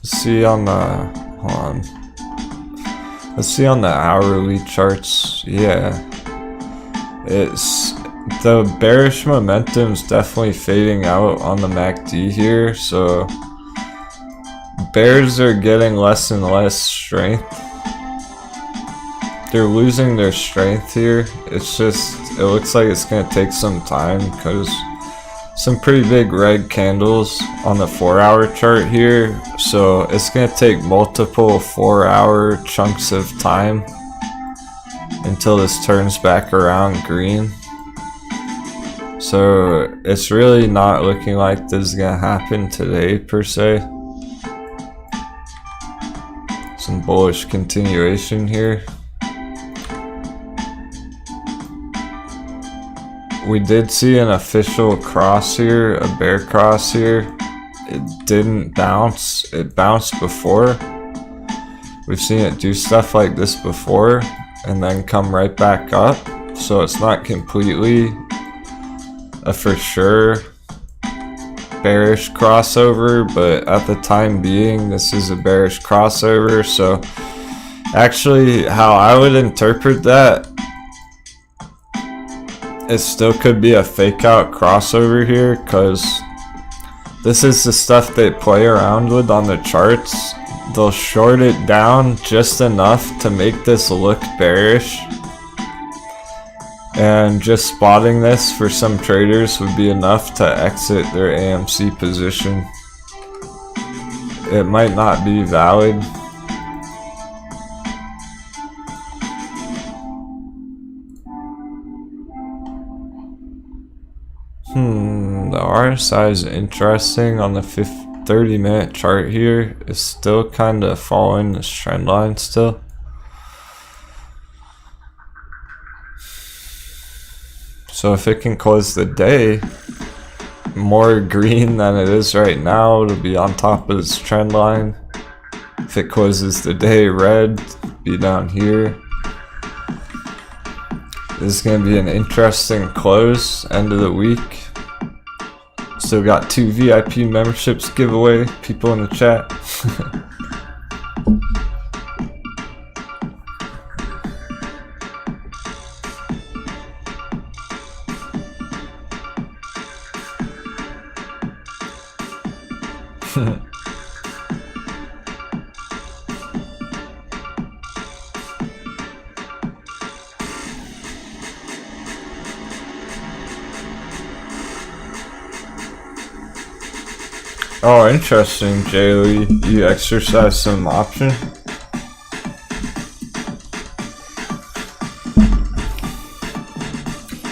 Let's see on the, hold on. Let's see on the hourly charts. Yeah, it's, the bearish momentum's definitely fading out on the MACD here, so bears are getting less and less strength. They're losing their strength here. It's just, it looks like it's gonna take some time, because some pretty big red candles on the 4-hour chart here, so it's gonna take multiple 4-hour chunks of time until this turns back around green. So it's really not looking like this is gonna happen today per se. Some bullish continuation here. We did see an official cross here, a bear cross here. It didn't bounce. It bounced before. We've seen it do stuff like this before and then come right back up. So it's not completely a for sure bearish crossover, but at the time being, this is a bearish crossover. So actually, how I would interpret that, it still could be a fake out crossover here, because this is the stuff they play around with on the charts. They'll short it down just enough to make this look bearish, and just spotting this for some traders would be enough to exit their AMC position. It might not be valid. The RSI is interesting on the 30-minute chart here. It's still kind of following this trend line still. So if it can close the day more green than it is right now, it'll be on top of this trend line. If it closes the day red, be down here. This is going to be an interesting close, end of the week. Still got 2 VIP memberships giveaway, people in the chat. Oh, interesting, Jaylee. You exercise some option?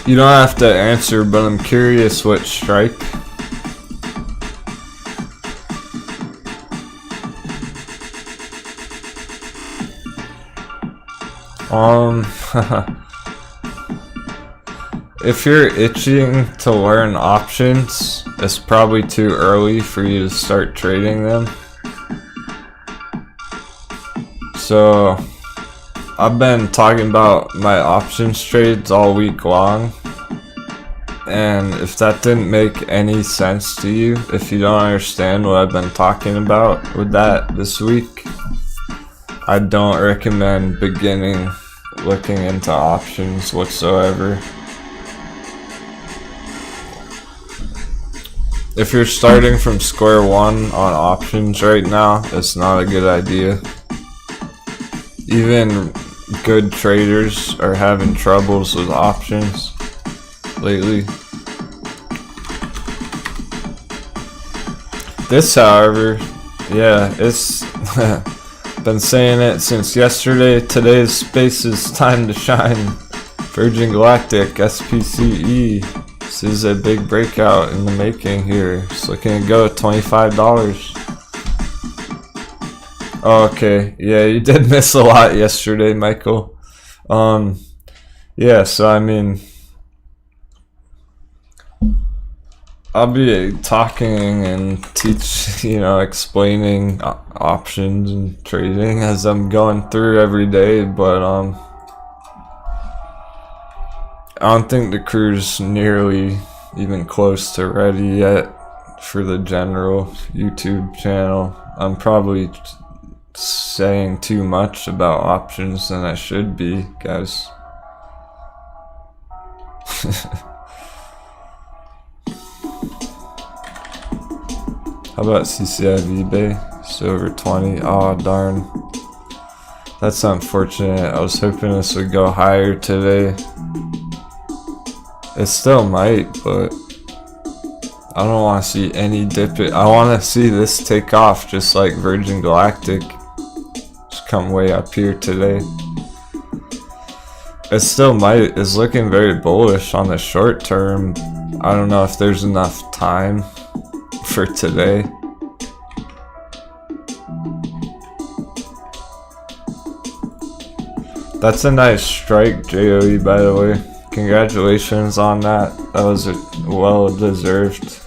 You don't have to answer, but I'm curious what strike. If you're itching to learn options, it's probably too early for you to start trading them. So, I've been talking about my options trades all week long. And if that didn't make any sense to you, if you don't understand what I've been talking about with that this week, I don't recommend beginning looking into options whatsoever. If you're starting from square one on options right now, it's not a good idea. Even good traders are having troubles with options lately. This, however, yeah, it's been saying it since yesterday. Today's space is time to shine. Virgin Galactic, SPCE. This is a big breakout in the making here. It's looking to go at $25. Oh, okay. Yeah, you did miss a lot yesterday, Michael. Yeah, so I mean, I'll be talking and explaining options and trading as I'm going through every day, but I don't think the crew's nearly even close to ready yet for the general YouTube channel. I'm probably saying too much about options than I should be, guys. How about CCIV Bay? It's over 20. Oh, darn. That's unfortunate. I was hoping this would go higher today. It still might, but I don't want to see any dip. I want to see this take off just like Virgin Galactic. Just come way up here today. It still might. It's looking very bullish on the short term. I don't know if there's enough time for today. That's a nice strike, JOE, by the way. Congratulations on that. That was a well-deserved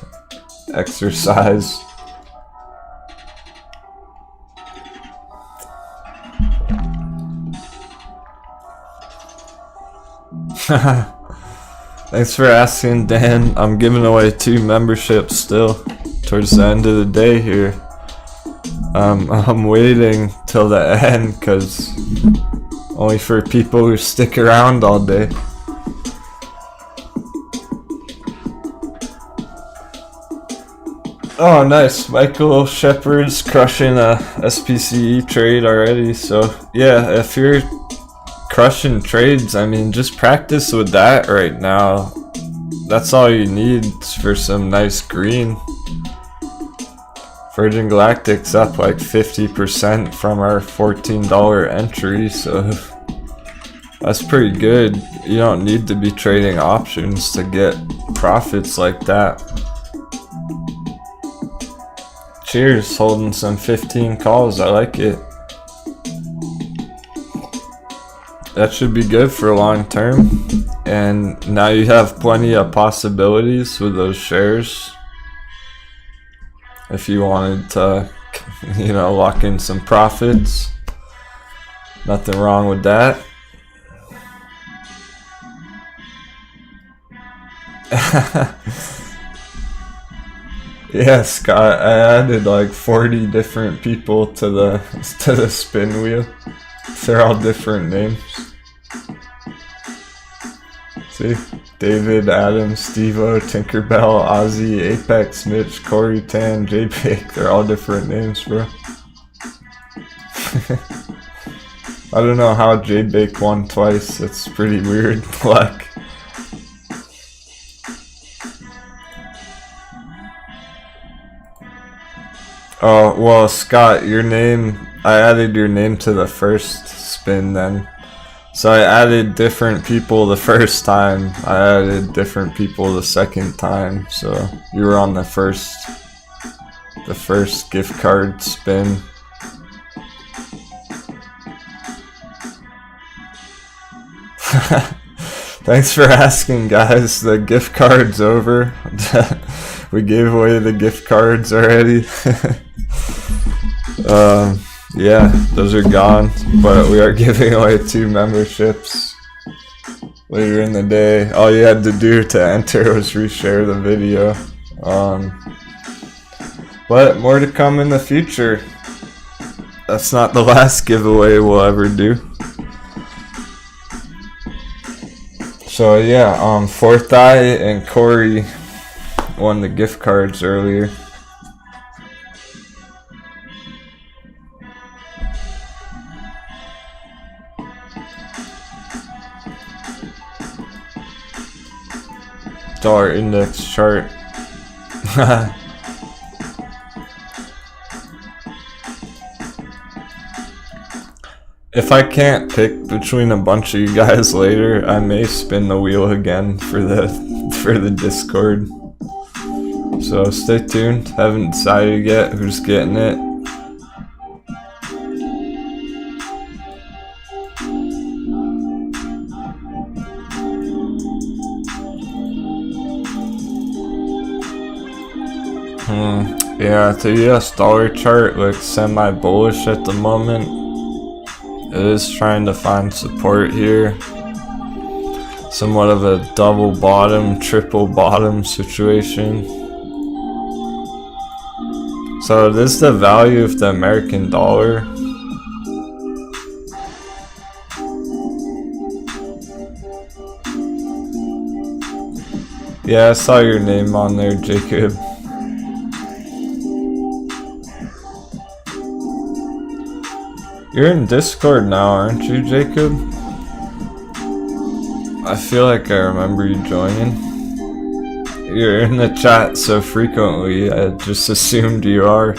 exercise. Thanks for asking, Dan. I'm giving away 2 memberships still towards the end of the day here. I'm waiting till the end because only for people who stick around all day. Oh, nice. Michael Shepard's crushing a SPCE trade already. So, yeah, if you're crushing trades, I mean, just practice with that right now. That's all you need for some nice green. Virgin Galactic's up like 50% from our $14 entry, so that's pretty good. You don't need to be trading options to get profits like that. Cheers, holding some 15 calls. I like it. that should be good for long term. And now you have plenty of possibilities with those shares. If you wanted to, you know, lock in some profits, nothing wrong with that. Yeah, Scott, I added like 40 different people to the spin wheel. They're all different names. See? David, Adam, Steve-O, Tinkerbell, Ozzy, Apex, Mitch, Corey, Tan, J-Bake. They're all different names, bro. I don't know how J-Bake won twice. That's pretty weird luck. Oh, well, Scott, your name, I added your name to the first spin then. So I added different people the first time, I added different people the second time, so you were on the first gift card spin. Thanks for asking, guys. The gift card's over. We gave away the gift cards already. Yeah, those are gone, but we are giving away 2 memberships later in the day. All you had to do to enter was reshare the video. But more to come in the future. That's not the last giveaway we'll ever do. So yeah, Fourth Eye and Corey won the gift cards earlier. Dollar index chart. If I can't pick between a bunch of you guys later, I may spin the wheel again for the Discord. So stay tuned. Haven't decided yet who's getting it. Yeah, the US dollar chart looks semi-bullish at the moment. It is trying to find support here. Somewhat of a double bottom, triple bottom situation. So this is the value of the American dollar. Yeah, I saw your name on there, Jacob. You're in Discord now, aren't you, Jacob? I feel like I remember you joining. You're in the chat so frequently, I just assumed you are.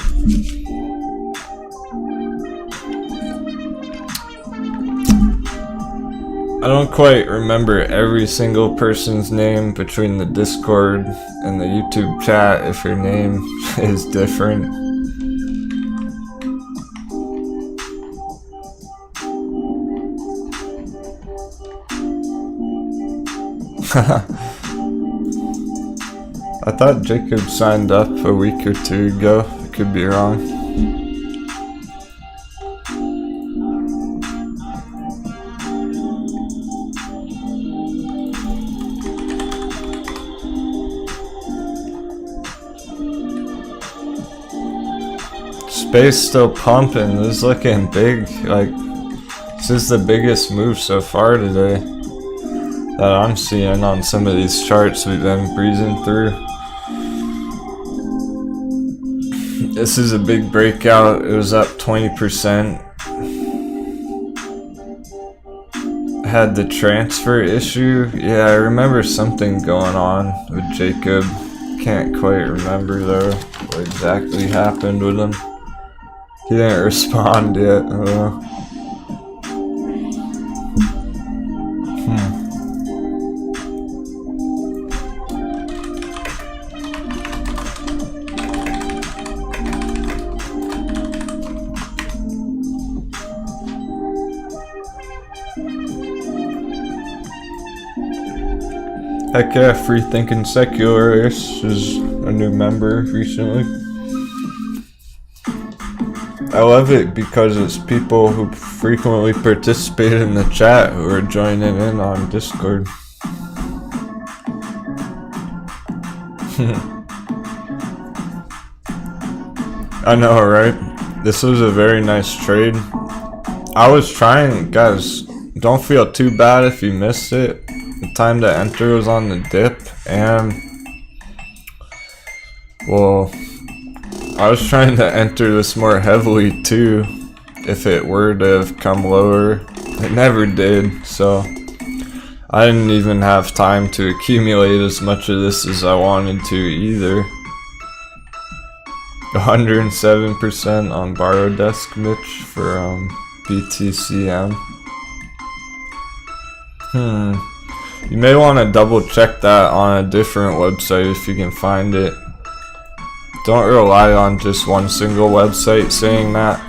I don't quite remember every single person's name between the Discord and the YouTube chat if your name is different. I thought Jacob signed up a week or 2 ago. I could be wrong. Space still pumping. This is looking big. Like, this is the biggest move so far today that I'm seeing on some of these charts we've been breezing through. This is a big breakout. It was up 20%. Had the transfer issue. Yeah, I remember something going on with Jacob. Can't quite remember though what exactly happened with him. He didn't respond yet. Heck yeah, Free Thinking Secularists is a new member recently. I love it because it's people who frequently participate in the chat who are joining in on Discord. I know, right? This was a very nice trade. I was trying, guys, don't feel too bad if you missed it. The time to enter was on the dip, and well, I was trying to enter this more heavily too if it were to have come lower. It never did, so I didn't even have time to accumulate as much of this as I wanted to either. 107% on Borrow Desk Mitch for BTCM. You may want to double check that on a different website if you can find it. Don't rely on just one single website saying that.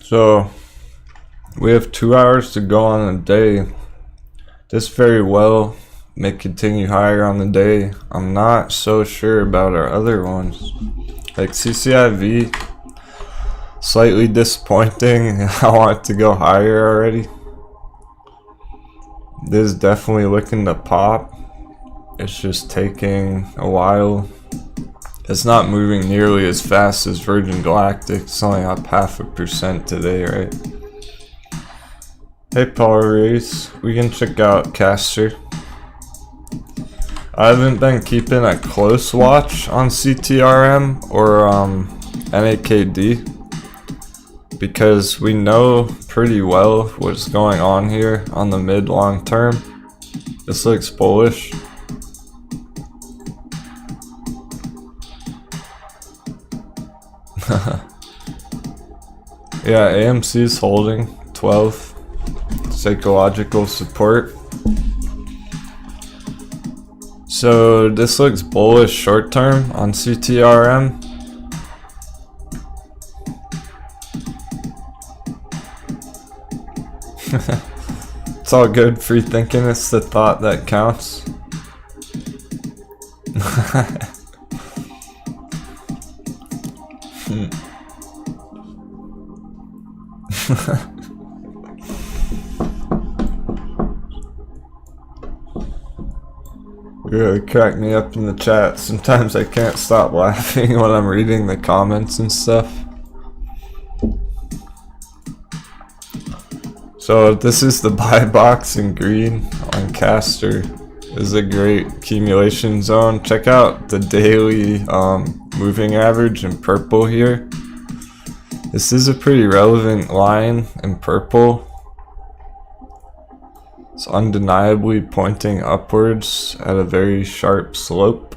So, we have 2 hours to go on the day. This very well may continue higher on the day. I'm not so sure about our other ones. Like CCIV, slightly disappointing. I want it to go higher already. This is definitely looking to pop. It's just taking a while. It's not moving nearly as fast as Virgin Galactic. It's only up 0.5% today, right? Hey Paul Reese, we can check out Caster. I haven't been keeping a close watch on CTRM or NAKD because we know pretty well what's going on here on the mid-long term. This looks bullish. Yeah, AMC is holding 12 psychological support. So this looks bullish short term on CTRM. It's all good, free thinking, it's the thought that counts. Really crack me up in the chat. Sometimes I can't stop laughing when I'm reading the comments and stuff. So this is the buy box in green on Caster. This is a great accumulation zone. Check out the daily moving average in purple here. This is a pretty relevant line in purple. It's undeniably pointing upwards at a very sharp slope.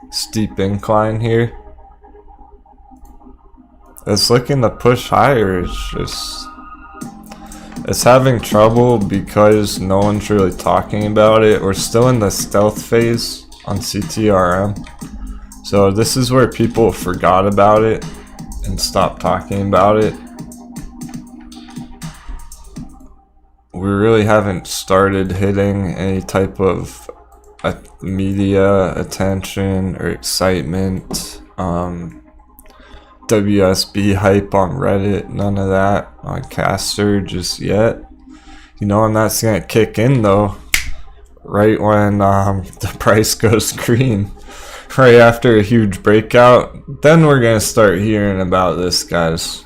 Steep incline here. It's looking to push higher. It's having trouble because no one's really talking about it. We're still in the stealth phase on CTRM. So this is where people forgot about it and stopped talking about it. We really haven't started hitting any type of media attention or excitement. WSB hype on Reddit, none of that on Caster just yet. You know when that's gonna kick in though? Right when the price goes green. Right after a huge breakout, then we're gonna start hearing about this, guys.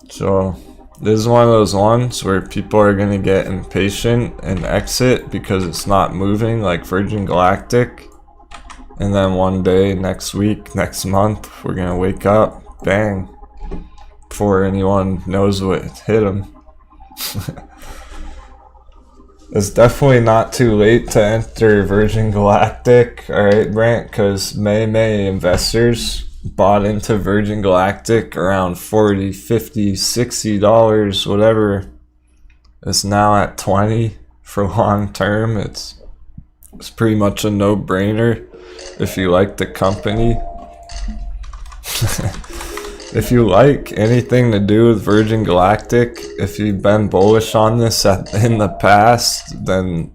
So this is one of those ones where people are gonna get impatient and exit because it's not moving like Virgin Galactic. And then one day, next week, next month, we're gonna wake up, bang, before anyone knows what hit him. It's definitely not too late to enter Virgin Galactic, alright, Brant, because May investors bought into Virgin Galactic around $40, $50, $60, whatever. It's now at 20 for long term. It's pretty much a no-brainer if you like the company. If you like anything to do with Virgin Galactic, if you've been bullish on this in the past, then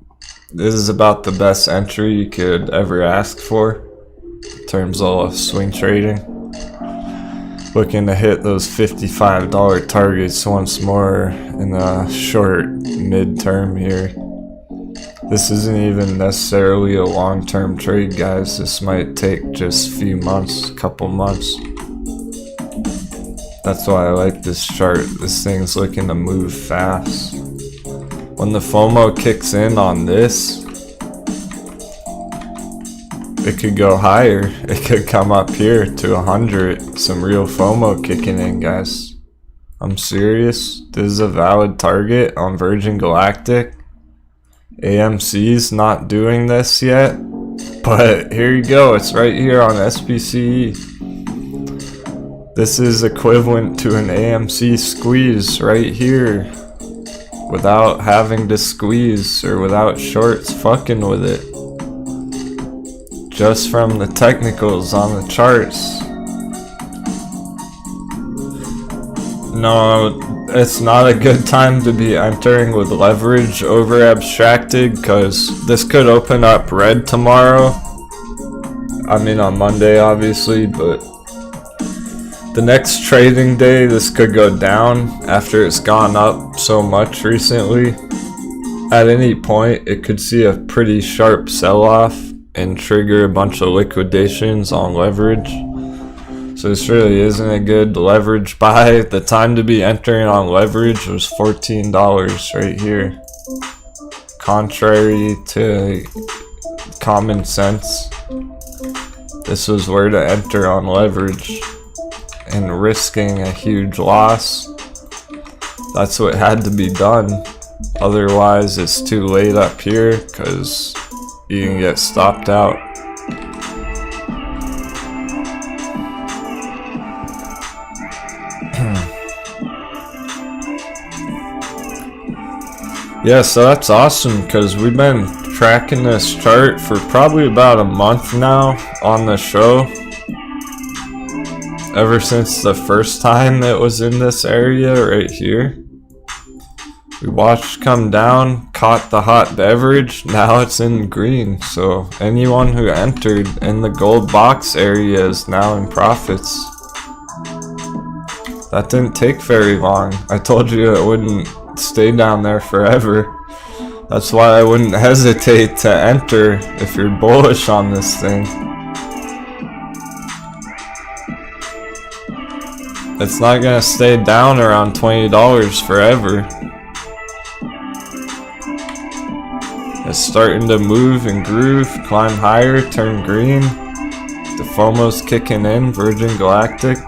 this is about the best entry you could ever ask for in terms of swing trading. Looking to hit those $55 targets once more in the short mid-term here. This isn't even necessarily a long-term trade, guys. This might take just a few months, couple months. That's why I like this chart. This thing's looking to move fast. When the FOMO kicks in on this, it could go higher. It could come up here to 100. Some real FOMO kicking in, guys. I'm serious. This is a valid target on Virgin Galactic. AMC's not doing this yet, but here you go. It's right here on SPCE. This is equivalent to an AMC squeeze right here, without having to squeeze or without shorts fucking with it. Just from the technicals on the charts. No, it's not a good time to be entering with leverage over abstracted, because this could open up red tomorrow. I mean on Monday obviously, but the next trading day this could go down after it's gone up so much recently. At any point it could see a pretty sharp sell-off and trigger a bunch of liquidations on leverage. So this really isn't a good leverage buy. The time to be entering on leverage was $14 right here. Contrary to common sense, this was where to enter on leverage, and risking a huge loss. That's what had to be done. Otherwise it's too late up here because you can get stopped out. Yeah, so that's awesome because we've been tracking this chart for probably about a month now on the show. Ever since the first time it was in this area right here. We watched come down, caught the hot beverage, now it's in green. So anyone who entered in the gold box area is now in profits. That didn't take very long. I told you it wouldn't stay down there forever. That's why I wouldn't hesitate to enter if you're bullish on this thing. It's not gonna stay down around $20 forever. It's starting to move and groove, climb higher, turn green. The FOMO's kicking in, Virgin Galactic.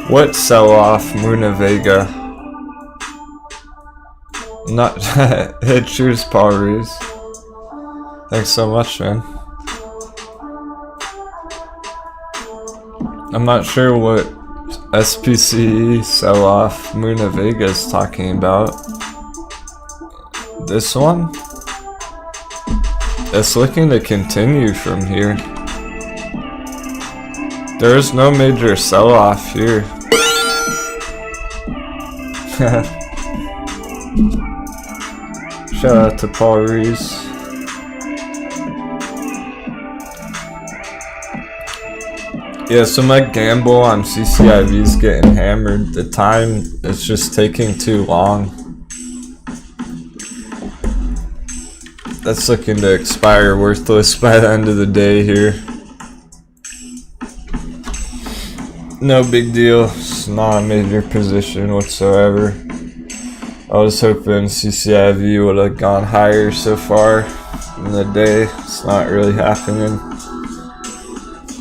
What sell-off, Luna Vega? Not hey, cheers, Paul Reeves. Thanks so much, man. I'm not sure what SPCE sell-off Luna Vega is talking about. This one? It's looking to continue from here. There is no major sell-off here. Shout out to Paul Reeves. Yeah, so my gamble on CCIV is getting hammered. The time is just taking too long. That's looking to expire worthless by the end of the day here. no big deal. It's not a major position whatsoever. I was hoping CCIV would have gone higher so far in the day. It's not really happening.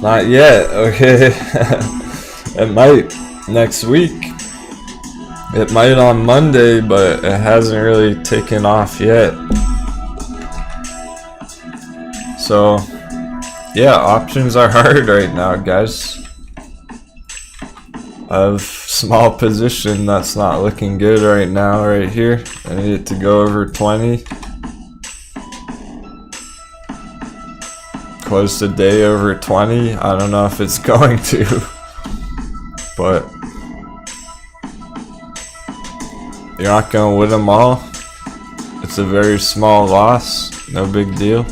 Not yet, okay. It might next week. It might on Monday, but it hasn't really taken off yet. So, yeah, options are hard right now, guys. I have small position that's not looking good right now, right here. I need it to go over 20. Close the day over 20. I don't know if it's going to, but you're not gonna win them all. It's a very small loss, no big deal.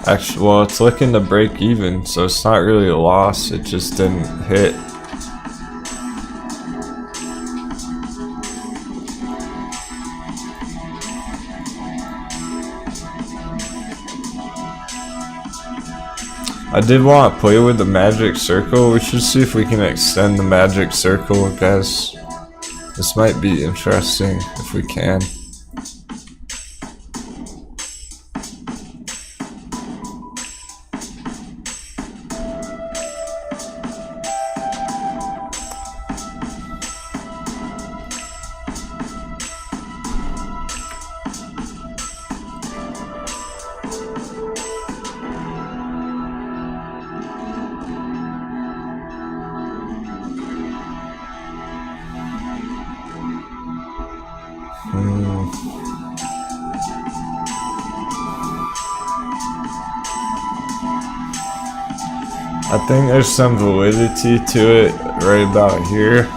Actually, well, it's looking to break even, so it's not really a loss, it just didn't hit. I did want to play with the magic circle. We should see if we can extend the magic circle, guys. This might be interesting if we can. I think there's some validity to it right about here.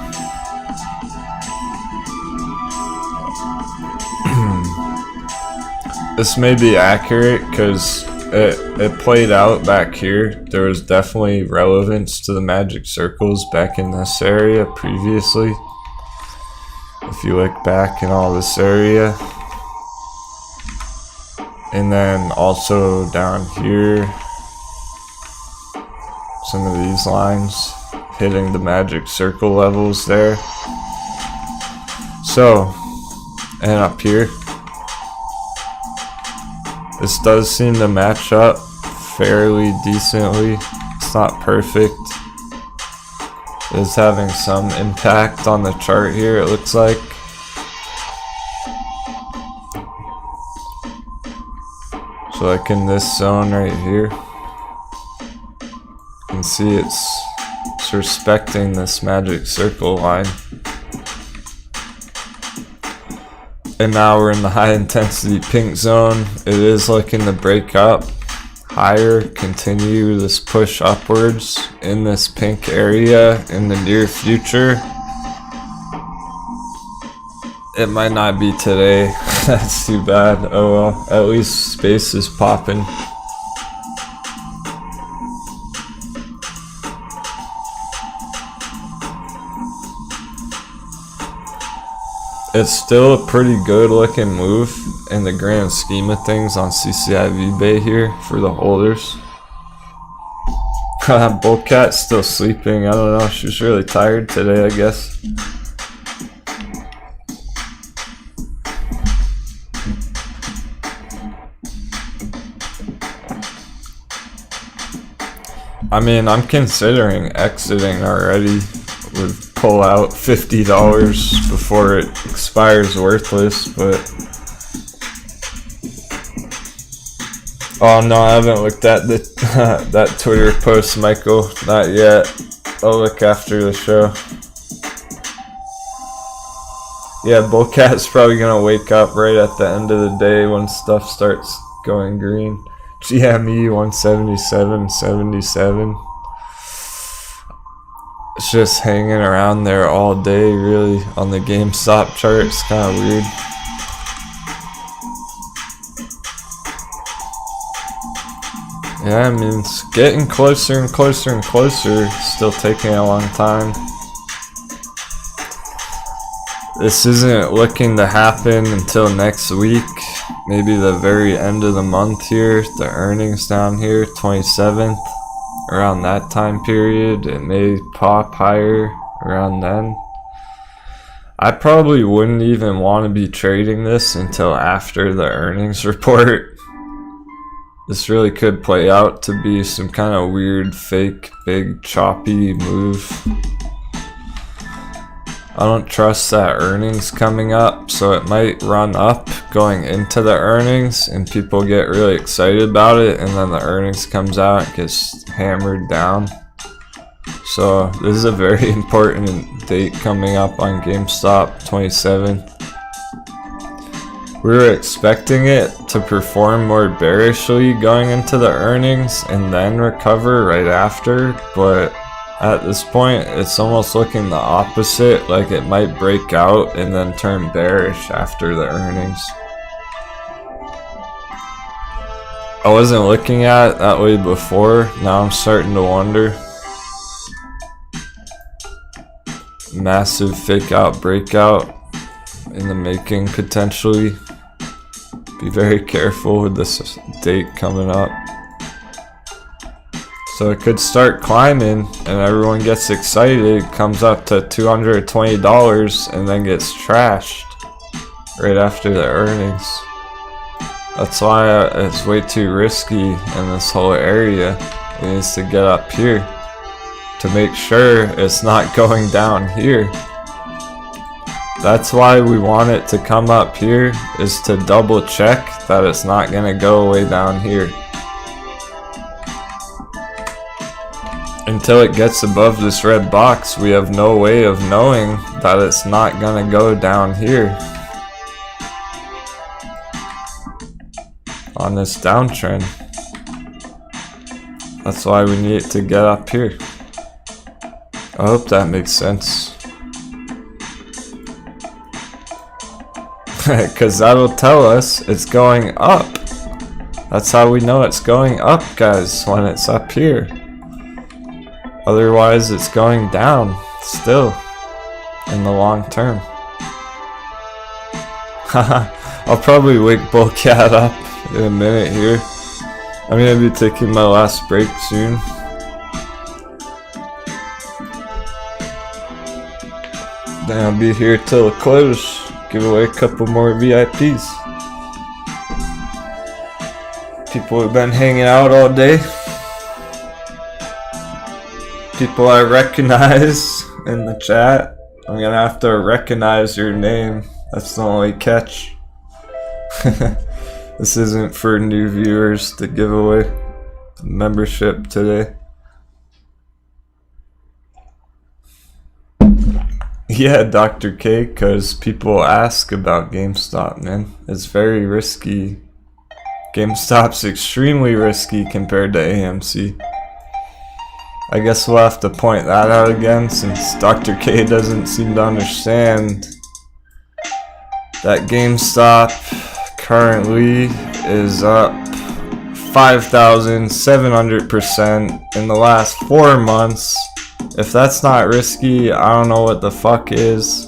This may be accurate because it played out back here. There was definitely relevance to the magic circles back in this area previously. If you look back in all this area. And then also down here. Some of these lines hitting the magic circle levels there. So, and up here. This does seem to match up fairly decently. It's not perfect. It's having some impact on the chart here, it looks like. So like in this zone right here. You can see it's respecting this magic circle line. And now we're in the high intensity pink zone. It is looking to break up higher, continue this push upwards in this pink area in the near future. It might not be today. That's too bad. Oh well, at least space is popping. It's still a pretty good looking move in the grand scheme of things on CCIV Bay here for the holders. Bullcat's still sleeping. I don't know. She's really tired today, I guess. I mean, I'm considering exiting already with pull out $50 before it expires worthless, but oh no, I haven't looked at the that Twitter post, Michael, not yet. I'll look after the show. Yeah, Bullcat's probably gonna wake up right at the end of the day when stuff starts going green. GME 177.77. It's just hanging around there all day, really, on the GameStop chart. It's kind of weird. Yeah, I mean, it's getting closer and closer and closer. Still taking a long time. This isn't looking to happen until next week. Maybe the very end of the month here. The earnings down here, 27th. around that time period. It may pop higher around then. I probably wouldn't even want to be trading this until after the earnings report. This really could play out to be some kind of weird, fake, big, choppy move. I don't trust that earnings coming up, so it might run up going into the earnings and people get really excited about it, and then the earnings comes out and gets hammered down. So this is a very important date coming up on GameStop, 27th. We were expecting it to perform more bearishly going into the earnings and then recover right after, but at this point it's almost looking the opposite, like it might break out and then turn bearish after the earnings. I wasn't looking at it that way before, now I'm starting to wonder. Massive fake out breakout in the making potentially. Be very careful with this date coming up. So it could start climbing and everyone gets excited, comes up to $220 and then gets trashed right after the earnings. That's why it's way too risky in this whole area. It needs to get up here to make sure it's not going down here. That's why we want it to come up here, is to double check that it's not gonna go way down here. Until it gets above this red box, we have no way of knowing that it's not gonna go down here on this downtrend. That's why we need it to get up here. I hope that makes sense. Because that'll tell us it's going up. That's how we know it's going up, guys, when it's up here. Otherwise it's going down still in the long term. I'll probably wake Bullcat up in a minute here. I'm gonna be taking my last break soon. Then I'll be here till the close. Give away a couple more VIPs. People have been hanging out all day. People I recognize in the chat. I'm gonna have to recognize your name. That's the only catch. This isn't for new viewers to give away membership today. Yeah, Dr. K, because people ask about GameStop, man. It's very risky. GameStop's extremely risky compared to AMC. I guess we'll have to point that out again, since Dr. K doesn't seem to understand that GameStop currently is up 5,700% in the last 4 months. If that's not risky, I don't know what the fuck is.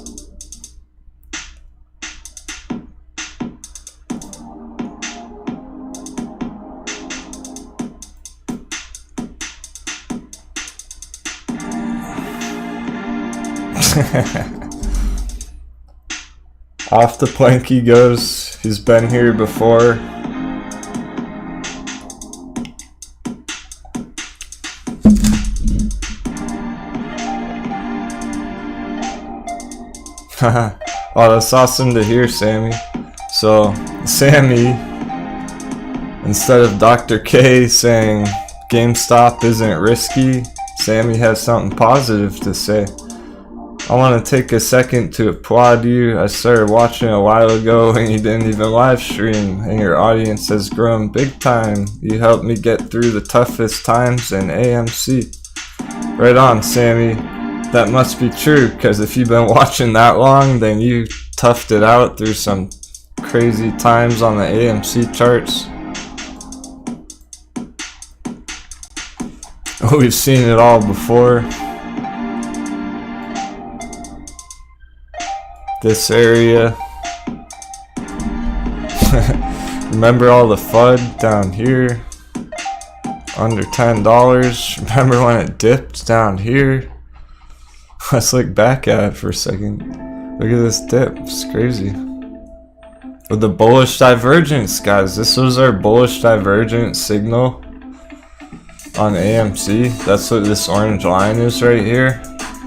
Off the plank he goes. He's been here before. Oh, that's awesome to hear, Sammy. So, Sammy, instead of Dr. K saying GameStop isn't risky, Sammy has something positive to say. I want to take a second to applaud you. I started watching a while ago and you didn't even live stream, and your audience has grown big time. You helped me get through the toughest times in AMC. Right on, Sammy. That must be true, because if you've been watching that long, then you toughed it out through some crazy times on the AMC charts. We've seen it all before. This area. Remember all the FUD down here? Under $10. Remember when it dipped down here? Let's look back at it for a second. Look at this dip. It's crazy. With the bullish divergence, guys. This was our bullish divergence signal on AMC. That's what this orange line is right here.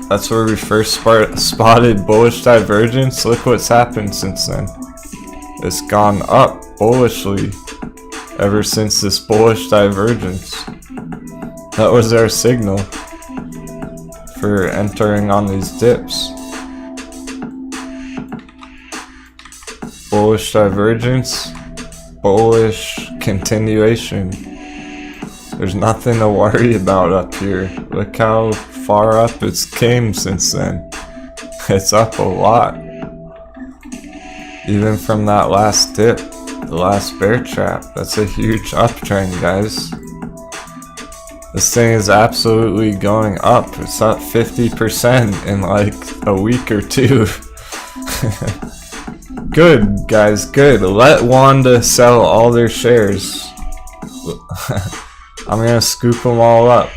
That's where we first spotted bullish divergence. Look what's happened since then. It's gone up bullishly ever since this bullish divergence. That was our signal for entering on these dips. Bullish divergence, bullish continuation. There's nothing to worry about up here. Look how far up it's came since then. It's up a lot. Even from that last dip, the last bear trap. That's a huge uptrend, guys. This thing is absolutely going up. It's up 50% in like a week or two. Good, guys, good. Let Wanda sell all their shares. I'm gonna scoop them all up.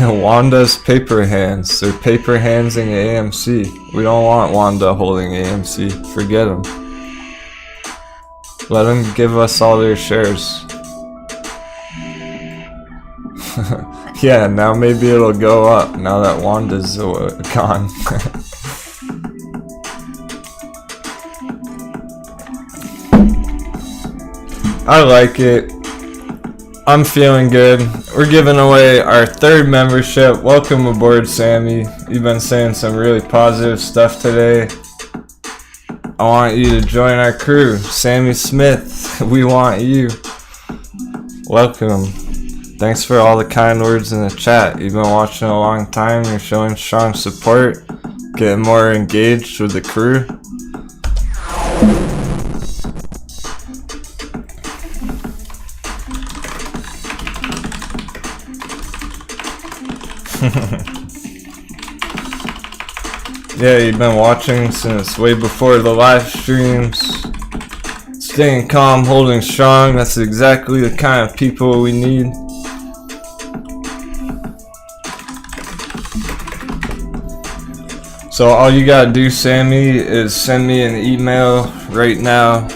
Wanda's paper hands. They're paper handsing AMC. We don't want Wanda holding AMC. Forget them. Let them give us all their shares. Yeah, now maybe it'll go up now that Wanda's gone. I like it. I'm feeling good. We're giving away our 3rd membership. Welcome aboard, Sammy. You've been saying some really positive stuff today. I want you to join our crew. Sammy Smith, we want you. Welcome. Thanks for all the kind words in the chat. You've been watching a long time. You're showing strong support. Getting more engaged with the crew. Yeah, you've been watching since way before the live streams. Staying calm, holding strong. That's exactly the kind of people we need. So all you gotta do, Sammy, is send me an email right now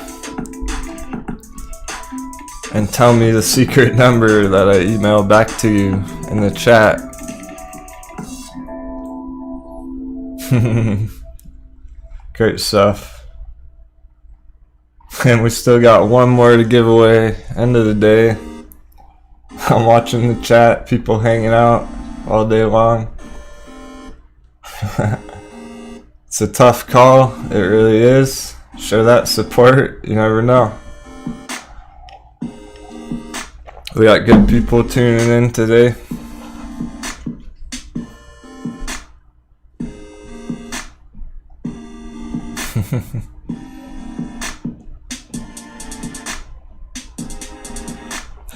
and tell me the secret number that I emailed back to you in the chat. Great stuff. And we still got one more to give away. End of the day. I'm watching the chat, people hanging out all day long. It's a tough call, it really is. Show that support, you never know. We got good people tuning in today.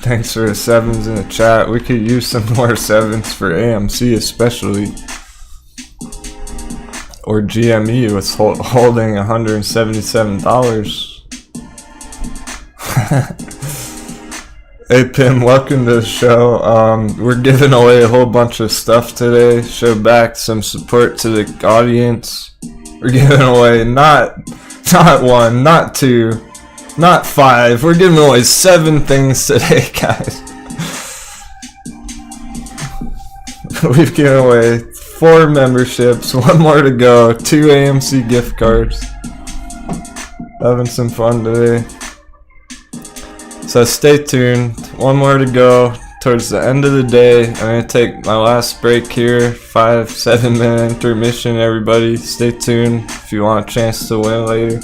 Thanks for the 7s in the chat. We could use some more 7s for AMC especially. Or GME was holding $177. Hey Pim, welcome to the show. We're giving away a whole bunch of stuff today. Show back some support to the audience. We're giving away not 1, not 2, not 5. We're giving away 7 things today, guys. We've given away 4 memberships, 1 more to go, 2 AMC gift cards. Having some fun today. So stay tuned. 1 more to go. Towards the end of the day, I'm going to take my last break here. 5-7 minute intermission, everybody. Stay tuned if you want a chance to win later.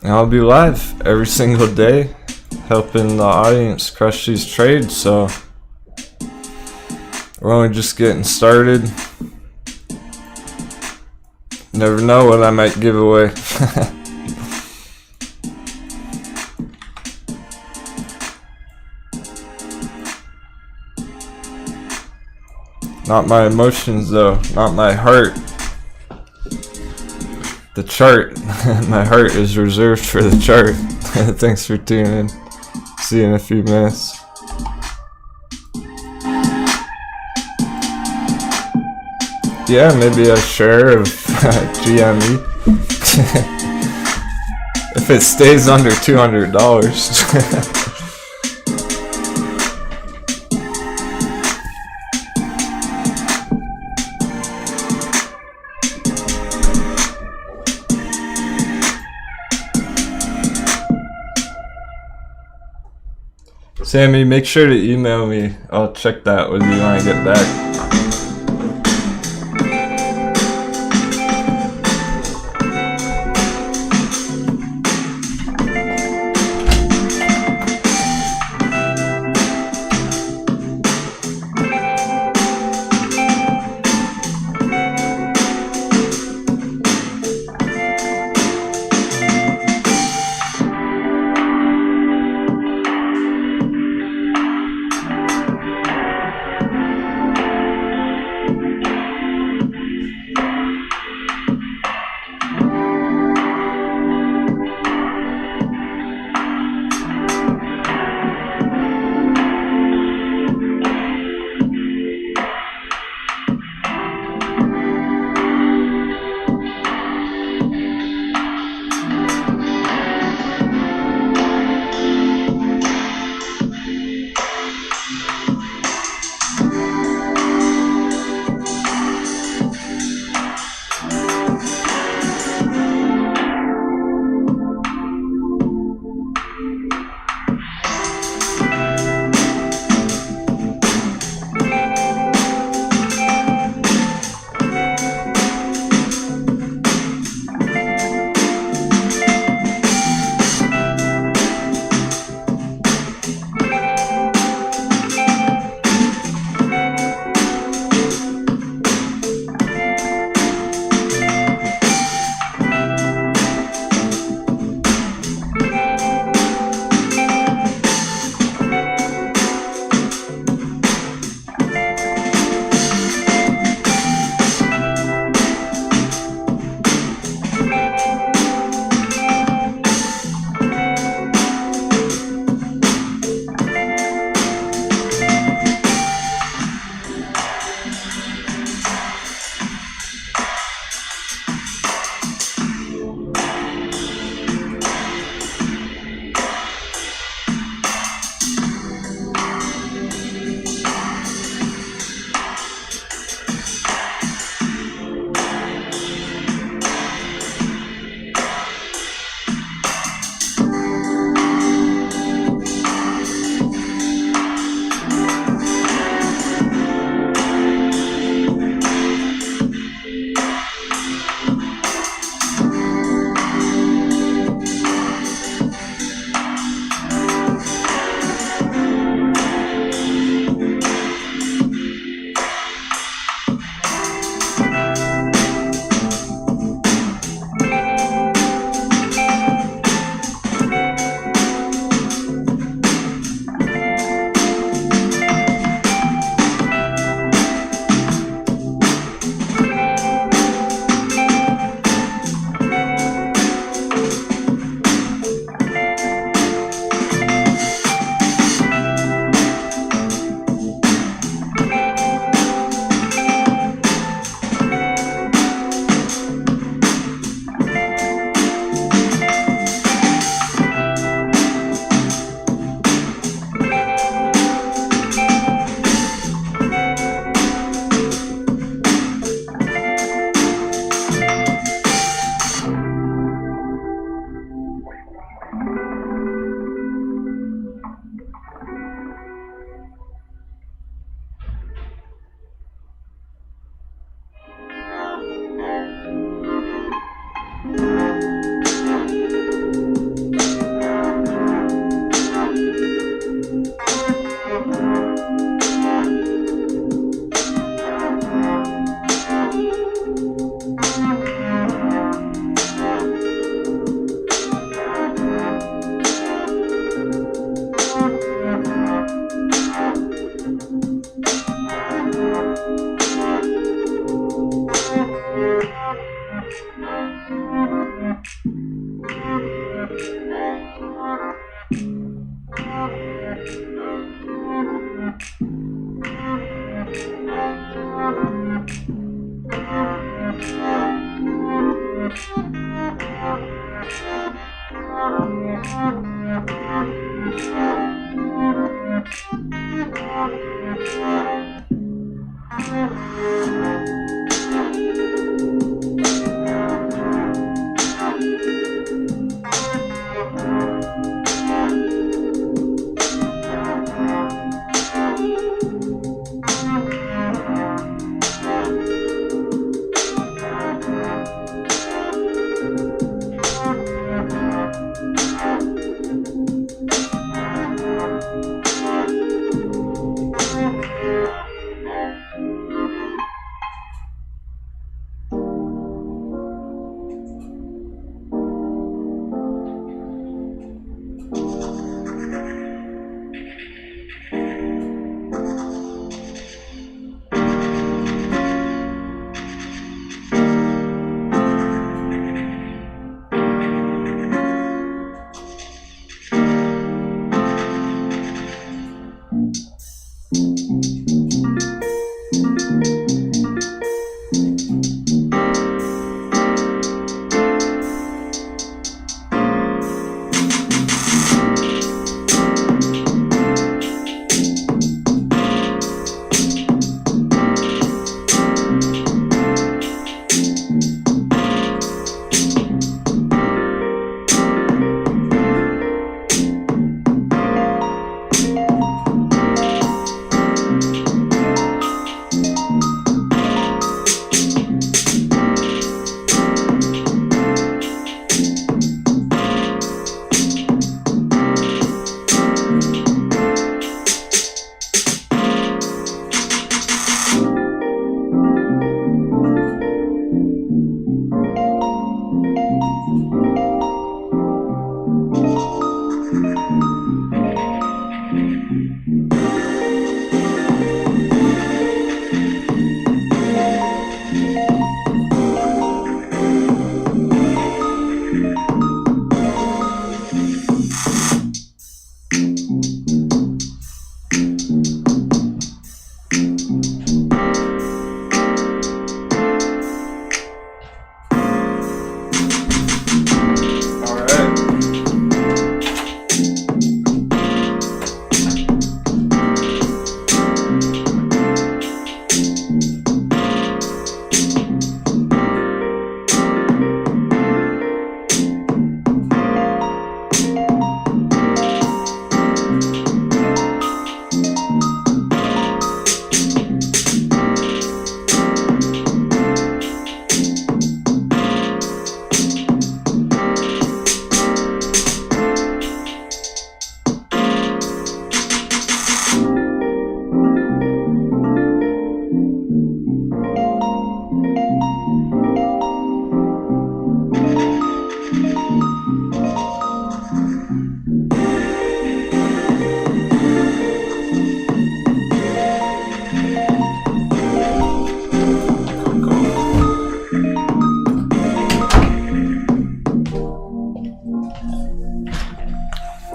And I'll be live every single day, helping the audience crush these trades, so we're only just getting started. Never know what I might give away. Not my emotions though, not my heart. The chart. My heart is reserved for the chart. Thanks for tuning in. See you in a few minutes. Yeah, maybe a share of GME. If it stays under $200. Sammy, make sure to email me. I'll check that with you when I get back.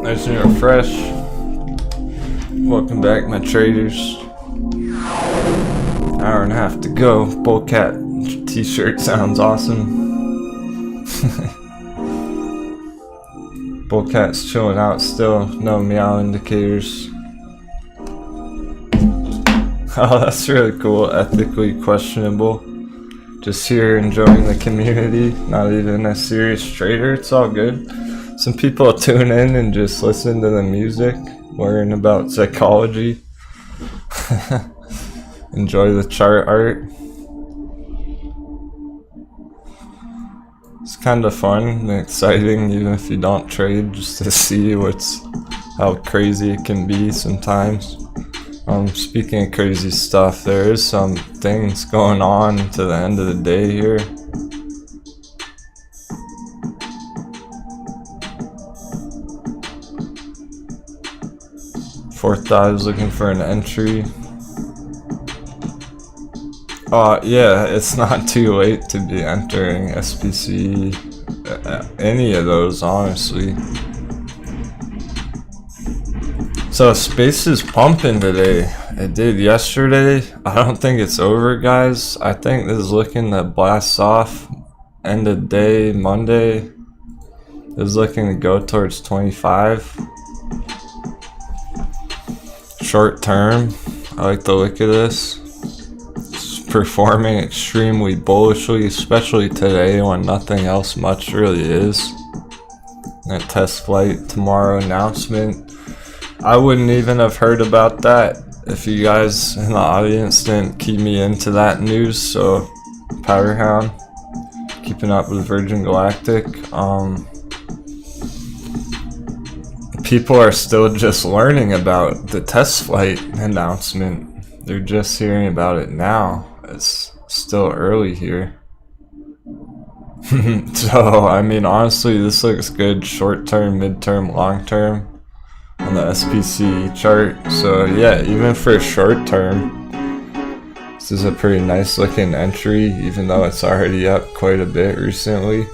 Nice and refresh. Welcome back, my traders. Hour and a half to go. Bullcat t-shirt sounds awesome. Bullcat's chilling out still. No meow indicators. Oh, that's really cool. Ethically questionable. Just here enjoying the community. Not even a serious trader. It's all good. Some people tune in and just listen to the music, learn about psychology, enjoy the chart art. It's kind of fun and exciting, even if you don't trade, just to see how crazy it can be sometimes. Speaking of crazy stuff, there is some things going on to the end of the day here. Fourth eye is looking for an entry. Yeah, it's not too late to be entering SPC, any of those, honestly. So space is pumping today. It did yesterday. I don't think it's over, guys. I think this is looking to blast off end of day Monday. This is looking to go towards 25. Short term, I like the look of this. It's performing extremely bullishly, especially today when nothing else much really is. That test flight tomorrow announcement. I wouldn't even have heard about that if you guys in the audience didn't keep me into that news. So, Powderhound, keeping up with Virgin Galactic. People are still just learning about the test flight announcement. They're just hearing about it now. It's still early here. So, I mean, honestly, this looks good short term, mid term, long term on the SPC chart. So, yeah, even for short term, this is a pretty nice looking entry, even though it's already up quite a bit recently.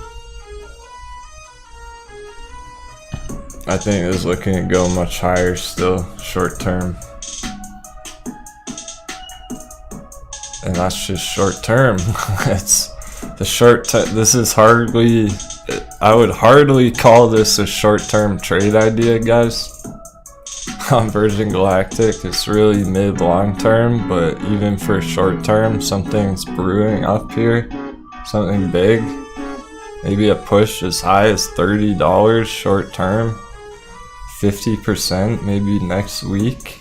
I think it's looking to go much higher still, short term. And that's just short term. It's the short term. This is hardly, I would hardly call this a short term trade idea, guys. On Virgin Galactic, it's really mid long term, but even for short term, something's brewing up here. Something big. Maybe a push as high as $30 short term. 50% maybe next week.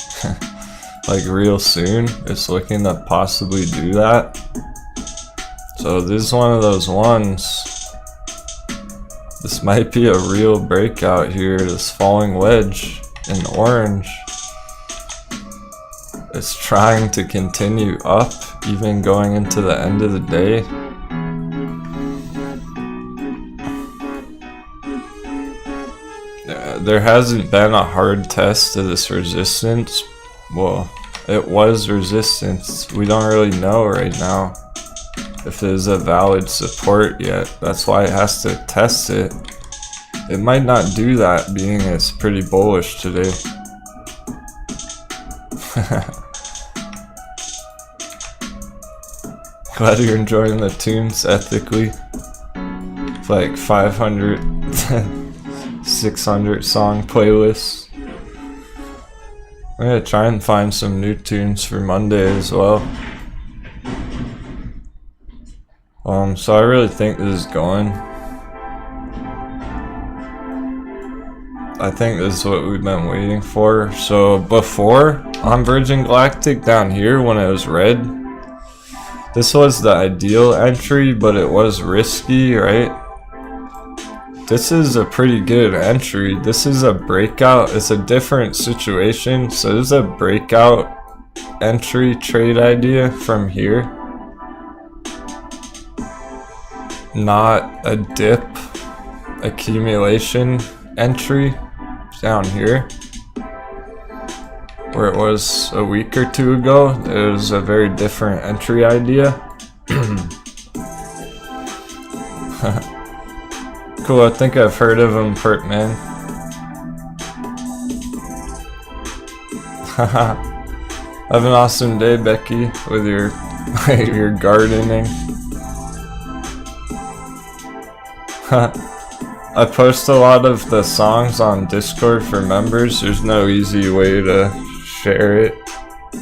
Like real soon. It's looking to possibly do that. So this is one of those ones. This might be a real breakout here. This falling wedge in orange. It's trying to continue up even going into the end of the day. There hasn't been a hard test of this resistance. Well, it was resistance. We don't really know right now if it is a valid support yet. That's why it has to test it. It might not do that, being it's pretty bullish today. Glad you're enjoying the tunes ethically. It's like 500 600 song playlists. I'm gonna try and find some new tunes for Monday as well. So I really think this is going. I think this is what we've been waiting for. So before on Virgin Galactic down here when it was red, this was the ideal entry, but it was risky, right? This is a pretty good entry. This is a breakout. It's a different situation. So this is a breakout entry trade idea from here. Not a dip accumulation entry down here. Where it was a week or two ago. It was a very different entry idea. Cool, I think I've heard of him, Pert Man. Have an awesome day, Becky, with your your gardening. I post a lot of the songs on Discord for members. There's no easy way to share it.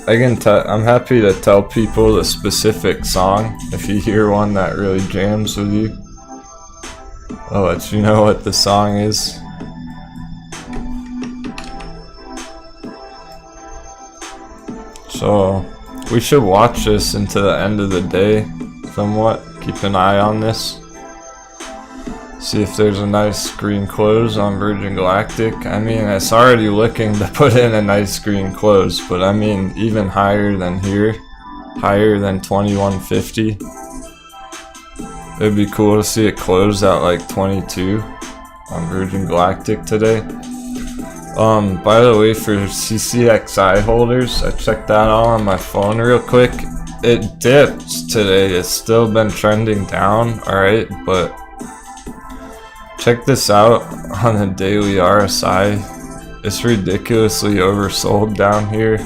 I'm happy to tell people the specific song if you hear one that really jams with you. I'll let you know what the song is. So, we should watch this into the end of the day, somewhat. Keep an eye on this. See if there's a nice green close on Virgin Galactic. I mean, it's already looking to put in a nice green close, but I mean, even higher than here. Higher than 2150. It'd be cool to see it close at like 22 on Virgin Galactic today. By the way, for CCXI holders, I checked that out on my phone real quick. It dipped today. It's still been trending down, alright, but check this out on the daily RSI. It's ridiculously oversold down here.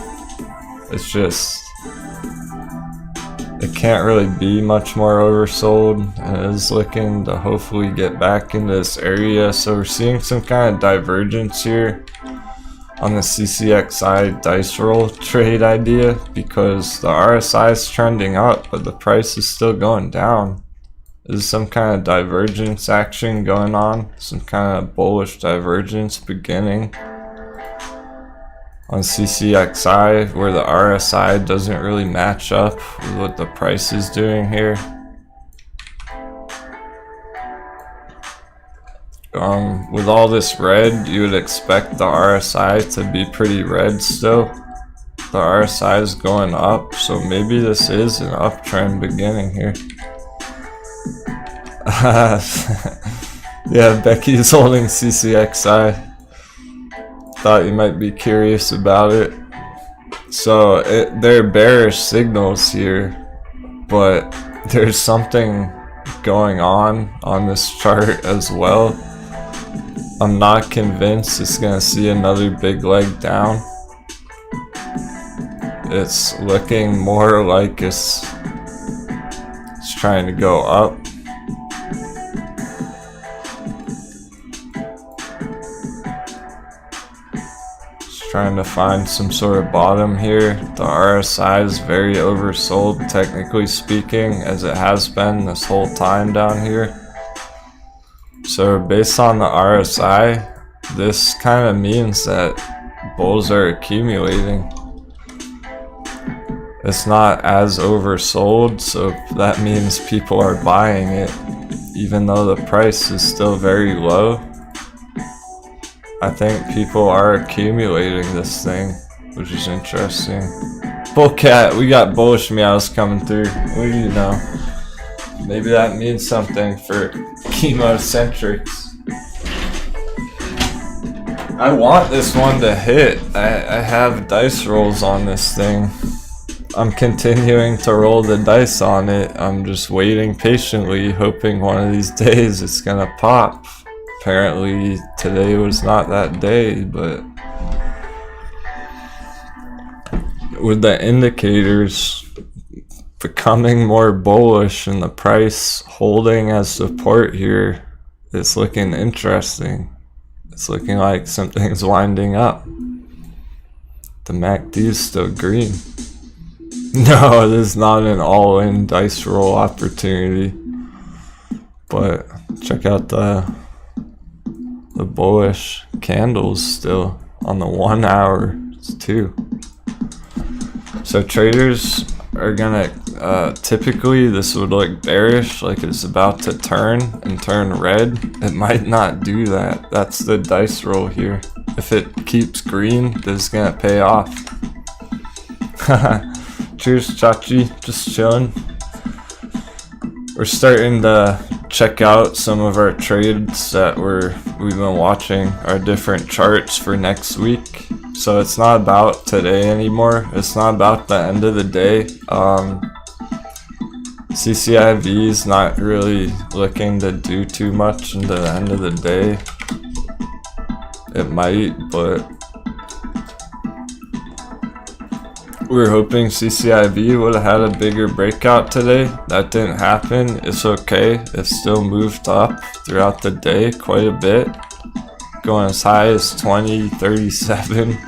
It's just, it can't really be much more oversold, and it is looking to hopefully get back into this area. So we're seeing some kind of divergence here on the CCXI dice roll trade idea, because the RSI is trending up but the price is still going down. There's some kind of divergence action going on, some kind of bullish divergence beginning on CCXI, where the RSI doesn't really match up with what the price is doing here. With all this red, you would expect the RSI to be pretty red still. The RSI is going up, so maybe this is an uptrend beginning here. Yeah, Becky's holding CCXI. Thought you might be curious about it. So they're bearish signals here, but there's something going on this chart as well. I'm not convinced it's gonna see another big leg down. It's looking more like it's trying to go up. Trying to find some sort of bottom here. The RSI is very oversold, technically speaking, as it has been this whole time down here. So based on the RSI, this kind of means that bulls are accumulating. It's not as oversold, so that means people are buying it, even though the price is still very low. I think people are accumulating this thing, which is interesting. Bullcat, we got bullish meows coming through. What do you know? Maybe that means something for chemocentrics. I want this one to hit. I have dice rolls on this thing. I'm continuing to roll the dice on it. I'm just waiting patiently, hoping one of these days it's gonna pop. Apparently today was not that day, but with the indicators becoming more bullish and the price holding as support here, it's looking interesting. It's looking like something's winding up. The MACD is still green. No, it is not an all-in dice roll opportunity, but check out the bullish candles still on the 1 hour. It's 2. So traders are gonna typically this would look bearish, like it's about to turn and turn red. It might not do that. That's the dice roll here. If it keeps green, this is gonna pay off. Cheers, Chachi, just chilling. We're starting to check out some of our trades that we've been watching, our different charts for next week. So it's not about today anymore. It's not about the end of the day. CCIV is not really looking to do too much into the end of the day. It might, but we were hoping CCIV would have had a bigger breakout today. That didn't happen. It's okay. It still moved up throughout the day quite a bit, going as high as 2037.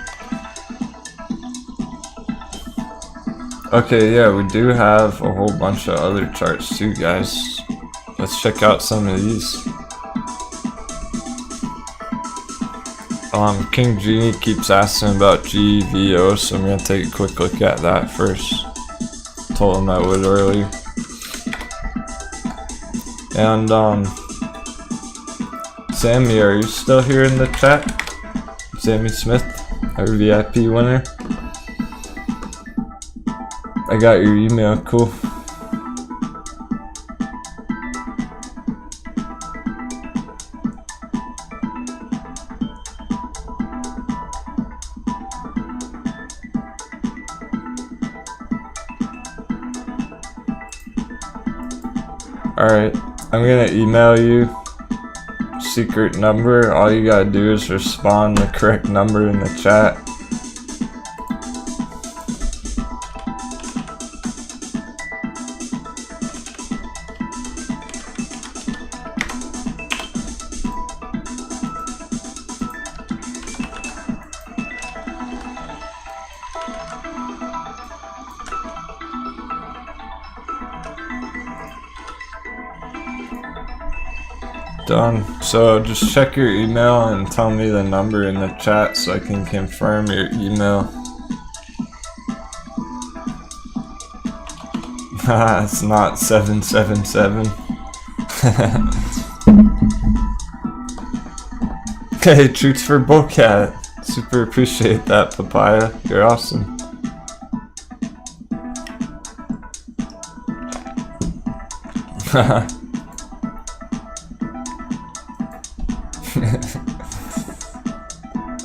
Okay, yeah, we do have a whole bunch of other charts too, guys. Let's check out some of these. King Genie keeps asking about GVO, so I'm gonna take a quick look at that first. Told him I would earlier. And Sammy, are you still here in the chat? Sammy Smith, our VIP winner. I got your email, cool. Alright, I'm gonna email you secret number. All you gotta do is respond the correct number in the chat. Done. So just check your email and tell me the number in the chat so I can confirm your email. It's not 777. Okay, treats for Bullcat. Super appreciate that, Papaya. You're awesome.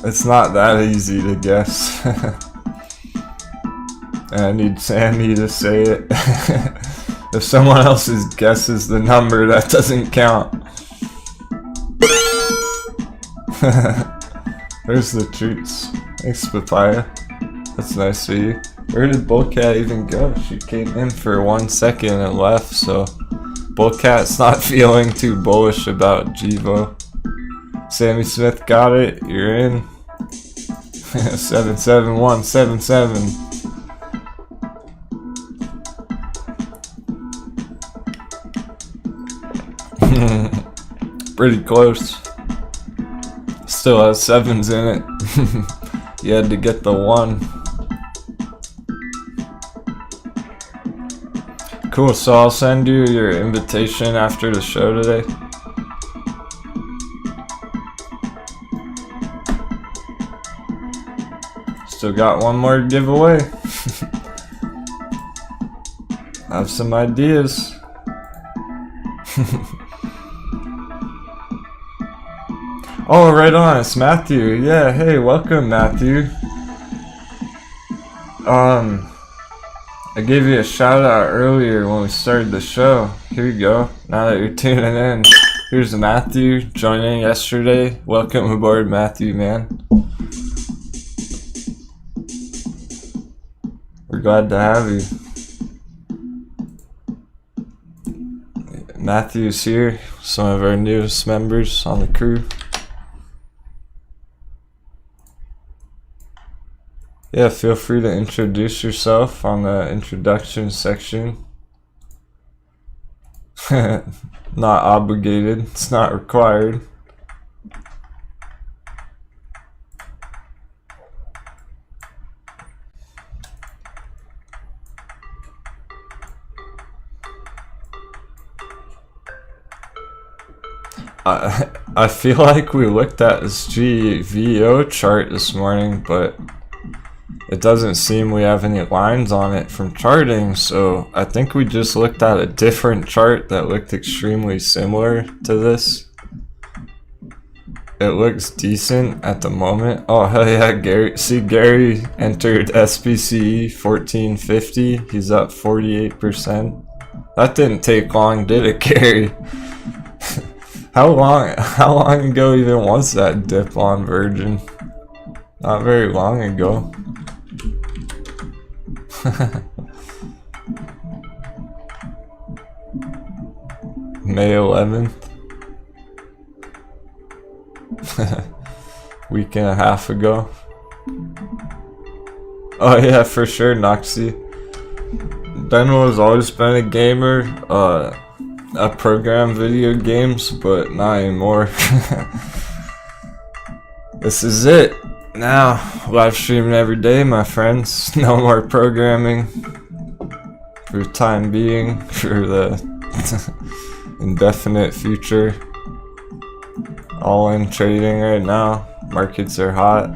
It's not that easy to guess. And I need Sammy to say it. If someone else's guesses the number, that doesn't count. There's the treats. Thanks, Papaya. That's nice of you. Where did Bullcat even go? She came in for 1 second and left, so Bullcat's not feeling too bullish about Jivo. Sammy Smith got it. You're in. 77177. Pretty close. Still has 7s in it. You had to get the 1. Cool, so I'll send you your invitation after the show today. Still got one more giveaway. I have some ideas. Oh, right on, it's Matthew. Yeah, hey, welcome, Matthew. I gave you a shout out earlier when we started the show. Here you go. Now that you're tuning in, here's Matthew joining yesterday. Welcome aboard, Matthew, man. We're glad to have you. Matthew's here, some of our newest members on the crew. Yeah, feel free to introduce yourself on the introduction section. Not obligated, it's not required. I feel like we looked at this GVO chart this morning, but it doesn't seem we have any lines on it from charting, so I think we just looked at a different chart that looked extremely similar to this. It looks decent at the moment. Oh hell yeah, Gary. See, Gary entered SPCE 1450. He's up 48%. That didn't take long, did it, Gary? How long ago even was that dip on Virgin? Not very long ago. May 11th. Week and a half ago. Oh yeah, for sure, Noxy. Denwo has always been a gamer. I program video games, but not anymore. This is it. Now, live streaming every day, my friends. No more programming. For the time being, for the indefinite future. All in trading right now. Markets are hot.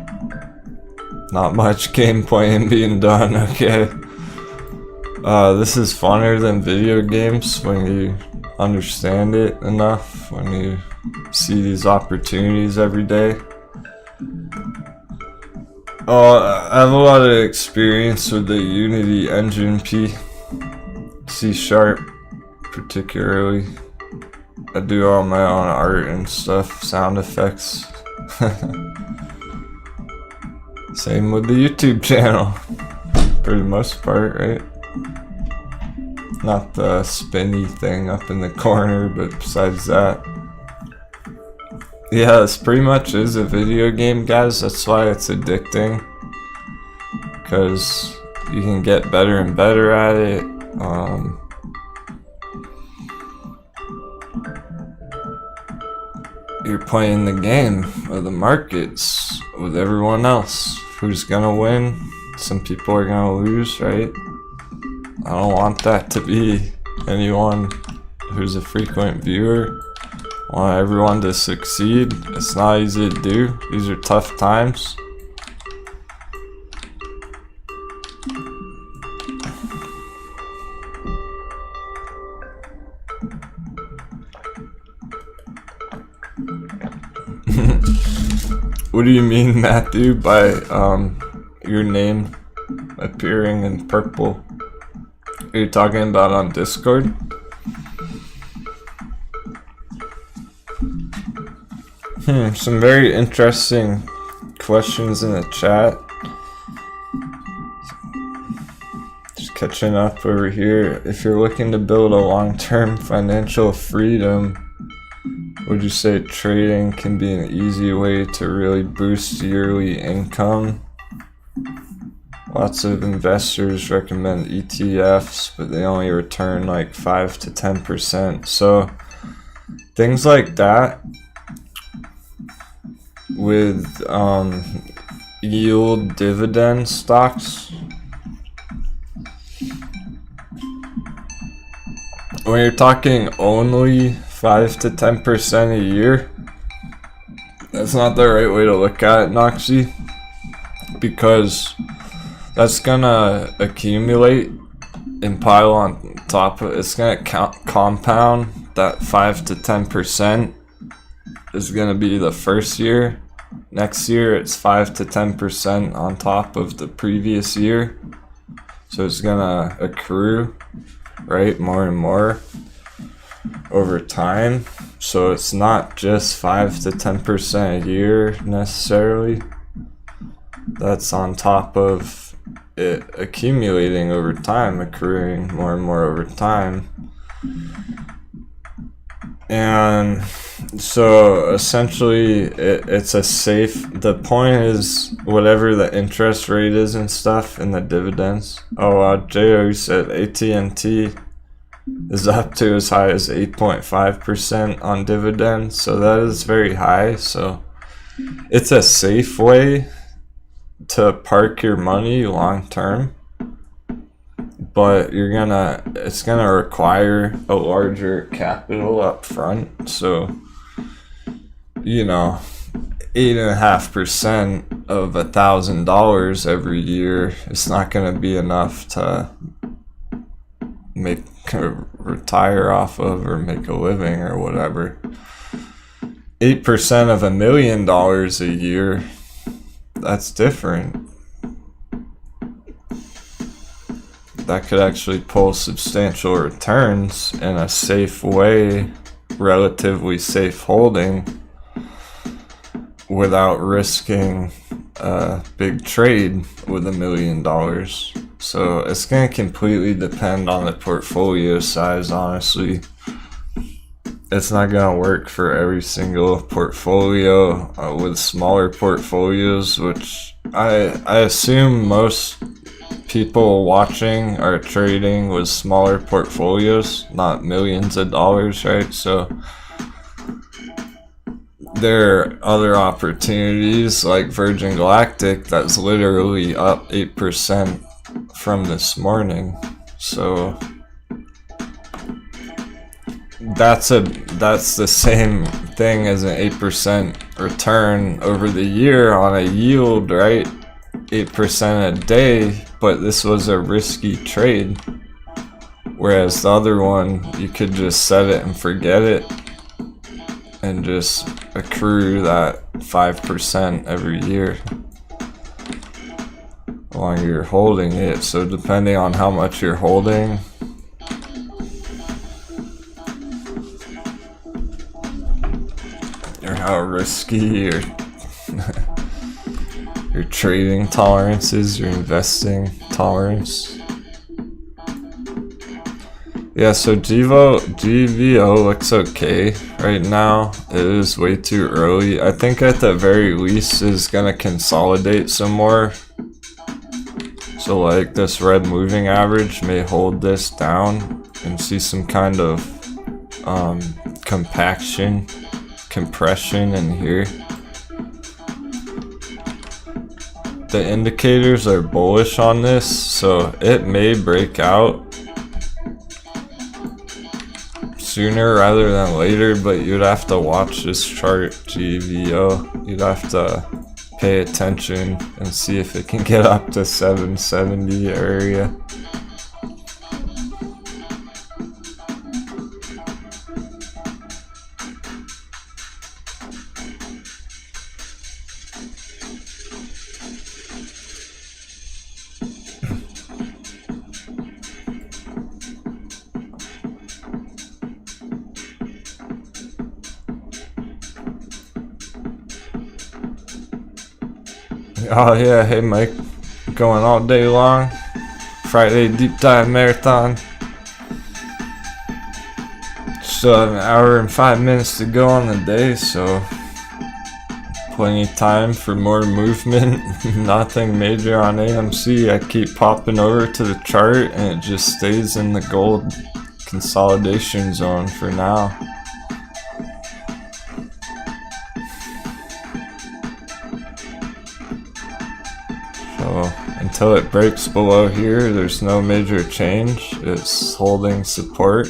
Not much game playing being done, okay. This is funner than video games when you understand it enough, when you see these opportunities every day. Oh, I have a lot of experience with the Unity engine P, C# particularly. I do all my own art and stuff, sound effects. Same with the YouTube channel, for the most part, right? Not the spinny thing up in the corner, but besides that. Yeah, this pretty much is a video game, guys. That's why it's addicting. Because you can get better and better at it. you're playing the game of the markets with everyone else. Who's gonna win? Some people are gonna lose, right? I don't want that to be anyone who's a frequent viewer. I want everyone to succeed. It's not easy to do. These are tough times. What do you mean, Matthew, by your name appearing in purple? Are you talking about on Discord? Some very interesting questions in the chat. Just catching up over here. If you're looking to build a long-term financial freedom, would you say trading can be an easy way to really boost yearly income? Lots of investors recommend ETFs, but they only return like 5 to 10%. So things like that with yield dividend stocks. When you're talking only 5 to 10% a year, that's not the right way to look at it, Noxy, because that's gonna accumulate and pile on top of it. It's gonna compound. That 5 to 10% is gonna be the first year. Next year it's 5 to 10% on top of the previous year. So it's gonna accrue, right, more and more over time. So it's not just 5 to 10% a year necessarily. That's on top of it accumulating over time, accruing more and more over time. And so essentially it's a safe, the point is whatever the interest rate is and stuff and the dividends. Oh, J.O. said AT&T is up to as high as 8.5% on dividends, so that is very high. So it's a safe way to park your money long term, but it's gonna require a larger capital up front. So 8.5% of $1,000 every year, it's not gonna be enough to retire off of or make a living or whatever. 8% of $1 million a year, that's different. That could actually pull substantial returns in a safe way, relatively safe holding, without risking a big trade with $1 million. So it's going to completely depend on the portfolio size, honestly. It's not going to work for every single portfolio. With smaller portfolios, which I assume most people watching are trading with smaller portfolios, not millions of dollars, right? So there are other opportunities like Virgin Galactic that's literally up 8% from this morning. So that's the same thing as an 8% return over the year on a yield, right? 8% a day, but this was a risky trade. Whereas the other one, you could just set it and forget it and just accrue that 5% every year while you're holding it. So depending on how much you're holding, or how risky your your trading tolerance is, your investing tolerance. Yeah, so GVO looks okay right now. It is way too early. I think at the very least is gonna consolidate some more. So like this red moving average may hold this down and see some kind of compaction compression in here. The indicators are bullish on this, so it may break out sooner rather than later, but you'd have to watch this chart, GVO. You'd have to pay attention and see if it can get up to 770 area. Oh yeah, hey Mike, going all day long, Friday deep dive marathon. Still have an hour and 5 minutes to go on the day, so plenty of time for more movement. Nothing major on AMC. I keep popping over to the chart and it just stays in the gold consolidation zone for now. So until it breaks below here, there's no major change. It's holding support.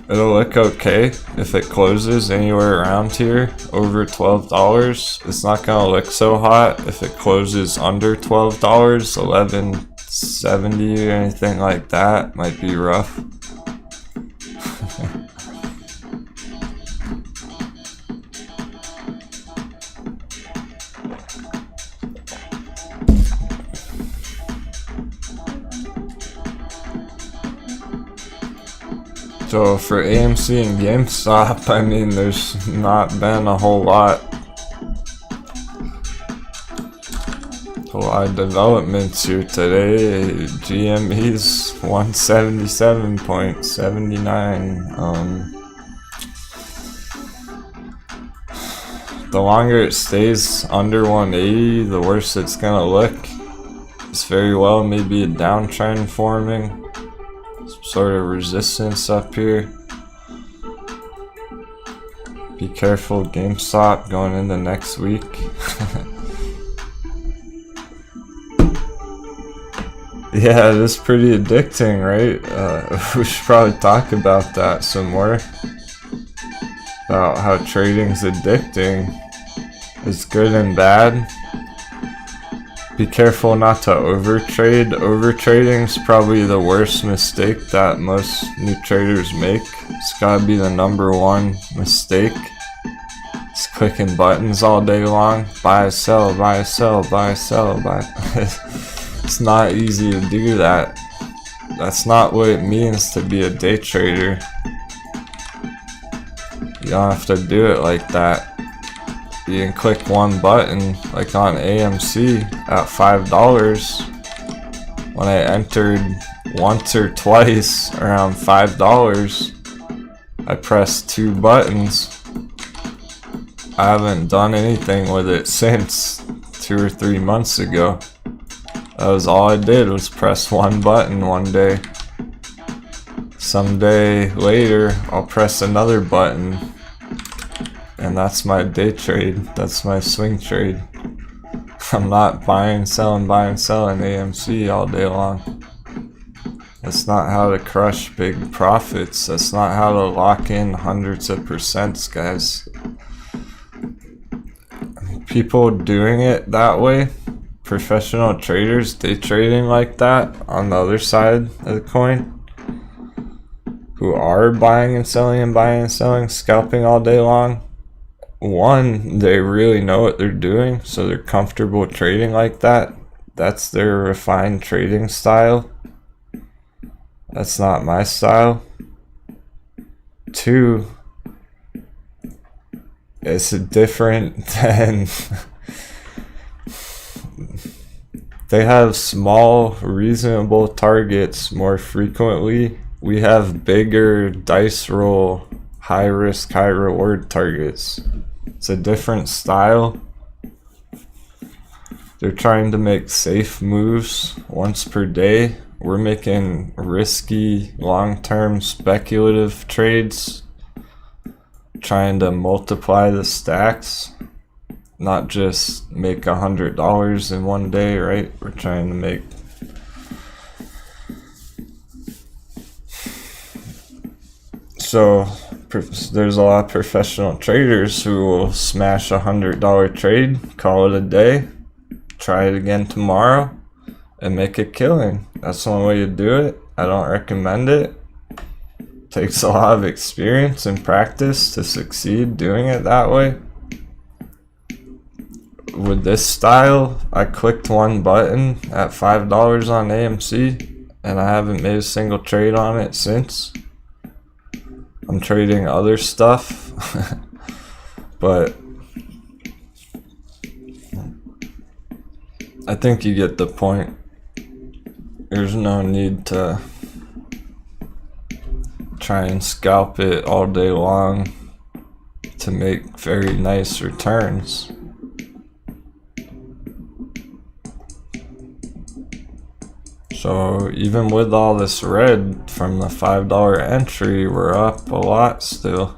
It'll look okay if it closes anywhere around here over $12. It's not gonna look so hot if it closes under $12, $11.70 or anything like that. Might be rough. So for AMC and GameStop, I mean, there's not been a whole lot of developments here today. GME's 177.79. The longer it stays under 180, the worse it's gonna look. It's very well maybe a downtrend forming. Sort of resistance up here. Be careful, GameStop going into next week. Yeah, it is pretty addicting, right? We should probably talk about that some more. About how trading's addicting. It's good and bad. Be careful not to overtrade. Overtrading is probably the worst mistake that most new traders make. It's gotta be the #1 mistake. It's clicking buttons all day long. Buy, sell, buy, sell, buy, sell, buy. It's not easy to do that. That's not what it means to be a day trader. You don't have to do it like that. You can click one button, like on AMC at $5. When I entered once or twice around $5, I pressed 2 buttons. I haven't done anything with it since 2 or 3 months ago. That was all I did, was press 1 button one day. Some day later, I'll press another button. And that's my day trade. That's my swing trade. I'm not buying, selling AMC all day long. That's not how to crush big profits. That's not how to lock in hundreds of percents, guys. People doing it that way, professional traders, day trading like that on the other side of the coin, who are buying and selling, scalping all day long. One, they really know what they're doing, so they're comfortable trading like that. That's their refined trading style. That's not my style. 2, it's different than they have small, reasonable targets more frequently. We have bigger dice roll, high risk, high reward targets. It's a different style. They're trying to make safe moves once per day. We're making risky, long-term speculative trades trying to multiply the stacks, not just make $100 in one day, right? We're trying to make so there's a lot of professional traders who will smash $100 trade, call it a day, try it again tomorrow, and make a killing. That's the only way to do it. I don't recommend it. Takes a lot of experience and practice to succeed doing it that way. With this style, I clicked one button at $5 on AMC, and I haven't made a single trade on it since. I'm trading other stuff, but I think you get the point. There's no need to try and scalp it all day long to make very nice returns. So even with all this red from the $5 entry, we're up a lot still,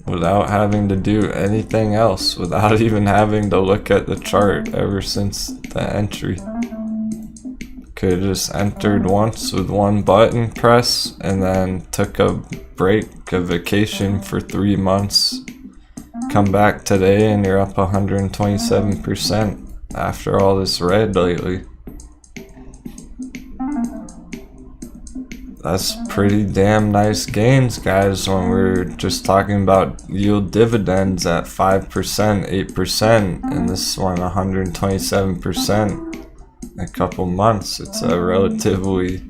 without having to do anything else, without even having to look at the chart ever since the entry. Could have just entered once with one button press and then took a break, a vacation for 3 months. Come back today and you're up 127% after all this red lately. That's pretty damn nice gains, guys, when we're just talking about yield dividends at 5%, 8%, and this one 127% in a couple months. It's a relatively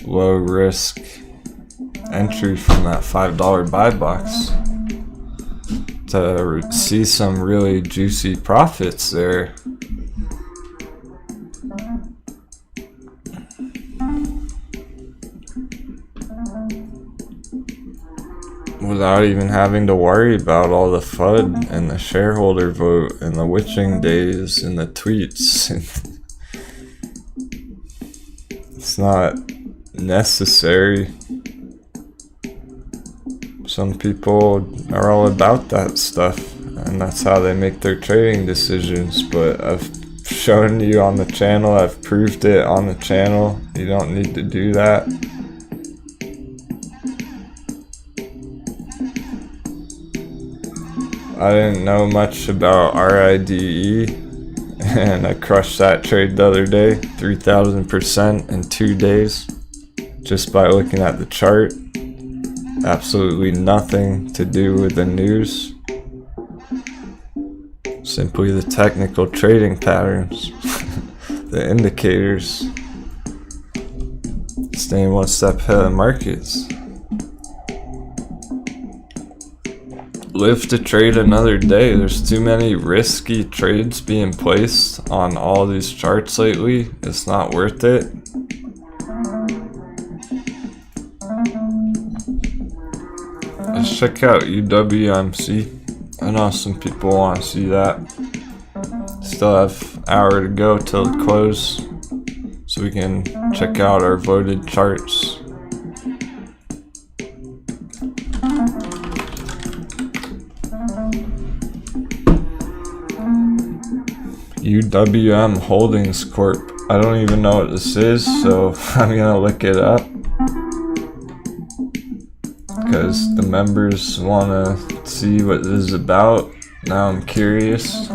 low risk entry from that $5 buy box to see some really juicy profits there. Without even having to worry about all the FUD and the shareholder vote and the witching days and the tweets. It's not necessary. Some people are all about that stuff, and that's how they make their trading decisions. But I've shown you on the channel, I've proved it on the channel. You don't need to do that. I didn't know much about RIDE, and I crushed that trade the other day, 3,000% in 2 days, just by looking at the chart. Absolutely nothing to do with the news. Simply the technical trading patterns, the indicators, staying one step ahead of the markets. Live to trade another day. There's too many risky trades being placed on all these charts lately. It's not worth it. Let's check out UWMC. I know some people want to see that. Still have an hour to go till the close, so we can check out our voted charts. UWM Holdings Corp. I don't even know what this is, so I'm gonna look it up because the members wanna see what this is about. Now I'm curious.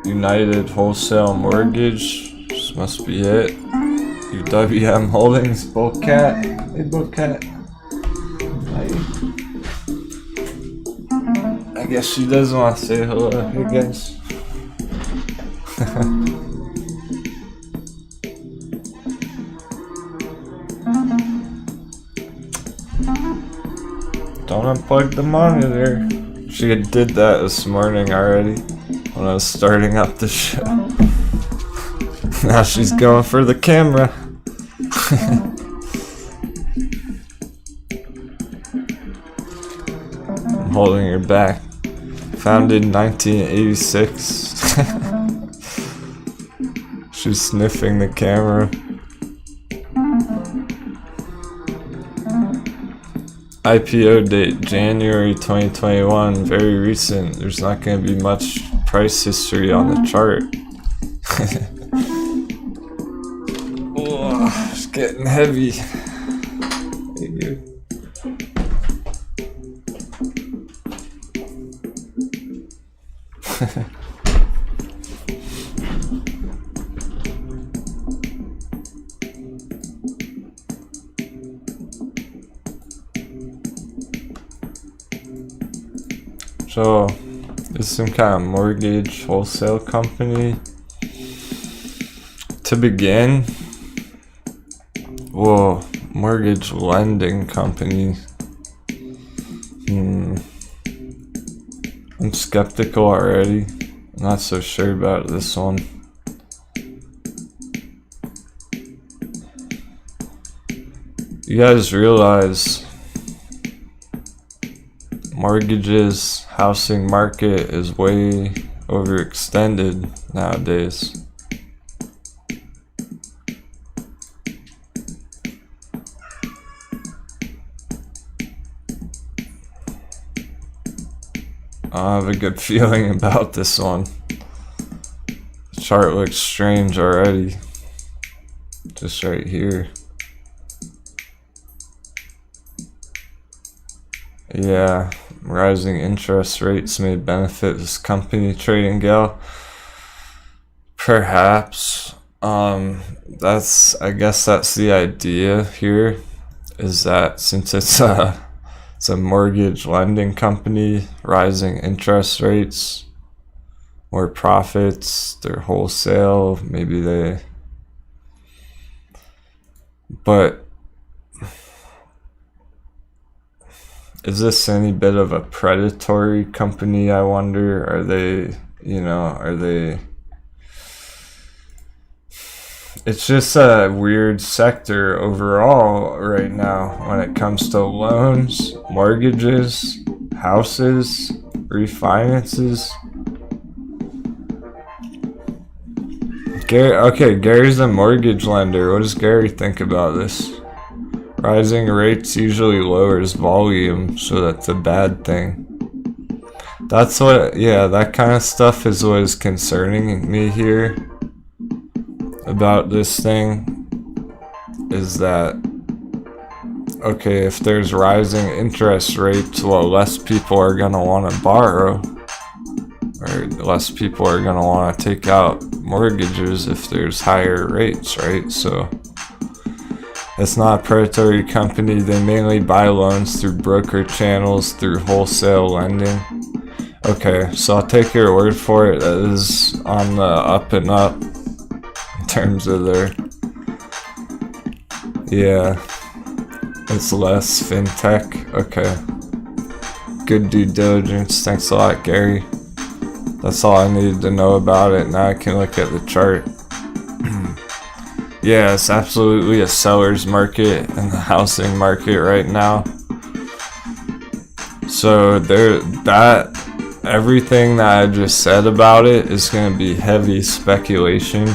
United Wholesale Mortgage. This must be it. UWM Holdings. Bullcat. Hey, Bullcat. I guess she doesn't want to say hello, I guess. Don't unplug the monitor. She did that this morning already when I was starting up the show. Now she's going for the camera. I'm holding her back. Founded in 1986. She's sniffing the camera. IPO date January 2021, very recent. There's not going to be much price history on the chart. Oh, it's getting heavy. Thank you. So, it's some kind of mortgage wholesale company. To begin, whoa, mortgage lending company. I'm skeptical already. I'm not so sure about this one. You guys realize mortgages, housing market is way overextended nowadays. I have a good feeling about this one. The chart looks strange already. Just right here. Yeah, rising interest rates may benefit this company, trading gal. Perhaps. I guess that's the idea here, is that since it's a mortgage lending company, rising interest rates, more profits, they're wholesale, maybe they... But is this any bit of a predatory company, I wonder? Are they, It's just a weird sector overall right now when it comes to loans, mortgages, houses, refinances. Gary's a mortgage lender. What does Gary think about this? Rising rates usually lowers volume, so that's a bad thing. That's what, yeah, that kind of stuff is what is concerning me here about this thing, is that, okay, if there's rising interest rates, well, less people are gonna want to borrow, or less people are gonna want to take out mortgages if there's higher rates, right? So it's not a predatory company. They mainly buy loans through broker channels, through wholesale lending. Okay, so I'll take your word for it. That is on the up and up in terms of their, yeah, it's less fintech. Okay, good due diligence. Thanks a lot, Gary. That's all I needed to know about it. Now I can look at the chart. Yeah, it's absolutely a seller's market in the housing market right now. So everything that I just said about it is going to be heavy speculation.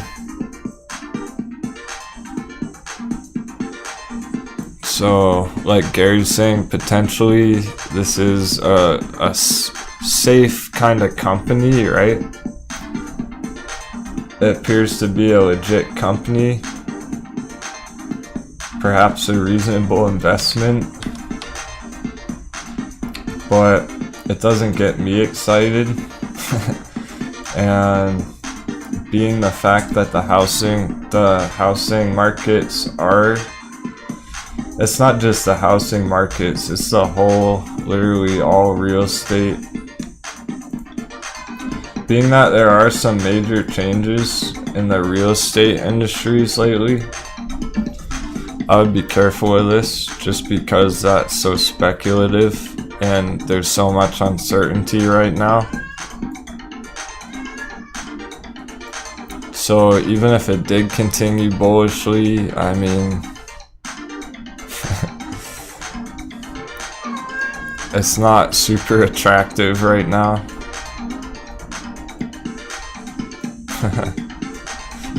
So, like Gary's saying, potentially this is a safe kind of company, right? It appears to be a legit company. Perhaps a reasonable investment. But it doesn't get me excited. And being the fact that the housing markets are, it's not just the housing markets, it's the whole, literally all real estate. Being that there are some major changes in the real estate industries lately, I would be careful with this, just because that's so speculative and there's so much uncertainty right now. So even if it did continue bullishly, I mean, it's not super attractive right now.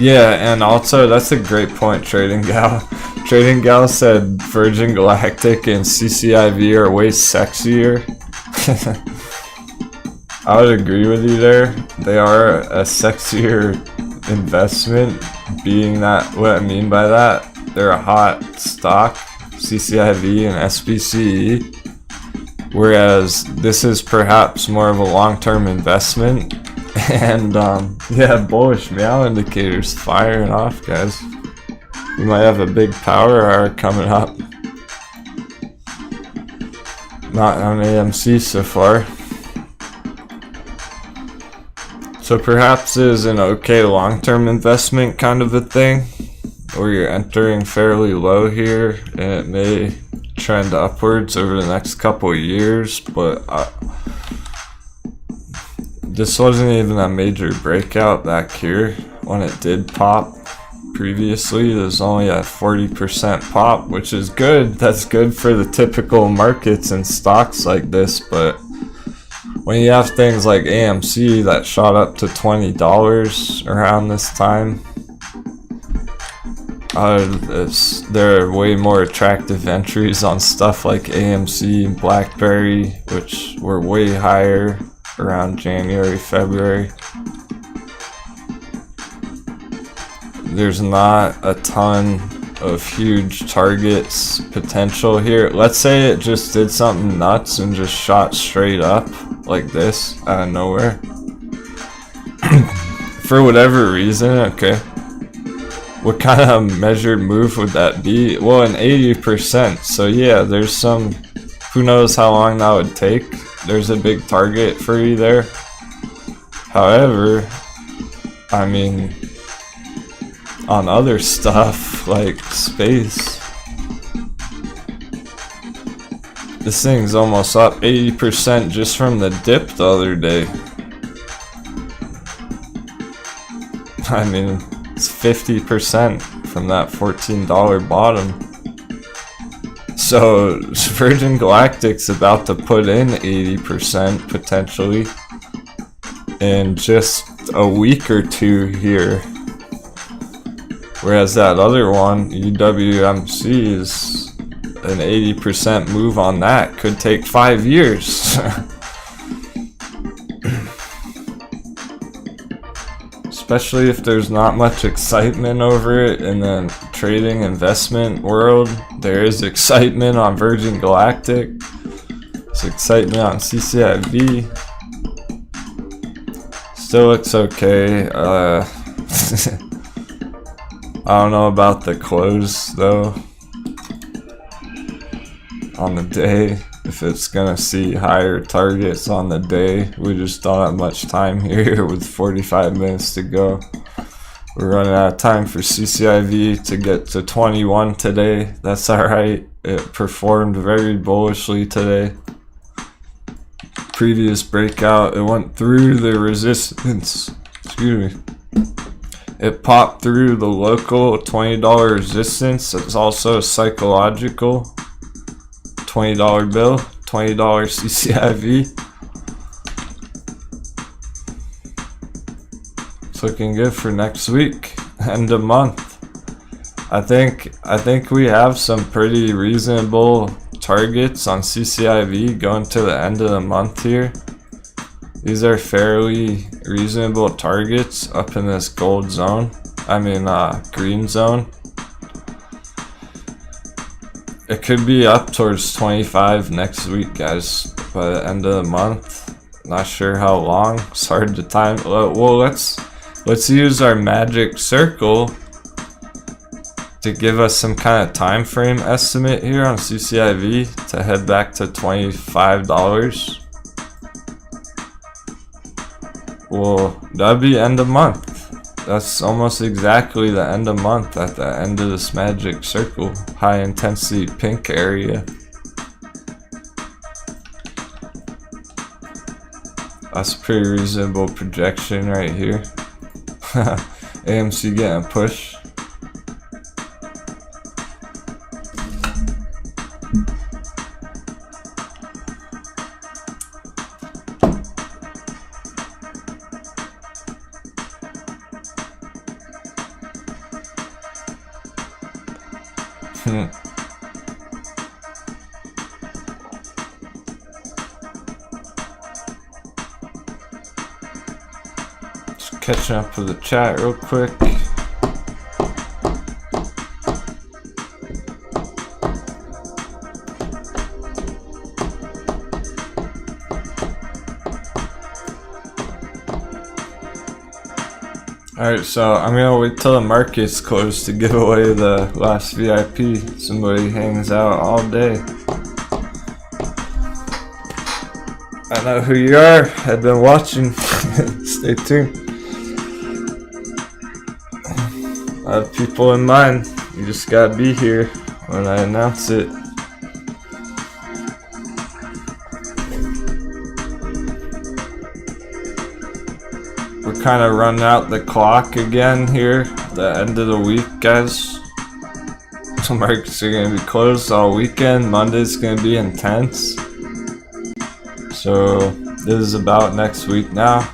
Yeah, and also that's a great point, Trading Gal. Trading Gal said Virgin Galactic and CCIV are way sexier. I would agree with you there. They are a sexier investment, being that what I mean by that, they're a hot stock, CCIV and SBCE, whereas this is perhaps more of a long-term investment. And yeah, bullish meow indicators firing off, guys. We might have a big power hour coming up. Not on AMC so far. So perhaps it is an okay long-term investment kind of a thing, where you're entering fairly low here and it may trend upwards over the next couple of years, but this wasn't even a major breakout back here when it did pop previously. There's only a 40% pop, which is good. That's good for the typical markets and stocks like this, but when you have things like AMC that shot up to $20 around this time, there are way more attractive entries on stuff like AMC and BlackBerry, which were way higher around January, February. There's not a ton of huge targets potential here. Let's say it just did something nuts and just shot straight up like this out of nowhere. For whatever reason, okay. What kind of measured move would that be? Well, an 80%. So yeah, there's some, who knows how long that would take. There's a big target for you there. However, I mean, on other stuff like space, this thing's almost up 80% just from the dip the other day. I mean, it's 50% from that $14 bottom. So Virgin Galactic's about to put in 80% potentially in just a week or two here. Whereas that other one, UWMC, is an 80% move on that. Could take 5 years. Especially if there's not much excitement over it in the trading investment world. There is excitement on Virgin Galactic. There's excitement on CCIV. Still looks okay. I don't know about the close though. On the day, if it's gonna see higher targets on the day. We just don't have much time here with 45 minutes to go. We're running out of time for CCIV to get to 21 today. That's alright. It performed very bullishly today. Previous breakout, it went through the resistance. Excuse me. It popped through the local $20 resistance. It's also psychological. $20 bill, $20 CCIV. It's looking good for next week, end of month. I think we have some pretty reasonable targets on CCIV going to the end of the month here. These are fairly reasonable targets up in this gold zone. I mean, green zone. It could be up towards 25 next week, guys, by the end of the month. Not sure how long. It's hard to time. Well, let's use our magic circle to give us some kind of time frame estimate here on CCIV to head back to $25. Well, that'd be end of month. That's almost exactly the end of month at the end of this magic circle. High intensity pink area. That's a pretty reasonable projection right here. AMC getting a push. Just catching up with the chat real quick. Alright, so I'm gonna wait till the market's closed to give away the last VIP. Somebody hangs out all day. I know who you are. I've been watching. Stay tuned. I have people in mind. You just gotta be here when I announce it. We're kind of running out the clock again here, the end of the week, guys. So markets are going to be closed all weekend. Monday's going to be intense. So this is about next week now.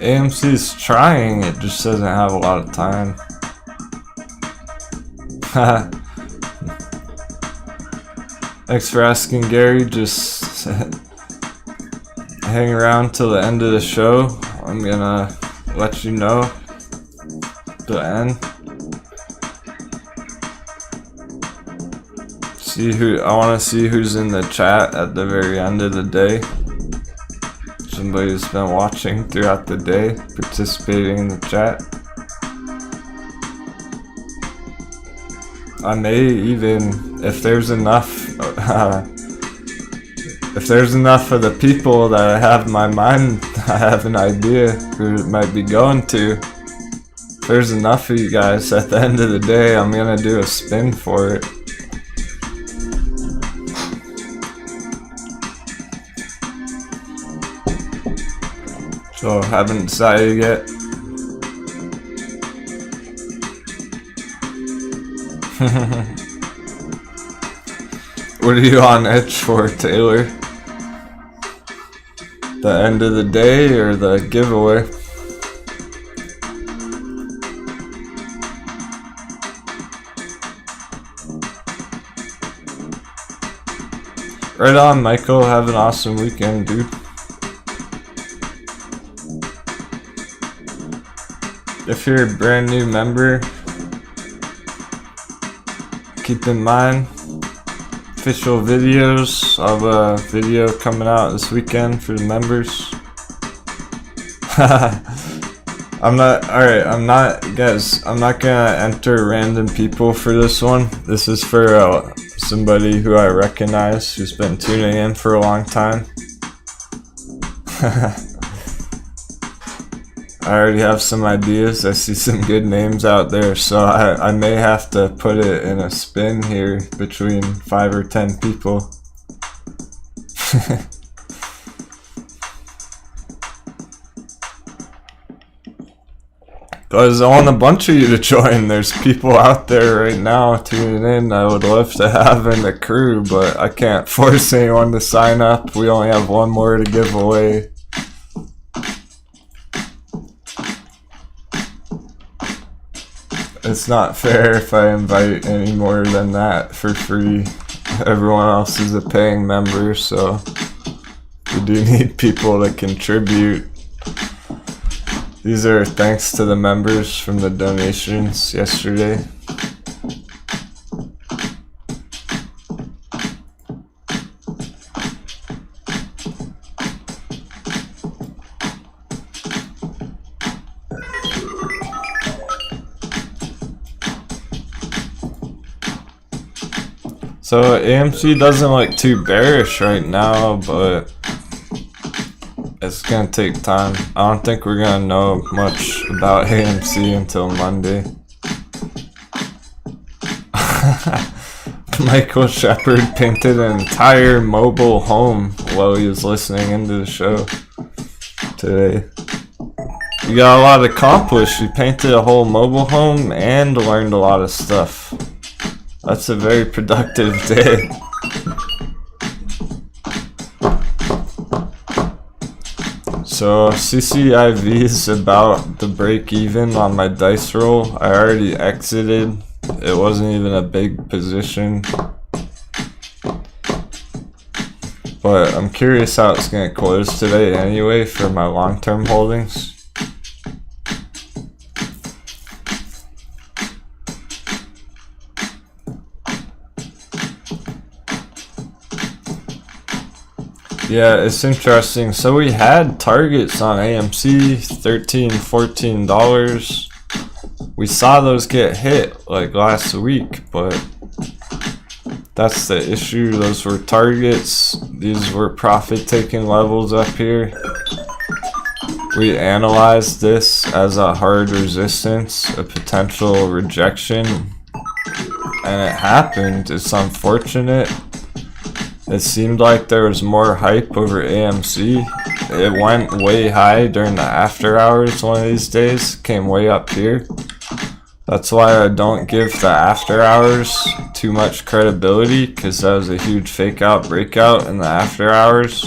AMC is trying, it just doesn't have a lot of time. Thanks for asking, Gary. Just hang around till the end of the show. I'm gonna let you know the end. I want to see who's in the chat at the very end of the day. Somebody who's been watching throughout the day, participating in the chat. I may even, if there's enough of the people that I have in my mind, I have an idea who it might be going to. If there's enough of you guys, at the end of the day, I'm gonna do a spin for it. So, haven't decided yet. What are you on edge for, Taylor? The end of the day or the giveaway? Right on, Michael. Have an awesome weekend, dude. If you're a brand new member, keep in mind, official videos. I have a video coming out this weekend for the members. I'm not gonna enter random people for this one. This is for somebody who I recognize who's been tuning in for a long time. I already have some ideas. I see some good names out there, so I may have to put it in a spin here between 5 or 10 people. Because I want a bunch of you to join. There's people out there right now tuning in I would love to have in the crew, but I can't force anyone to sign up. We only have one more to give away. It's not fair if I invite any more than that for free. Everyone else is a paying member, so we do need people to contribute. These are thanks to the members from the donations yesterday. So AMC doesn't look too bearish right now, but it's gonna take time. I don't think we're gonna know much about AMC until Monday. Michael Shepard painted an entire mobile home while he was listening into the show today. You got a lot accomplished. You painted a whole mobile home and learned a lot of stuff. That's a very productive day. So CCIV is about to break even on my dice roll. I already exited. It wasn't even a big position. But I'm curious how it's going to close today anyway for my long-term holdings. Yeah, it's interesting. So we had targets on AMC, $13, $14. We saw those get hit like last week, but that's the issue. Those were targets. These were profit-taking levels up here. We analyzed this as a hard resistance, a potential rejection, and it happened. It's unfortunate. It seemed like there was more hype over AMC. It went way high during the after hours one of these days. Came way up here. That's why I don't give the after hours too much credibility, because that was a huge fake out breakout in the after hours.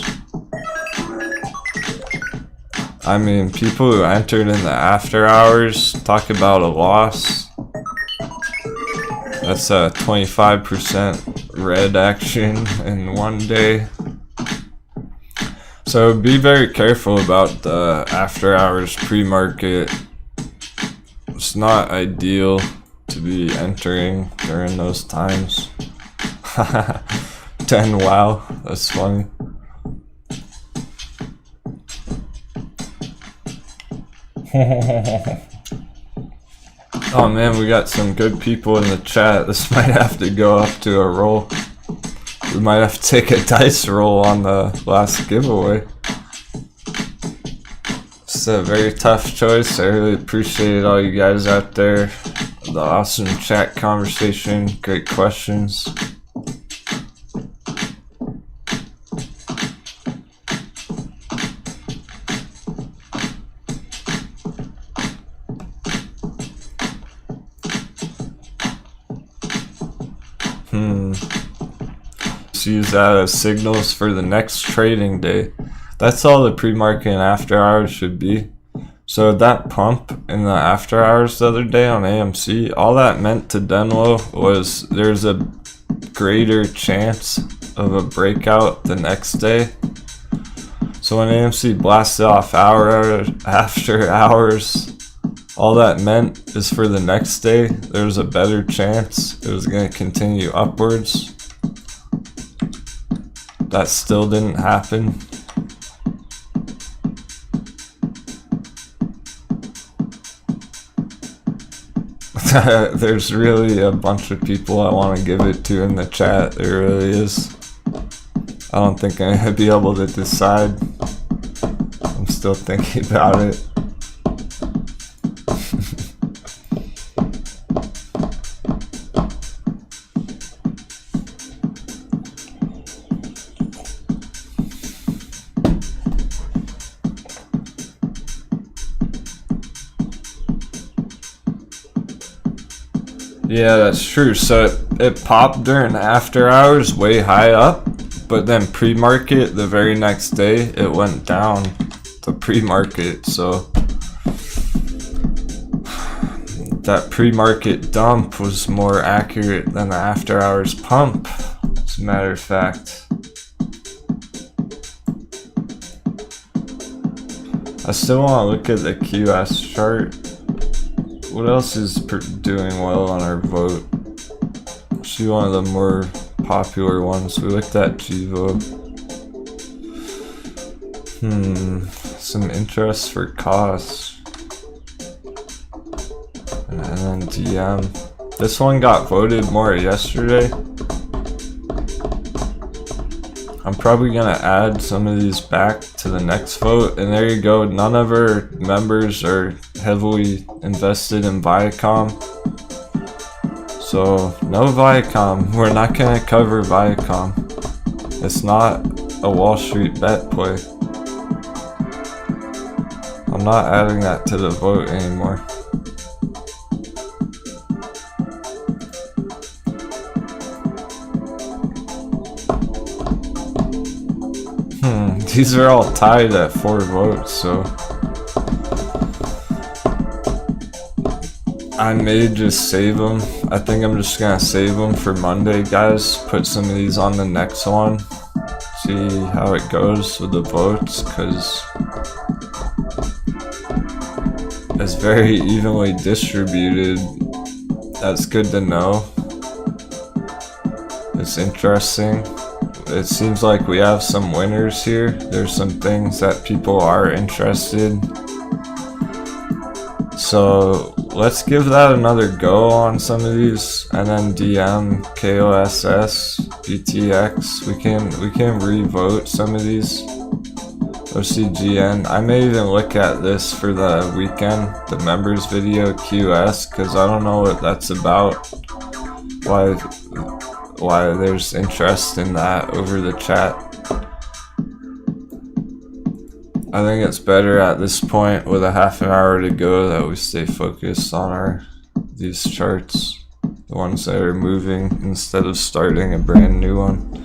I mean, people who entered in the after hours talk about a loss. That's a 25% red action in one day. So be very careful about the after hours pre-market. It's not ideal to be entering during those times. 10, wow, that's funny. Oh man, we got some good people in the chat. This might have to go up to a roll. We might have to take a dice roll on the last giveaway. It's a very tough choice. I really appreciate all you guys out there. The awesome chat conversation, great questions. Use that as signals for the next trading day. That's all the pre-market and after hours should be. So that pump in the after hours the other day on AMC, all that meant to Denwo was there's a greater chance of a breakout the next day. So when AMC blasted off after hours, all that meant is for the next day there was a better chance it was going to continue upwards. That still didn't happen. There's really a bunch of people I want to give it to in the chat. There really is. I don't think I'm going to be able to decide. I'm still thinking about it. Yeah, that's true. So it popped during after hours way high up, but then pre-market the very next day it went down to pre-market. So that pre-market dump was more accurate than the after hours pump, as a matter of fact. I still want to look at the QS chart. What else is doing well on our vote? See one of the more popular ones. We looked at GVO. Some interest for costs. And then DM. This one got voted more yesterday. I'm probably gonna add some of these back to the next vote, and there you go. None of our members are heavily invested in Viacom, so no Viacom. We're not gonna cover Viacom. It's not a Wall Street bet play. I'm not adding that to the vote anymore. These are all tied at 4 votes, so I may just save them. I think I'm just gonna save them for Monday, guys. Put some of these on the next one. See how it goes with the votes, because it's very evenly distributed. That's good to know. It's interesting. It seems like we have some winners here. There's some things that people are interested. So let's give that another go on some of these, and then DM, KOSS, BTX. We can re-vote some of these. OCGN. I may even look at this for the weekend, the members video QS, because I don't know what that's about. Why there's interest in that over the chat. I think it's better at this point with a half an hour to go that we stay focused on these charts, the ones that are moving, instead of starting a brand new one.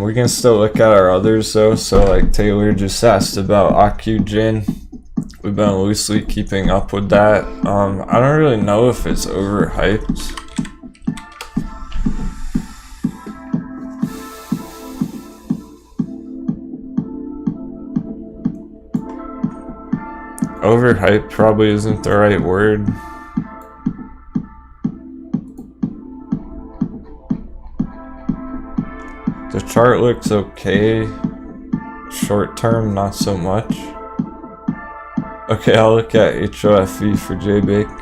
We can still look at our others though. So like Taylor just asked about Akujin. We've been loosely keeping up with that. I don't really know if it's overhyped. Overhyped probably isn't the right word. The chart looks okay. Short term, not so much. Okay, I'll look at HOFE for JBake.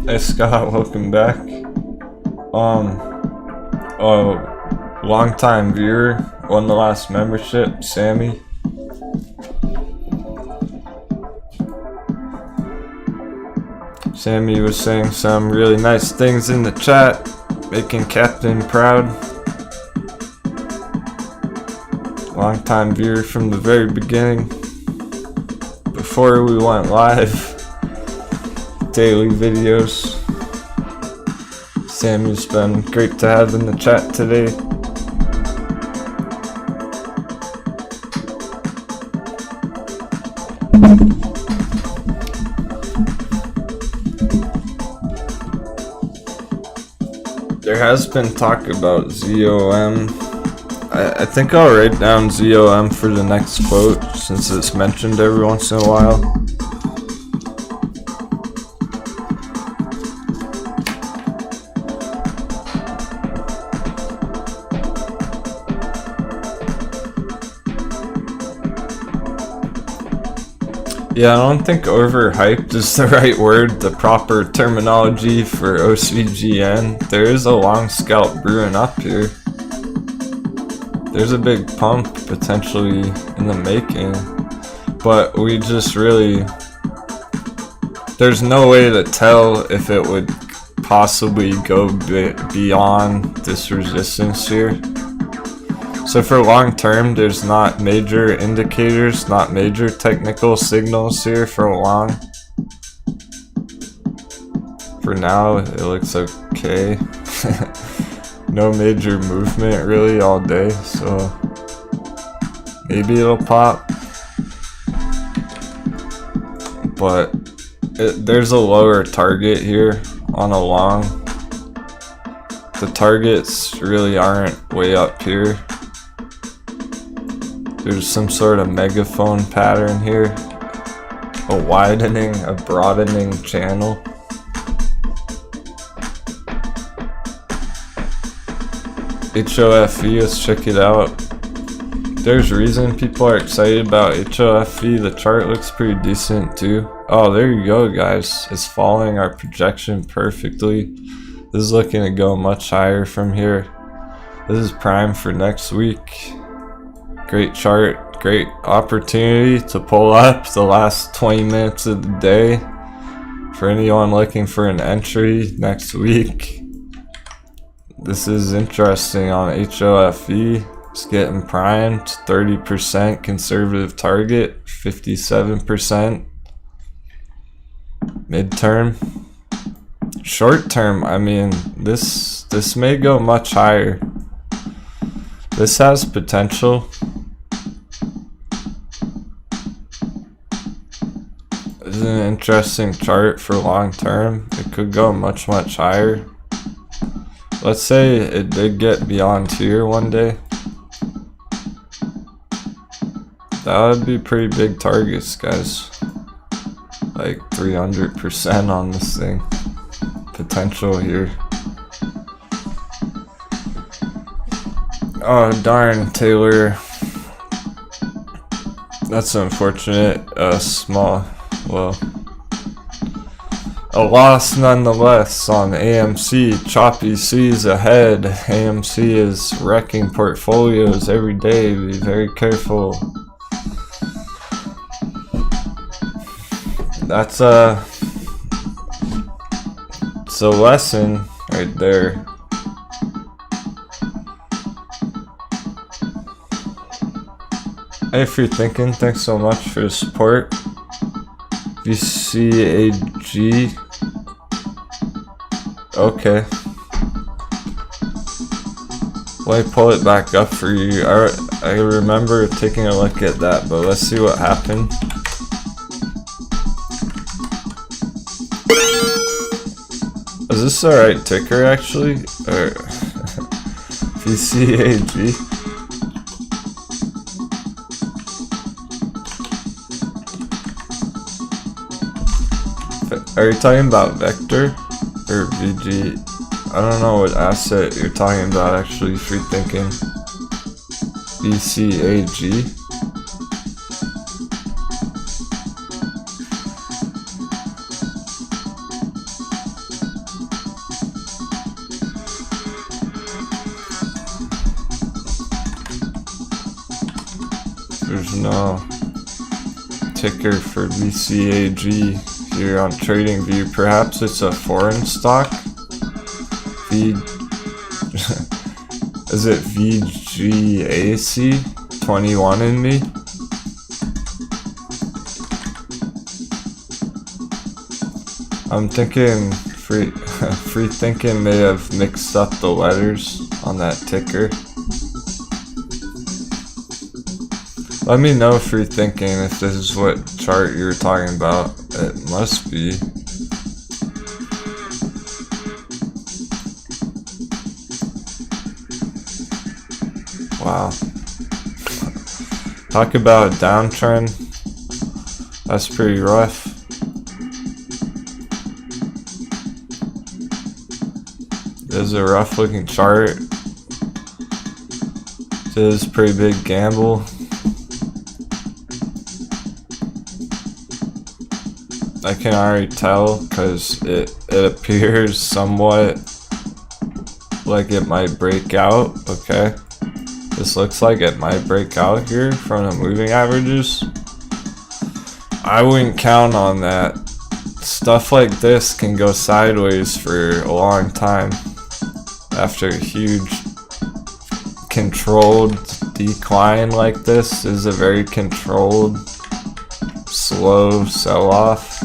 Hey Scott, welcome back. Long time viewer, won the last membership, Sammy. Sammy was saying some really nice things in the chat, making Captain proud. Long time viewer from the very beginning, before we went live. Daily videos. Sammy's been great to have in the chat today. There has been talk about ZOM. I think I'll write down ZOM for the next quote, since it's mentioned every once in a while. Yeah, I don't think overhyped is the right word, the proper terminology for OCGN. There is a long scalp brewing up here. There's a big pump potentially in the making, but we just really... There's no way to tell if it would possibly go beyond this resistance here. So for long term, there's not major indicators, not major technical signals here for long. For now, it looks okay. No major movement really all day, so maybe it'll pop. But there's a lower target here on a long. The targets really aren't way up here. There's some sort of megaphone pattern here, a widening, a broadening channel. HOFE, let's check it out. there's reason people are excited about HOFV. The chart looks pretty decent too. Oh, there you go, guys. It's following our projection perfectly. This is looking to go much higher from here. This is prime for next week. Great chart, great opportunity to pull up the last 20 minutes of the day for anyone looking for an entry next week. This is interesting on HOFV. It's getting primed, 30% conservative target, 57% midterm. Short term, I mean, this may go much higher. This has potential. This is an interesting chart for long term. It could go much higher. Let's say it did get beyond here one day. That would be pretty big targets, guys. Like 300% on this thing. Potential here. Oh darn, Taylor. That's unfortunate. Small, well, a loss nonetheless on AMC. Choppy seas ahead. AMC is wrecking portfolios every day. Be very careful. That's it's a lesson right there. Hey, if you're thinking, thanks so much for the support. VCAG. Okay. Let me pull it back up for you. I remember taking a look at that, but let's see what happened. Is this the right ticker actually? Or VCAG? Are you talking about Vector or VG? I don't know what asset you're talking about actually, if you're thinking VCAG. There's no ticker for VCAG here on TradingView. Perhaps it's a foreign stock. Is it VGAC 21 in me? I'm thinking free thinking may have mixed up the letters on that ticker. Let me know, free thinking, if this is what chart you're talking about. It must be. Wow. Talk about a downtrend. That's pretty rough. This is a rough looking chart. This is a pretty big gamble. I can already tell because it appears somewhat like it might break out. Okay, this looks like it might break out here from the moving averages. I wouldn't count on that. Stuff like this can go sideways for a long time after a huge controlled decline like this. Is a very controlled slow sell-off.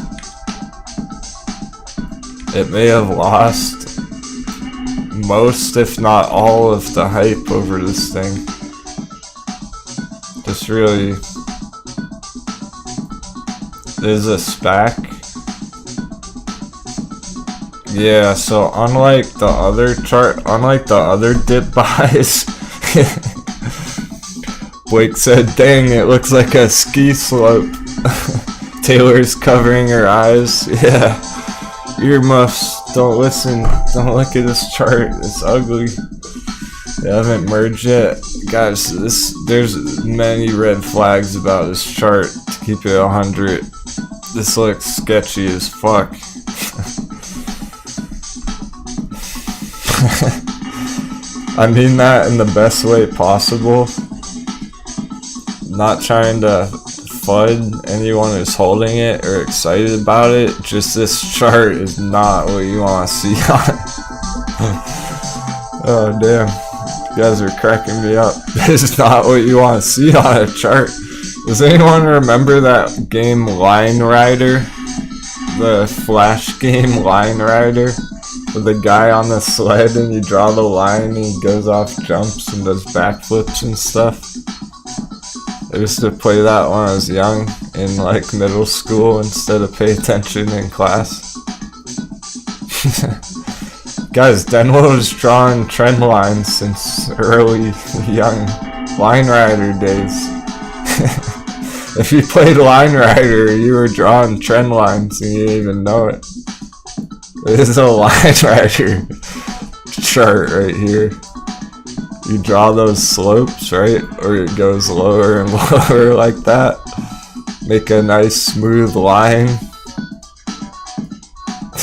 It may have lost most, if not all, of the hype over this thing. Just really is a SPAC. Yeah, so unlike the other chart, unlike the other dip buys, Blake said, dang, it looks like a ski slope. Taylor's covering her eyes. Yeah. Earmuffs. Don't listen. Don't look at this chart. It's ugly. They haven't merged yet. Guys, there's many red flags about this chart, to keep it 100. This looks sketchy as fuck. I mean that in the best way possible. Not trying to FUD anyone who's holding it or excited about it. Just this chart is not what you want to see on it. Oh damn, you guys are cracking me up. This is not what you want to see on a chart. Does anyone remember that game Line Rider? The Flash game Line Rider? With the guy on the sled and you draw the line and he goes off jumps and does backflips and stuff. I used to play that when I was young in like middle school instead of pay attention in class. Guys, Denwo has drawn trend lines since early young Line Rider days. If you played Line Rider, you were drawing trend lines and you didn't even know it. This is a Line Rider chart right here. You draw those slopes, right? Or it goes lower and lower like that. Make a nice smooth line.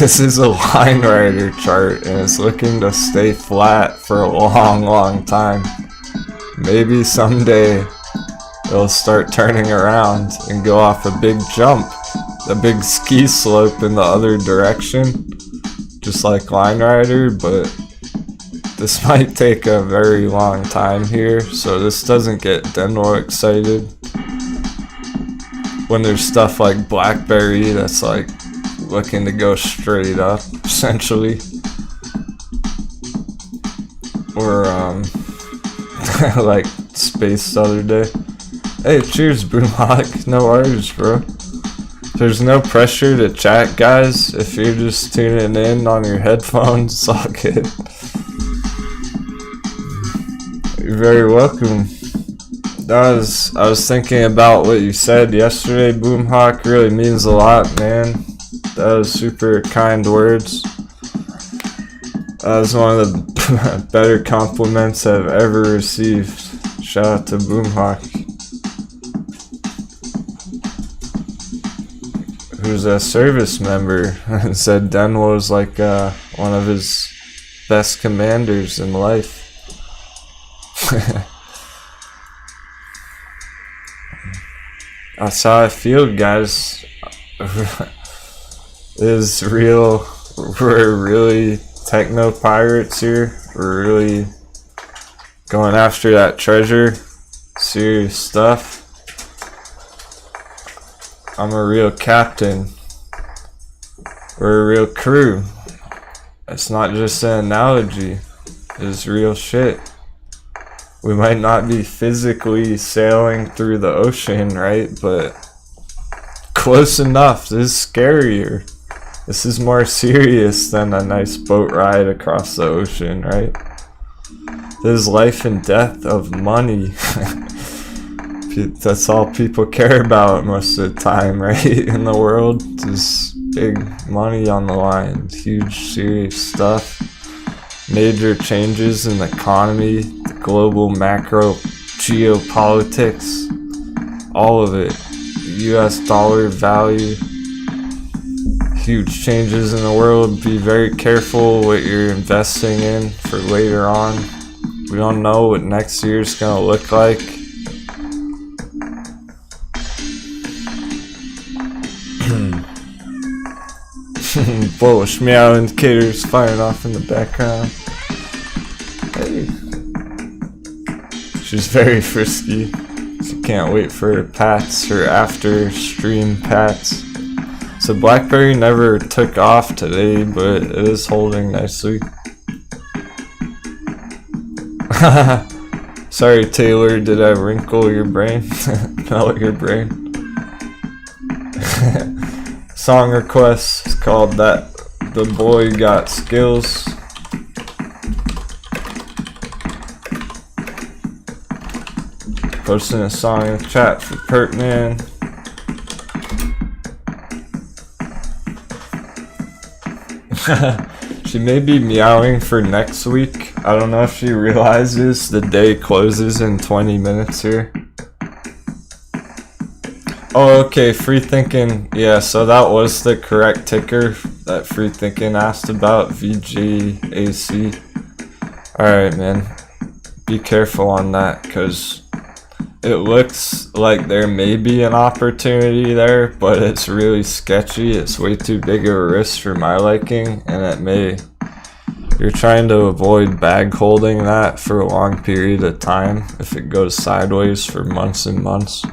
This is a Line Rider chart and it's looking to stay flat for a long time. Maybe someday it'll start turning around and go off a big jump. A big ski slope in the other direction. Just like Line Rider, but this might take a very long time here, so this doesn't get Denwo excited. When there's stuff like Blackberry that's like looking to go straight up, essentially. Or like Space the other day. Hey, cheers Boomhawk, no worries bro. There's no pressure to chat, guys. If you're just tuning in on your headphones, it's all good. You're very welcome. I was thinking about what you said yesterday, Boomhawk. Really means a lot, man. That was super kind words. That was one of the better compliments I've ever received. Shout out to Boomhawk, who's a service member, and said Denwo's like one of his best commanders in life. That's how I feel, guys. Is real. We're really techno pirates here. We're really going after that treasure. Serious stuff. I'm a real captain. We're a real crew. It's not just an analogy. It's real shit. We might not be physically sailing through the ocean, right? But close enough. This is scarier. This is more serious than a nice boat ride across the ocean, right? This is life and death of money. That's all people care about most of the time, right? In the world, just big money on the line, huge serious stuff, major changes in the economy, the global macro geopolitics, all of it, US dollar value, huge changes in the world. Be very careful what you're investing in for later on. We don't know what next year's gonna look like. Bullish meow indicators firing off in the background. Hey. She's very frisky. She can't wait for her pats, her after stream pats. So Blackberry never took off today, but it is holding nicely. Sorry Taylor, did I wrinkle your brain? Melt your brain? Song request is called That The Boy Got Skills. Posting a song in the chat for Pertman. She may be meowing for next week. I don't know if she realizes the day closes in 20 minutes here. Oh, okay, free thinking. Yeah, so that was the correct ticker that free thinking asked about, VGAC. Alright, man. Be careful on that, because it looks like there may be an opportunity there, but it's really sketchy. It's way too big of a risk for my liking, and it may... You're trying to avoid bag holding that for a long period of time if it goes sideways for months and months.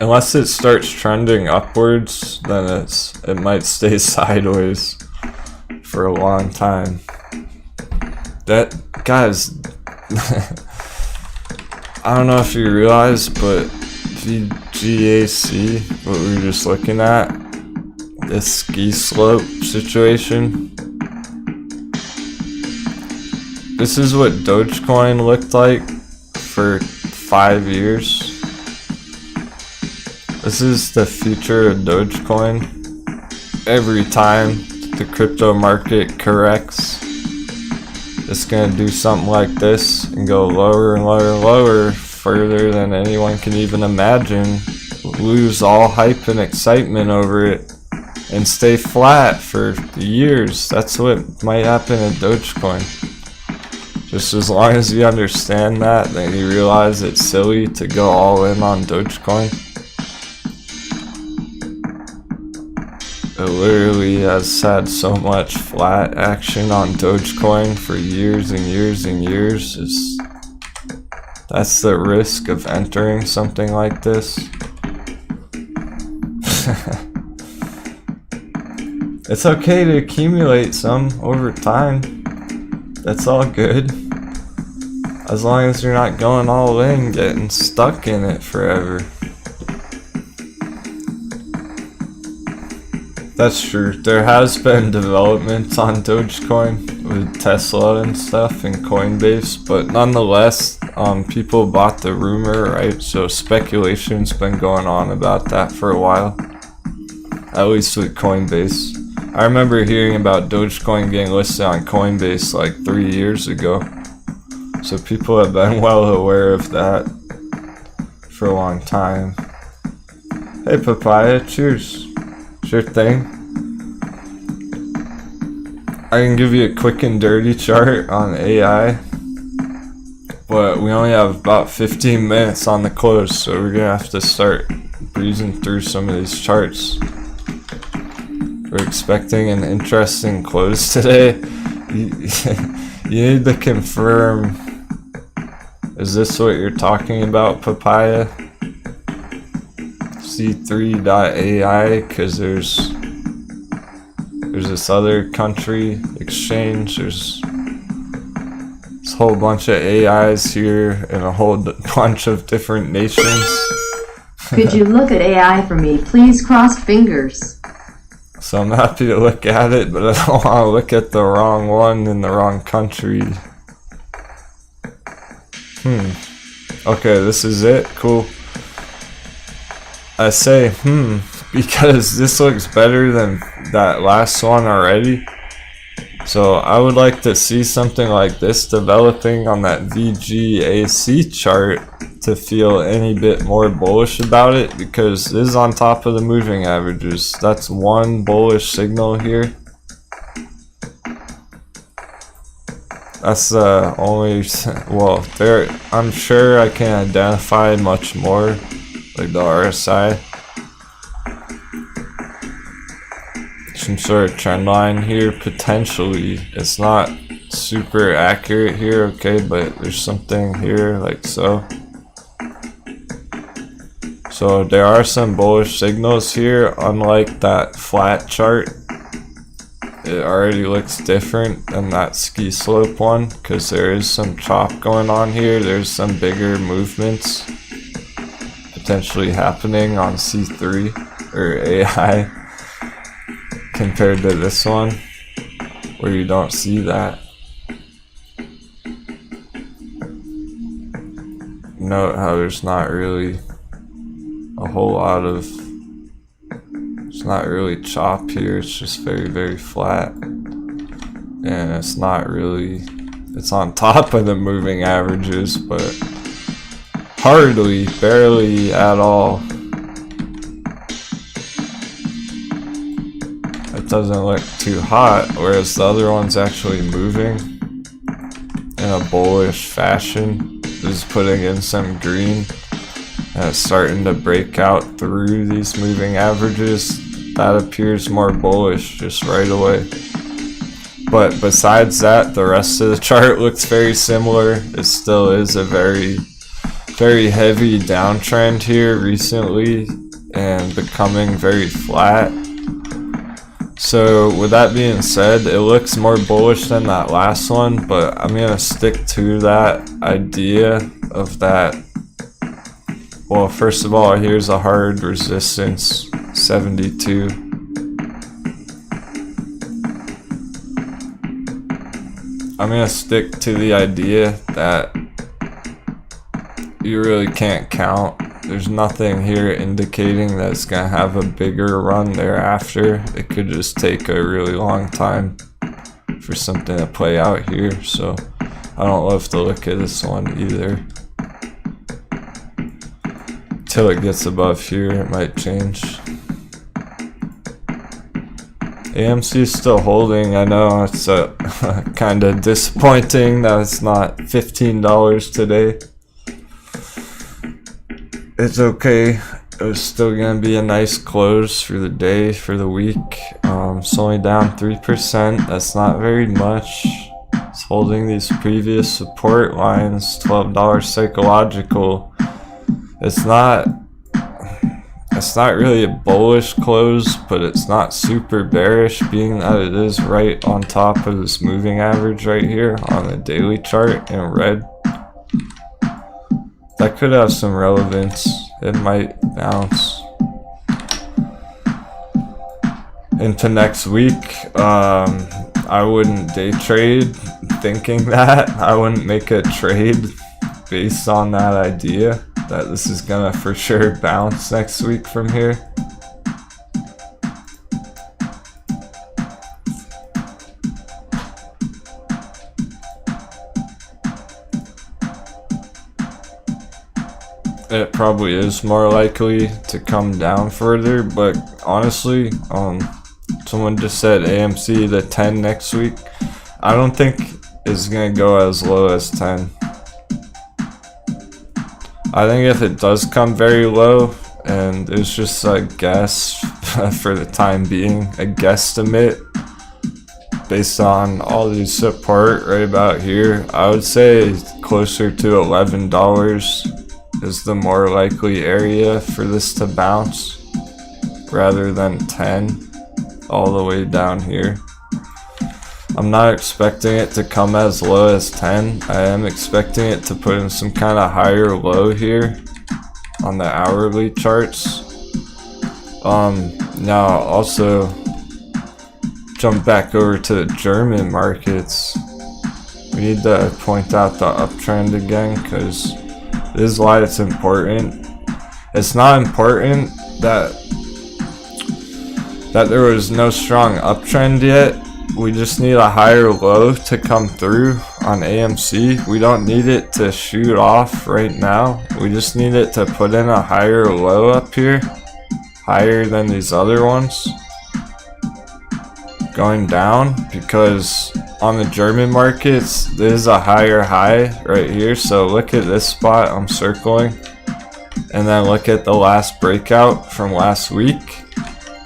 Unless it starts trending upwards, then it might stay sideways for a long time. That, guys, I don't know if you realize, but VGAC, what we were just looking at, this ski slope situation. This is what Dogecoin looked like for 5 years. This is the future of Dogecoin. Every time the crypto market corrects, it's gonna do something like this and go lower and lower and lower, further than anyone can even imagine, lose all hype and excitement over it, and stay flat for years. That's what might happen in Dogecoin. Just as long as you understand that, then you realize it's silly to go all in on Dogecoin. It literally has had so much flat action on Dogecoin for years and years and years. That's the risk of entering something like this. It's okay to accumulate some over time. That's all good. As long as you're not going all in, getting stuck in it forever. That's true. There has been developments on Dogecoin with Tesla and stuff and Coinbase, but nonetheless, people bought the rumor, right? So speculation's been going on about that for a while. At least with Coinbase. I remember hearing about Dogecoin getting listed on Coinbase like 3 years ago. So people have been well aware of that for a long time. Hey Papaya, cheers. Sure thing. I can give you a quick and dirty chart on AI, but we only have about 15 minutes on the close, so we're gonna have to start breezing through some of these charts. We're expecting an interesting close today. You need to confirm, is this what you're talking about, Papaya? C3.ai, because there's this other country exchange, there's this whole bunch of AIs here in a whole bunch of different nations. Could you look at AI for me, please? Cross fingers. So I'm happy to look at it, but I don't want to look at the wrong one in the wrong country. Okay, this is it. Cool. I say, because this looks better than that last one already. So I would like to see something like this developing on that VGAC chart to feel any bit more bullish about it, because this is on top of the moving averages. That's one bullish signal here. That's the only, well, I'm sure I can identify much more, like the RSI. Some sort of trend line here, potentially. It's not super accurate here, okay, but there's something here, like so. So there are some bullish signals here, unlike that flat chart. It already looks different than that ski slope one, because there is some chop going on here. There's some bigger movements potentially happening on C3 or AI compared to this one, where you don't see that. Note how there's not really a whole lot of It's not really chop here, it's just very, very flat. And it's not really, it's on top of the moving averages, but hardly, barely at all. It doesn't look too hot, whereas the other one's actually moving in a bullish fashion. This is putting in some green, and it's starting to break out through these moving averages. That appears more bullish just right away. But besides that, the rest of the chart looks very similar. It still is a very, very heavy downtrend here recently and becoming very flat. So with that being said, it looks more bullish than that last one, but I'm gonna stick to that idea of that. Well, first of all, here's a hard resistance, 72. I'm gonna stick to the idea that you really can't count. There's nothing here indicating that it's gonna have a bigger run thereafter. It could just take a really long time for something to play out here, so I don't love to look at this one either. Till it gets above here, it might change. AMC is still holding. I know it's kind of disappointing that it's not $15 today. It's okay. It was still gonna be a nice close for the day, for the week. It's only down 3%. That's not very much. It's holding these previous support lines. $12 psychological. It's not really a bullish close, but it's not super bearish, being that it is right on top of this moving average right here on the daily chart in red. That could have some relevance. It might bounce into next week. I wouldn't day trade thinking that. I wouldn't make a trade based on that idea that this is gonna for sure bounce next week from here. It probably is more likely to come down further, but honestly, someone just said AMC to 10 next week. I don't think it's gonna go as low as 10. I think if it does come very low, and it's just a guess for the time being, a guesstimate based on all these support right about here, I would say closer to $11 is the more likely area for this to bounce, rather than 10 all the way down here. I'm not expecting it to come as low as 10. I am expecting it to put in some kind of higher low here on the hourly charts. Now also jump back over to the German markets. We need to point out the uptrend again, because this is why it's important. It's not important that there was no strong uptrend yet. We just need a higher low to come through on AMC. We don't need it to shoot off right now. We just need it to put in a higher low up here, higher than these other ones going down, because on the German markets there's a higher high right here. So look at this spot I'm circling, and then look at the last breakout from last week.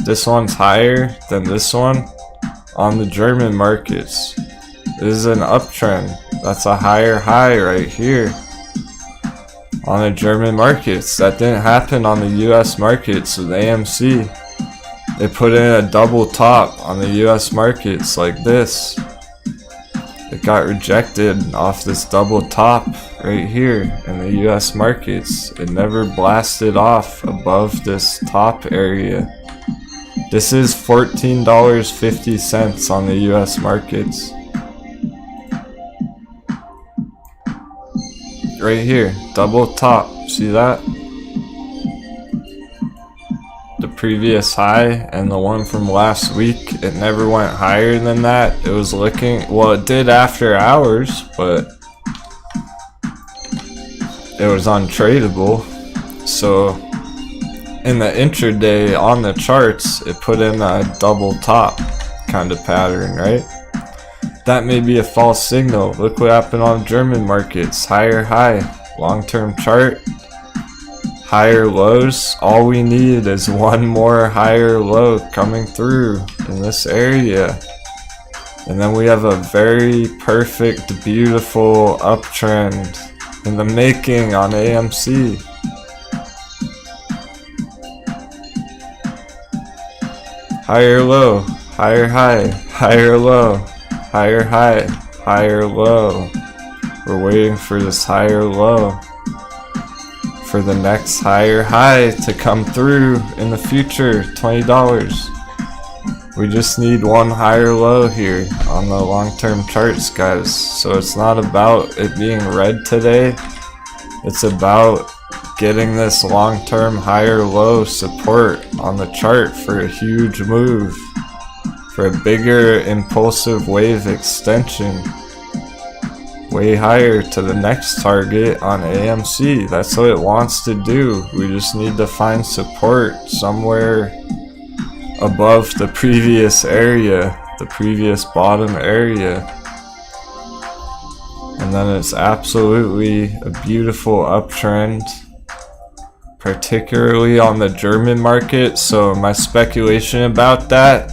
This one's higher than this one. On the German markets, this is an uptrend. That's a higher high right here on the German markets. That didn't happen on the US markets with AMC. They put in a double top on the US markets like this. It got rejected off this double top right here in the US markets. It never blasted off above this top area. This is $14.50 on the US markets. Right here, double top, see that? The previous high, and the one from last week, it never went higher than that. It was looking, well, it did after hours, but it was untradeable. So in the intraday on the charts, it put in a double top kind of pattern, right? That may be a false signal. Look what happened on German markets. Higher high, long-term chart, higher lows. All we need is one more higher low coming through in this area, and then we have a very perfect, beautiful uptrend in the making on AMC. Higher low, higher high, higher low, higher high, higher low. We're waiting for this higher low, for the next higher high to come through in the future. $20. We just need one higher low here on the long-term charts, guys. So it's not about it being red today. It's about getting this long-term higher low support on the chart for a huge move, for a bigger impulsive wave extension way higher to the next target on AMC. That's what it wants to do. We just need to find support somewhere above the previous area, the previous bottom area, and then it's absolutely a beautiful uptrend, particularly on the German market. So my speculation about that,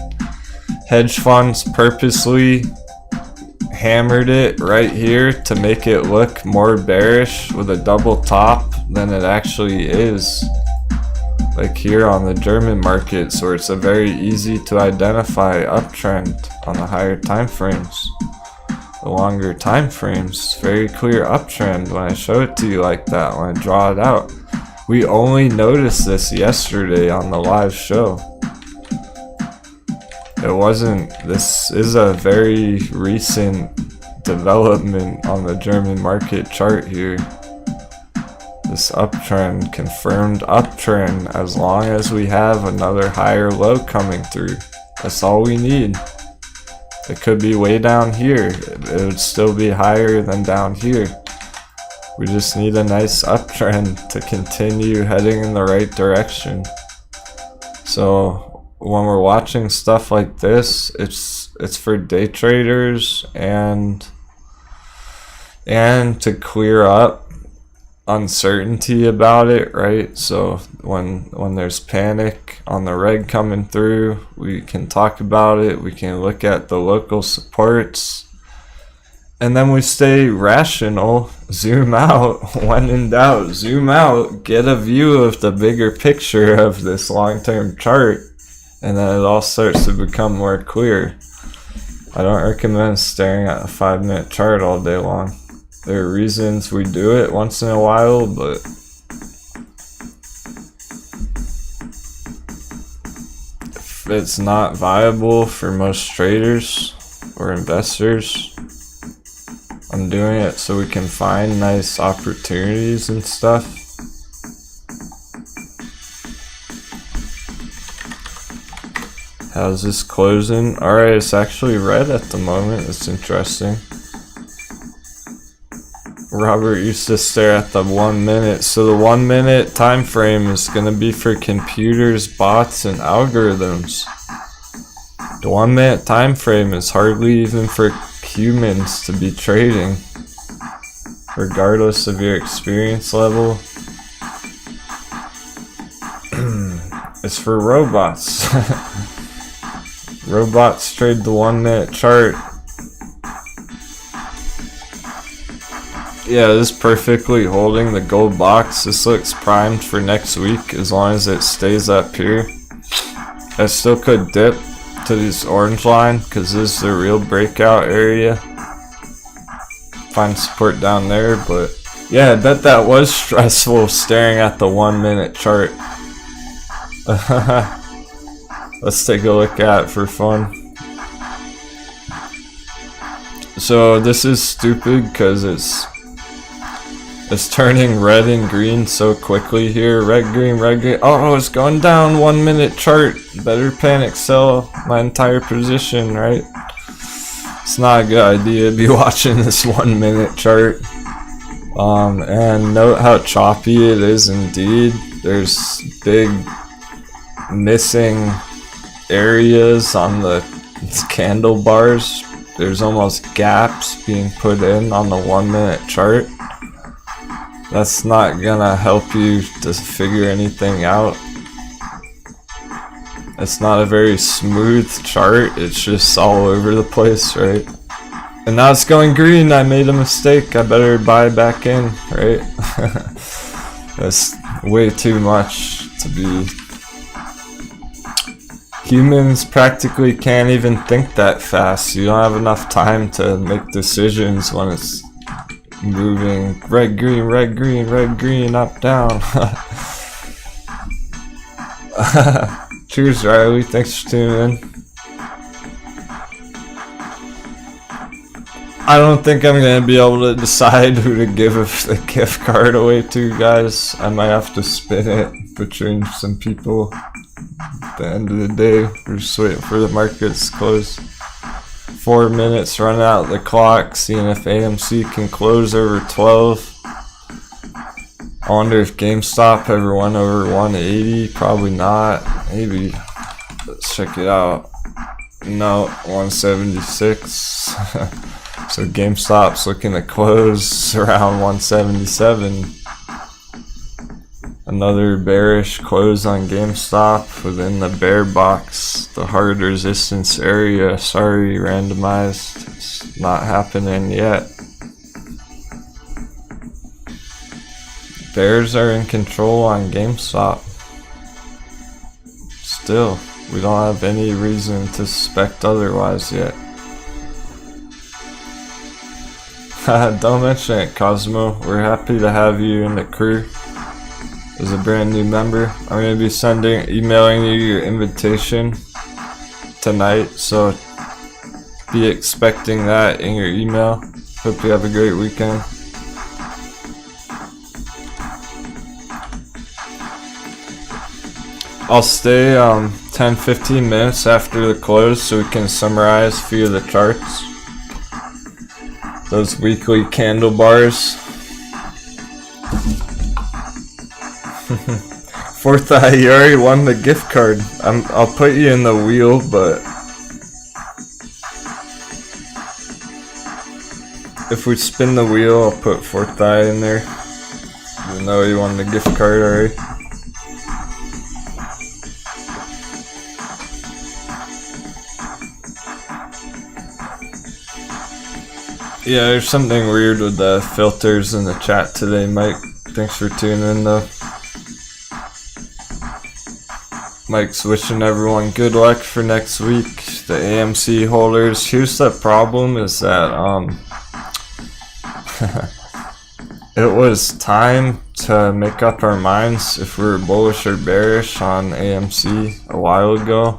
hedge funds purposely hammered it right here to make it look more bearish with a double top than it actually is, like here on the German markets, where it's a very easy to identify uptrend on the higher time frames. The longer time frames, very clear uptrend when I show it to you like that, when I draw it out. We only noticed this yesterday on the live show. It wasn't, this is a very recent development on the German market chart here. This uptrend, confirmed uptrend, as long as we have another higher low coming through. That's all we need. It could be way down here. It would still be higher than down here. We just need a nice uptrend to continue heading in the right direction. So when we're watching stuff like this, it's for day traders and to clear up uncertainty about it, right? So when there's panic on the red coming through, we can talk about it, we can look at the local supports, and then we stay rational, zoom out. When in doubt, zoom out, get a view of the bigger picture of this long-term chart, and then it all starts to become more clear. I don't recommend staring at a 5-minute chart all day long. There are reasons we do it once in a while, but if it's not viable for most traders or investors, I'm doing it so we can find nice opportunities and stuff. How's this closing? Alright, it's actually red at the moment. It's interesting. Robert used to stare at the 1 minute. So the 1 minute time frame is going to be for computers, bots, and algorithms. The 1 minute time frame is hardly even for humans to be trading, regardless of your experience level. It's for robots. Robots trade the 1 minute chart. Yeah, this is perfectly holding the gold box. This looks primed for next week as long as it stays up here. I still could dip to this orange line because this is the real breakout area. Find support down there, but yeah, I bet that was stressful staring at the 1 minute chart. Let's take a look at it for fun. So this is stupid because it's It's turning red and green so quickly here. Red, green, red, green. Oh, it's going down. 1 minute chart. Better panic sell my entire position, right? It's not a good idea to be watching this 1 minute chart. And note how choppy it is indeed. There's big missing areas on the candle bars. There's almost gaps being put in on the 1 minute chart. That's not gonna help you to figure anything out. It's not a very smooth chart, it's just all over the place, right? And now it's going green. I made a mistake. I better buy back in, right? That's way too much to be. Humans practically can't even think that fast. You don't have enough time to make decisions when it's moving red, green, red, green, red, green, up, down. Cheers, Riley. Thanks for tuning in. I don't think I'm gonna be able to decide who to give the gift card away to, guys. I might have to spin it between some people. At the end of the day, we're just waiting for the markets to close. 4 minutes, run out the clock, seeing if AMC can close over 12. I wonder if GameStop ever went over 180. Probably not. Maybe. Let's check it out. No, 176. So GameStop's looking to close around 177. Another bearish close on GameStop within the bear box, the hard resistance area. Sorry, randomized. It's not happening yet. Bears are in control on GameStop. Still, we don't have any reason to suspect otherwise yet. Don't mention it, Cosmo. We're happy to have you in the crew as a brand new member. I'm going to be emailing you your invitation tonight, so be expecting that in your email. Hope you have a great weekend. I'll stay 10-15 minutes after the close so we can summarize a few of the charts. Those weekly candle bars. Fourth Eye, you already won the gift card. I'll put you in the wheel, but if we spin the wheel, I'll put Fourth Eye in there. Even though you won the gift card already. Yeah, there's something weird with the filters in the chat today, Mike. Thanks for tuning in, though. Mike's wishing everyone good luck for next week. The AMC holders. Here's the problem: is that it was time to make up our minds if we were bullish or bearish on AMC a while ago.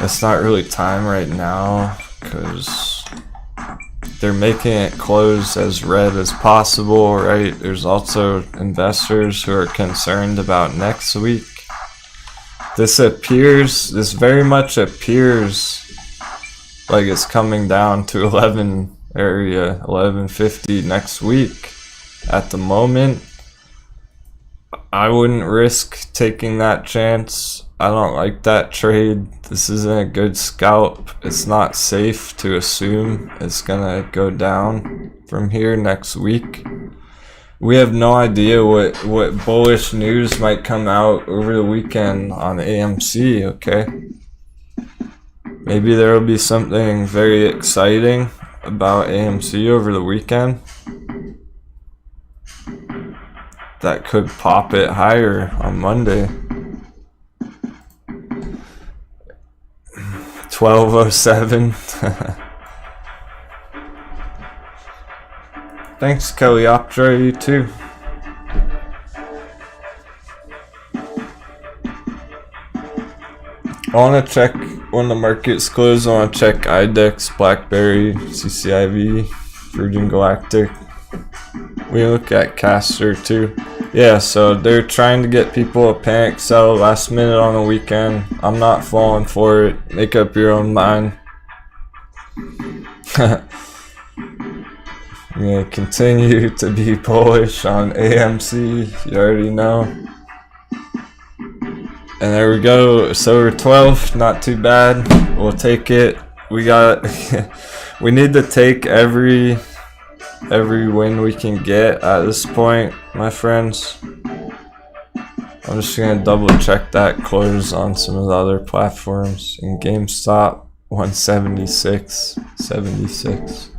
It's not really time right now because they're making it close as red as possible, right? There's also investors who are concerned about next week. This very much appears like it's coming down to 1150 next week. At the moment, I wouldn't risk taking that chance. I don't like that trade. This isn't a good scalp. It's not safe to assume it's gonna go down from here next week. We have no idea what bullish news might come out over the weekend on AMC, okay? Maybe there will be something very exciting about AMC over the weekend that could pop it higher on Monday. 1207. Thanks, Kellyoptra, you too. I want to check when the markets close. I want to check IDEX, BlackBerry, CCIV, Virgin Galactic. We look at Caster too. Yeah, so they're trying to get people to panic sell last minute on the weekend. I'm not falling for it. Make up your own mind. I'm gonna continue to be bullish on AMC. You already know. And there we go. It's over 12. Not too bad. We'll take it. We got. We need to take every win we can get at this point, my friends. I'm just gonna double check that close on some of the other platforms. In GameStop, 176.76.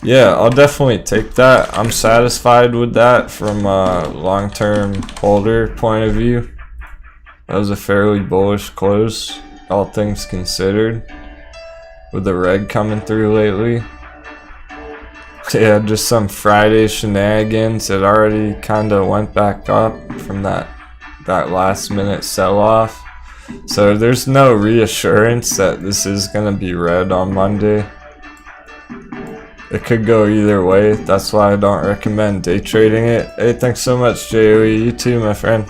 Yeah, I'll definitely take that. I'm satisfied with that from a long-term holder point of view. That was a fairly bullish close, all things considered. With the red coming through lately. Yeah, just some Friday shenanigans. It already kind of went back up from that last minute sell-off. So there's no reassurance that this is going to be red on Monday. It could go either way. That's why I don't recommend day trading it. Hey, thanks so much, JOE. You too, my friend.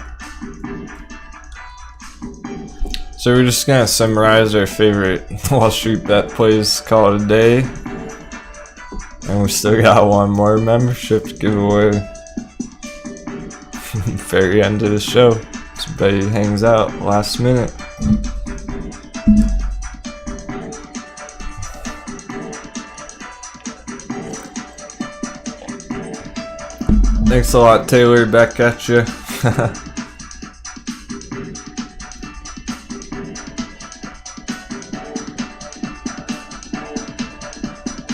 So we're just gonna summarize our favorite Wall Street bet plays, call it a day. And we still got one more membership to give away. Very end of the show. Somebody hangs out last minute. Thanks a lot, Taylor. Back at you.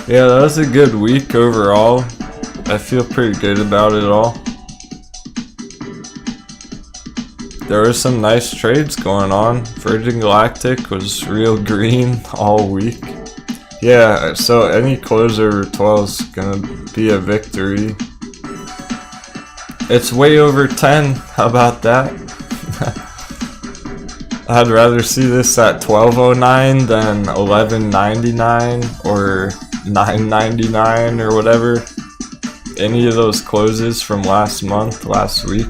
Yeah, that was a good week overall. I feel pretty good about it all. There were some nice trades going on. Virgin Galactic was real green all week. Yeah, so any close over 12 is gonna be a victory. It's way over 10. How about that? I'd rather see this at 1209 than 1199 or 999 or whatever. Any of those closes from last week.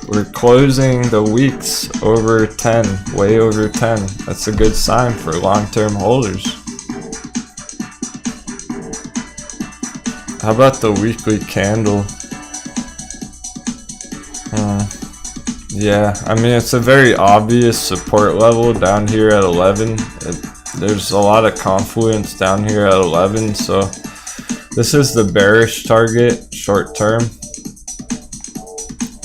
We're closing the weeks over 10, way over 10. That's a good sign for long-term holders. How about the weekly candle? Yeah, I mean, it's a very obvious support level down here at 11. There's a lot of confluence down here at 11, so this is the bearish target short term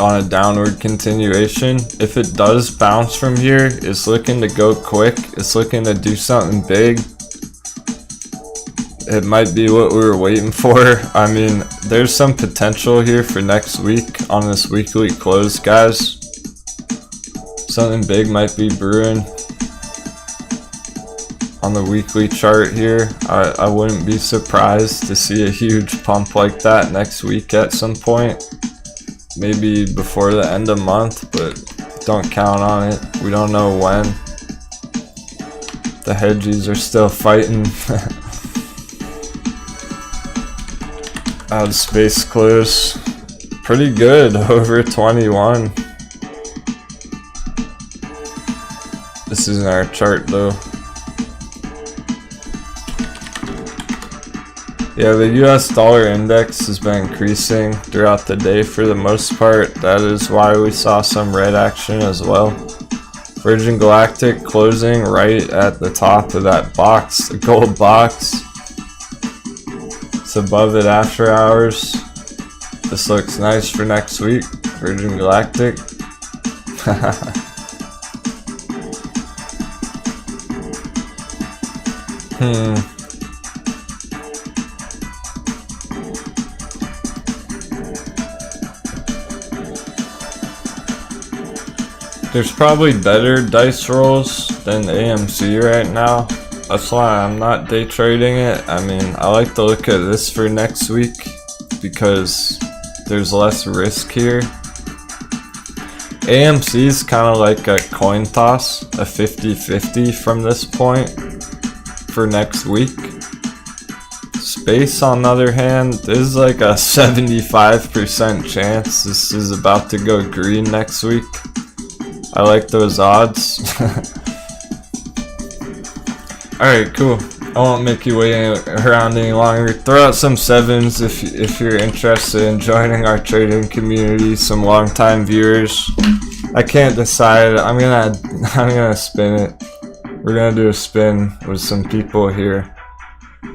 on a downward continuation. If it does bounce from here, it's looking to go quick. It's looking to do something big. It might be what we were waiting for. I mean, there's some potential here for next week on this weekly close, guys. Something big might be brewing on the weekly chart here. I wouldn't be surprised to see a huge pump like that next week at some point. Maybe before the end of month, but don't count on it. We don't know when. The hedgies are still fighting. Out of space close. Pretty good, over 21. This isn't our chart though. Yeah, the US dollar index has been increasing throughout the day for the most part. That is why we saw some red action as well. Virgin Galactic closing right at the top of that box, the gold box. It's above it after hours. This looks nice for next week. Virgin Galactic. There's probably better dice rolls than AMC right now. That's why I'm not day trading it. I mean, I like to look at this for next week because there's less risk here. AMC is kind of like a coin toss, a 50-50 from this point for next week. It's space, on the other hand, there's like a 75% chance this is about to go green next week. I like those odds. Alright, cool. I won't make you wait around any longer. Throw out some 7s if you're interested in joining our trading community, some long-time viewers. I can't decide. I'm gonna spin it. We're gonna do a spin with some people here.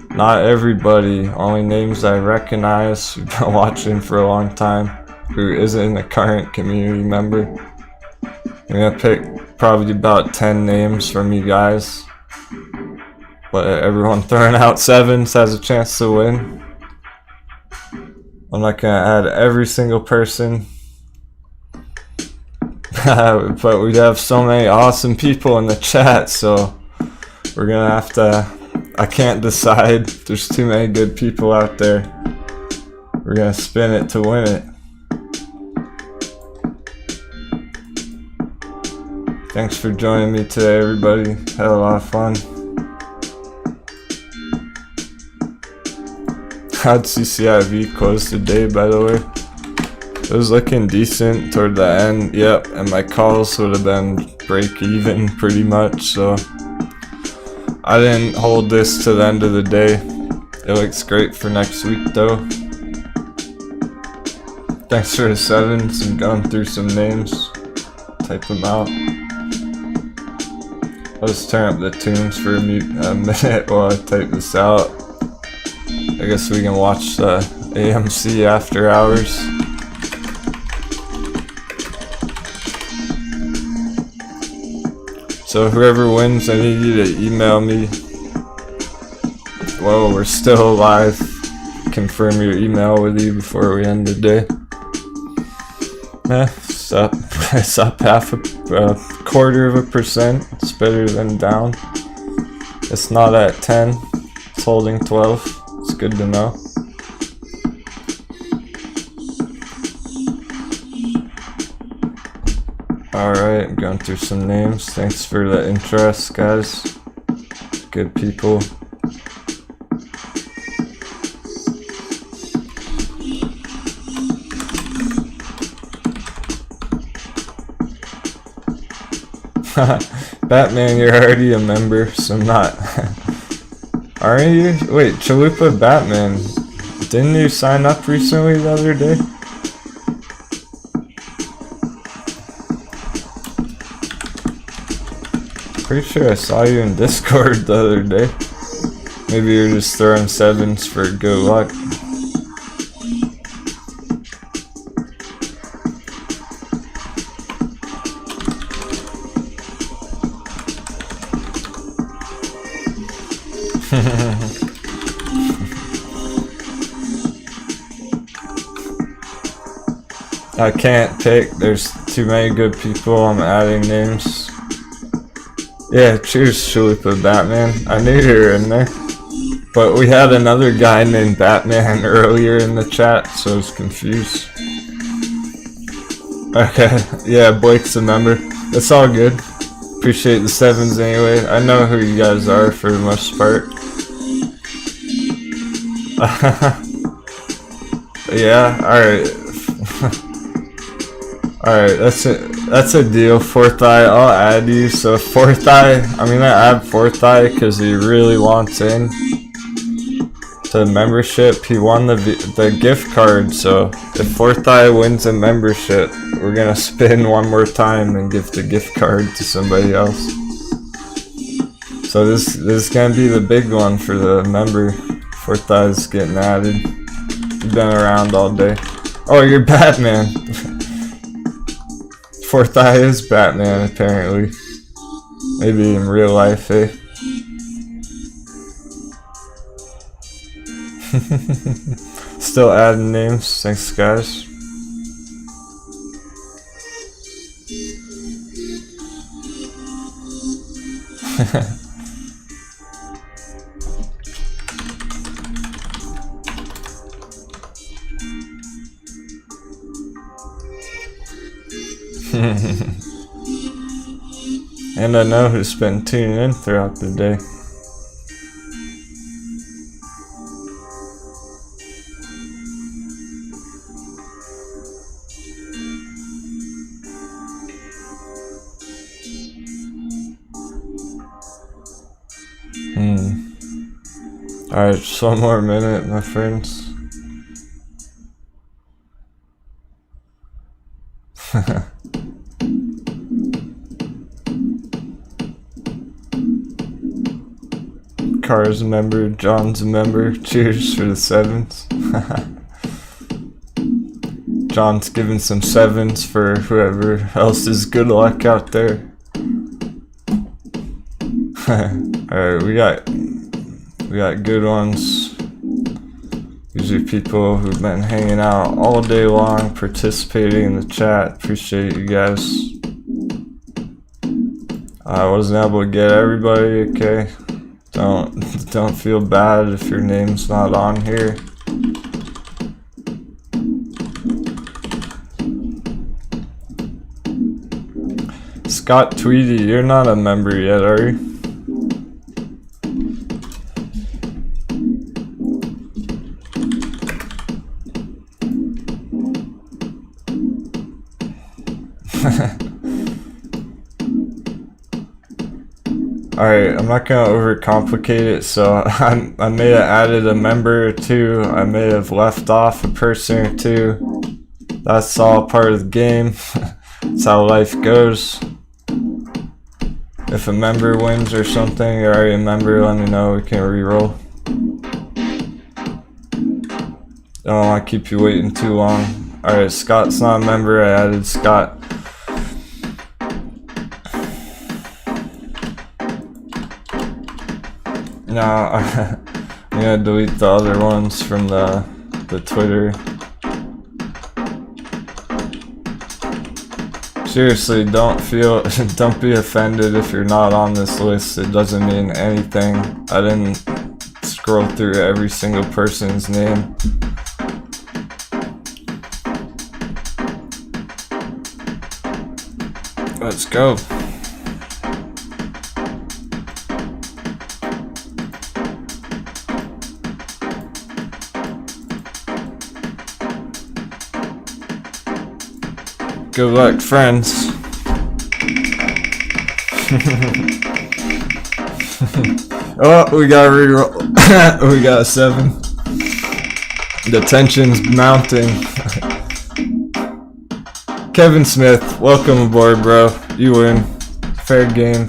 Not everybody, only names I recognize who've been watching for a long time, who isn't a current community member. I'm gonna pick probably about 10 names from you guys. But everyone throwing out 7s has a chance to win. I'm not gonna add every single person. But we have so many awesome people in the chat, so we're gonna have to... I can't decide. There's too many good people out there. We're gonna spin it to win it. Thanks for joining me today, everybody. Had a lot of fun. How'd CCIV close today, by the way? It was looking decent toward the end, yep, and my calls would have been break even pretty much, so I didn't hold this to the end of the day. It looks great for next week though. Thanks for the 7s. I'm going through some names. Type them out. I'll just turn up the tunes for a minute while I type this out. I guess we can watch the AMC after hours. So whoever wins, I need you to email me. Whoa, we're still alive. Confirm your email with you before we end the day. It's up. It's up half a quarter of a percent. It's better than down. It's not at 10. It's holding 12. It's good to know. Alright, I'm going through some names. Thanks for the interest, guys. Good people. Batman, you're already a member, so I'm not. Aren't you? Wait, Chalupa Batman. Didn't you sign up recently the other day? Pretty sure I saw you in Discord the other day. Maybe you're just throwing 7s for good luck. I can't pick, there's too many good people. I'm adding names. Yeah, cheers, Chalupa Batman. I knew you were in there. But we had another guy named Batman earlier in the chat, so I was confused. Okay, yeah, Blake's a member. It's all good. Appreciate the 7s anyway. I know who you guys are for the most part. Yeah, alright. Alright, that's a deal. Fourth Eye, I'll add you. So Fourth Eye, I'm gonna add Fourth Eye because he really wants in to the membership. He won the gift card, so if Fourth Eye wins a membership, we're gonna spin one more time and give the gift card to somebody else. So this is gonna be the big one for the member. Fourth Eye's getting added. You've been around all day. Oh, you're Batman. Fourth Eye is Batman, apparently. Maybe in real life, eh? Still adding names. Thanks, guys. And I know who's been tuning in throughout the day. Alright, just one more minute, my friends. Car's a member, John's a member. Cheers for the sevens. John's giving some sevens for whoever else is good luck out there. Alright, we got good ones. These are people who've been hanging out all day long, participating in the chat. Appreciate you guys. I wasn't able to get everybody, okay? Don't feel bad if your name's not on here. Scott Tweedy, you're not a member yet, are you? Alright, I'm not gonna overcomplicate it, so I may have added a member or two, I may have left off a person or two. That's all part of the game. That's how life goes. If a member wins or something, you're already a member, let me know, we can reroll. Don't want to keep you waiting too long. Alright, Scott's not a member, I added Scott. Now, I'm gonna delete the other ones from the Twitter. Seriously, don't be offended if you're not on this list. It doesn't mean anything. I didn't scroll through every single person's name. Let's go. Good luck, friends. Oh, we got a reroll. We got a 7. The tension's mounting. Kevin Smith, welcome aboard, bro. You win. Fair game.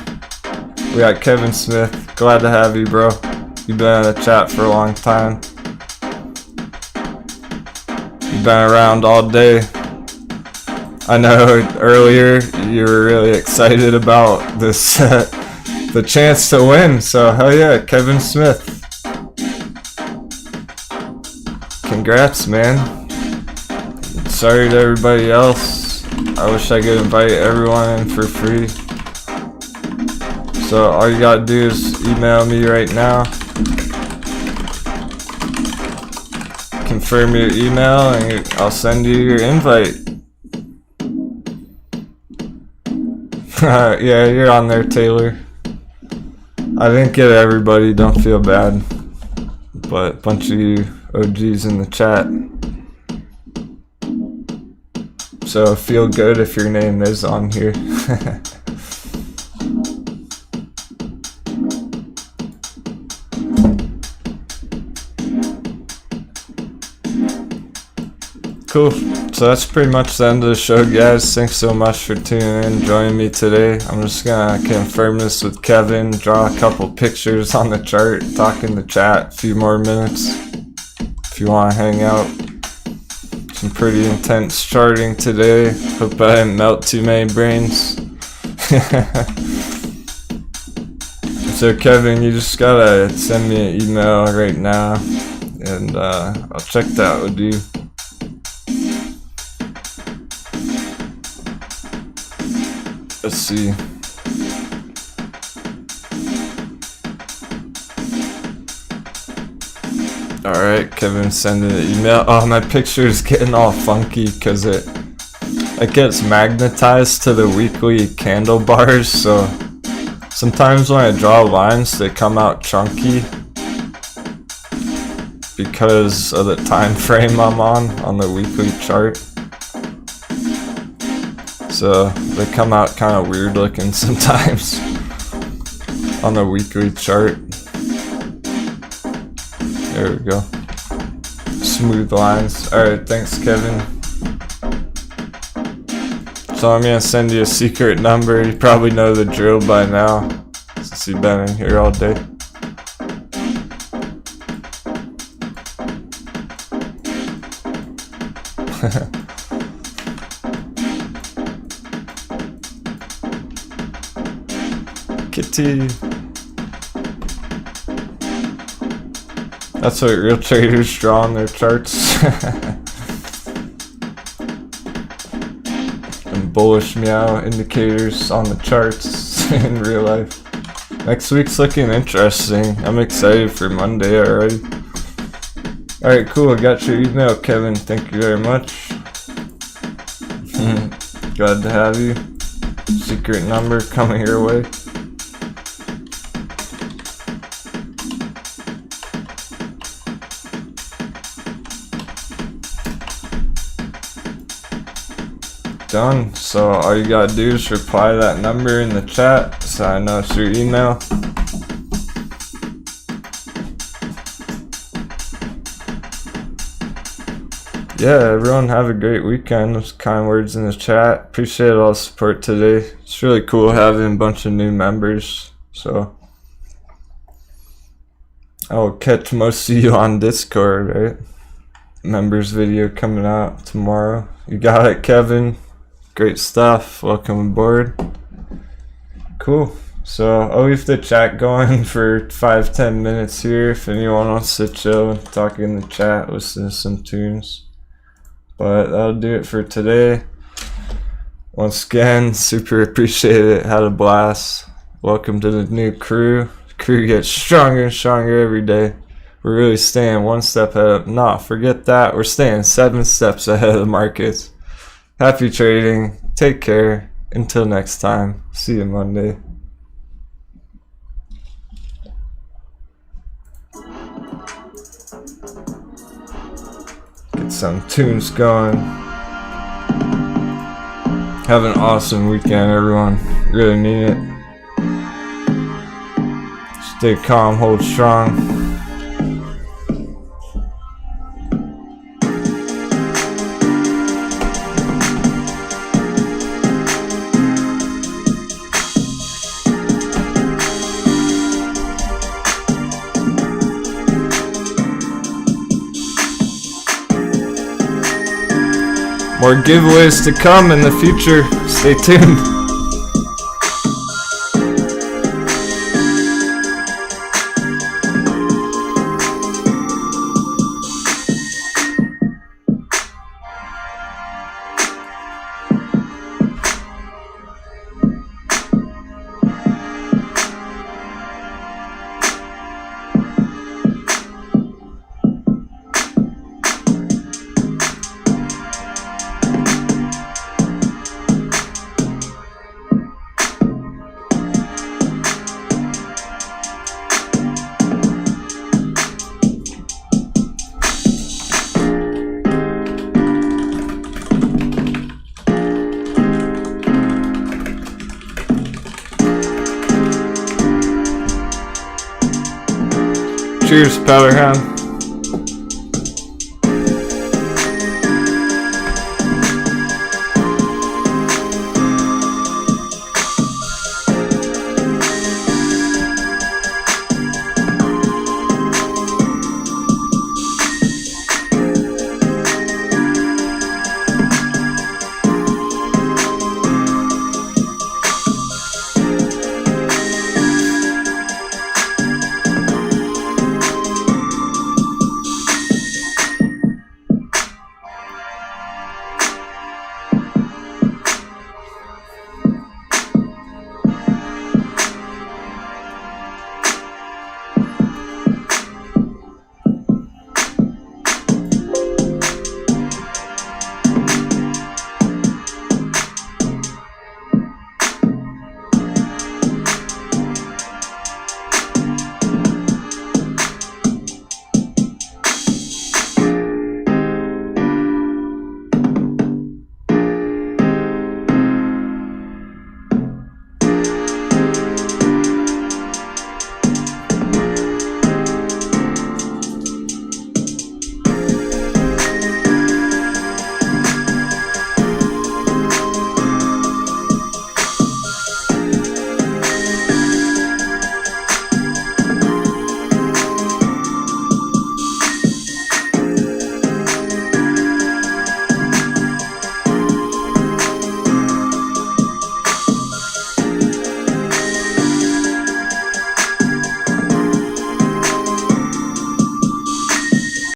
We got Kevin Smith. Glad to have you, bro. You've been in the chat for a long time. You've been around all day. I know earlier you were really excited about this, the chance to win, so hell yeah, Kevin Smith. Congrats, man. Sorry to everybody else. I wish I could invite everyone in for free. So all you gotta do is email me right now. Confirm your email and I'll send you your invite. Yeah, you're on there, Taylor. I didn't get everybody, don't feel bad. But a bunch of you OGs in the chat. So feel good if your name is on here. Cool. So that's pretty much the end of the show, guys. Thanks so much for tuning in, joining me today. I'm just gonna confirm this with Kevin, draw a couple pictures on the chart, talk in the chat, a few more minutes if you want to hang out. Some pretty intense charting today. Hope I didn't melt too many brains. So Kevin, you just gotta send me an email right now and I'll check that with you. Let's see. Alright, Kevin sending an email. Oh, my picture is getting all funky because it gets magnetized to the weekly candle bars, so sometimes when I draw lines they come out chunky because of the time frame I'm on the weekly chart. So they come out kind of weird looking sometimes on the weekly chart. There we go. Smooth lines. Alright, thanks, Kevin. So I'm gonna send you a secret number. You probably know the drill by now, since you've been in here all day. Kitty. That's what real traders draw on their charts. And bullish meow indicators on the charts in real life. Next week's looking interesting. I'm excited for Monday already. Alright, cool. I got your email, Kevin. Thank you very much. Glad to have you. Secret number coming your way. Done. So all you gotta do is reply to that number in the chat so I know it's your email. Yeah, everyone have a great weekend. Those kind words in the chat. Appreciate all the support today. It's really cool having a bunch of new members. So I'll catch most of you on Discord, right? Members video coming out tomorrow. You got it, Kevin. Great stuff. Welcome aboard. Cool. So I'll leave the chat going for 5-10 minutes here. If anyone wants to chill and talk in the chat, listen to some tunes. But that'll do it for today. Once again, super appreciate it. Had a blast. Welcome to the new crew. The crew gets stronger and stronger every day. We're really staying one step ahead. Nah, forget that. We're staying 7 steps ahead of the markets. Happy trading. Take care. Until next time. See you Monday. Get some tunes going. Have an awesome weekend, everyone. Really mean it. Stay calm, hold strong. More giveaways to come in the future. Stay tuned. Cheers, Powderhound.